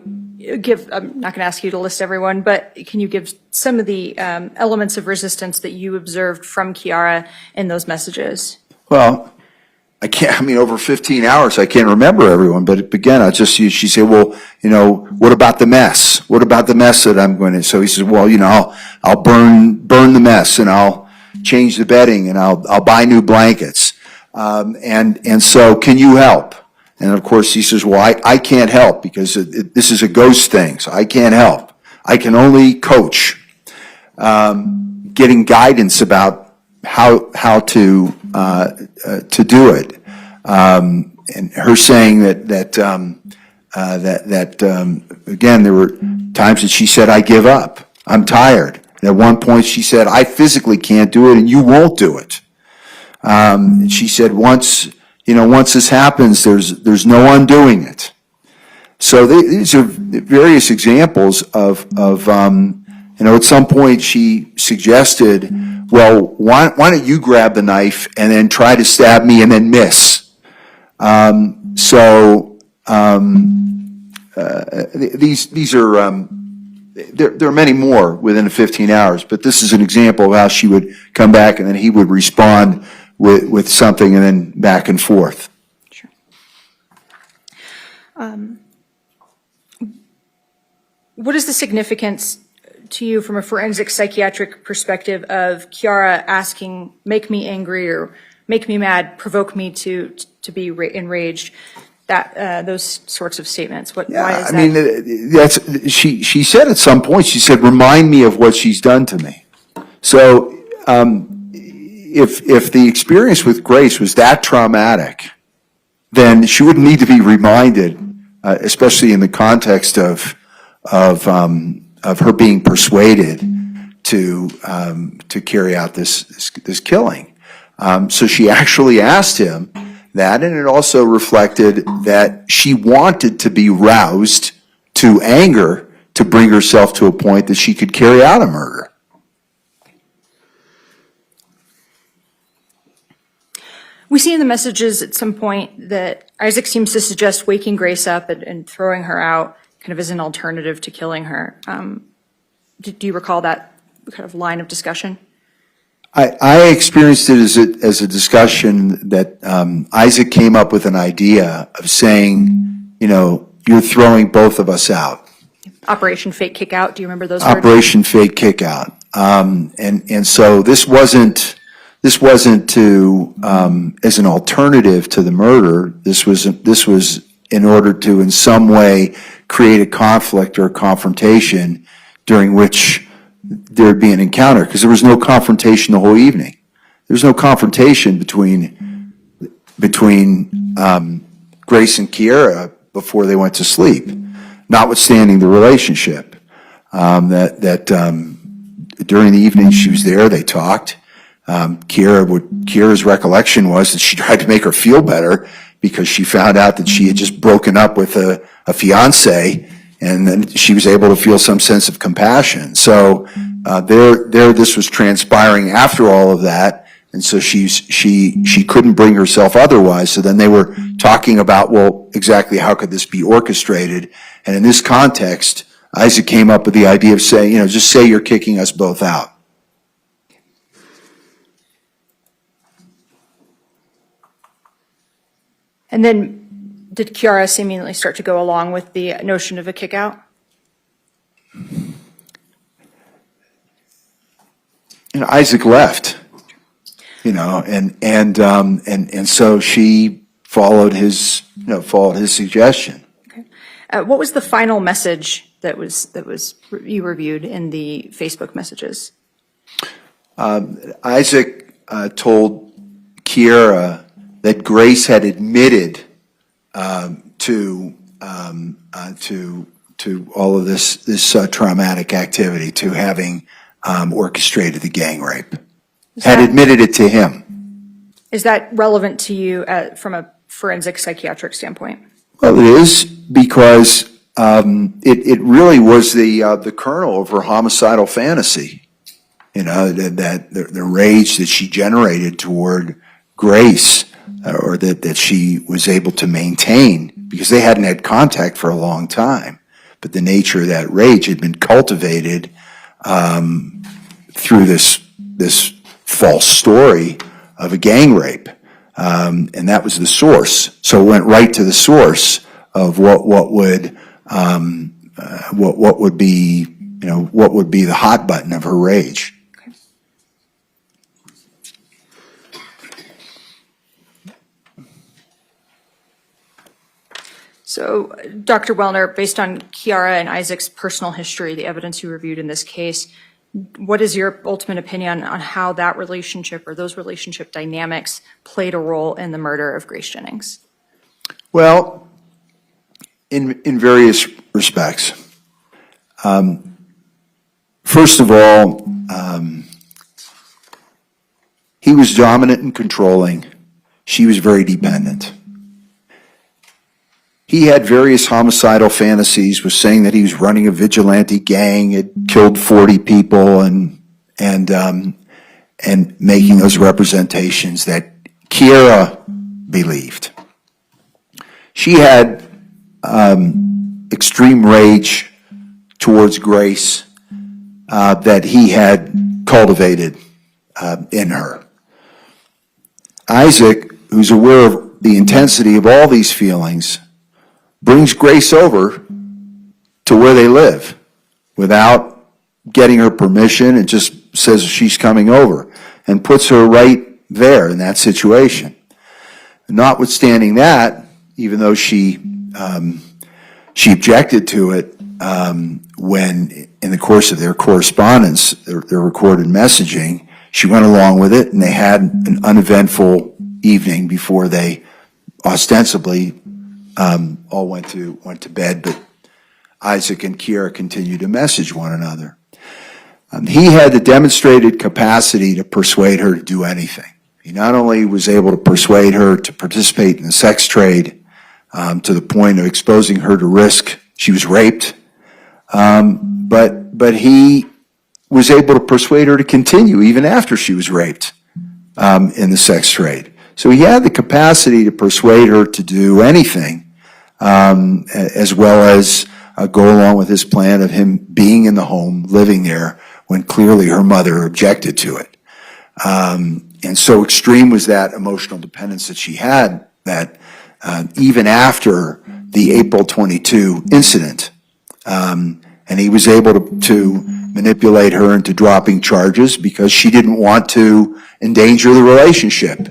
give, I'm not going to ask you to list everyone, but can you give some of the elements of resistance that you observed from Kiara in those messages? Well, over 15 hours, I can't remember everyone, but again, she said, well, what about the mess? What about the mess that I'm going to, so he says, well, I'll burn the mess and I'll change the bedding and I'll buy new blankets. And so can you help? And of course, he says, well, I can't help because this is a ghost thing, so I can't help. I can only coach. Getting guidance about how to do it. And her saying that again, there were times that she said, I give up. I'm tired. And at one point she said, I physically can't do it and you won't do it. And she said, once this happens, there's no undoing it. So these are various examples of at some point she suggested, well, why don't you grab the knife and then try to stab me and then miss? These are, there are many more within the 15 hours, but this is an example of how she would come back and then he would respond with something and then back and forth. Sure. What is the significance to you from a forensic psychiatric perspective of Kiara asking, make me angry or make me mad, provoke me to be enraged? That those sorts of statements. Why is that? I mean, that's she said at some point. She said, "Remind me of what she's done to me." So, if the experience with Grace was that traumatic, then she wouldn't need to be reminded, especially in the context of her being persuaded to carry out this killing. So she actually asked him that, and it also reflected that she wanted to be roused to anger to bring herself to a point that she could carry out a murder. We see in the messages at some point that Isaac seems to suggest waking Grace up and throwing her out kind of as an alternative to killing her. Do you recall that kind of line of discussion? I experienced it as a discussion that Isaac came up with an idea of saying, you're throwing both of us out. Operation Fake Kick Out. Do you remember those words? Operation Fake Kick Out. And so this wasn't to as an alternative to the murder. This was in order to in some way create a conflict or a confrontation during which there'd be an encounter, because there was no confrontation the whole evening. There was no confrontation between Grace and Kiara before they went to sleep, notwithstanding the relationship. That during the evening she was there, they talked. Kiara's recollection was that she tried to make her feel better because she found out that she had just broken up with a fiance, and then she was able to feel some sense of compassion. So this was transpiring after all of that, and so she couldn't bring herself otherwise. So then they were talking about, well, exactly how could this be orchestrated? And in this context, Isaac came up with the idea of saying, just say you're kicking us both out. And then did Kiara seemingly start to go along with the notion of a kick out? Isaac left, and so she followed his suggestion. Okay. What was the final message that was you reviewed in the Facebook messages? Isaac told Kiara that Grace had admitted to all of this traumatic activity, to having orchestrated the gang rape. Had admitted it to him. Is that relevant to you from a forensic psychiatric standpoint? Well, it is, because it really was the kernel of her homicidal fantasy. The rage that she generated toward Grace, or that she was able to maintain, because they hadn't had contact for a long time. But the nature of that rage had been cultivated through this false story of a gang rape, and that was the source. So it went right to the source of what would be the hot button of her rage. So, Dr. Wellner, based on Kiara and Isaac's personal history, the evidence you reviewed in this case, what is your ultimate opinion on how that relationship or those relationship dynamics played a role in the murder of Grace Jennings? Well, in various respects. First of all, he was dominant and controlling. She was very dependent. He had various homicidal fantasies, was saying that he was running a vigilante gang, had killed 40 people, and making those representations that Kiara believed. She had extreme rage towards Grace that he had cultivated in her. Isaac, who's aware of the intensity of all these feelings, brings Grace over to where they live without getting her permission and just says she's coming over and puts her right there in that situation. Notwithstanding that, even though she objected to it when in the course of their correspondence, their recorded messaging, she went along with it and they had an uneventful evening before they ostensibly all went to bed, but Isaac and Kiara continued to message one another. He had the demonstrated capacity to persuade her to do anything. He not only was able to persuade her to participate in the sex trade to the point of exposing her to risk. She was raped, but he was able to persuade her to continue even after she was raped in the sex trade. So he had the capacity to persuade her to do anything, as well as go along with his plan of him being in the home, living there, when clearly her mother objected to it. And so extreme was that emotional dependence that she had that even after the April 22 incident, and he was able to manipulate her into dropping charges because she didn't want to endanger the relationship.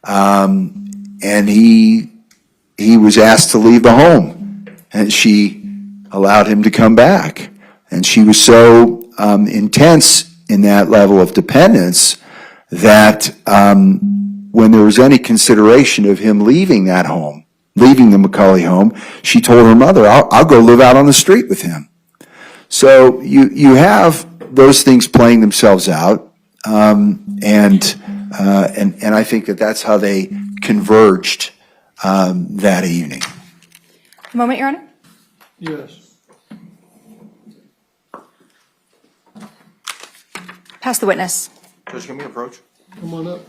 And he was asked to leave the home, and she allowed him to come back. And she was so intense in that level of dependence that when there was any consideration of him leaving that home, leaving the McCulley home, she told her mother, I'll go live out on the street with him. So you have those things playing themselves out, and I think that's how they converged that evening. A moment, Your Honor. Yes. Pass the witness. Judge, can we approach? Come on up.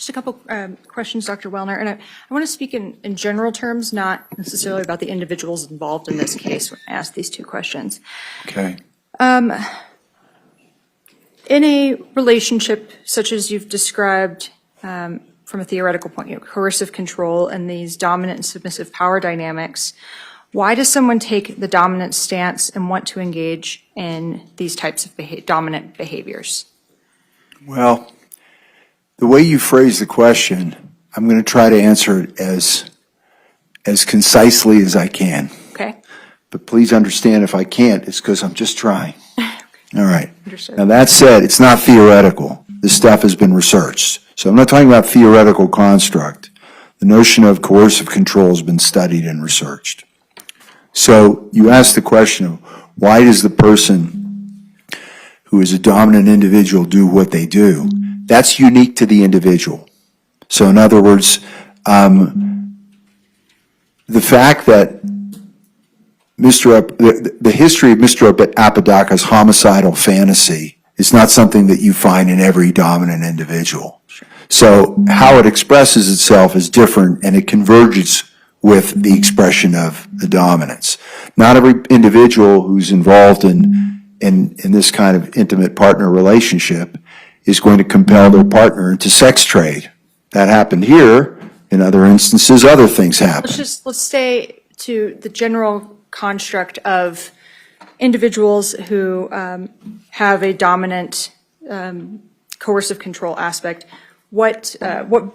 Just a couple questions, Dr. Wellner, and I want to speak in general terms, not necessarily about the individuals involved in this case when I ask these two questions. Okay. In a relationship such as you've described from a theoretical point of view, coercive control and these dominant and submissive power dynamics, why does someone take the dominant stance and want to engage in these types of dominant behaviors? Well, the way you phrase the question, I'm going to try to answer it as concisely as I can. Okay. But please understand if I can't, it's because I'm just trying. All right. Understood. Now that said, it's not theoretical. This stuff has been researched. So I'm not talking about theoretical construct. The notion of coercive control has been studied and researched. So you ask the question of why does the person who is a dominant individual do what they do? That's unique to the individual. So in other words, the fact that the history of Mr. Apodaca's homicidal fantasy is not something that you find in every dominant individual. So how it expresses itself is different, and it converges with the expression of the dominance. Not every individual who's involved in this kind of intimate partner relationship is going to compel their partner into sex trade. That happened here. In other instances, other things happen. Let's stay to the general construct of individuals who have a dominant coercive control aspect. What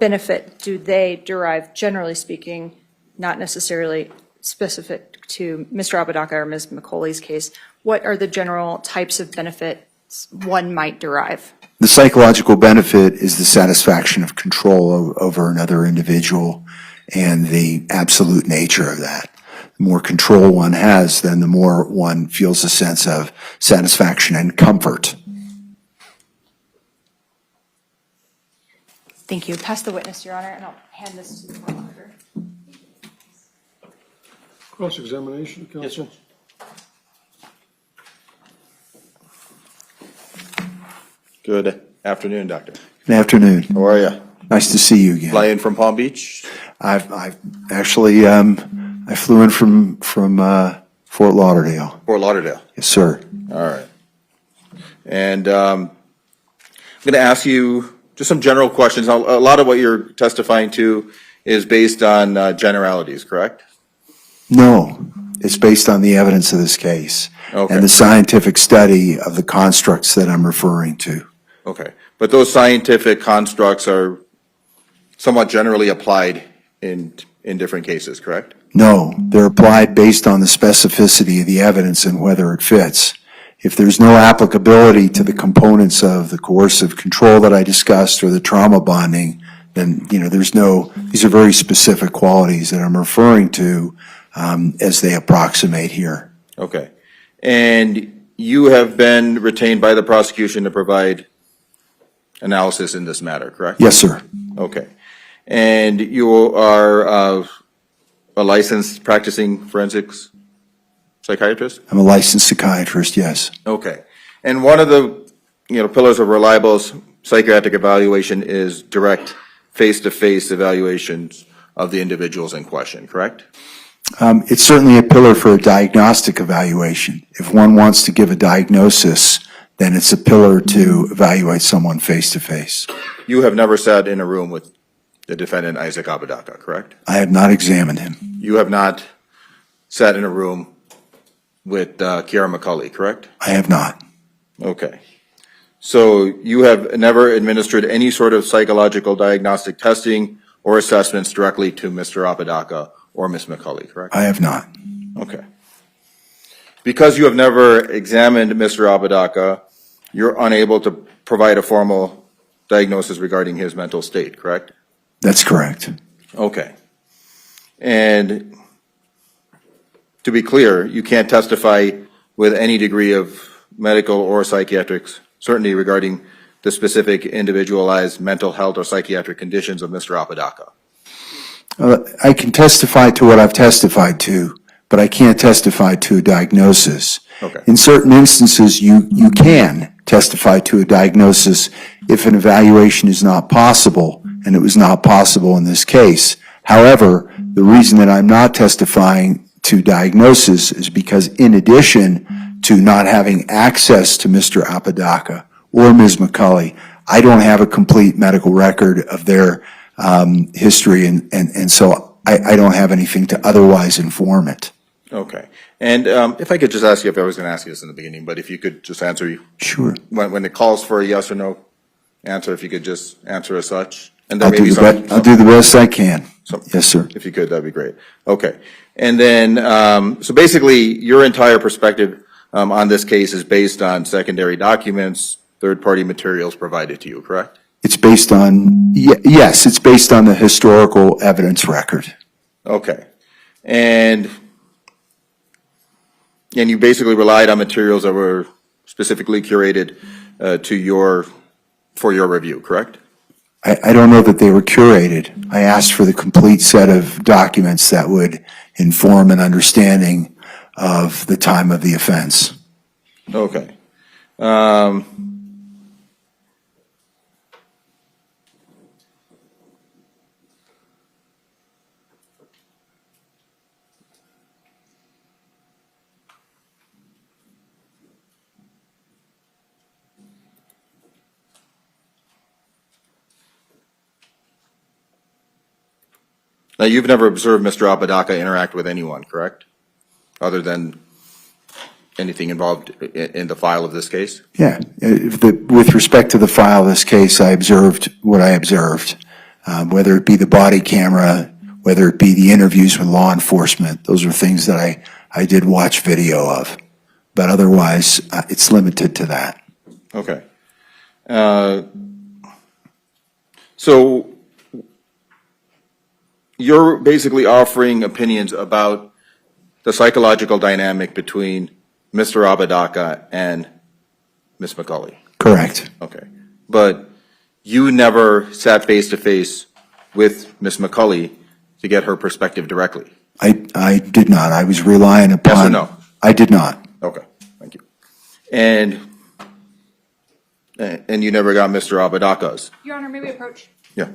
benefit do they derive, generally speaking, not necessarily specific to Mr. Apodaca or Ms. McCauley's case? What are the general types of benefits one might derive? The psychological benefit is the satisfaction of control over another individual and the absolute nature of that. The more control one has, then the more one feels a sense of satisfaction and comfort. Thank you. Pass the witness, Your Honor, and I'll hand this to the court monitor. Cross-examination, counsel. Good afternoon, Doctor. Good afternoon. How are you? Nice to see you again. Fly in from Palm Beach? I've actually, I flew in from Fort Lauderdale. Fort Lauderdale? Yes, sir. All right. And I'm going to ask you just some general questions. A lot of what you're testifying to is based on generalities, correct? No, it's based on the evidence of this case Okay. and the scientific study of the constructs that I'm referring to. Okay. But those scientific constructs are somewhat generally applied in different cases, correct? No, they're applied based on the specificity of the evidence and whether it fits. If there's no applicability to the components of the coercive control that I discussed or the trauma bonding, then, these are very specific qualities that I'm referring to as they approximate here. Okay. And you have been retained by the prosecution to provide analysis in this matter, correct? Yes, sir. Okay. And you are a licensed practicing forensics psychiatrist? I'm a licensed psychiatrist, yes. Okay. And one of the pillars of reliable psychiatric evaluation is direct face-to-face evaluations of the individuals in question, correct? It's certainly a pillar for a diagnostic evaluation. If one wants to give a diagnosis, then it's a pillar to evaluate someone face-to-face. You have never sat in a room with the defendant, Isaac Apodaca, correct? I have not examined him. You have not sat in a room with Kiara McCauley, correct? I have not. Okay. So you have never administered any sort of psychological diagnostic testing or assessments directly to Mr. Apodaca or Ms. McCauley, correct? I have not. Okay. Because you have never examined Mr. Apodaca, you're unable to provide a formal diagnosis regarding his mental state, correct? That's correct. Okay. And to be clear, you can't testify with any degree of medical or psychiatric certainty regarding the specific individualized mental health or psychiatric conditions of Mr. Apodaca. I can testify to what I've testified to, but I can't testify to a diagnosis. Okay. In certain instances, you can testify to a diagnosis if an evaluation is not possible and it was not possible in this case. However, the reason that I'm not testifying to diagnosis is because in addition to not having access to Mr. Apodaca or Ms. McCulley, I don't have a complete medical record of their history, and so I don't have anything to otherwise inform it. Okay. And if I could just ask you, if I was going to ask you this in the beginning, but if you could just answer, Sure. when it calls for a yes or no answer, if you could just answer as such. And I'll there may be some. do the best I can. Yes, sir. If you could, that'd be great. Okay. And then, so basically, your entire perspective on this case is based on secondary documents, third-party materials provided to you, correct? It's based on, yes, it's based on the historical evidence record. Okay. And you basically relied on materials that were specifically curated for your review, correct? I don't know that they were curated. I asked for the complete set of documents that would inform an understanding of the time of the offense. Okay. Now, you've never observed Mr. Apodaca interact with anyone, correct? Other than anything involved in the file of this case? Yeah, with respect to the file of this case, I observed what I observed, whether it be the body camera, whether it be the interviews with law enforcement. Those are things that I did watch video of, but otherwise, it's limited to that. Okay. So you're basically offering opinions about the psychological dynamic between Mr. Apodaca and Ms. McCulley? Correct. Okay. But you never sat face-to-face with Ms. McCulley to get her perspective directly? I did not. I was relying upon. Yes or no? I did not. Okay, thank you. And you never got Mr. Apodaca's? Your Honor, may we approach? Yeah.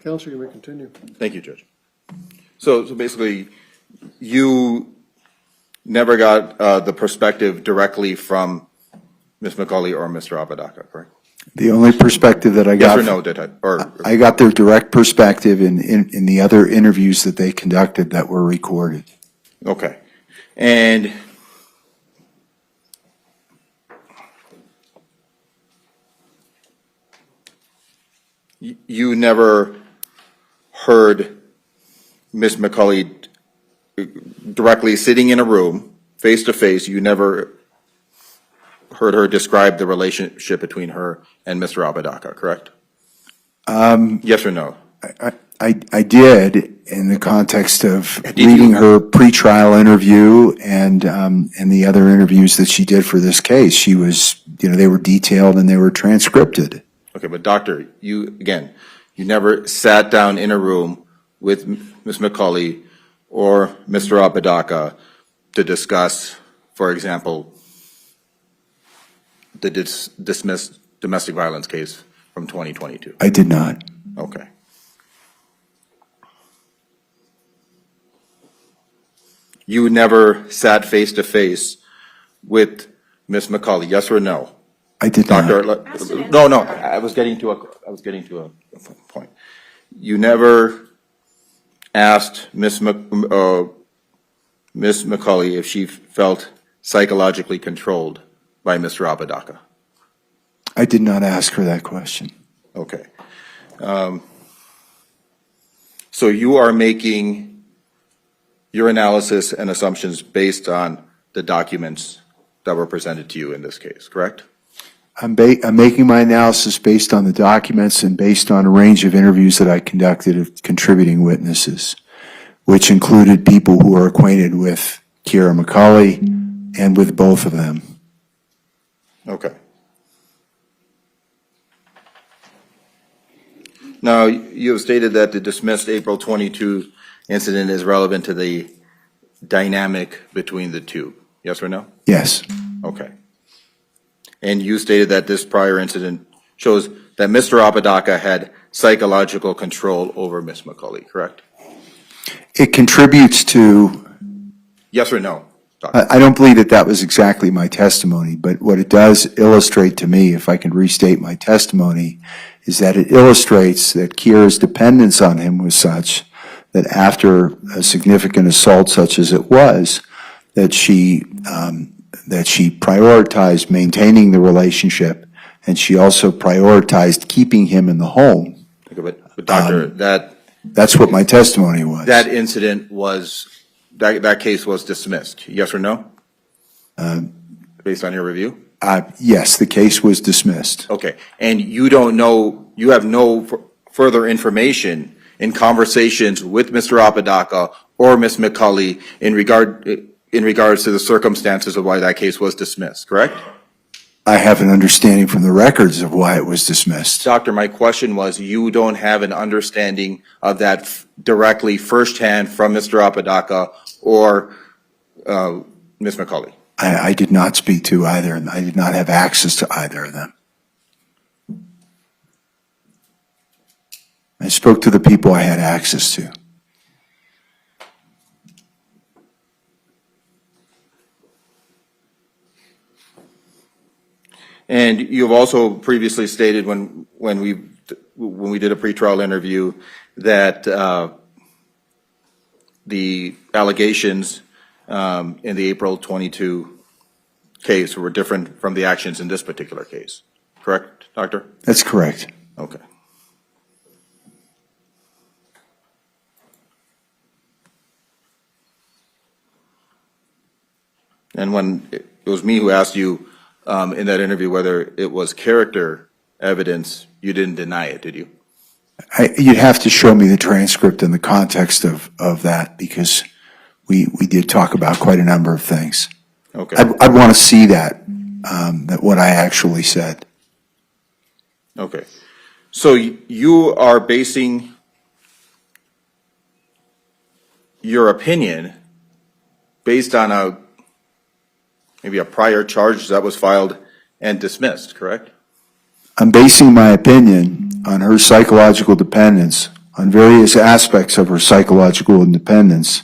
Counsel, you may continue. Thank you, Judge. So basically, you never got the perspective directly from Ms. McCauley or Mr. Apodaca, correct? The only perspective that I got. Yes or no, did I? I got their direct perspective in the other interviews that they conducted that were recorded. Okay. And you never heard Ms. McCauley directly sitting in a room, face to face, you never heard her describe the relationship between her and Mr. Apodaca, correct? Yes or no? I did in the context of reading her pretrial interview and the other interviews that she did for this case. She was, they were detailed and they were transcripted. Okay, but doctor, you never sat down in a room with Ms. McCauley or Mr. Apodaca to discuss, for example, the dismissed domestic violence case from 2022? I did not. Okay. You never sat face to face with Ms. McCauley, yes or no? I did Doctor, not. no, I was getting to a point. You never asked Ms. McCauley if she felt psychologically controlled by Mr. Apodaca? I did not ask her that question. Okay. So you are making your analysis and assumptions based on the documents that were presented to you in this case, correct? I'm making my analysis based on the documents and based on a range of interviews that I conducted of contributing witnesses, which included people who are acquainted with Kiera McCauley and with both of them. Okay. Now, you have stated that the dismissed April 22 incident is relevant to the dynamic between the two. Yes or no? Yes. Okay. And you stated that this prior incident shows that Mr. Apodaca had psychological control over Ms. McCauley, correct? It contributes to. Yes or no? I don't believe that was exactly my testimony, but what it does illustrate to me, if I can restate my testimony, is that it illustrates that Kiera's dependence on him was such that after a significant assault such as it was, that she prioritized maintaining the relationship, and she also prioritized keeping him in the home. Okay, but Doctor, that's what my testimony was. That incident was, that case was dismissed, yes or no? Based on your review? Yes, the case was dismissed. Okay, and you don't know, you have no further information in conversations with Mr. Apodaca or Ms. McCauley in regards to the circumstances of why that case was dismissed, correct? I have an understanding from the records of why it was dismissed. Doctor, my question was, you don't have an understanding of that directly firsthand from Mr. Apodaca or Ms. McCauley? I did not speak to either, and I did not have access to either of them. I spoke to the people I had access to. And you've also previously stated when we did a pretrial interview that the allegations in the April 22 case were different from the actions in this particular case. Correct, Doctor? That's correct. Okay. And when it was me who asked you in that interview whether it was character evidence, you didn't deny it, did you? You'd have to show me the transcript in the context of that, because we did talk about quite a number of things. Okay. I'd want to see that what I actually said. Okay. So you are basing your opinion based on maybe a prior charge that was filed and dismissed, correct? I'm basing my opinion on her psychological dependence on various aspects of her psychological dependence,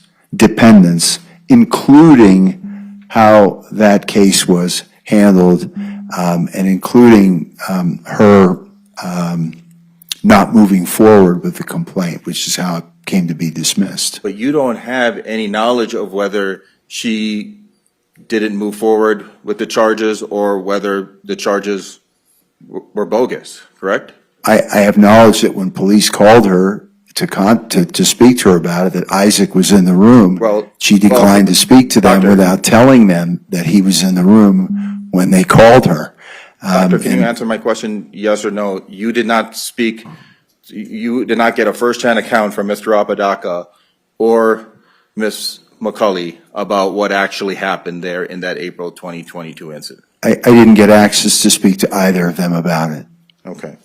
including how that case was handled, and including her not moving forward with the complaint, which is how it came to be dismissed. But you don't have any knowledge of whether she didn't move forward with the charges or whether the charges were bogus, correct? I have knowledge that when police called her to speak to her about it, that Isaac was in the room. Well, she declined to speak to them without telling them that he was in the room when they called her. Doctor, can you answer my question, yes or no? You did not speak, you did not get a first-hand account from Mr. Apodaca or Ms. McCulley about what actually happened there in that April 2022 incident? I didn't get access to speak to either of them about it. Okay.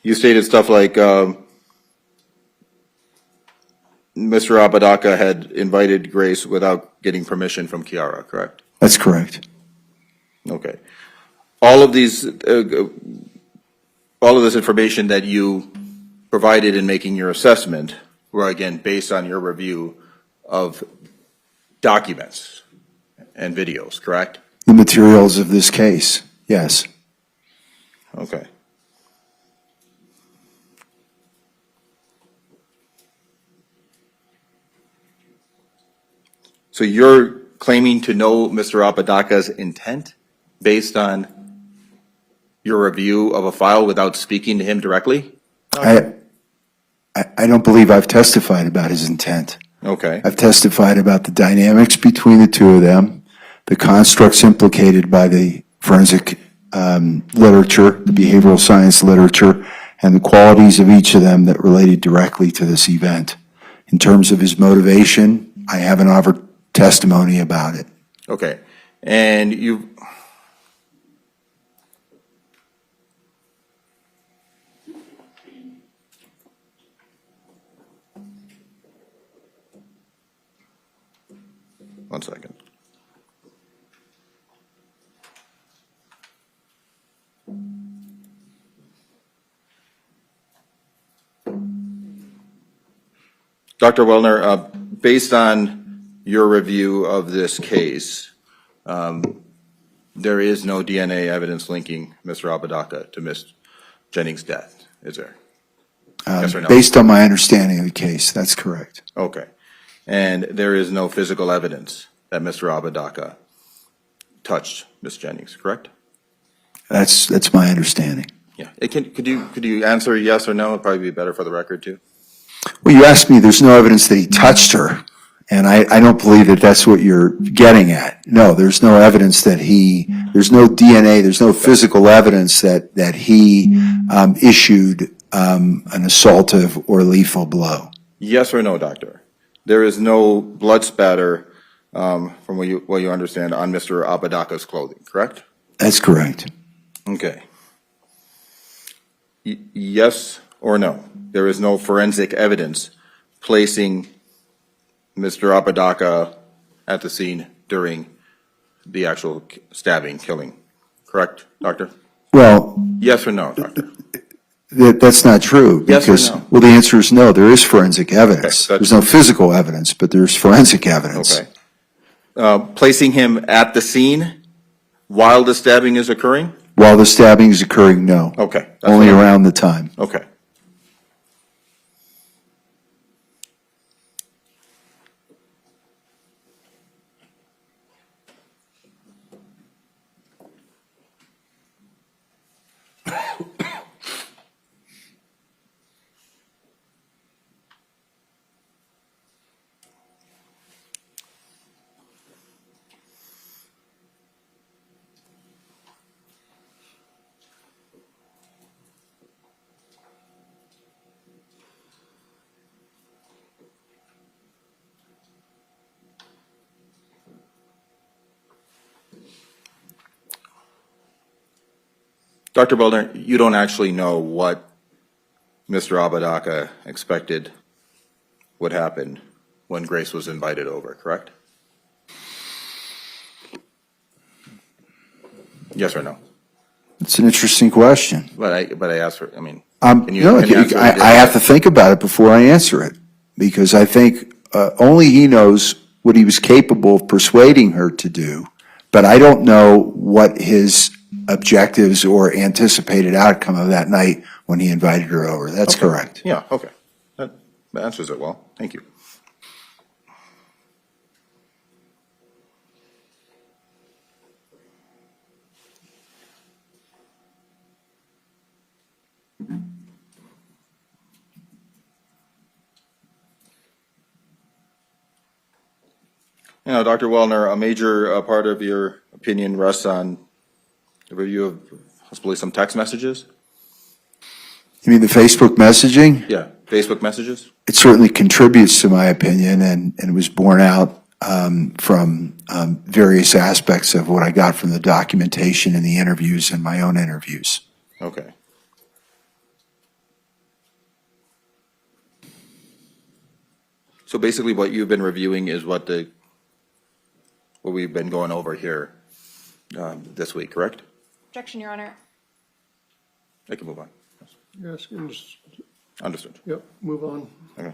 You stated stuff like Mr. Apodaca had invited Grace without getting permission from Kiara, correct? That's correct. Okay. All of this information that you provided in making your assessment were, again, based on your review of documents and videos, correct? The materials of this case, yes. Okay. So you're claiming to know Mr. Apodaca's intent based on your review of a file without speaking to him directly? I don't believe I've testified about his intent. Okay. I've testified about the dynamics between the two of them, the constructs implicated by the forensic literature, the behavioral science literature, and the qualities of each of them that related directly to this event. In terms of his motivation, I haven't offered testimony about it. Okay. And you... One second. Dr. Wellner, based on your review of this case, there is no DNA evidence linking Mr. Apodaca to Ms. Jennings' death, is there? Yes or no? Based on my understanding of the case, that's correct. Okay. And there is no physical evidence that Mr. Apodaca touched Ms. Jennings, correct? That's my understanding. Yeah. Could you answer yes or no? It'd probably be better for the record too. Well, you asked me, there's no evidence that he touched her, and I don't believe that that's what you're getting at. No, there's no evidence that there's no DNA, there's no physical evidence that he issued an assaultive or lethal blow. Yes or no, doctor? There is no blood spatter, from what you understand, on Mr. Apodaca's clothing, correct? That's correct. Okay. Yes or no? There is no forensic evidence placing Mr. Apodaca at the scene during the actual stabbing, killing, correct, doctor? Well, yes or no, doctor? That's not true. Yes or Because, no? well, the answer is no. There is forensic evidence. Okay, There's no physical evidence, but there's forensic evidence. Okay. Placing him at the scene while the stabbing is occurring? While the stabbing is occurring, no. Okay. Only around the time. Okay. Dr. Boulder, you don't actually know what Mr. Apodaca expected would happen when Grace was invited over, correct? Yes or no? It's an interesting question. But I asked for, I mean, can you No, answer it I have to think about it before I answer it, because I think only he knows what he was capable of persuading her to do, but I don't know what his objectives or anticipated outcome of that night when he invited her over. That's correct. Yeah, okay. That answers it well. Thank you. You know, Dr. Wellner, a major part of your opinion rests on the review of possibly some text messages? You mean the Facebook messaging? Yeah, Facebook messages? It certainly contributes to my opinion, and it was borne out from various aspects of what I got from the documentation and the interviews and my own interviews. Okay. So basically what you've been reviewing is what we've been going over here this week, correct? Objection, Your Honor. I can move on. Yes, and just, Understood. yep, move on. Okay.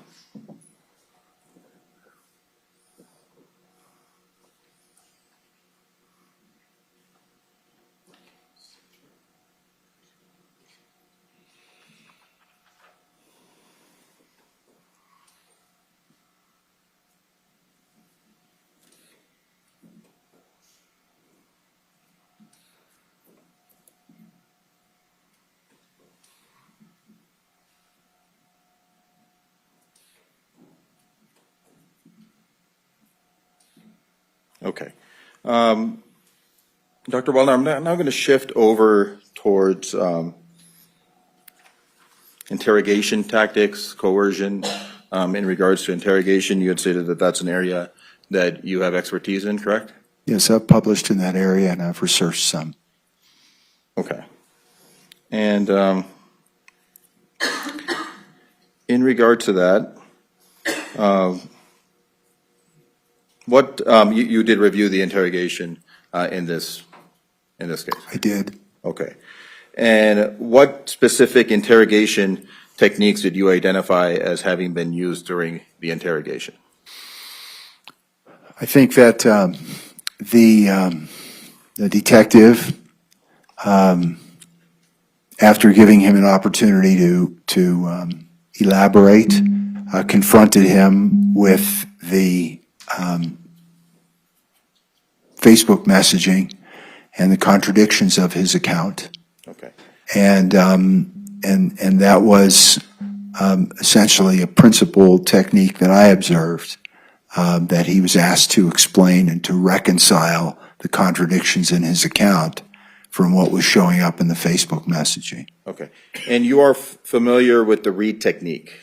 Okay. Dr. Wellner, I'm now going to shift over towards interrogation tactics, coercion. In regards to interrogation, you had stated that that's an area that you have expertise in, correct? Yes, I've published in that area and I've researched some. Okay. And in regard to that, what you did review the interrogation in this case? I did. Okay. And what specific interrogation techniques did you identify as having been used during the interrogation? I think that the detective, after giving him an opportunity to elaborate, confronted him with the Facebook messaging and the contradictions of his account. Okay. And that was essentially a principal technique that I observed, that he was asked to explain and to reconcile the contradictions in his account from what was showing up in the Facebook messaging. Okay. And you are familiar with the read technique,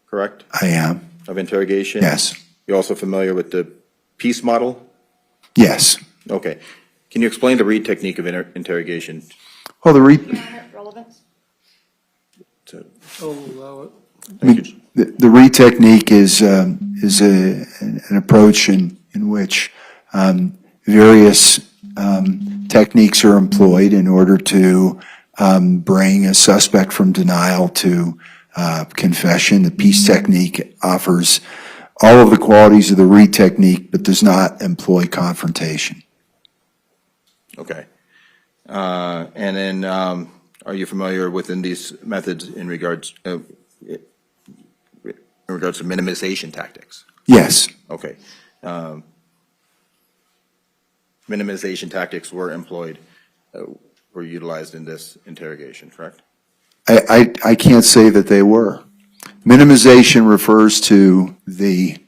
correct? I am. Of interrogation? Yes. You're also familiar with the peace model? Yes. Okay. Can you explain the read technique of interrogation? Well, the Relevance? I'll allow it. The read technique is an approach in which various techniques are employed in order to bring a suspect from denial to confession. The peace technique offers all of the qualities of the read technique, but does not employ confrontation. Okay. And then are you familiar within these methods in regards to minimization tactics? Yes. Okay. Minimization tactics were employed, were utilized in this interrogation, correct? I can't say that they were. Minimization refers to the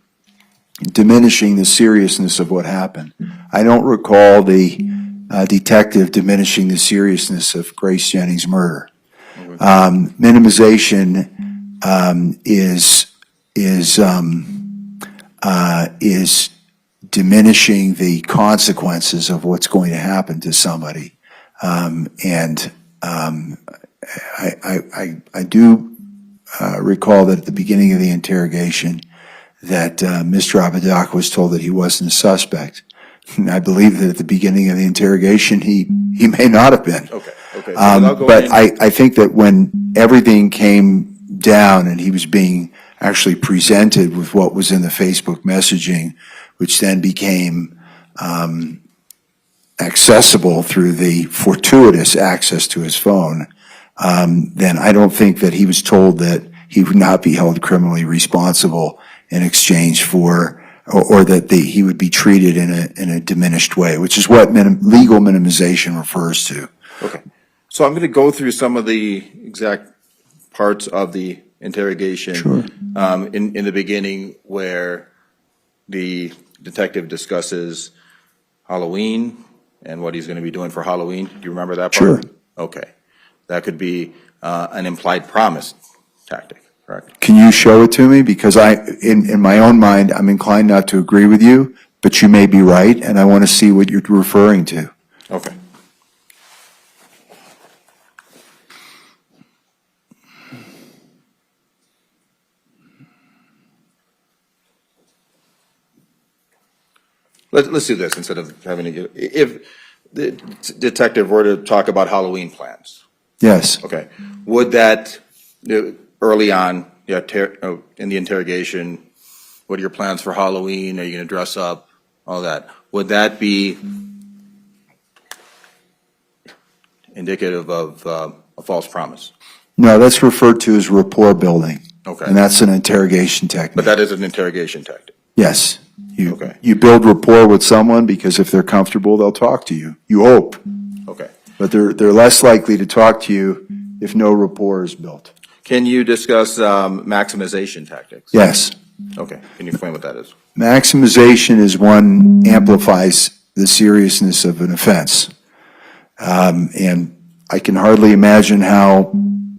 diminishing the seriousness of what happened. I don't recall the detective diminishing the seriousness of Grace Jennings' murder. Minimization is diminishing the consequences of what's going to happen to somebody. I do recall that at the beginning of the interrogation that Mr. Apodaca was told that he wasn't a suspect. And I believe that at the beginning of the interrogation he may not have been. Okay. Okay, so without going But in- I think that when everything came down and he was being actually presented with what was in the Facebook messaging, which then became accessible through the fortuitous access to his phone, then I don't think that he was told that he would not be held criminally responsible in exchange for, or that he would be treated in a diminished way, which is what legal minimization refers to. Okay, so I'm going to go through some of the exact parts of the interrogation. Sure. In the beginning where the detective discusses Halloween and what he's going to be doing for Halloween. Do you remember that part? Sure. Okay. That could be an implied promise tactic, correct? Can you show it to me? Because in my own mind, I'm inclined not to agree with you, but you may be right, and I want to see what you're referring to. Okay. Let's do this instead of having to, if the detective were to talk about Halloween plans. Yes. Okay. Would that, early on, in the interrogation, what are your plans for Halloween? Are you going to dress up? All that. Would that be indicative of a false promise? No, that's referred to as rapport building. Okay. And that's an interrogation technique. But that is an interrogation tactic. Yes. Okay. You build rapport with someone because if they're comfortable, they'll talk to you. You hope. Okay. But they're less likely to talk to you if no rapport is built. Can you discuss maximization tactics? Yes. Okay. Can you explain what that is? Maximization is one amplifies the seriousness of an offense. And I can hardly imagine how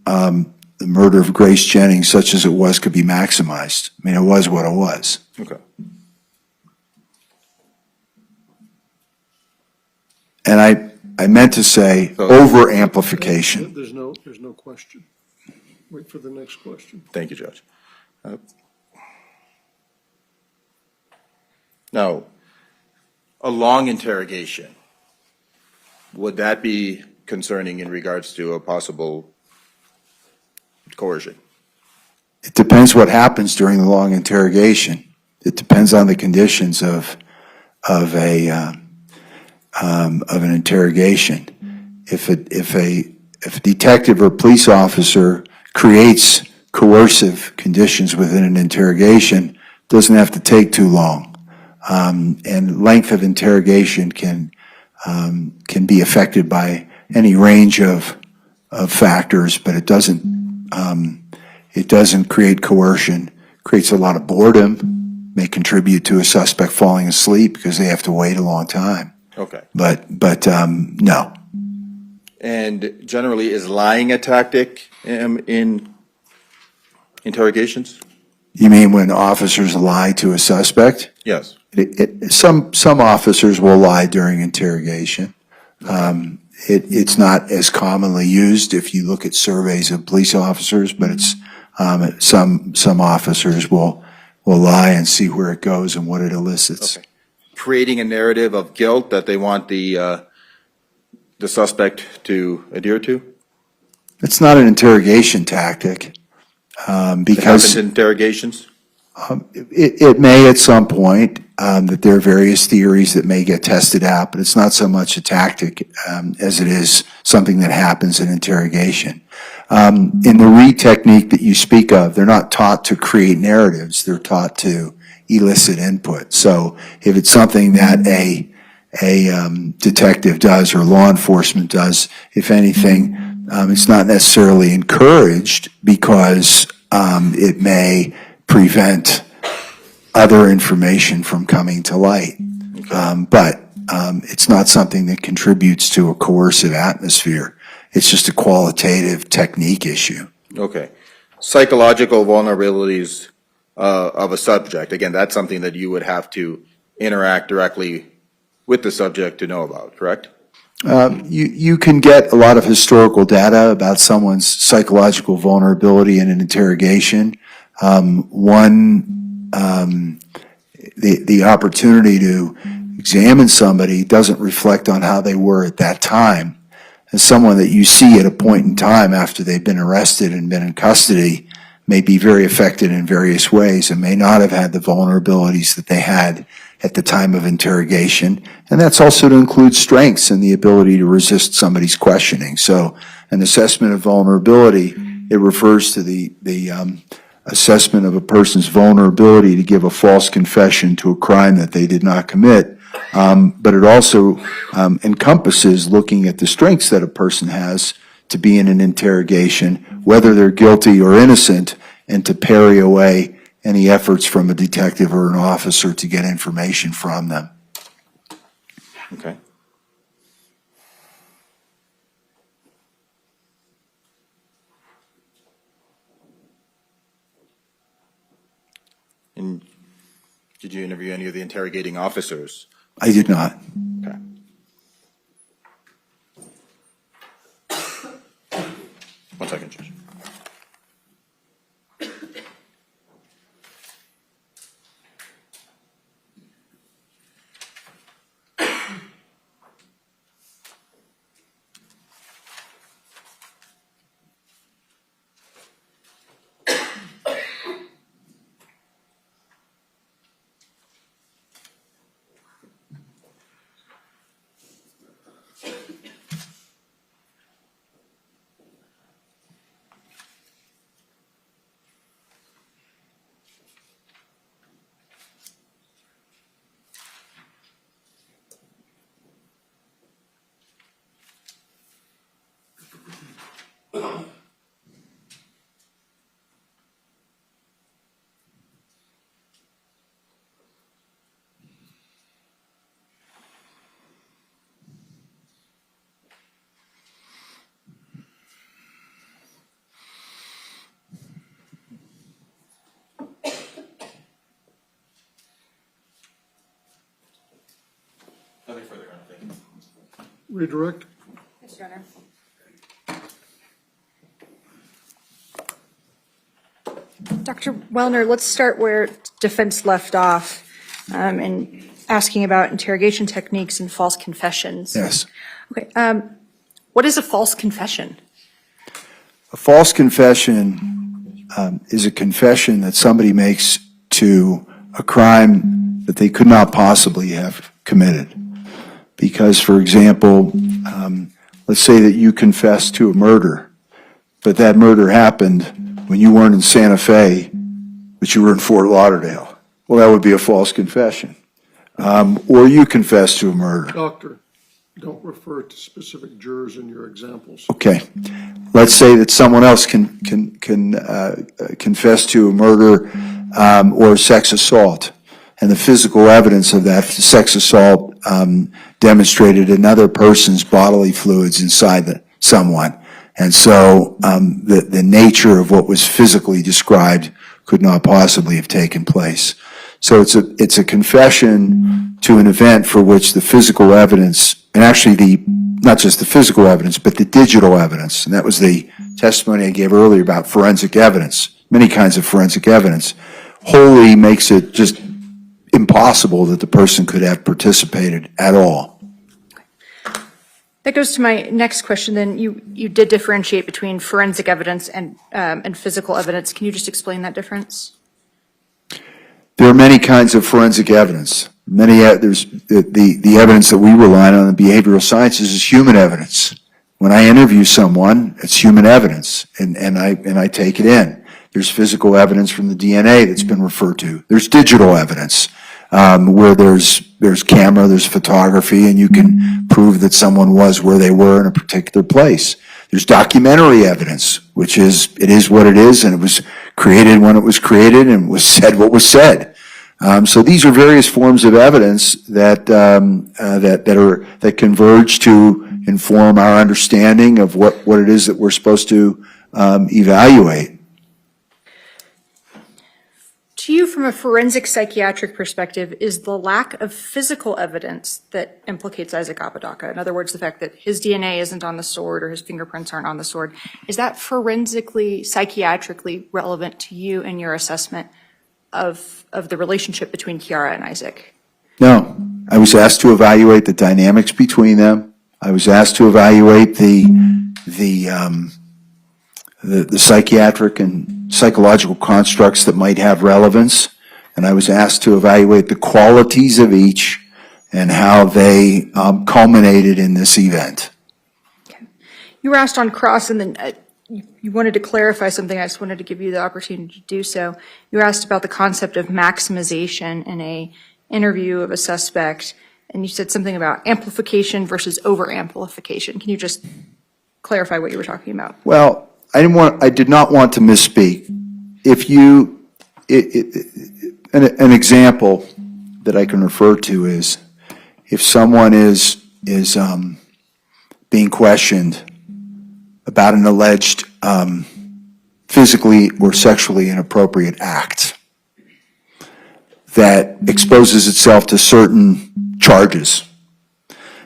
the murder of Grace Jennings, such as it was, could be maximized. I mean, it was what it was. Okay. And I meant to say over amplification. There's no question. Wait for the next question. Thank you, Judge. Now, a long interrogation, would that be concerning in regards to a possible coercion? It depends what happens during the long interrogation. It depends on the conditions of an interrogation. If a detective or police officer creates coercive conditions within an interrogation, it doesn't have to take too long. And length of interrogation can be affected by any range of factors, but it doesn't create coercion. It creates a lot of boredom, may contribute to a suspect falling asleep because they have to wait a long time. Okay. But no. And generally, is lying a tactic in interrogations? You mean when officers lie to a suspect? Yes. Some officers will lie during interrogation. It's not as commonly used if you look at surveys of police officers, but it's some officers will lie and see where it goes and what it elicits. Okay. Creating a narrative of guilt that they want the suspect to adhere to? It's not an interrogation tactic It because happens in interrogations? it may at some point that there are various theories that may get tested out, but it's not so much a tactic as it is something that happens in interrogation. In the Reed technique that you speak of, they're not taught to create narratives, they're taught to elicit input. So if it's something that a detective does or law enforcement does, if anything, it's not necessarily encouraged because it may prevent other information from coming to light. But it's not something that contributes to a coercive atmosphere. It's just a qualitative technique issue. Okay. Psychological vulnerabilities of a subject, again, that's something that you would have to interact directly with the subject to know about, correct? You can get a lot of historical data about someone's psychological vulnerability in an interrogation. The opportunity to examine somebody doesn't reflect on how they were at that time. and someone that you see at a point in time after they've been arrested and been in custody may be very affected in various ways and may not have had the vulnerabilities that they had at the time of interrogation. And that's also to include strengths and the ability to resist somebody's questioning. So an assessment of vulnerability, it refers to the assessment of a person's vulnerability to give a false confession to a crime that they did not commit. But it also encompasses looking at the strengths that a person has to be in an interrogation, whether they're guilty or innocent, and to parry away any efforts from a detective or an officer to get information from them. Okay. And did you interview any of the interrogating officers? I did not. Okay. One second, Judge. Nothing further, Your Honor. Thank you. Redirect. Yes, Your Honor. Dr. Wellner, let's start where defense left off and asking about interrogation techniques and false confessions. Yes. Okay. What is a false confession? A false confession is a confession that somebody makes to a crime that they could not possibly have committed. Because, for example, let's say that you confess to a murder, but that murder happened when you weren't in Santa Fe, but you were in Fort Lauderdale. Well, that would be a false confession. Or you confess to a murder. Doctor, don't refer to specific jurors in your examples. Okay. Let's say that someone else can confess to a murder or sex assault, and the physical evidence of that sex assault demonstrated another person's bodily fluids inside someone. And so the nature of what was physically described could not possibly have taken place. So it's a confession to an event for which the physical evidence, and actually not just the physical evidence, but the digital evidence, and that was the testimony I gave earlier about forensic evidence, many kinds of forensic evidence, wholly makes it just impossible that the person could have participated at all. That goes to my next question then. You did differentiate between forensic evidence and physical evidence. Can you just explain that difference? There are many kinds of forensic evidence. There's the evidence that we rely on in behavioral sciences is human evidence. When I interview someone, it's human evidence, and I take it in. There's physical evidence from the DNA that's been referred to. There's digital evidence where there's camera, there's photography, and you can prove that someone was where they were in a particular place. There's documentary evidence, which is, it is what it is, and it was created when it was created, and was said what was said. So these are various forms of evidence that converge to inform our understanding of what it is that we're supposed to evaluate. To you, from a forensic psychiatric perspective, is the lack of physical evidence that implicates Isaac Apodaca, in other words, the fact that his DNA isn't on the sword or his fingerprints aren't on the sword, is that forensically, psychiatrically relevant to you in your assessment of the relationship between Kiara and Isaac? No. I was asked to evaluate the dynamics between them. I was asked to evaluate the psychiatric and psychological constructs that might have relevance, and I was asked to evaluate the qualities of each and how they culminated in this event. You were asked on cross, and then you wanted to clarify something. I just wanted to give you the opportunity to do so. You were asked about the concept of maximization in a interview of a suspect, and you said something about amplification versus over-amplification. Can you just clarify what you were talking about? Well, I did not want to misspeak. If you, an example that I can refer to is if someone is being questioned about an alleged physically or sexually inappropriate act that exposes itself to certain charges.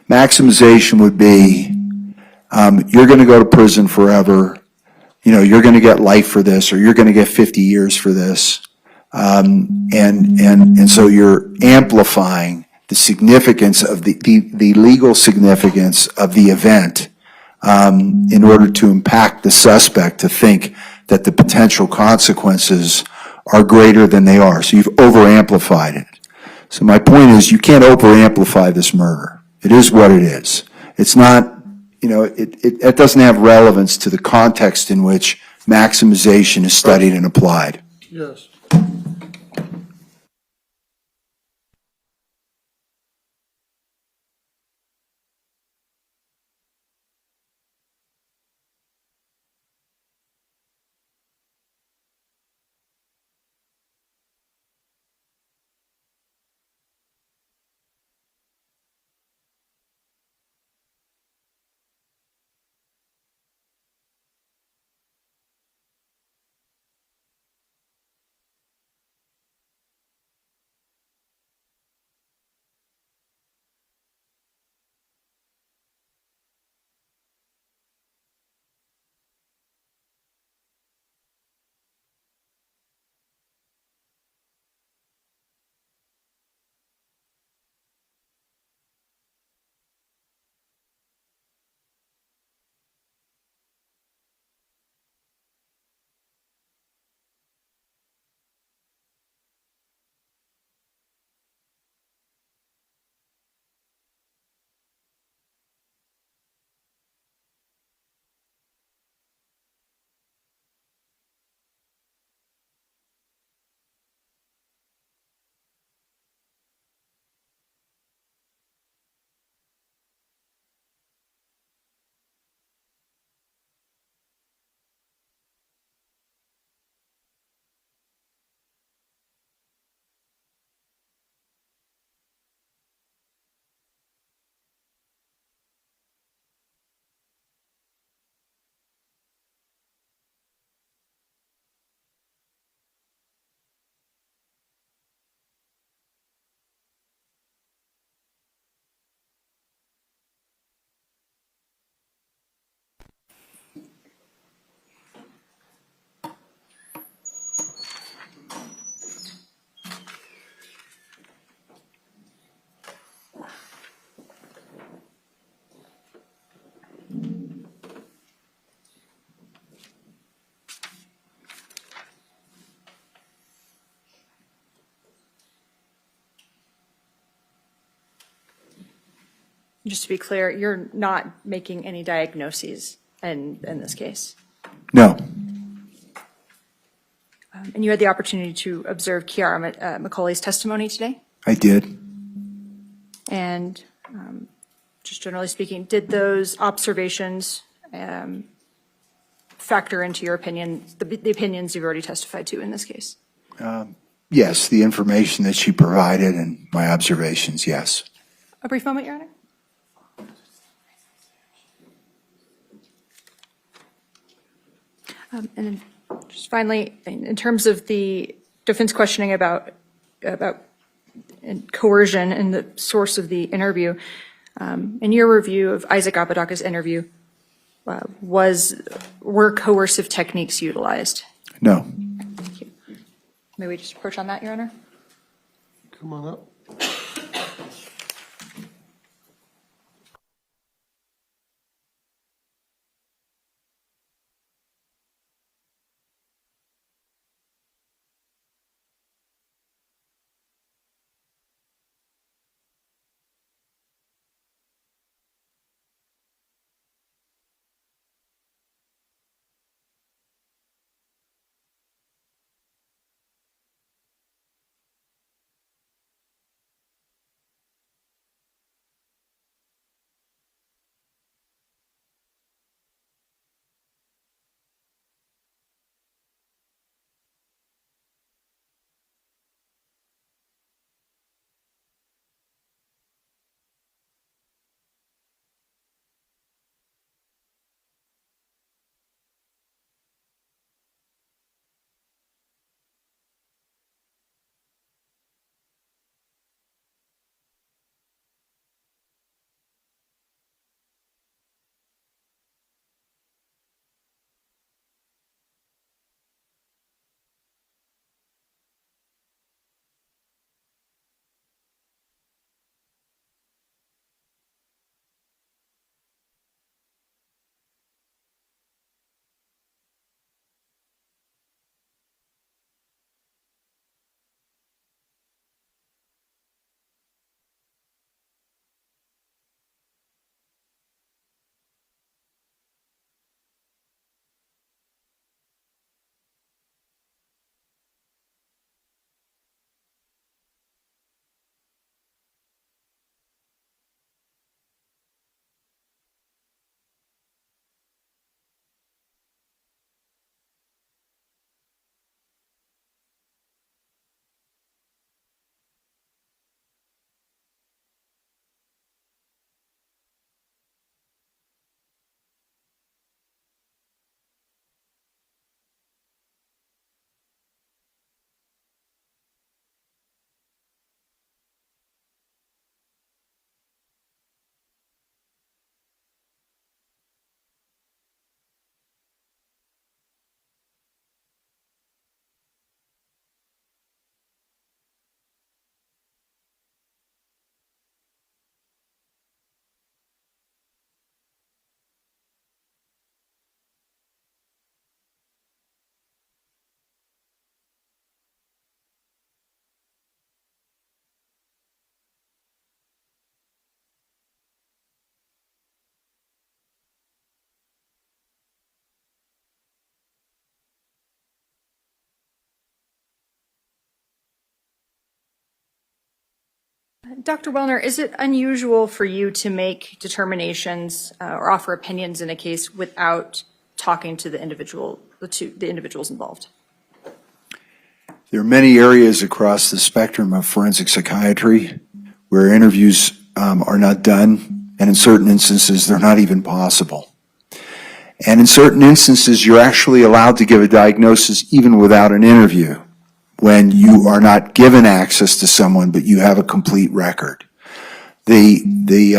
Maximization would be, you're going to go to prison forever, you're going to get life for this, or you're going to get 50 years for this. And so you're amplifying the significance of the legal significance of the event in order to impact the suspect to think that the potential consequences are greater than they are. So you've over-amplified it. So my point is, you can't over-amplify this murder. It is what it is. It's not, it doesn't have relevance to the context in which maximization is studied and applied. Yes. Just to be clear, you're not making any diagnoses in this case. No. And you had the opportunity to observe Kiara McCauley's testimony today? I did. And just generally speaking, did those observations factor into your opinion, the opinions you've already testified to in this case? Yes, the information that she provided and my observations, yes. A brief moment, Your Honor. And then just finally, in terms of the defense questioning about coercion and the source of the interview, in your review of Isaac Apodaca's interview, were coercive techniques utilized? No. Thank you. May we just approach on that, Your Honor? Come on up. Dr. Wellner, is it unusual for you to make determinations or offer opinions in a case without talking to the individuals involved? There are many areas across the spectrum of forensic psychiatry where interviews are not done, and in certain instances, they're not even possible. And in certain instances, you're actually allowed to give a diagnosis even without an interview when you are not given access to someone, but you have a complete record. The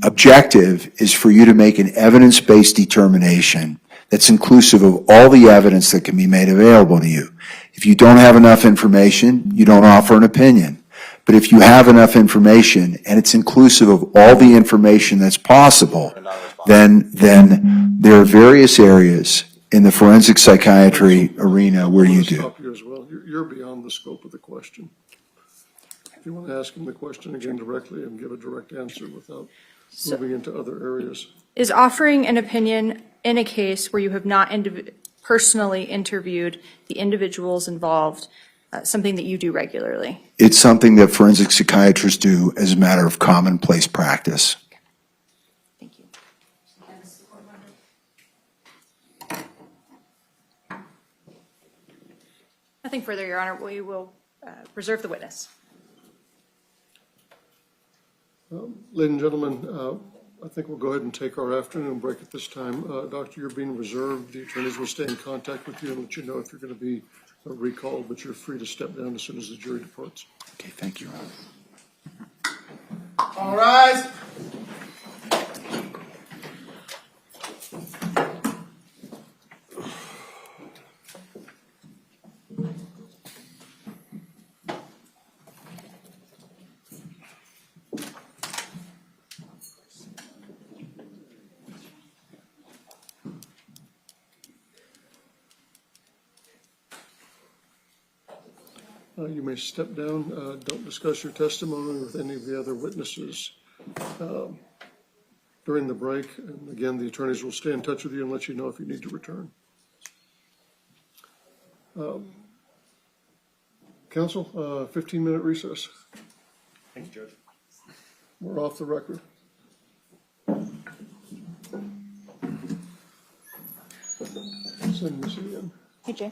objective is for you to make an evidence-based determination that's inclusive of all the evidence that can be made available to you. If you don't have enough information, you don't offer an opinion. But if you have enough information and it's inclusive of all the information that's possible, then there are various areas in the forensic psychiatry arena where you do. Stop you as well. You're beyond the scope of the question. If you want to ask him the question again directly and give a direct answer without moving into other areas. Is offering an opinion in a case where you have not personally interviewed the individuals involved something that you do regularly? It's something that forensic psychiatrists do as a matter of commonplace practice. Thank you. Nothing further, Your Honor. We will reserve the witness. Ladies and gentlemen, I think we'll go ahead and take our afternoon break at this time. Doctor, you're being reserved. The attorneys will stay in contact with you and let you know if you're going to be recalled, but you're free to step down as soon as the jury departs. Okay, thank you, Your Honor. All rise. You may step down. Don't discuss your testimony with any of the other witnesses during the break. And again, the attorneys will stay in touch with you and let you know if you need to return. Counsel, 15-minute recess. Thank you, Judge. We're off the record. Send this in. Hey, Jay.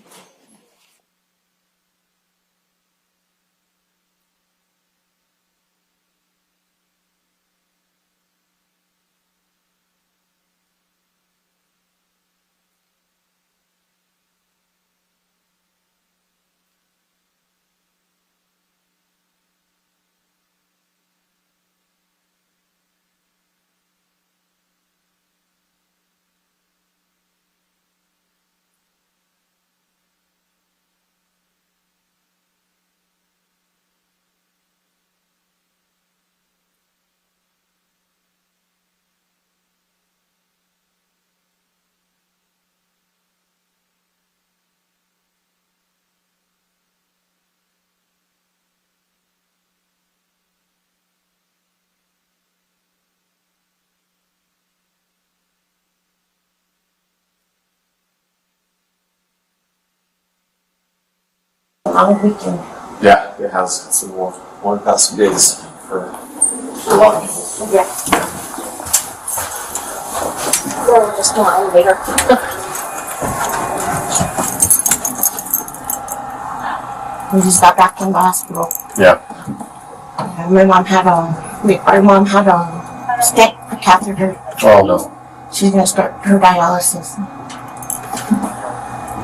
On a weekend. Yeah, it has. It's been one of the past few days for a lot of people. Yeah. We're just in the elevator. We just got back from the hospital. Yeah. And my mom had a stent catheter. Oh no. She's gonna start her dialysis.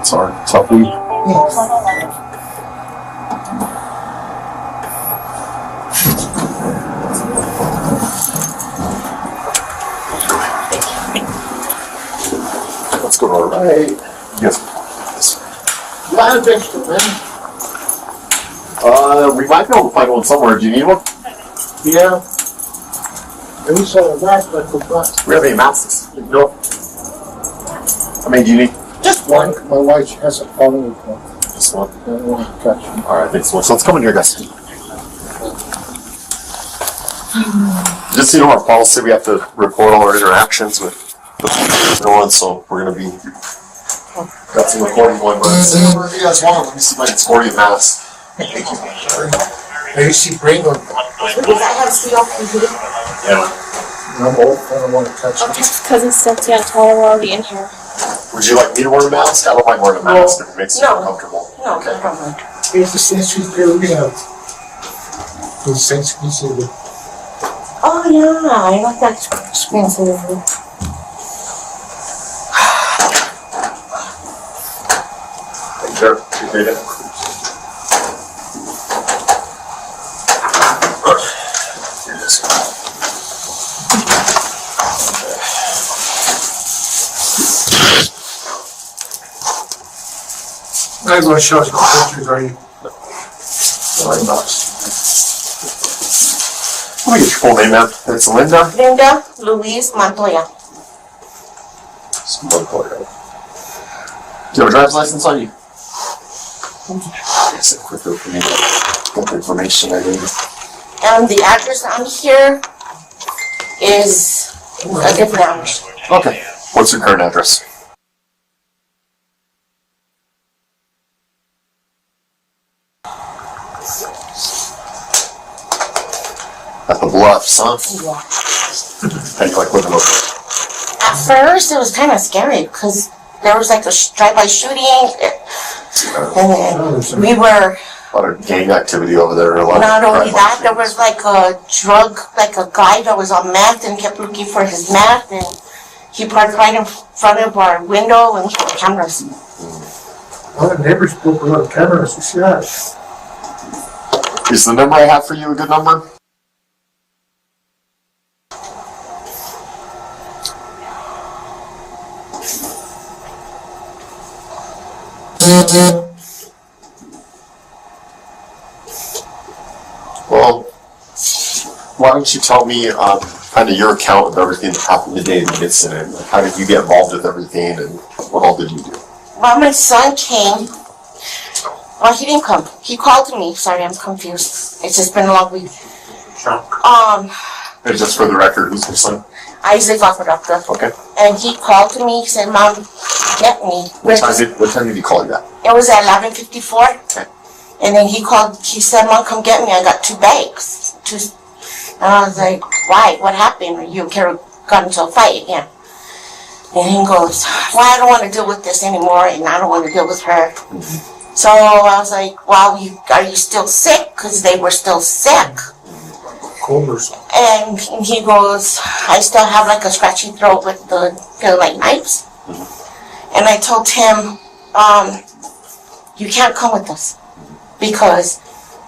It's hard. Tough week. Yes. Let's go over. Right. Yes. We might be able to find one somewhere. Do you need one? Yeah. And we saw a mask, but I forgot. We have any masks? No. I mean, do you need Just one. My wife has a problem with one. just one? I don't want to catch him. All right, thanks so much. So let's come in here, guys. Just so you know, our policy, we have to record all our interactions with no one, so we're going to be. Got some recording going, but whatever you guys want. Let me see if I can score you a mask. Thank you. Lacy, bring them. Because I have COPD. Yeah. I'm old, I don't wanna touch them. Just because it's Cynthia and Tyler are already in here. Would you like me to wear a mask? I don't mind wearing a mask if it makes you No. more comfortable. No, Okay. I don't mind. Here's the sensory period we have. The sensory period. Oh yeah, I like that screensaver. Sure. Appreciate it. I'm gonna show you the pictures, are you? Very much. Let me get your full name, ma'am. It's Linda. Linda Louise Montoya. Montoya. Do you have a driver's license on you? Yes, quickly for me. Get the information I need. The address on here is a different address. Okay. What's your current address? At the Bluffs, huh? Yeah. How do you like living over there? At first, it was kind of scary because there was like a drive-by shooting, and then we were. A lot of gang activity over there. A lot Not of only that, there was like a guy that was on meth and kept looking for his meth, and he parked right in front of our window and the cameras. A lot of neighbors put a lot of cameras, you see that? Is the number I have for you a good number? Well, why don't you tell me kind of your account of everything that happened the day of the incident? How did you get involved with everything, and what all did you do? Well, my son came. Well, he didn't come. He called me. Sorry, I'm confused. It's just been a long week. And just for the record, who's your son? Isaac Apodaca. Okay. And he called me. He said, "Mom, get me." What time did he call you back? It was at 11:54. Okay. And then he called. He said, "Mom, come get me. I got 2 bags." And I was like, "Why? What happened? Are you got into a fight again?" And he goes, "Well, I don't want to deal with this anymore, and I don't want to deal with her." So I was like, "Well, are you still sick?" Because they were still sick. And he goes, "I still have like a scratchy throat with the like knives." And I told him, "You can't come with us because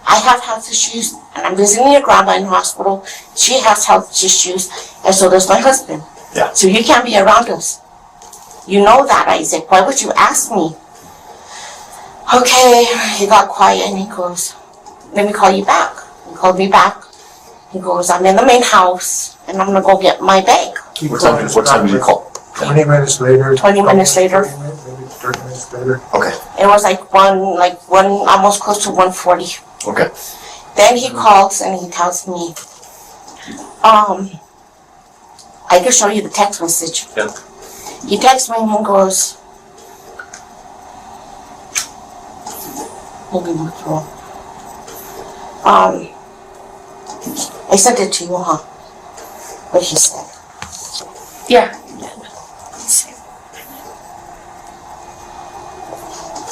I have health issues, and I'm visiting your grandma in the hospital. She has health issues, and so does my husband. Yeah. So you can't be around us. You know that, Isaac. Why would you ask me?" Okay, he got quiet, and he goes, "Let me call you back." He called me back. He goes, "I'm in the main house, and I'm gonna go get my bag." What time did you call? 20 minutes later. 20 minutes later. Maybe 30 minutes later. Okay. It was like one, almost close to 1:40. Okay. Then he calls and he tells me, I can show you the text message. Yeah. He texts me and he goes, maybe not wrong. I sent it to you, huh? What he said. Yeah.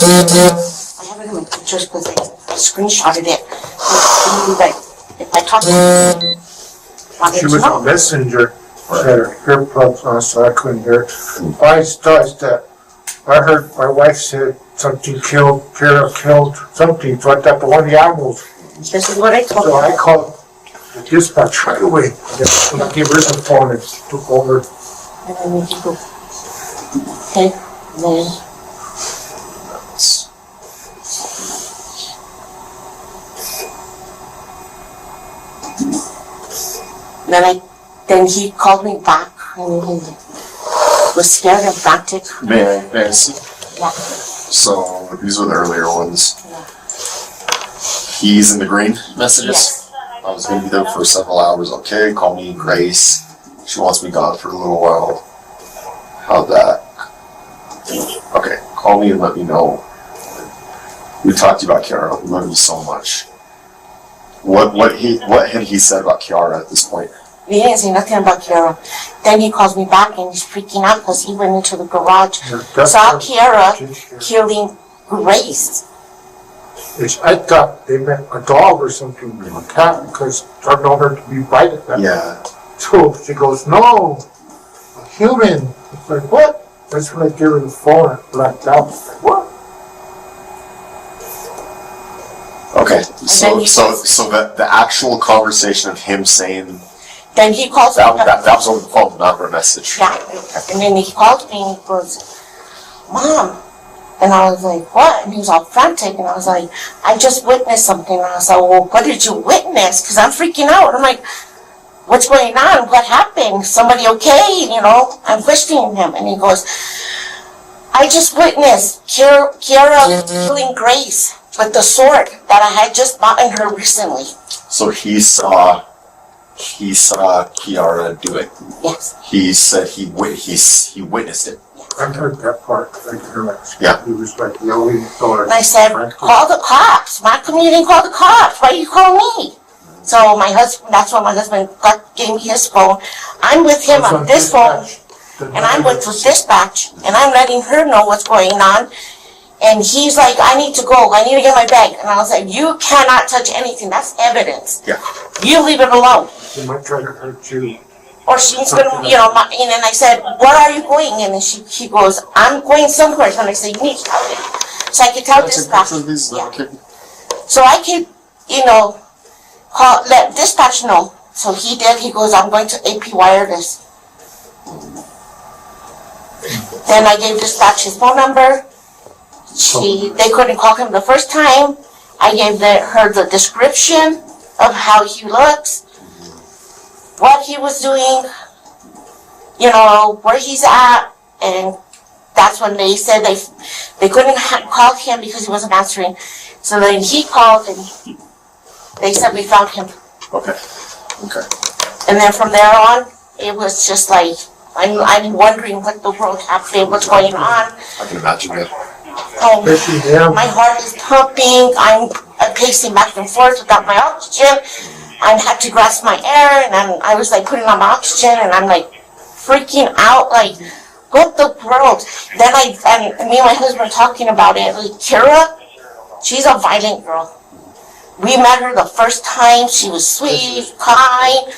I have it in my pictures because I screenshotted it. Like, if I talk to you, She was on Messenger. She had her earplugs on, so I couldn't hear. I thought that I heard my wife said something killed, Kara killed something, so I thought one of the animals. This is what I told So I called the dispatch right away. And I gave her the phone and took over. And then he goes, okay, then. Then he called me back and he was scared and frantic. May I see? Yeah. So these were the earlier ones. He's in the green messages. Yes. I was going to be there for several hours. Okay, call me Grace. She wants me gone for a little while. How'd that? Okay, call me and let me know. We talked to you about Kara. We love you so much. What had he said about Kiara at this point? He didn't say nothing about Kiara. Then he calls me back and he's freaking out because he went into the garage, saw Kiara killing Grace. I thought they meant a dog or something, a cat, because I know her to be bited. Yeah. So she goes, no, a human. It's like, what? That's when I gave her the phone and blacked out. It's like, what? Okay, so the actual conversation of him saying then he calls that me. that was over the phone, not a message. Yeah, and then he called me and he goes, Mom. And I was like, what? And he was all frantic. And I was like, I just witnessed something. And I was like, well, what did you witness? Because I'm freaking out. I'm like, what's going on? What happened? Somebody okay? You know, I'm questioning him. And he goes, I just witnessed Kiara killing Grace with the sword that I had just bought in her recently. So he saw Kiara do it. Yes. He said he witnessed it. I heard that part. Yeah. He was like yelling. And I said, call the cops. How come you didn't call the cops? Why you call me? So my husband, that's when my husband gave me his phone. I'm with him on this phone, and I'm with dispatch, and I'm letting her know what's going on. And he's like, I need to go. I need to get my bag. And I was like, you cannot touch anything. That's evidence. Yeah. You leave it alone. She might try to hurt you. Or she's going to, and then I said, where are you going? And then he goes, I'm going somewhere. And I said, you need to tell me. So I could tell dispatch. Yeah. So I could, let dispatch know. So he did. He goes, I'm going to AP Wireless. Then I gave dispatch his phone number. They couldn't call him the first time. I gave her the description of how he looks, what he was doing, where he's at, and that's when they said they couldn't call him because he wasn't answering. So then he called and they said we found him. Okay. And then from there on, it was just like I'm wondering what the world happened, what's going on. I can imagine it. My heart is pumping. I'm pacing back and forth without my oxygen. I had to grasp my air, and I was like putting on my oxygen, and I'm like freaking out, like what the world? Then and me and my husband were talking about it. Like Kira, she's a violent girl. We met her the first time. She was sweet, kind,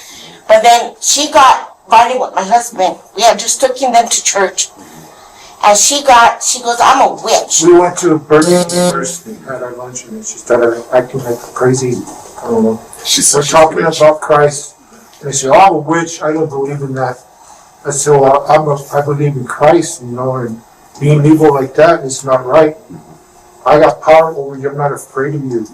but then she got violent with my husband. We had just taken them to church. And she goes, I'm a witch. We went to a birthday first and had our lunch, and she started acting like crazy. I don't know. We're talking about Christ. And she said, oh, I'm a witch. I don't believe in that. I said, well, I believe in Christ, and being evil like that is not right. I got power over you. I'm not afraid of you.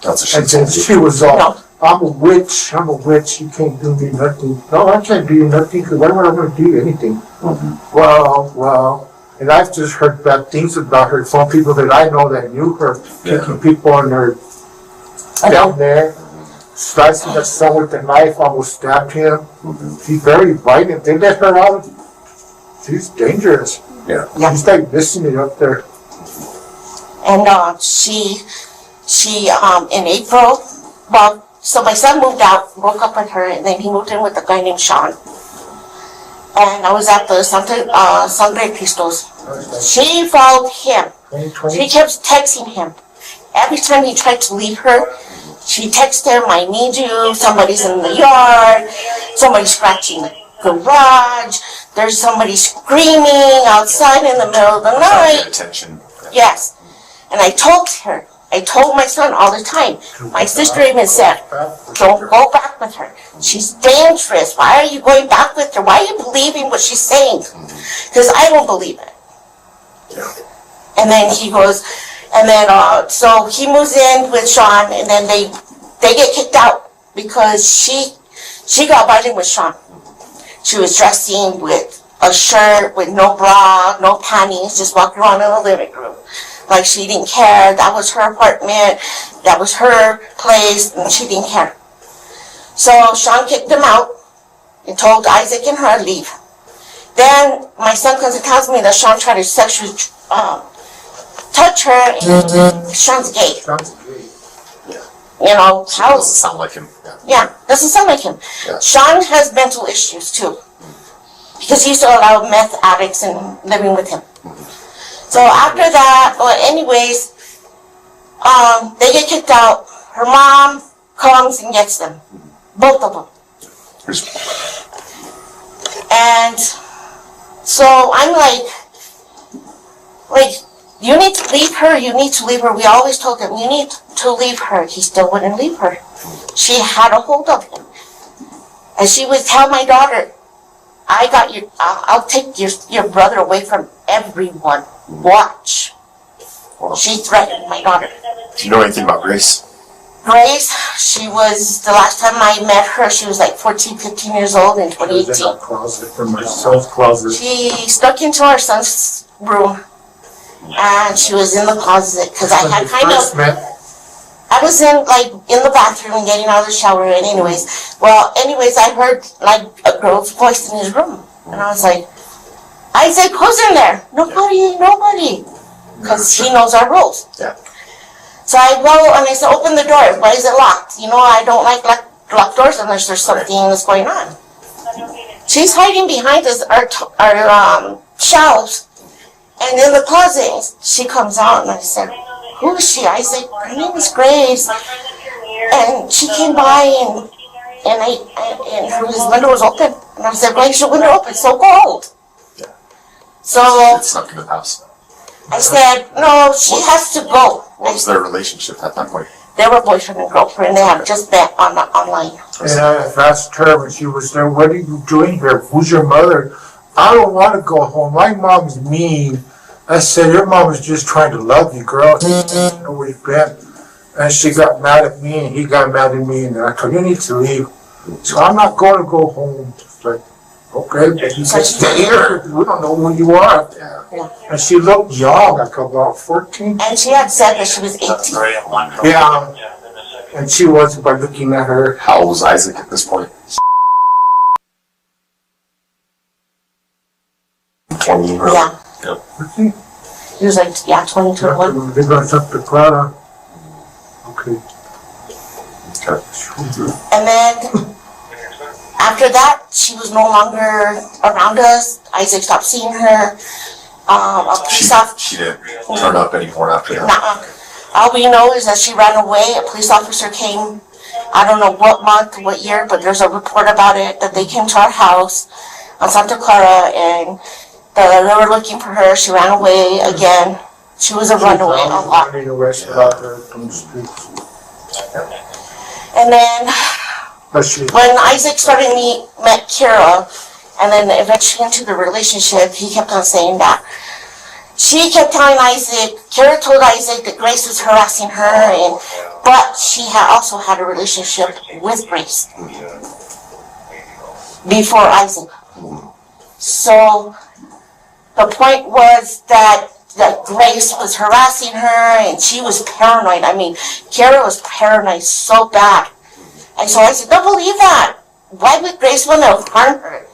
That's and then she was all, I'm a witch. You can't do me nothing. No, I can't do you nothing, because why would I want to do you anything? Well. And I've just heard bad things about her from people that I know that knew her, kicking people on her down there, slicing her son with a knife, almost stabbed him. She's very violent. They let her out. She's dangerous. Yeah. She's like missing it up there. And she in April, so my son moved out, broke up with her, and then he moved in with a guy named Sean. And I was at the Sangre Cristos. She followed him. She kept texting him. Every time he tried to leave her, she texted him, I need you, somebody's in the yard, somebody's scratching the garage, there's somebody screaming outside in the middle of the night. Attention. Yes. And I told my son all the time. My sister even said, don't go back with her. She's dangerous. Why are you going back with her? Why are you believing what she's saying? Because I don't believe it. And then he goes, so he moves in with Sean, and then they get kicked out because she got violent with Sean. She was dressing with a shirt with no bra, no panties, just walking around in the living room. Like she didn't care. That was her apartment. That was her place, and she didn't care. So Sean kicked them out and told Isaac and her leave. Then my son comes and tells me that Sean tried to sexually touch her, and Sean's gay. So it doesn't house. sound like him. Yeah. Yeah, doesn't sound like him. Yeah. Sean has mental issues too, because he used to allow meth addicts and living with him. So after that, well, anyways, they get kicked out. Her mom comes and gets them, both of them. And so I'm like, you need to leave her, you need to leave her. We always told him, you need to leave her. He still wouldn't leave her. She had a hold of him. And she would tell my daughter, I'll take your brother away from everyone. Watch. She threatened my daughter. Do you know anything about Grace? Grace, she was, the last time I met her, she was like 14, 15 years old in 2018. In my closet, in my son's closet. She snuck into our son's room, and she was in the closet, because I had kind of, I was in the bathroom getting out of the shower, and anyways, I heard like a girl's voice in his room, and I was like, Isaac, who's in there? Nobody, because he knows our rules. Yeah. So I go and I said, open the door. Why is it locked? I don't like locked doors unless there's something that's going on. She's hiding behind our shelves, and in the closet, she comes out, and I said, who is she? I said, her name is Grace. And she came by, and his window was open, and I said, why is your window open? It's so cold. Yeah. So It's snuck into the house. I said, no, she has to go. What was their relationship at that point? They were boyfriend and girlfriend. They had just met online. And I asked her when she was there, what are you doing here? Who's your mother? I don't want to go home. My mom's mean. I said, your mom was just trying to love you, girl. You don't know where you've been. And she got mad at me, and he got mad at me, and I told him, you need to leave. So I'm not going to go home. It's like, okay, but you can stay here. We don't know who you are. Yeah. And she looked young, like about 14. And she had said that she was 18. Yeah. And she was by looking at her. How old was Isaac at this point? 20. Yeah. Yep. He was like, 20, 21. They're going to take the Clara. Okay. And then after that, she was no longer around us. Isaac stopped seeing her. She didn't turn up anymore after that. Nuh-uh. All we know is that she ran away. A police officer came, I don't know what month, what year, but there's a report about it, that they came to our house on Santa Clara, and they were looking for her. She ran away again. She was a runaway a lot. And then when Isaac met Kara, and then eventually into the relationship, he kept on saying that. She kept telling Isaac, Kara told Isaac that Grace was harassing her, but she also had a relationship with Grace before Isaac. So the point was that Grace was harassing her, and she was paranoid. I mean, Kara was paranoid so bad. And so I said, don't believe that. Why would Grace want to harm her?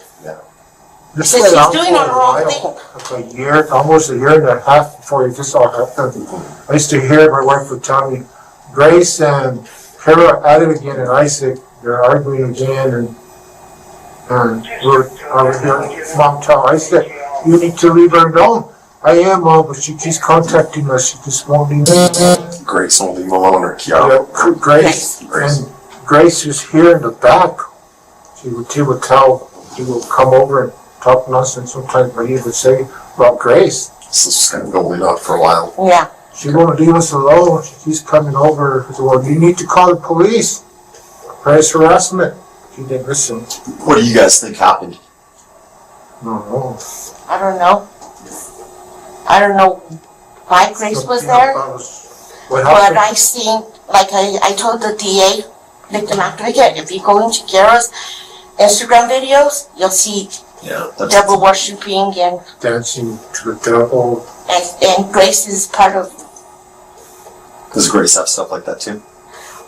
This So went she's on doing for her a own while, thing. like a year, almost a year and a half before this all happened. I used to hear my wife would tell me, Grace and Kara are at it again, and Isaac, they're arguing again, and I would hear Mom tell Isaac, you need to leave her alone. I am, Mom, but she keeps contacting us, she just won't leave us alone. Grace won't leave him alone, or Kiara? Yeah, Grace, and Grace is here in the back. He would come over and talk nonsense sometimes, but he would say about Grace. This is kind of building up for a while. Yeah. She won't leave us alone. She keeps coming over. I said, well, you need to call the police. Price harassment. He didn't listen. What do you guys think happened? No. I don't know. I don't know why Grace was there. What But happened? I seen, like I told the DA, victim advocate, if you go into Kara's Instagram videos, you'll see devil worshipping and Dancing to the devil. Grace is part of. Does Grace have stuff like that too?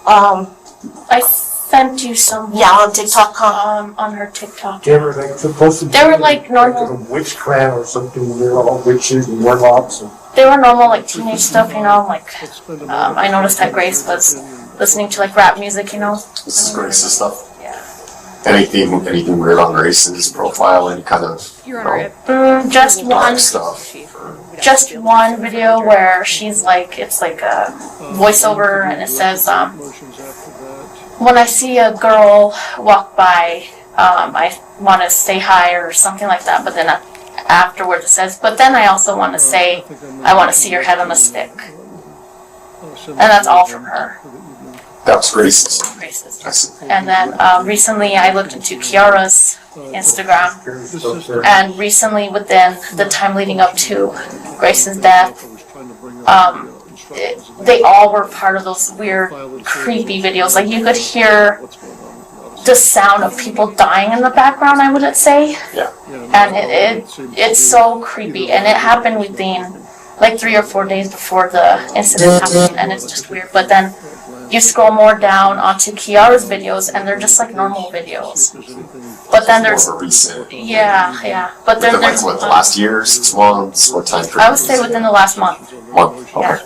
I sent you some. Yeah, on TikTok. On her TikTok. They were like supposed to be They were like normal. a witch clan or something. They're all witches and warlocks. And They were normal like teenage stuff, like I noticed that Grace was listening to like rap music, you know. This is Grace's stuff. Yeah. Anything weird on Grace's profile? Any kind of Just one. stuff? Just one video where she's like, it's like a voiceover, and it says, when I see a girl walk by, I want to say hi or something like that. But then afterwards it says, but then I also want to say, I want to see your head on a stick. And that's all from her. That's Grace's. And then recently I looked into Kiara's Instagram, and recently within the time leading up to Grace's death, they all were part of those weird, creepy videos. Like you could hear the sound of people dying in the background, I would say. Yeah. And it's so creepy, and it happened within like 3 or 4 days before the incident happened, and it's just weird. But then you scroll more down onto Kiara's videos, and they're just like normal videos. But then there's yeah. But then there's what, the last year, 6 months, what time frame? I would say within the last month. Okay. Yeah.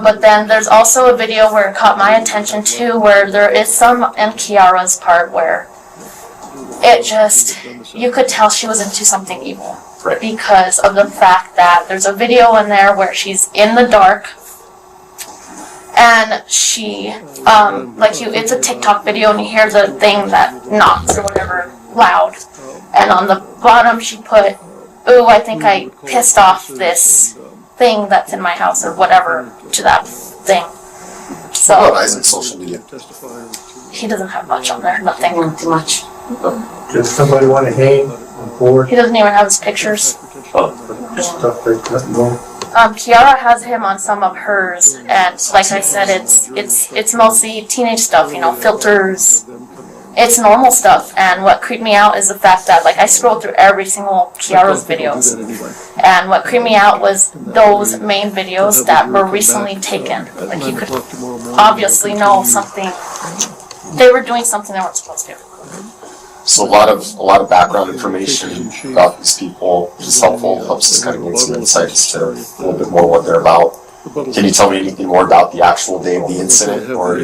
But then there's also a video where it caught my attention too, where there is some in Kiara's part where it just, you could tell she was into something evil. Right. Because of the fact that there's a video in there where she's in the dark, and she, it's a TikTok video, and you hear the thing that knocks or whatever loud, and on the bottom she put, ooh, I think I pissed off this thing that's in my house, or whatever, to that thing. So, what about Isaac's social media? He doesn't have much on there, nothing too much. Does somebody want to hang on board? He doesn't even have his pictures. Stuff like that, no. Kiara has him on some of hers, and like I said, it's mostly teenage stuff, you know, filters. It's normal stuff, and what creeped me out is the fact that, like, I scrolled through every single Kiara's videos, and what creeped me out was those main videos that were recently taken. Like, you could obviously know something, they were doing something they weren't supposed to. So a lot of background information about these people, which is helpful, helps us kind of gain some insights to a little bit more what they're about. Can you tell me anything more about the actual day of the incident, or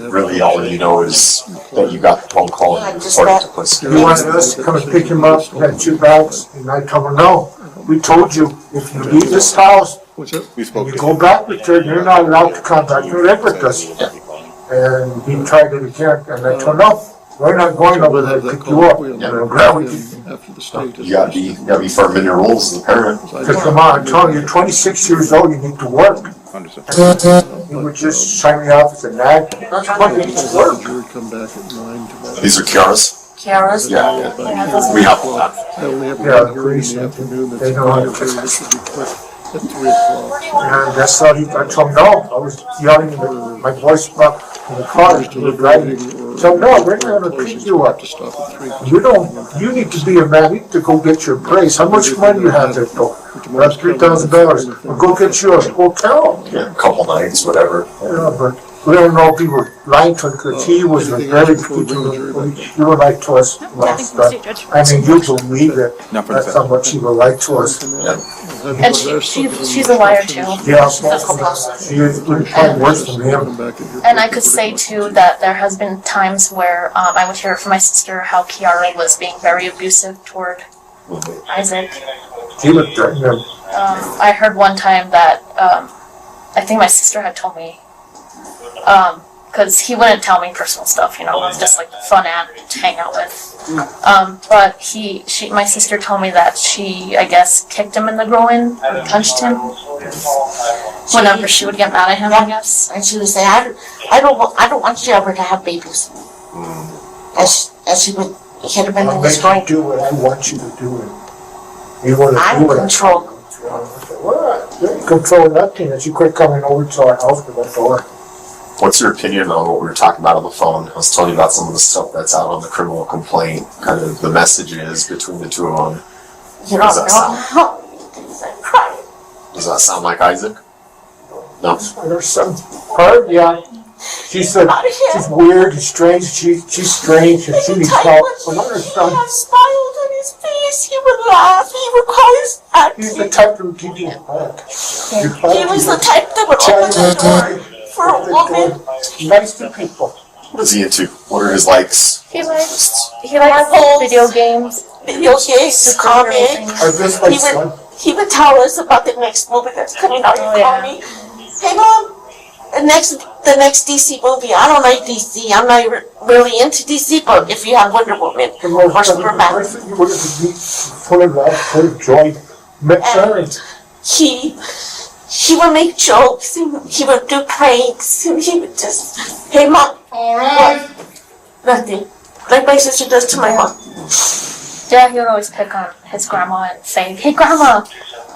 really all you know is that you got the phone call and reported to police? You wanted us to come and pick him up, had 2 bags, and I told him, no. We told you, if you leave this house, and you go back with her, you're not allowed to come back and live with us. And he tried it again, and I told him, no. We're not going over there to pick you up. You gotta be firm in your rules as a parent. Because come on, I'm telling you, you're 26 years old, you need to work. You would just sign me off as a nag. That's why you need to work. These are Kiara's? Kiara's? Yeah. We have all that. Yeah, Grace, they know how to fix it. And that's how I told him no. I was yelling my voice up in the car as we were driving. So no, we're not going to pick you up. You need to be a man. You need to go get your praise. How much money you have there, though? That's $3,000. Well, go get you a hotel. Yeah, a couple nights, whatever. Yeah, but we don't know if he was lying to us, because he was very he would lie to us. I mean, you believe it. That's how much he would lie to us. And she's a liar too. Yeah, she is probably worse than him. And I could say too that there has been times where I would hear from my sister how Kiara was being very abusive toward Isaac. He would threaten him. I heard one time that I think my sister had told me, because he wouldn't tell me personal stuff, you know, it was just like fun and to hang out with. But my sister told me that she, I guess, kicked him in the groin or punched him whenever she would get mad at him, I guess. And she would say, I don't want you ever to have babies. As she would hit him in the groin. I'll make you do what I want you to do. I'm in control. What? Control nothing. As you quit coming over to our house with that door. What's your opinion on what we were talking about on the phone? I was telling you about some of the stuff that's out on the criminal complaint, kind of the messages between the two of them. You don't know how crying. Does that sound like Isaac? No. There's some part, yeah. She's weird and strange. She's strange and she needs help. But not her son. He had smiles on his face. He would laugh. He would call his auntie. He's the type that would give you a hug. He was the type that would open the door for a woman. Nice to people. What is he into? What are his likes? He likes video games. Video games, comics. He would tell us about the next movie that's coming out. He'd call me, hey mom, the next DC movie. I don't like DC. I'm not really into DC, but if you have Wonder Woman or Superman. You were going to be full of love, full of joy. And he would make jokes, and he would do pranks, and he would just, hey mom, what? Nothing. Like my sister does to my mom. Yeah, he would always pick on his grandma and say, hey grandma,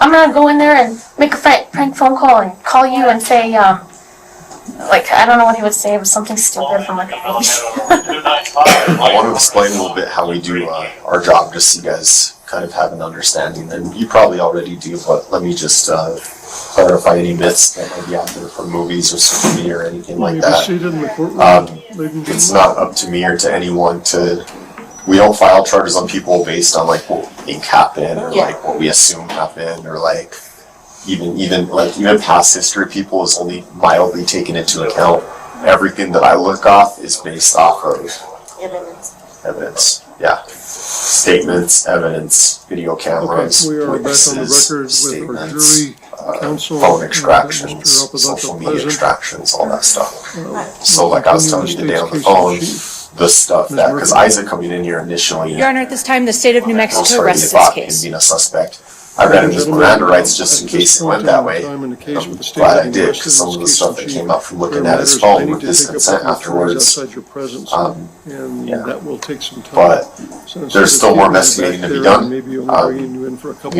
I'm gonna go in there and make a prank phone call and call you and say, like, I don't know what he would say, it was something stupid from like a movie. I want to explain a little bit how we do our job, just so you guys kind of have an understanding. And you probably already do, but let me just clarify any myths that might be out there from movies or social media or anything like that. It's not up to me or to anyone to. We don't file charges on people based on like what we think happened or like what we assume happened or like even past history. People is only mildly taken into account. Everything that I look off is based off of evidence. Yeah, statements, evidence, video cameras, we are back on the witnesses, record with statements, our jury counsel, phone extractions, Mr. social Apodaca media present. extractions, all that stuff. So like I was telling you today on the phone, the stuff that, because Isaac coming in here initially, Your Honor, at this time, the state of New Mexico started rests to this thought him case. being a suspect. I read him his Miranda rights just in case it went that way. I'm glad I did, because some of the stuff that came up from looking at his phone with his consent afterwards, yeah. But there's still more investigating to be done. You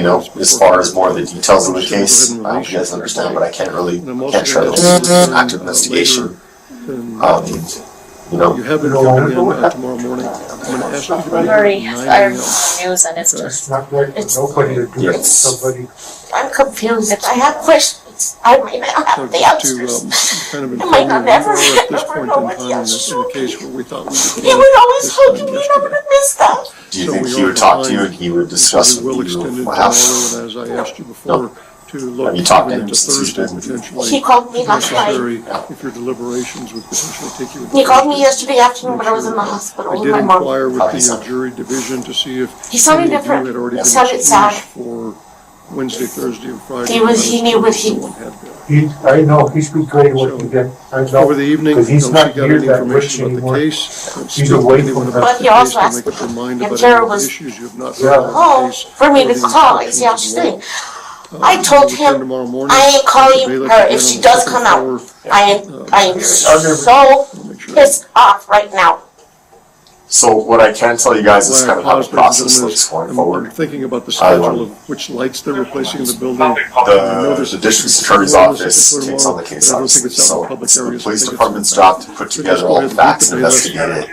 know, as far as more of the details of the case, I hope you guys understand, but I can't share those. It's an active investigation. You know, You have been coming in tomorrow morning. I'm going to ask you to be I heard news and it's just, Nobody to do it. Somebody. I'm confused. I have questions. I may not have the answers. kind of I might not ever at this ever point know in what time the in answers the case where we thought we He would always hold you in. I'm gonna miss that. do you think he would talk to you and he would discuss will with extend you it what tomorrow, happened? and as I asked you before, to look Have you talked to even him into since he's Thursday been- potentially. He called me last night. necessary if your deliberations would potentially take you. He called me yesterday afternoon, but I was in the hospital I with did my mom. inquire with the jury division to see if He sounded any of you different. had already He been sounded sad. excused for Wednesday, Thursday, and Friday. He knew what he. I know, he's been great with me then. I know. Over the evening, Because he's once not you got here any that information rich about the anymore. case, He's speak to away anyone from about But the he case also to asked make up your mind if about Tara any of the was issues you have not Yeah. heard about the home case. for me or to the call and instructions see how as she's well. doing. I told him Tomorrow morning, I ain't calling Mr. Bailiff her again if she on the does second come out. floor. I am so pissed off right now. So what I can tell you guys is Why I kind of how the paused, ladies and process gentlemen, looks going I'm forward. thinking about the schedule of which lights they're replacing in the building. The district attorney's office takes on the case, obviously, so it's the police department's job to put together all the facts and investigate it.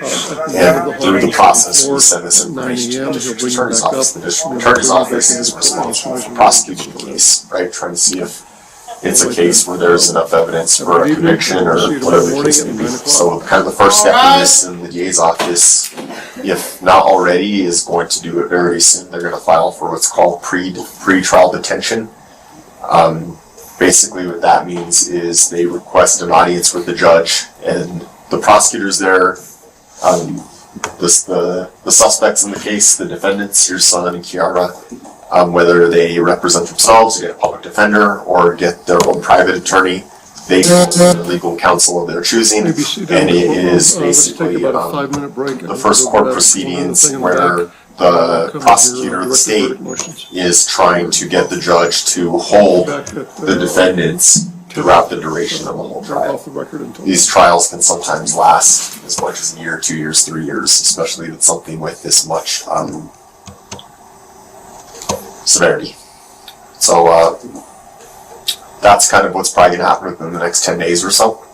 And through the process, we send this information to the district attorney's office. The district attorney's office is responsible for prosecuting the case, right, trying to see if it's a case where there's enough evidence for a conviction or whatever the case may be. So kind of the first step in this in the DA's office, if not already, is going to do it very soon. They're going to file for what's called pre-trial detention. Basically what that means is they request an audience with the judge and the prosecutors there, the suspects in the case, the defendants, your son and Kiara, whether they represent themselves, get a public defender, or get their own private attorney, they get the legal counsel of their choosing, and it is basically the first court proceedings where the prosecutor of the state is trying to get the judge to hold the defendants throughout the duration of the whole trial. These trials can sometimes last as much as a year, 2 years, 3 years, especially with something with this much severity. So that's kind of what's probably going to happen within the next 10 days or so.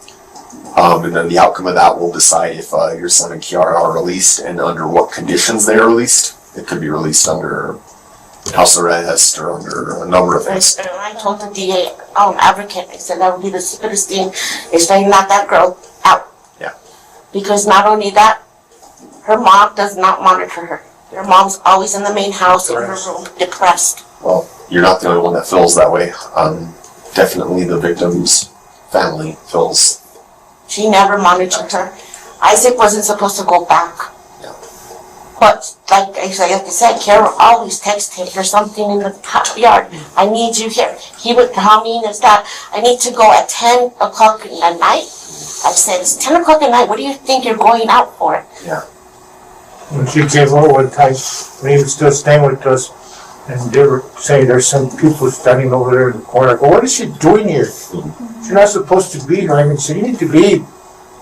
And then the outcome of that will decide if your son and Kiara are released and under what conditions they are released. It could be released under house arrest or under a number of things. I told the DA, advocate, I said that would be the stupidest thing is they knock that girl out. Yeah. Because not only that, her mom does not monitor her. Her mom's always in the main house in her room, depressed. Well, you're not the only one that feels that way. Definitely the victim's family feels She never monitored her. Isaac wasn't supposed to go back. But like I said, Carol always texted him, there's something in the yard. I need you here. He would tell me is that I need to go at 10 o'clock at night. I said, it's 10 o'clock at night. What do you think you're going out for? Yeah. When she came over one time, when he was still staying with us, and they were saying there's some people standing over there in the corner. I go, what is she doing here? She's not supposed to be here. I mean, so you need to leave.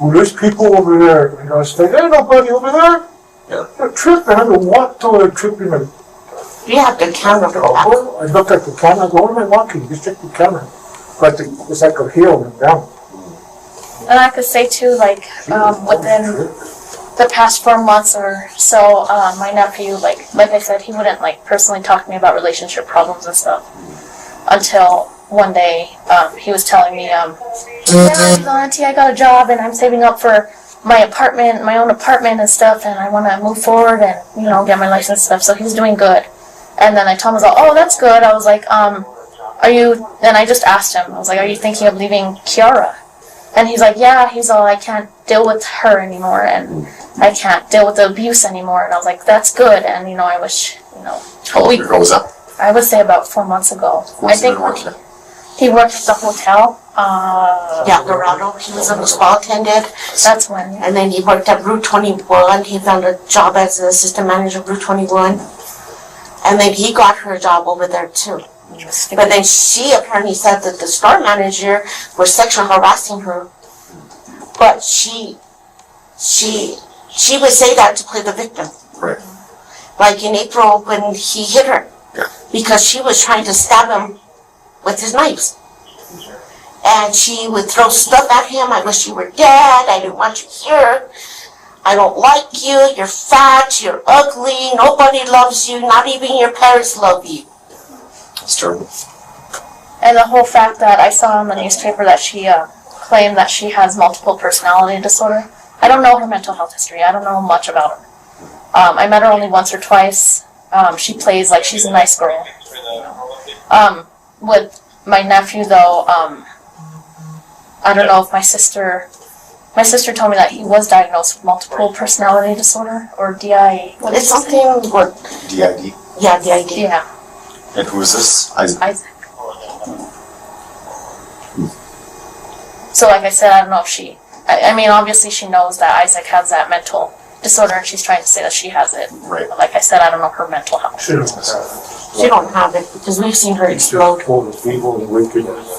Well, there's people over there. And I was like, there's nobody over there. Yeah. They're tripping. I haven't walked till they're tripping. And you have the camera. I looked at the camera. I go, what am I walking? Just check the camera. But it's like a hill and down. And I could say too, like, within the past 4 months or so, my nephew, like I said, he wouldn't like personally talk to me about relationship problems and stuff until one day he was telling me, yeah, Auntie, I got a job and I'm saving up for my apartment, my own apartment and stuff, and I want to move forward and, you know, get my license and stuff. So he was doing good. And then I told him, I was like, oh, that's good. I was like, are you, and I just asked him, I was like, are you thinking of leaving Kiara? And he's like, yeah. He's all, I can't deal with her anymore, and I can't deal with the abuse anymore. And I was like, that's good. And, you know, I wish, you know. How long ago was that? I would say about 4 months ago. I think he worked at the hotel. Yeah, Dorado. He was a spa attendant. That's when. And then he worked at Route 21. He found a job as an assistant manager of Route 21. And then he got her a job over there too. But then she apparently said that the store manager was sexually harassing her. But she would say that to play the victim. Right. Like in April when he hit her. Yeah. Because she was trying to stab him with his knives. And she would throw stuff at him. I wish you were dead. I didn't want you here. I don't like you. You're fat. You're ugly. Nobody loves you. Not even your parents love you. It's terrible. And the whole fact that I saw in the newspaper that she claimed that she has multiple personality disorder. I don't know her mental health history. I don't know much about her. I met her only once or twice. She plays like she's a nice girl. With my nephew, though, I don't know if my sister told me that he was diagnosed with multiple personality disorder, or DI. What is something? What? DID? Yeah, DID. Yeah. And who is this? Isaac. So like I said, I don't know if she, I mean, obviously she knows that Isaac has that mental disorder and she's trying to say that she has it. Right. But like I said, I don't know her mental health. She don't have it because we've seen her explode.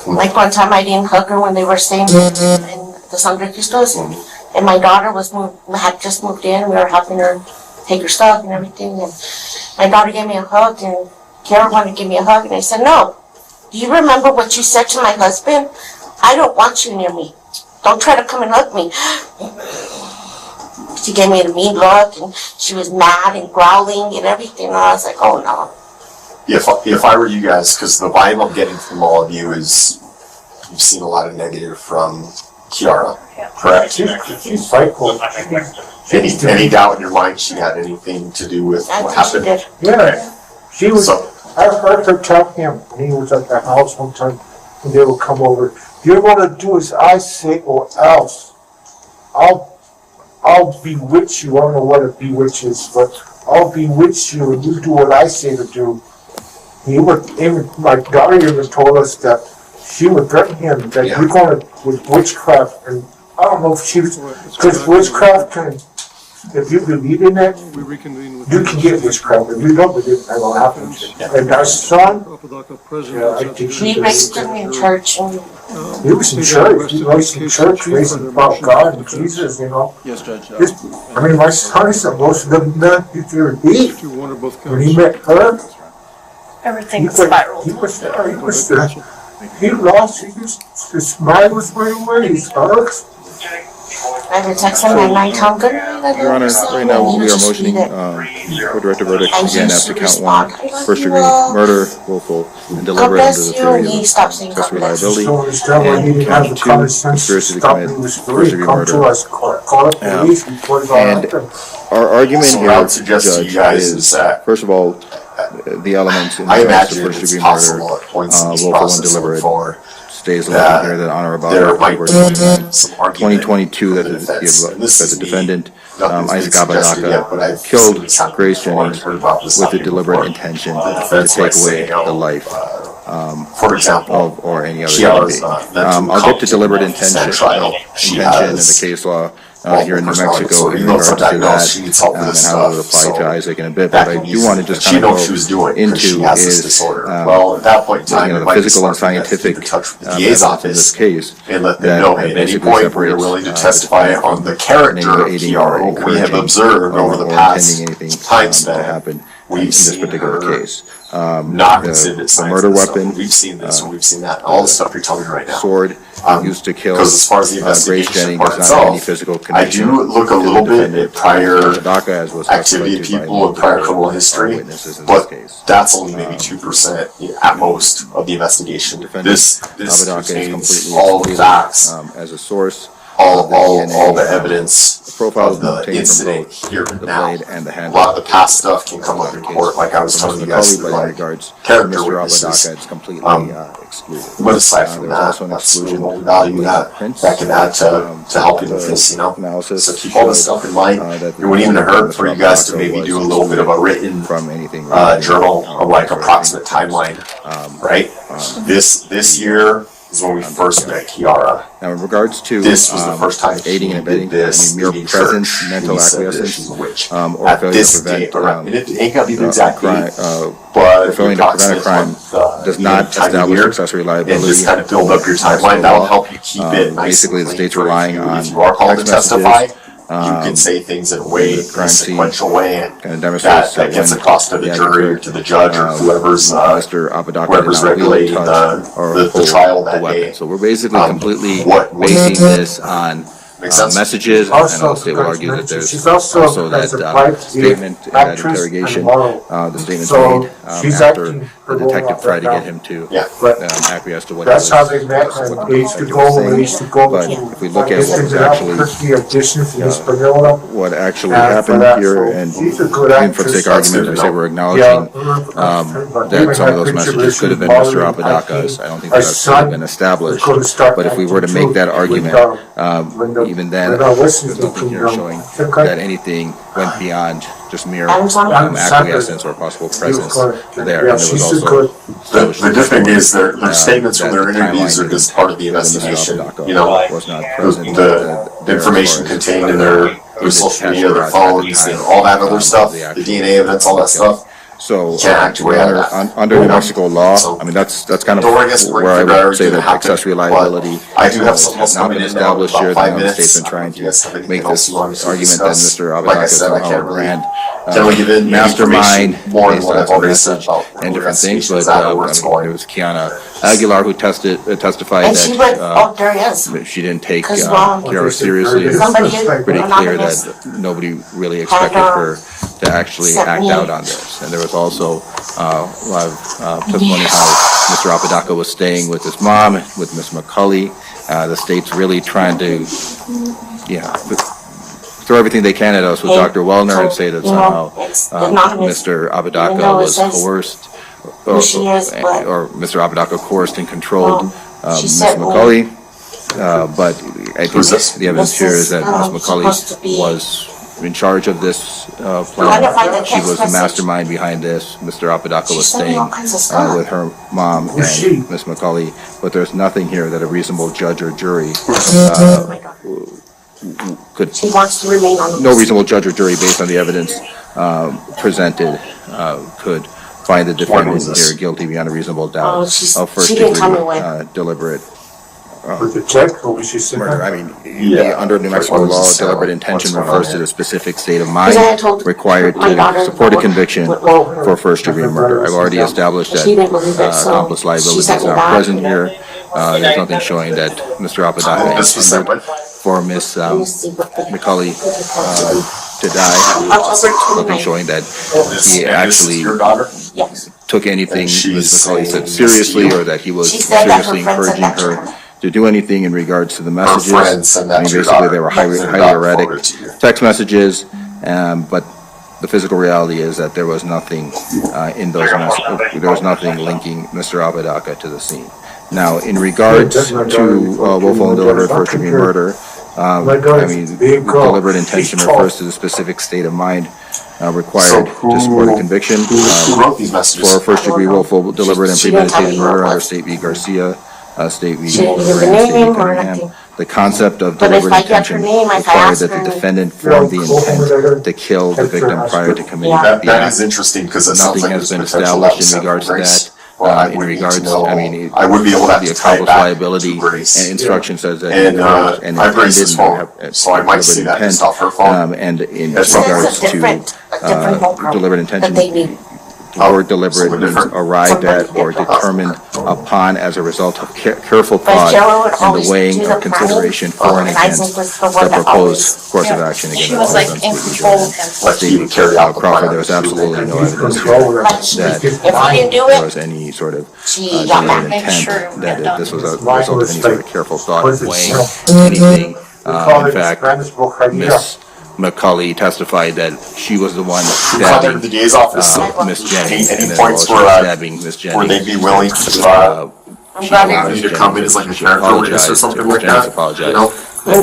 Like one time I didn't hug her when they were staying in the San Francisco's, and my daughter had just moved in. We were helping her take her stuff and everything, and my daughter gave me a hug, and Kara wanted to give me a hug, and I said, no. Do you remember what you said to my husband? I don't want you near me. Don't try to come and hug me. She gave me a mean look, and she was mad and growling and everything, and I was like, oh no. If I were you guys, because the vibe I'm getting from all of you is you've seen a lot of negative from Kiara, correct? She's psycho. Any doubt in your mind she had anything to do with what happened? Yeah. She was, I heard her tell him when he was at the house one time and they would come over. You're going to do as I say or else. I'll bewitch you. I don't know what a bewitch is, but I'll bewitch you and you do what I say to do. Even my daughter even told us that she would threaten him that you're going to with witchcraft, and I don't know if she was, because witchcraft can, if you believe in it, you can get witchcraft. If you don't believe it, that will happen. And our son, I think He raised him in church. And he was in church. He was in church, raising about God and Jesus, you know. Yes, Judge. I mean, my son is the most living man you've ever be. When he met her, Everything spiraled. He was there. He lost. His smile was right away. His hugs. I would text him at night, Tom, good night. Your Honor, right now we are motioning for directed verdict again after count 1, first degree murder, willful, and deliberate under the theory of accessory liability, and count 2, conspiracy to commit first degree murder. And our argument here, Judge, is first of all, the elements in the first degree murder, willful and deliberate, states alleged here that on or about October 2022 that the defendant, Isaac Apodaca, killed Grace Jennings with the deliberate intention to take away the life for example, or any other human being. I'll get to deliberate intention in the case law here in New Mexico in regards to that and how it would apply to Isaac in a bit. But I do want to just kind of go into is well, at that point in time, the physical and scientific evidence in this case and let them know at any point where you're willing to testify on the character of PRO we have observed over the past time span. We've in this seen particular her case. not exhibit signs murder of this weapon, stuff. We've seen this, we've seen that, all the stuff you're telling me right now. Sword used to kill Because as far as the Grace investigation Jennings part does not have any itself, physical I connection. do look a little bit at prior Apodaca, as was activity of testified to by people and prior criminal multiple history, witnesses in but this case. that's only maybe 2% at most of the investigation. This Apodaca is contains completely all the facts, as a source. all the evidence Profile of the obtained incident from here both and the now. blade and the A handle. lot of the past stuff can come up in court, like I was telling you guys, But in like regards to character Mr. witnesses. Apodaca, it's completely excluded. But aside from there was that, also an that's the exclusion only value that can add to helping with this, you know? Analysis So keep all this stuff in mind. that It wouldn't even hurt for you guys to Apodaca maybe was do a little bit of a written from anything journal of like approximate timeline, right? This year is when we first met Kiara. Now, in regards to This was the first time aiding and abetting, this mere in presence, church. mental He said that acquiescence, she's a witch. or At failure to this prevent, date, and it ain't gotta be the exact date, but failing to prevent a crime does not establish accessory and liability. just kind of build up your timeline. That'll help you keep it nice. Basically, and the clean state's for relying on if you are called to text testify. messages, You can say things in a way, in a crime scene sequential way, and kind of demonstrates that gets when across to the jury or to the judge or whoever's Mr. Apodaca whoever's did not wield, regulating touch, or the hold trial the that weapon. day. So we're basically completely what- basing this on Makes sense? messages, and Also, the state will argue that there's she's also that has applied to be statement in that actress and interrogation, model. the statements So, made she's after acting the her role detective out tried right to get now. him to But acquiesce to what that's he how was, they met, what and the they used to detective go, was when they saying. used to go But to if we look at what was the actually audition for Miss Vanilla. what actually And for happened that, here, so and she's a good even for the actress. sake of argument, I say we're acknowledging that some of those messages could have been Mr. Apodaca's. I don't think that's really been established. But if we were to make that argument, even then, there's nothing here showing that anything went beyond just mere acquiescence or possible presence there. And there was also The good thing is their statements from their interviews are just part of the investigation. You know, was not present. the information contained in their social media, their phones, and all that other stuff, the DNA evidence, all that stuff. So You can't act your way out of that. under New Mexico law, I mean, that's kind of Don't worry, I guess where I would say that accessory liability I do have something else has not coming been in now in established about here. 5 The minutes. state's been I don't trying know if you guys have to anything make else this you want to argument that discuss. Mr. Like I Apodaca said, I somehow can't really ran give any mastermind information more than based what on I've already said message about and different things, but investigations, where it's going. there was Kiana Aguilar who testified And she went, that there he is. that she didn't take Because, Kiara seriously. It somebody was is pretty clear anonymous. that nobody really expected her to actually act out on this. And there was also a lot of testimony how Mr. Apodaca was staying with his mom, with Miss McCulley. The state's really trying to, throw everything they can at us with Dr. Wellner and say that somehow Mr. Apodaca was coerced, or Mr. Apodaca coerced and controlled Miss McCulley. But I think the evidence here is that Miss McCulley was in charge of this plan. She was the mastermind behind this. Mr. Apodaca was staying with her mom and Miss McCulley, but there's nothing here that a reasonable judge or jury could. She wants to remain on the No reasonable judge or jury, based on the evidence presented, could find the defendant here guilty beyond a reasonable doubt of first degree deliberate With the check, or was she sick? murder. I mean, under New Mexico law, deliberate intention refers to the specific state of mind required to support a conviction for first degree murder. I've already established that accomplice liability is not present here. There's nothing showing that Mr. Apodaca intended for Miss McCulley to die. Nothing showing that he actually took anything Miss McCulley said seriously, or that he was seriously encouraging her to do anything in regards to the messages. I mean, basically, they were highly erratic text messages, but the physical reality is that there was nothing there was nothing linking Mr. Apodaca to the scene. Now, in regards to willful and deliberate first-degree murder, I mean, deliberate intention refers to the specific state of mind required to support a conviction. For first-degree willful, deliberate, and premeditated murder under State v. Garcia, State v. Cunningham, the concept of deliberate intention required that the defendant form the intent to kill the victim prior to committing the act. That is interesting because nothing has been established in regards to that. In regards, I mean, I would be able to the accomplice liability and instruction says that and I've raised this before, so I might see that it's not her fault. And in regards to deliberate intention, or deliberate means arrived at or determined upon as a result of careful thought and the weighing of consideration for and against the proposed course of action. Again, she was like in control of him. Crawford, there was absolutely no evidence that there was any sort of deliberate intent, that this was a result of any sort of careful thought, weighing anything. In fact, Miss McCulley testified that she was the one stabbing the DA's office. Miss Jennings, Any and then points while she was where, stabbing Miss Jennings, where they'd be willing to need to come in as like a character witness or something like that? You know? So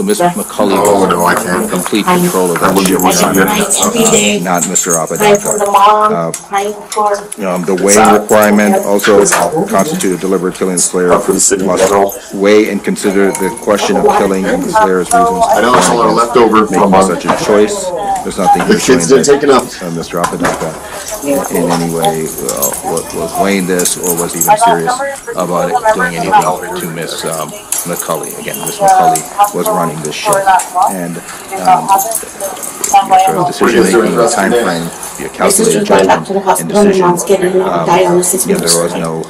Miss McCulley was in complete control of that shit, not Mr. Apodaca. The weighing requirement also constitutes deliberate killing the slayer. Must weigh and consider the question of killing and the slayer's reasons. I know there's a little left over from such a choice. There's nothing the kids didn't take enough. Mr. Apodaca in any way was weighing this or was even serious about it, doing anything to Miss McCulley. Again, Miss McCulley was running this show, and decision-making, time frame, calculated judgment and decision. There was no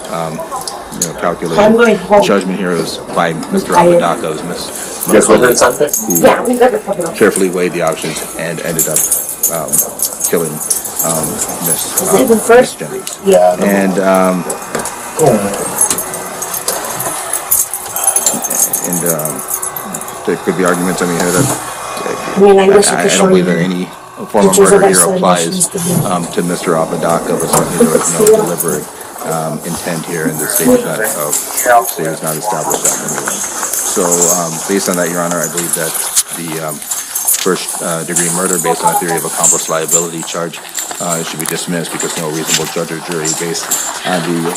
calculated judgment here. It was by Mr. Apodaca. It was Miss McCulley who carefully weighed the options and ended up killing Miss Jennings. There could be arguments, I mean, here that I don't believe that any form of murder here applies to Mr. Apodaca, but certainly there was no deliberate intent here, and the state is not established that anyway. So based on that, Your Honor, I believe that the first degree murder based on a theory of accomplice liability charge should be dismissed because no reasonable judge or jury based on the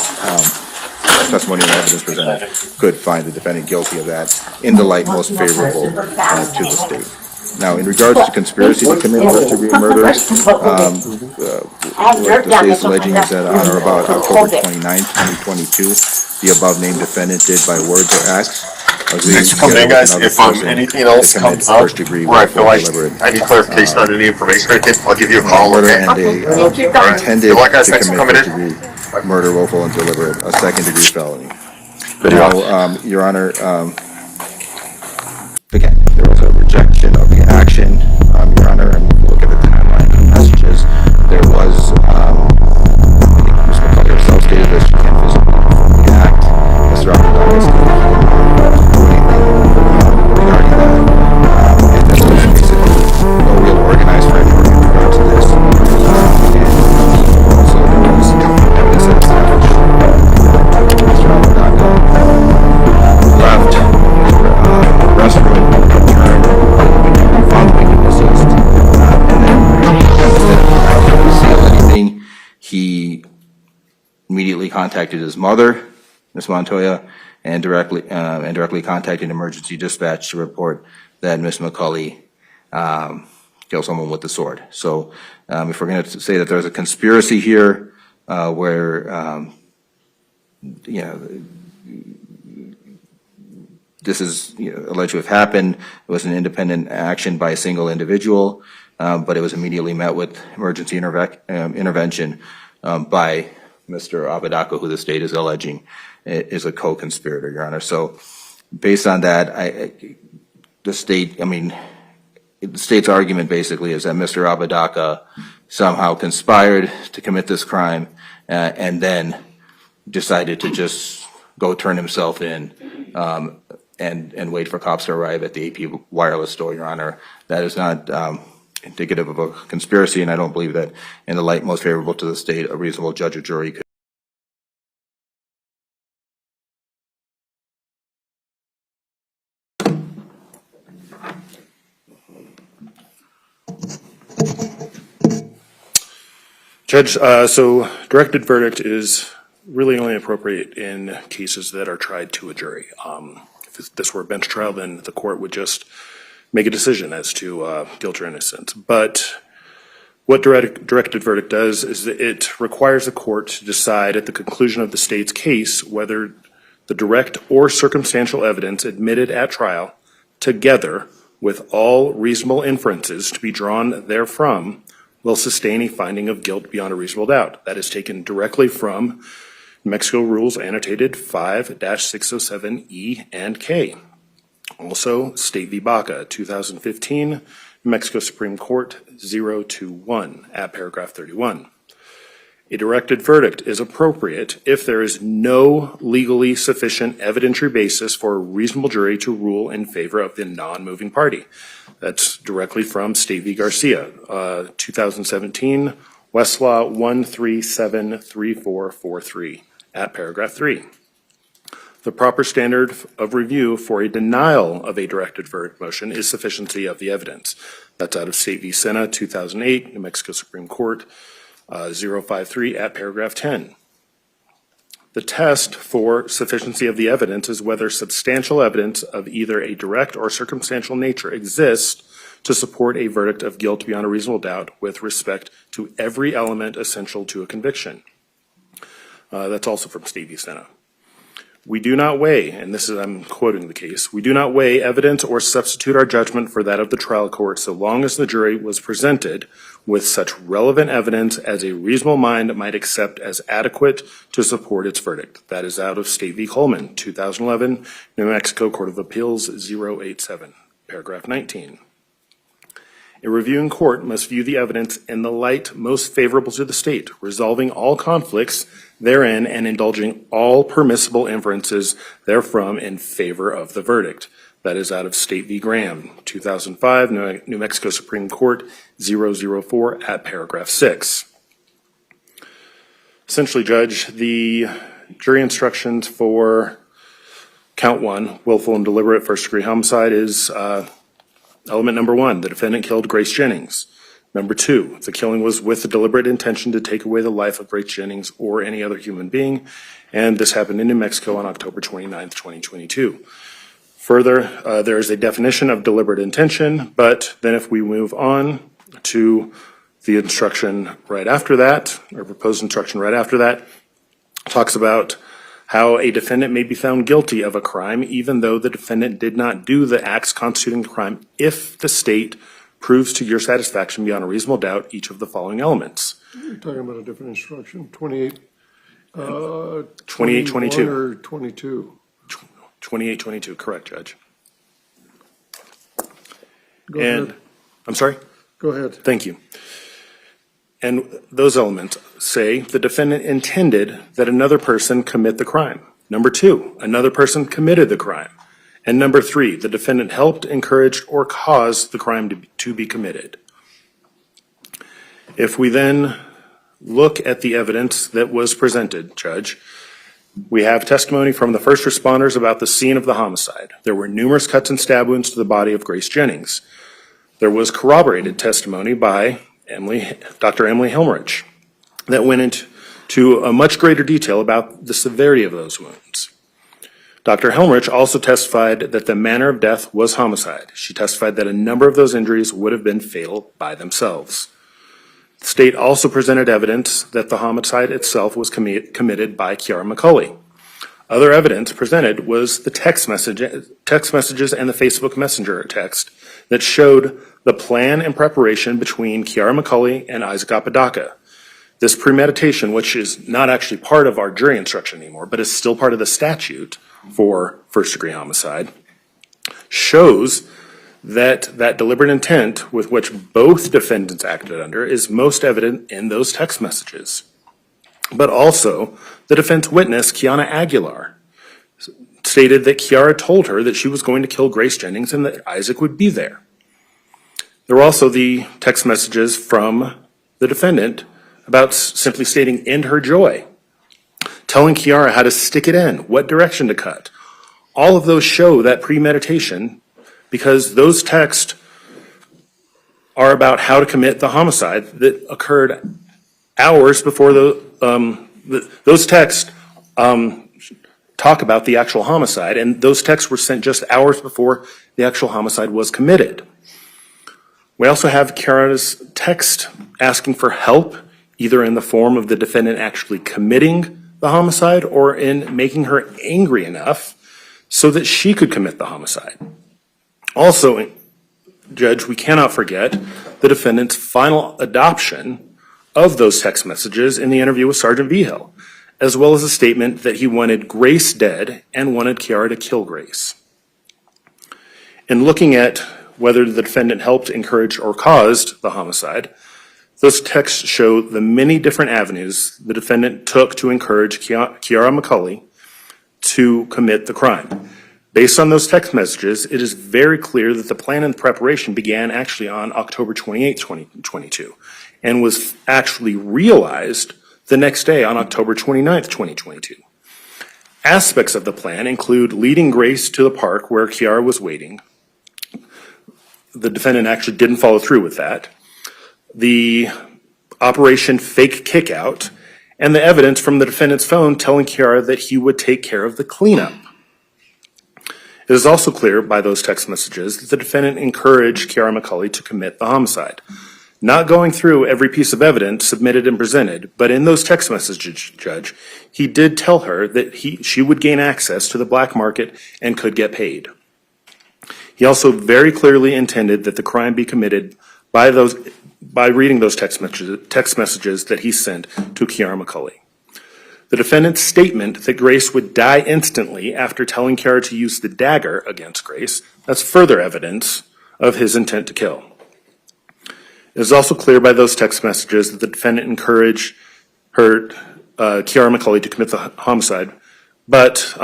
testimony and evidence presented could find the defendant guilty of that in the light most favorable to the state. Now, in regards to conspiracy to commit first-degree murder, what the state is alleging is that on or about October 29, 2022, the above-named defendant did by words or acts Thanks for coming in, guys. If anything else comes up where I feel like I need clarification on any information, I'll give you a call. Okay? Intended to commit first-degree murder, willful, and deliberate, a second-degree felony. Now, Your Honor, again, there was a rejection of the action, Your Honor, and if you look at the timeline of messages, there was, Ms. McCulley herself stated that she can't physically perform the act. Mr. Apodaca stated he did not do anything regarding that, and that there was basically no real organized framework in regards to this, and also there was evidence that established Mr. Apodaca left his restroom, returned, found the victim deceased, and then instead of conceal anything, he immediately contacted his mother, Ms. Montoya, and directly contacted emergency dispatch to report that Ms. McCulley killed someone with the sword. So if we're going to say that there's a conspiracy here where this is alleged to have happened, it was an independent action by a single individual, but it was immediately met with emergency intervention by Mr. Apodaca, who the state is alleging is a co-conspirator, Your Honor. So based on that, the state's argument basically is that Mr. Apodaca somehow conspired to commit this crime and then decided to just go turn himself in and wait for cops to arrive at the AP wireless store, Your Honor. That is not indicative of a conspiracy, and I don't believe that in the light most favorable to the state, a reasonable judge or jury could. Judge, so directed verdict is really only appropriate in cases that are tried to a jury. If this were a bench trial, then the court would just make a decision as to guilt or innocence. But what directed verdict does is that it requires the court to decide at the conclusion of the state's case whether the direct or circumstantial evidence admitted at trial, together with all reasonable inferences to be drawn therefrom, will sustain a finding of guilt beyond a reasonable doubt. That is taken directly from New Mexico Rules Annotated 5-607E and K. Also, State v. Baca, 2015, New Mexico Supreme Court 021 at paragraph 31. A directed verdict is appropriate if there is no legally sufficient evidentiary basis for a reasonable jury to rule in favor of the non-moving party. That's directly from State v. Garcia, 2017, Westlaw 1373443 at paragraph 3. The proper standard of review for a denial of a directed verdict motion is sufficiency of the evidence. That's out of State v. Sena, 2008, New Mexico Supreme Court 053 at paragraph 10. The test for sufficiency of the evidence is whether substantial evidence of either a direct or circumstantial nature exists to support a verdict of guilt beyond a reasonable doubt with respect to every element essential to a conviction. That's also from State v. Sena. We do not weigh, and this is, I'm quoting the case, we do not weigh evidence or substitute our judgment for that of the trial court so long as the jury was presented with such relevant evidence as a reasonable mind might accept as adequate to support its verdict. That is out of State v. Coleman, 2011, New Mexico Court of Appeals 087, paragraph 19. A reviewing court must view the evidence in the light most favorable to the state, resolving all conflicts therein and indulging all permissible inferences therefrom in favor of the verdict. That is out of State v. Graham, 2005, New Mexico Supreme Court 004 at paragraph 6. Essentially, Judge, the jury instructions for count 1, willful and deliberate first-degree homicide, is element number 1, the defendant killed Grace Jennings. Number 2, the killing was with the deliberate intention to take away the life of Grace Jennings or any other human being, and this happened in New Mexico on October 29, 2022. Further, there is a definition of deliberate intention, but then if we move on to the instruction right after that, or proposed instruction right after that, talks about how a defendant may be found guilty of a crime even though the defendant did not do the acts constituting the crime if the state proves to your satisfaction beyond a reasonable doubt each of the following elements. You're talking about a different instruction, 2822 or 22? 2822, correct, Judge. Go ahead. I'm sorry? Go ahead. Thank you. And those elements say the defendant intended that another person commit the crime. Number 2, another person committed the crime. And number 3, the defendant helped, encouraged, or caused the crime to be committed. If we then look at the evidence that was presented, Judge, we have testimony from the first responders about the scene of the homicide. There were numerous cuts and stab wounds to the body of Grace Jennings. There was corroborated testimony by Dr. Emily Helmrich that went into a much greater detail about the severity of those wounds. Dr. Helmrich also testified that the manner of death was homicide. She testified that a number of those injuries would have been fatal by themselves. The state also presented evidence that the homicide itself was committed by Kiara McCauley. Other evidence presented was the text messages and the Facebook Messenger text that showed the plan and preparation between Kiara McCauley and Isaac Apodaca. This premeditation, which is not actually part of our jury instruction anymore, but is still part of the statute for first-degree homicide, shows that deliberate intent with which both defendants acted under is most evident in those text messages. But also, the defense witness, Kiana Aguilar, stated that Kiara told her that she was going to kill Grace Jennings and that Isaac would be there. There were also the text messages from the defendant about simply stating, "End her joy," telling Kiara how to stick it in, what direction to cut. All of those show that premeditation because those texts are about how to commit the homicide that occurred hours before those texts talk about the actual homicide, and those texts were sent just hours before the actual homicide was committed. We also have Kiara's text asking for help, either in the form of the defendant actually committing the homicide or in making her angry enough so that she could commit the homicide. Also, Judge, we cannot forget the defendant's final adoption of those text messages in the interview with Sergeant Vigil, as well as a statement that he wanted Grace dead and wanted Kiara to kill Grace. In looking at whether the defendant helped, encouraged, or caused the homicide, those texts show the many different avenues the defendant took to encourage Kiara McCulley to commit the crime. Based on those text messages, it is very clear that the plan and preparation began actually on October 28, 2022, and was actually realized the next day on October 29, 2022. Aspects of the plan include leading Grace to the park where Kiara was waiting. The defendant actually didn't follow through with that. The Operation Fake Kickout, and the evidence from the defendant's phone telling Kiara that he would take care of the cleanup. It is also clear by those text messages that the defendant encouraged Kiara McCulley to commit the homicide. Not going through every piece of evidence submitted and presented, but in those text messages, Judge, he did tell her that she would gain access to the black market and could get paid. He also very clearly intended that the crime be committed by reading those text messages that he sent to Kiara McCulley. The defendant's statement that Grace would die instantly after telling Kiara to use the dagger against Grace, that's further evidence of his intent to kill. It is also clear by those text messages that the defendant encouraged Kiara McCulley to commit the homicide, but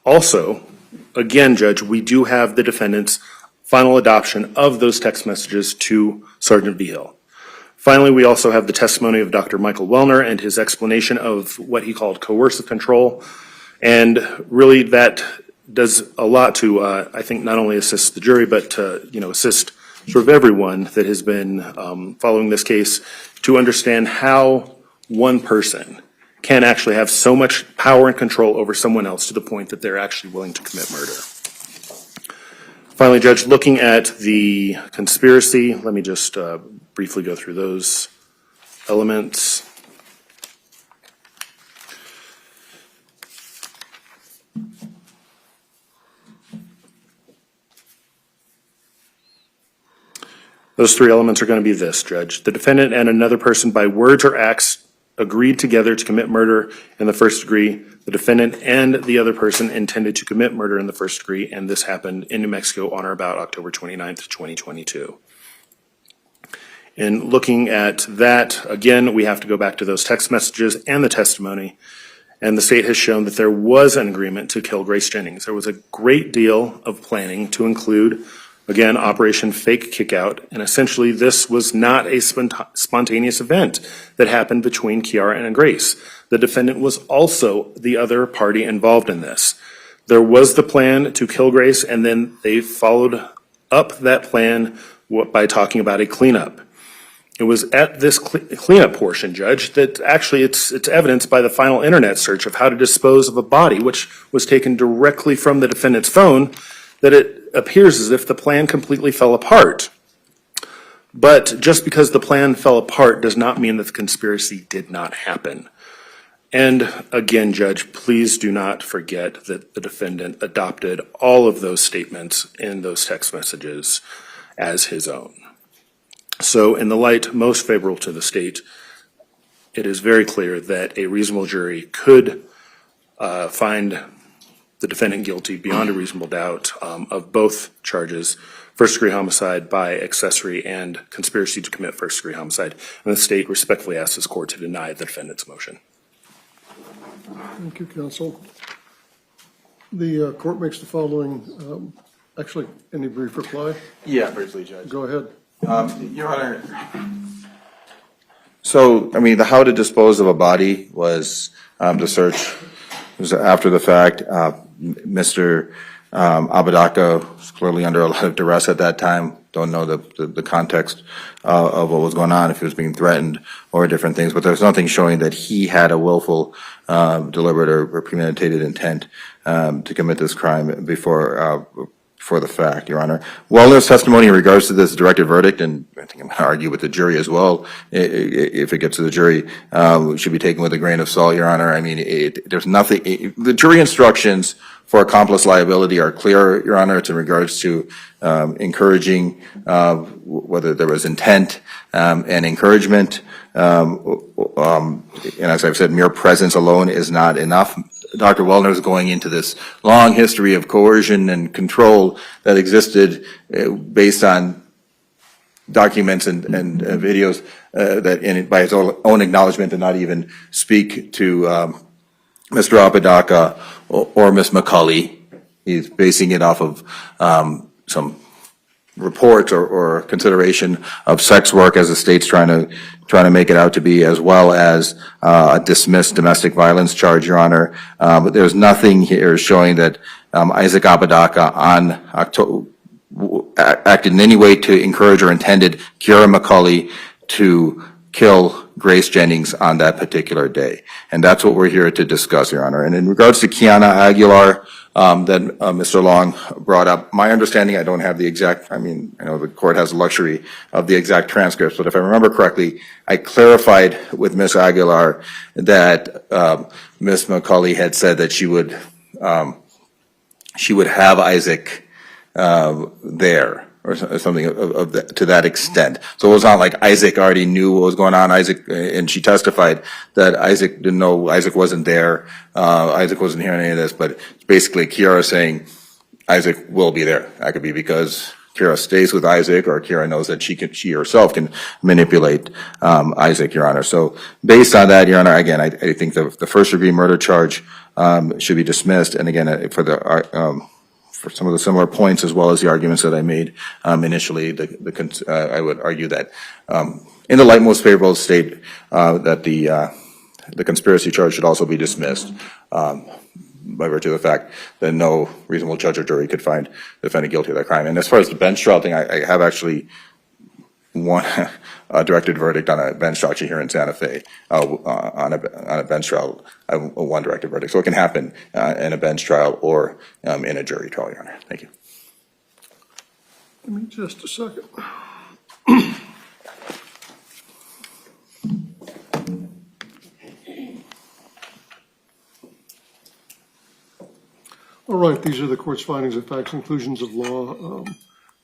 also, again, Judge, we do have the defendant's final adoption of those text messages to Sergeant Vigil. Finally, we also have the testimony of Dr. Michael Wellner and his explanation of what he called coercive control. And really that does a lot to, I think, not only assist the jury, but to, assist sort of everyone that has been following this case to understand how one person can actually have so much power and control over someone else to the point that they're actually willing to commit murder. Finally, Judge, looking at the conspiracy, let me just briefly go through those elements. Those three elements are going to be this, Judge. The defendant and another person by words or acts agreed together to commit murder in the first degree. The defendant and the other person intended to commit murder in the first degree, and this happened in New Mexico on or about October 29th, 2022. In looking at that, again, we have to go back to those text messages and the testimony, and the state has shown that there was an agreement to kill Grace Jennings. There was a great deal of planning to include, again, Operation Fake Kickout, and essentially this was not a spontaneous event that happened between Kiara and Grace. The defendant was also the other party involved in this. There was the plan to kill Grace, and then they followed up that plan by talking about a cleanup. It was at this cleanup portion, Judge, that actually it's evidenced by the final internet search of how to dispose of a body, which was taken directly from the defendant's phone, that it appears as if the plan completely fell apart. But just because the plan fell apart does not mean that the conspiracy did not happen. And again, Judge, please do not forget that the defendant adopted all of those statements in those text messages as his own. So in the light most favorable to the state, it is very clear that a reasonable jury could find the defendant guilty beyond a reasonable doubt of both charges, first-degree homicide by accessory and conspiracy to commit first-degree homicide. And the state respectfully asks this court to deny the defendant's motion. Thank you, counsel. The court makes the following Actually, any brief reply? Yeah, briefly, Judge. Go ahead. Your Honor, so, I mean, how to dispose of a body was, the search was after the fact. Mr. Apodaca was clearly under a lot of duress at that time. Don't know the context of what was going on, if he was being threatened or different things, but there's nothing showing that he had a willful, deliberate or premeditated intent to commit this crime before the fact, Your Honor. Well, there's testimony in regards to this directed verdict, and I think I'm going to argue with the jury as well, if it gets to the jury, it should be taken with a grain of salt, Your Honor. I mean, there's nothing, the jury instructions for accomplice liability are clear, Your Honor. It's in regards to encouraging, whether there was intent and encouragement, and as I've said, mere presence alone is not enough. Dr. Wellner is going into this long history of coercion and control that existed based on documents and videos that, by his own acknowledgement, did not even speak to Mr. Apodaca or Ms. McCauley. He's basing it off of some reports or consideration of sex work, as the state's trying to make it out to be, as well as a dismissed domestic violence charge, Your Honor. But there's nothing here showing that Isaac Apodaca acted in any way to encourage or intended Kiara McCauley to kill Grace Jennings on that particular day. And that's what we're here to discuss, Your Honor. And in regards to Kiana Aguilar, that Mr. Long brought up, my understanding, I don't have the exact, I mean, I know the court has the luxury of the exact transcripts, but if I remember correctly, I clarified with Ms. Aguilar that Ms. McCauley had said that she would have Isaac there, or something to that extent. So it was not like Isaac already knew what was going on. And she testified that Isaac didn't know, Isaac wasn't there, Isaac wasn't hearing any of this, but it's basically Kiara saying Isaac will be there. That could be because Kiara stays with Isaac, or Kiara knows that she herself can manipulate Isaac, Your Honor. So based on that, Your Honor, again, I think the first degree murder charge should be dismissed. And again, for some of the similar points, as well as the arguments that I made initially, I would argue that in the light most favorable of the state, that the conspiracy charge should also be dismissed by virtue of the fact that no reasonable judge or jury could find the defendant guilty of that crime. And as far as the bench trial thing, I have actually won a directed verdict on a bench trial here in Santa Fe, on a bench trial, one directed verdict. So it can happen in a bench trial or in a jury trial, Your Honor. Thank you. Give me just a second. All right, these are the court's findings of facts, conclusions of law,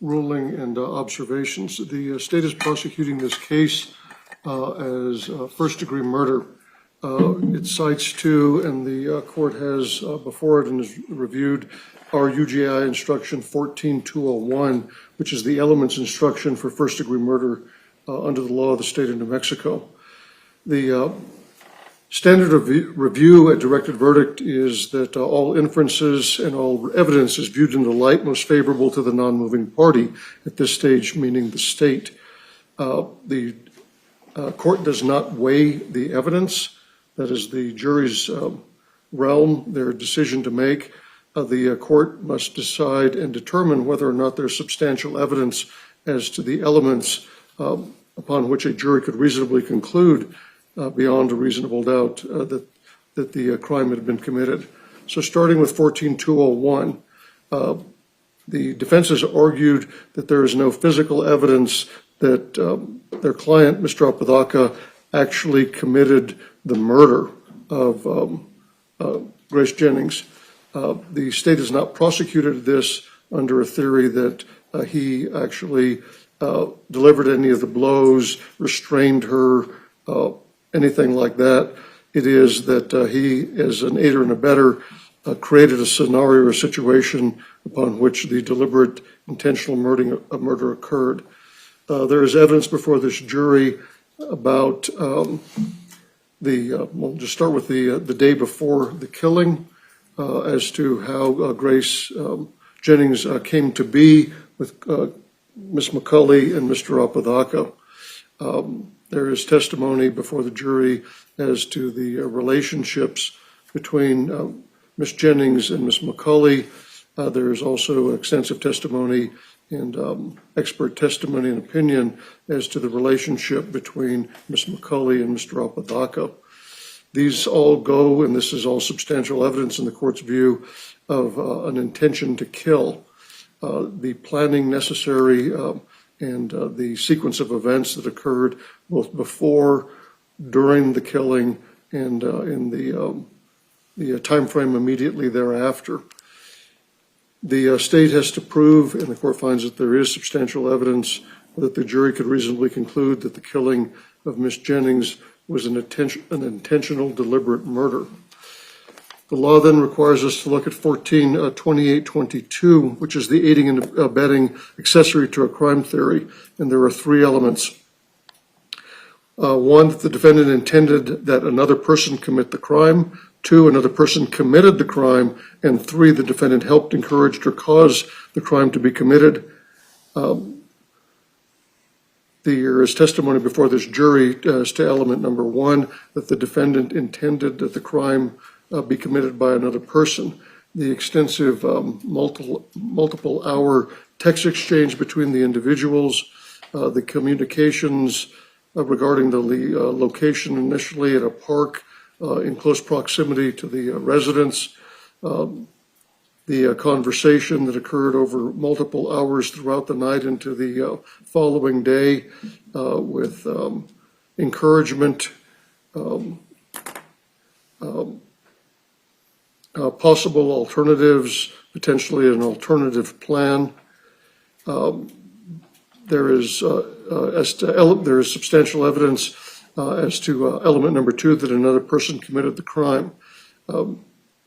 ruling, and observations. The state is prosecuting this case as first-degree murder. It cites to, and the court has before it and has reviewed, our UGI instruction 14201, which is the elements instruction for first-degree murder under the law of the state of New Mexico. The standard of review at directed verdict is that all inferences and all evidence is viewed in the light most favorable to the non-moving party at this stage, meaning the state. The court does not weigh the evidence. That is the jury's realm, their decision to make. The court must decide and determine whether or not there's substantial evidence as to the elements upon which a jury could reasonably conclude beyond a reasonable doubt that the crime had been committed. So starting with 14201, the defense has argued that there is no physical evidence that their client, Mr. Apodaca, actually committed the murder of Grace Jennings. The state has not prosecuted this under a theory that he actually delivered any of the blows, restrained her, anything like that. It is that he, as an aider and abetter, created a scenario or situation upon which the deliberate intentional murder occurred. There is evidence before this jury about we'll just start with the day before the killing as to how Grace Jennings came to be with Ms. McCulley and Mr. Apodaca. There is testimony before the jury as to the relationships between Ms. Jennings and Ms. McCulley. There is also extensive testimony and expert testimony and opinion as to the relationship between Ms. McCulley and Mr. Apodaca. These all go, and this is all substantial evidence in the court's view, of an intention to kill. The planning necessary and the sequence of events that occurred both before, during the killing, and in the time frame immediately thereafter. The state has to prove, and the court finds that there is substantial evidence that the jury could reasonably conclude that the killing of Ms. Jennings was an intentional, deliberate murder. The law then requires us to look at 142822, which is the aiding and abetting accessory to a crime theory, and there are three elements. One, that the defendant intended that another person commit the crime. Two, another person committed the crime. And three, the defendant helped, encouraged, or caused the crime to be committed. There is testimony before this jury as to element number one, that the defendant intended that the crime be committed by another person. The extensive multiple hour text exchange between the individuals, the communications regarding the location initially at a park in close proximity to the residence, the conversation that occurred over multiple hours throughout the night into the following day with encouragement, possible alternatives, potentially an alternative plan. There is substantial evidence as to element number two, that another person committed the crime.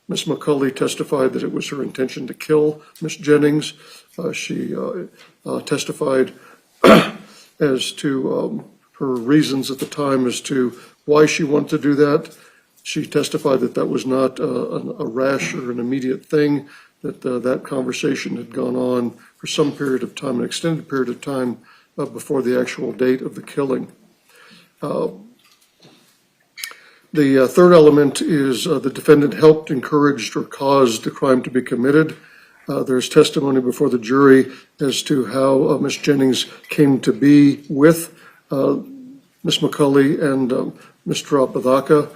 Ms. McCulley testified that it was her intention to kill Ms. Jennings. She testified as to her reasons at the time as to why she wanted to do that. She testified that that was not a rash or an immediate thing, that that conversation had gone on for some period of time, an extended period of time before the actual date of the killing. The third element is the defendant helped, encouraged, or caused the crime to be committed. There's testimony before the jury as to how Ms. Jennings came to be with Ms. McCulley and Mr. Apodaca.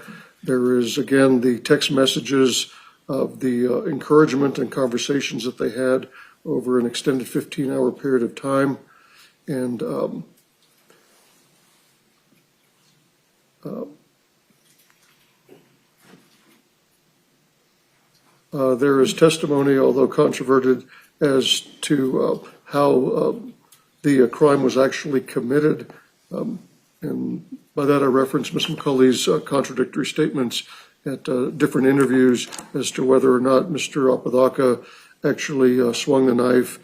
There is, again, the text messages of the encouragement and conversations that they had over an extended 15-hour period of time. And there is testimony, although controverted, as to how the crime was actually committed. And by that I reference Ms. McCulley's contradictory statements at different interviews as to whether or not Mr. Apodaca actually swung the knife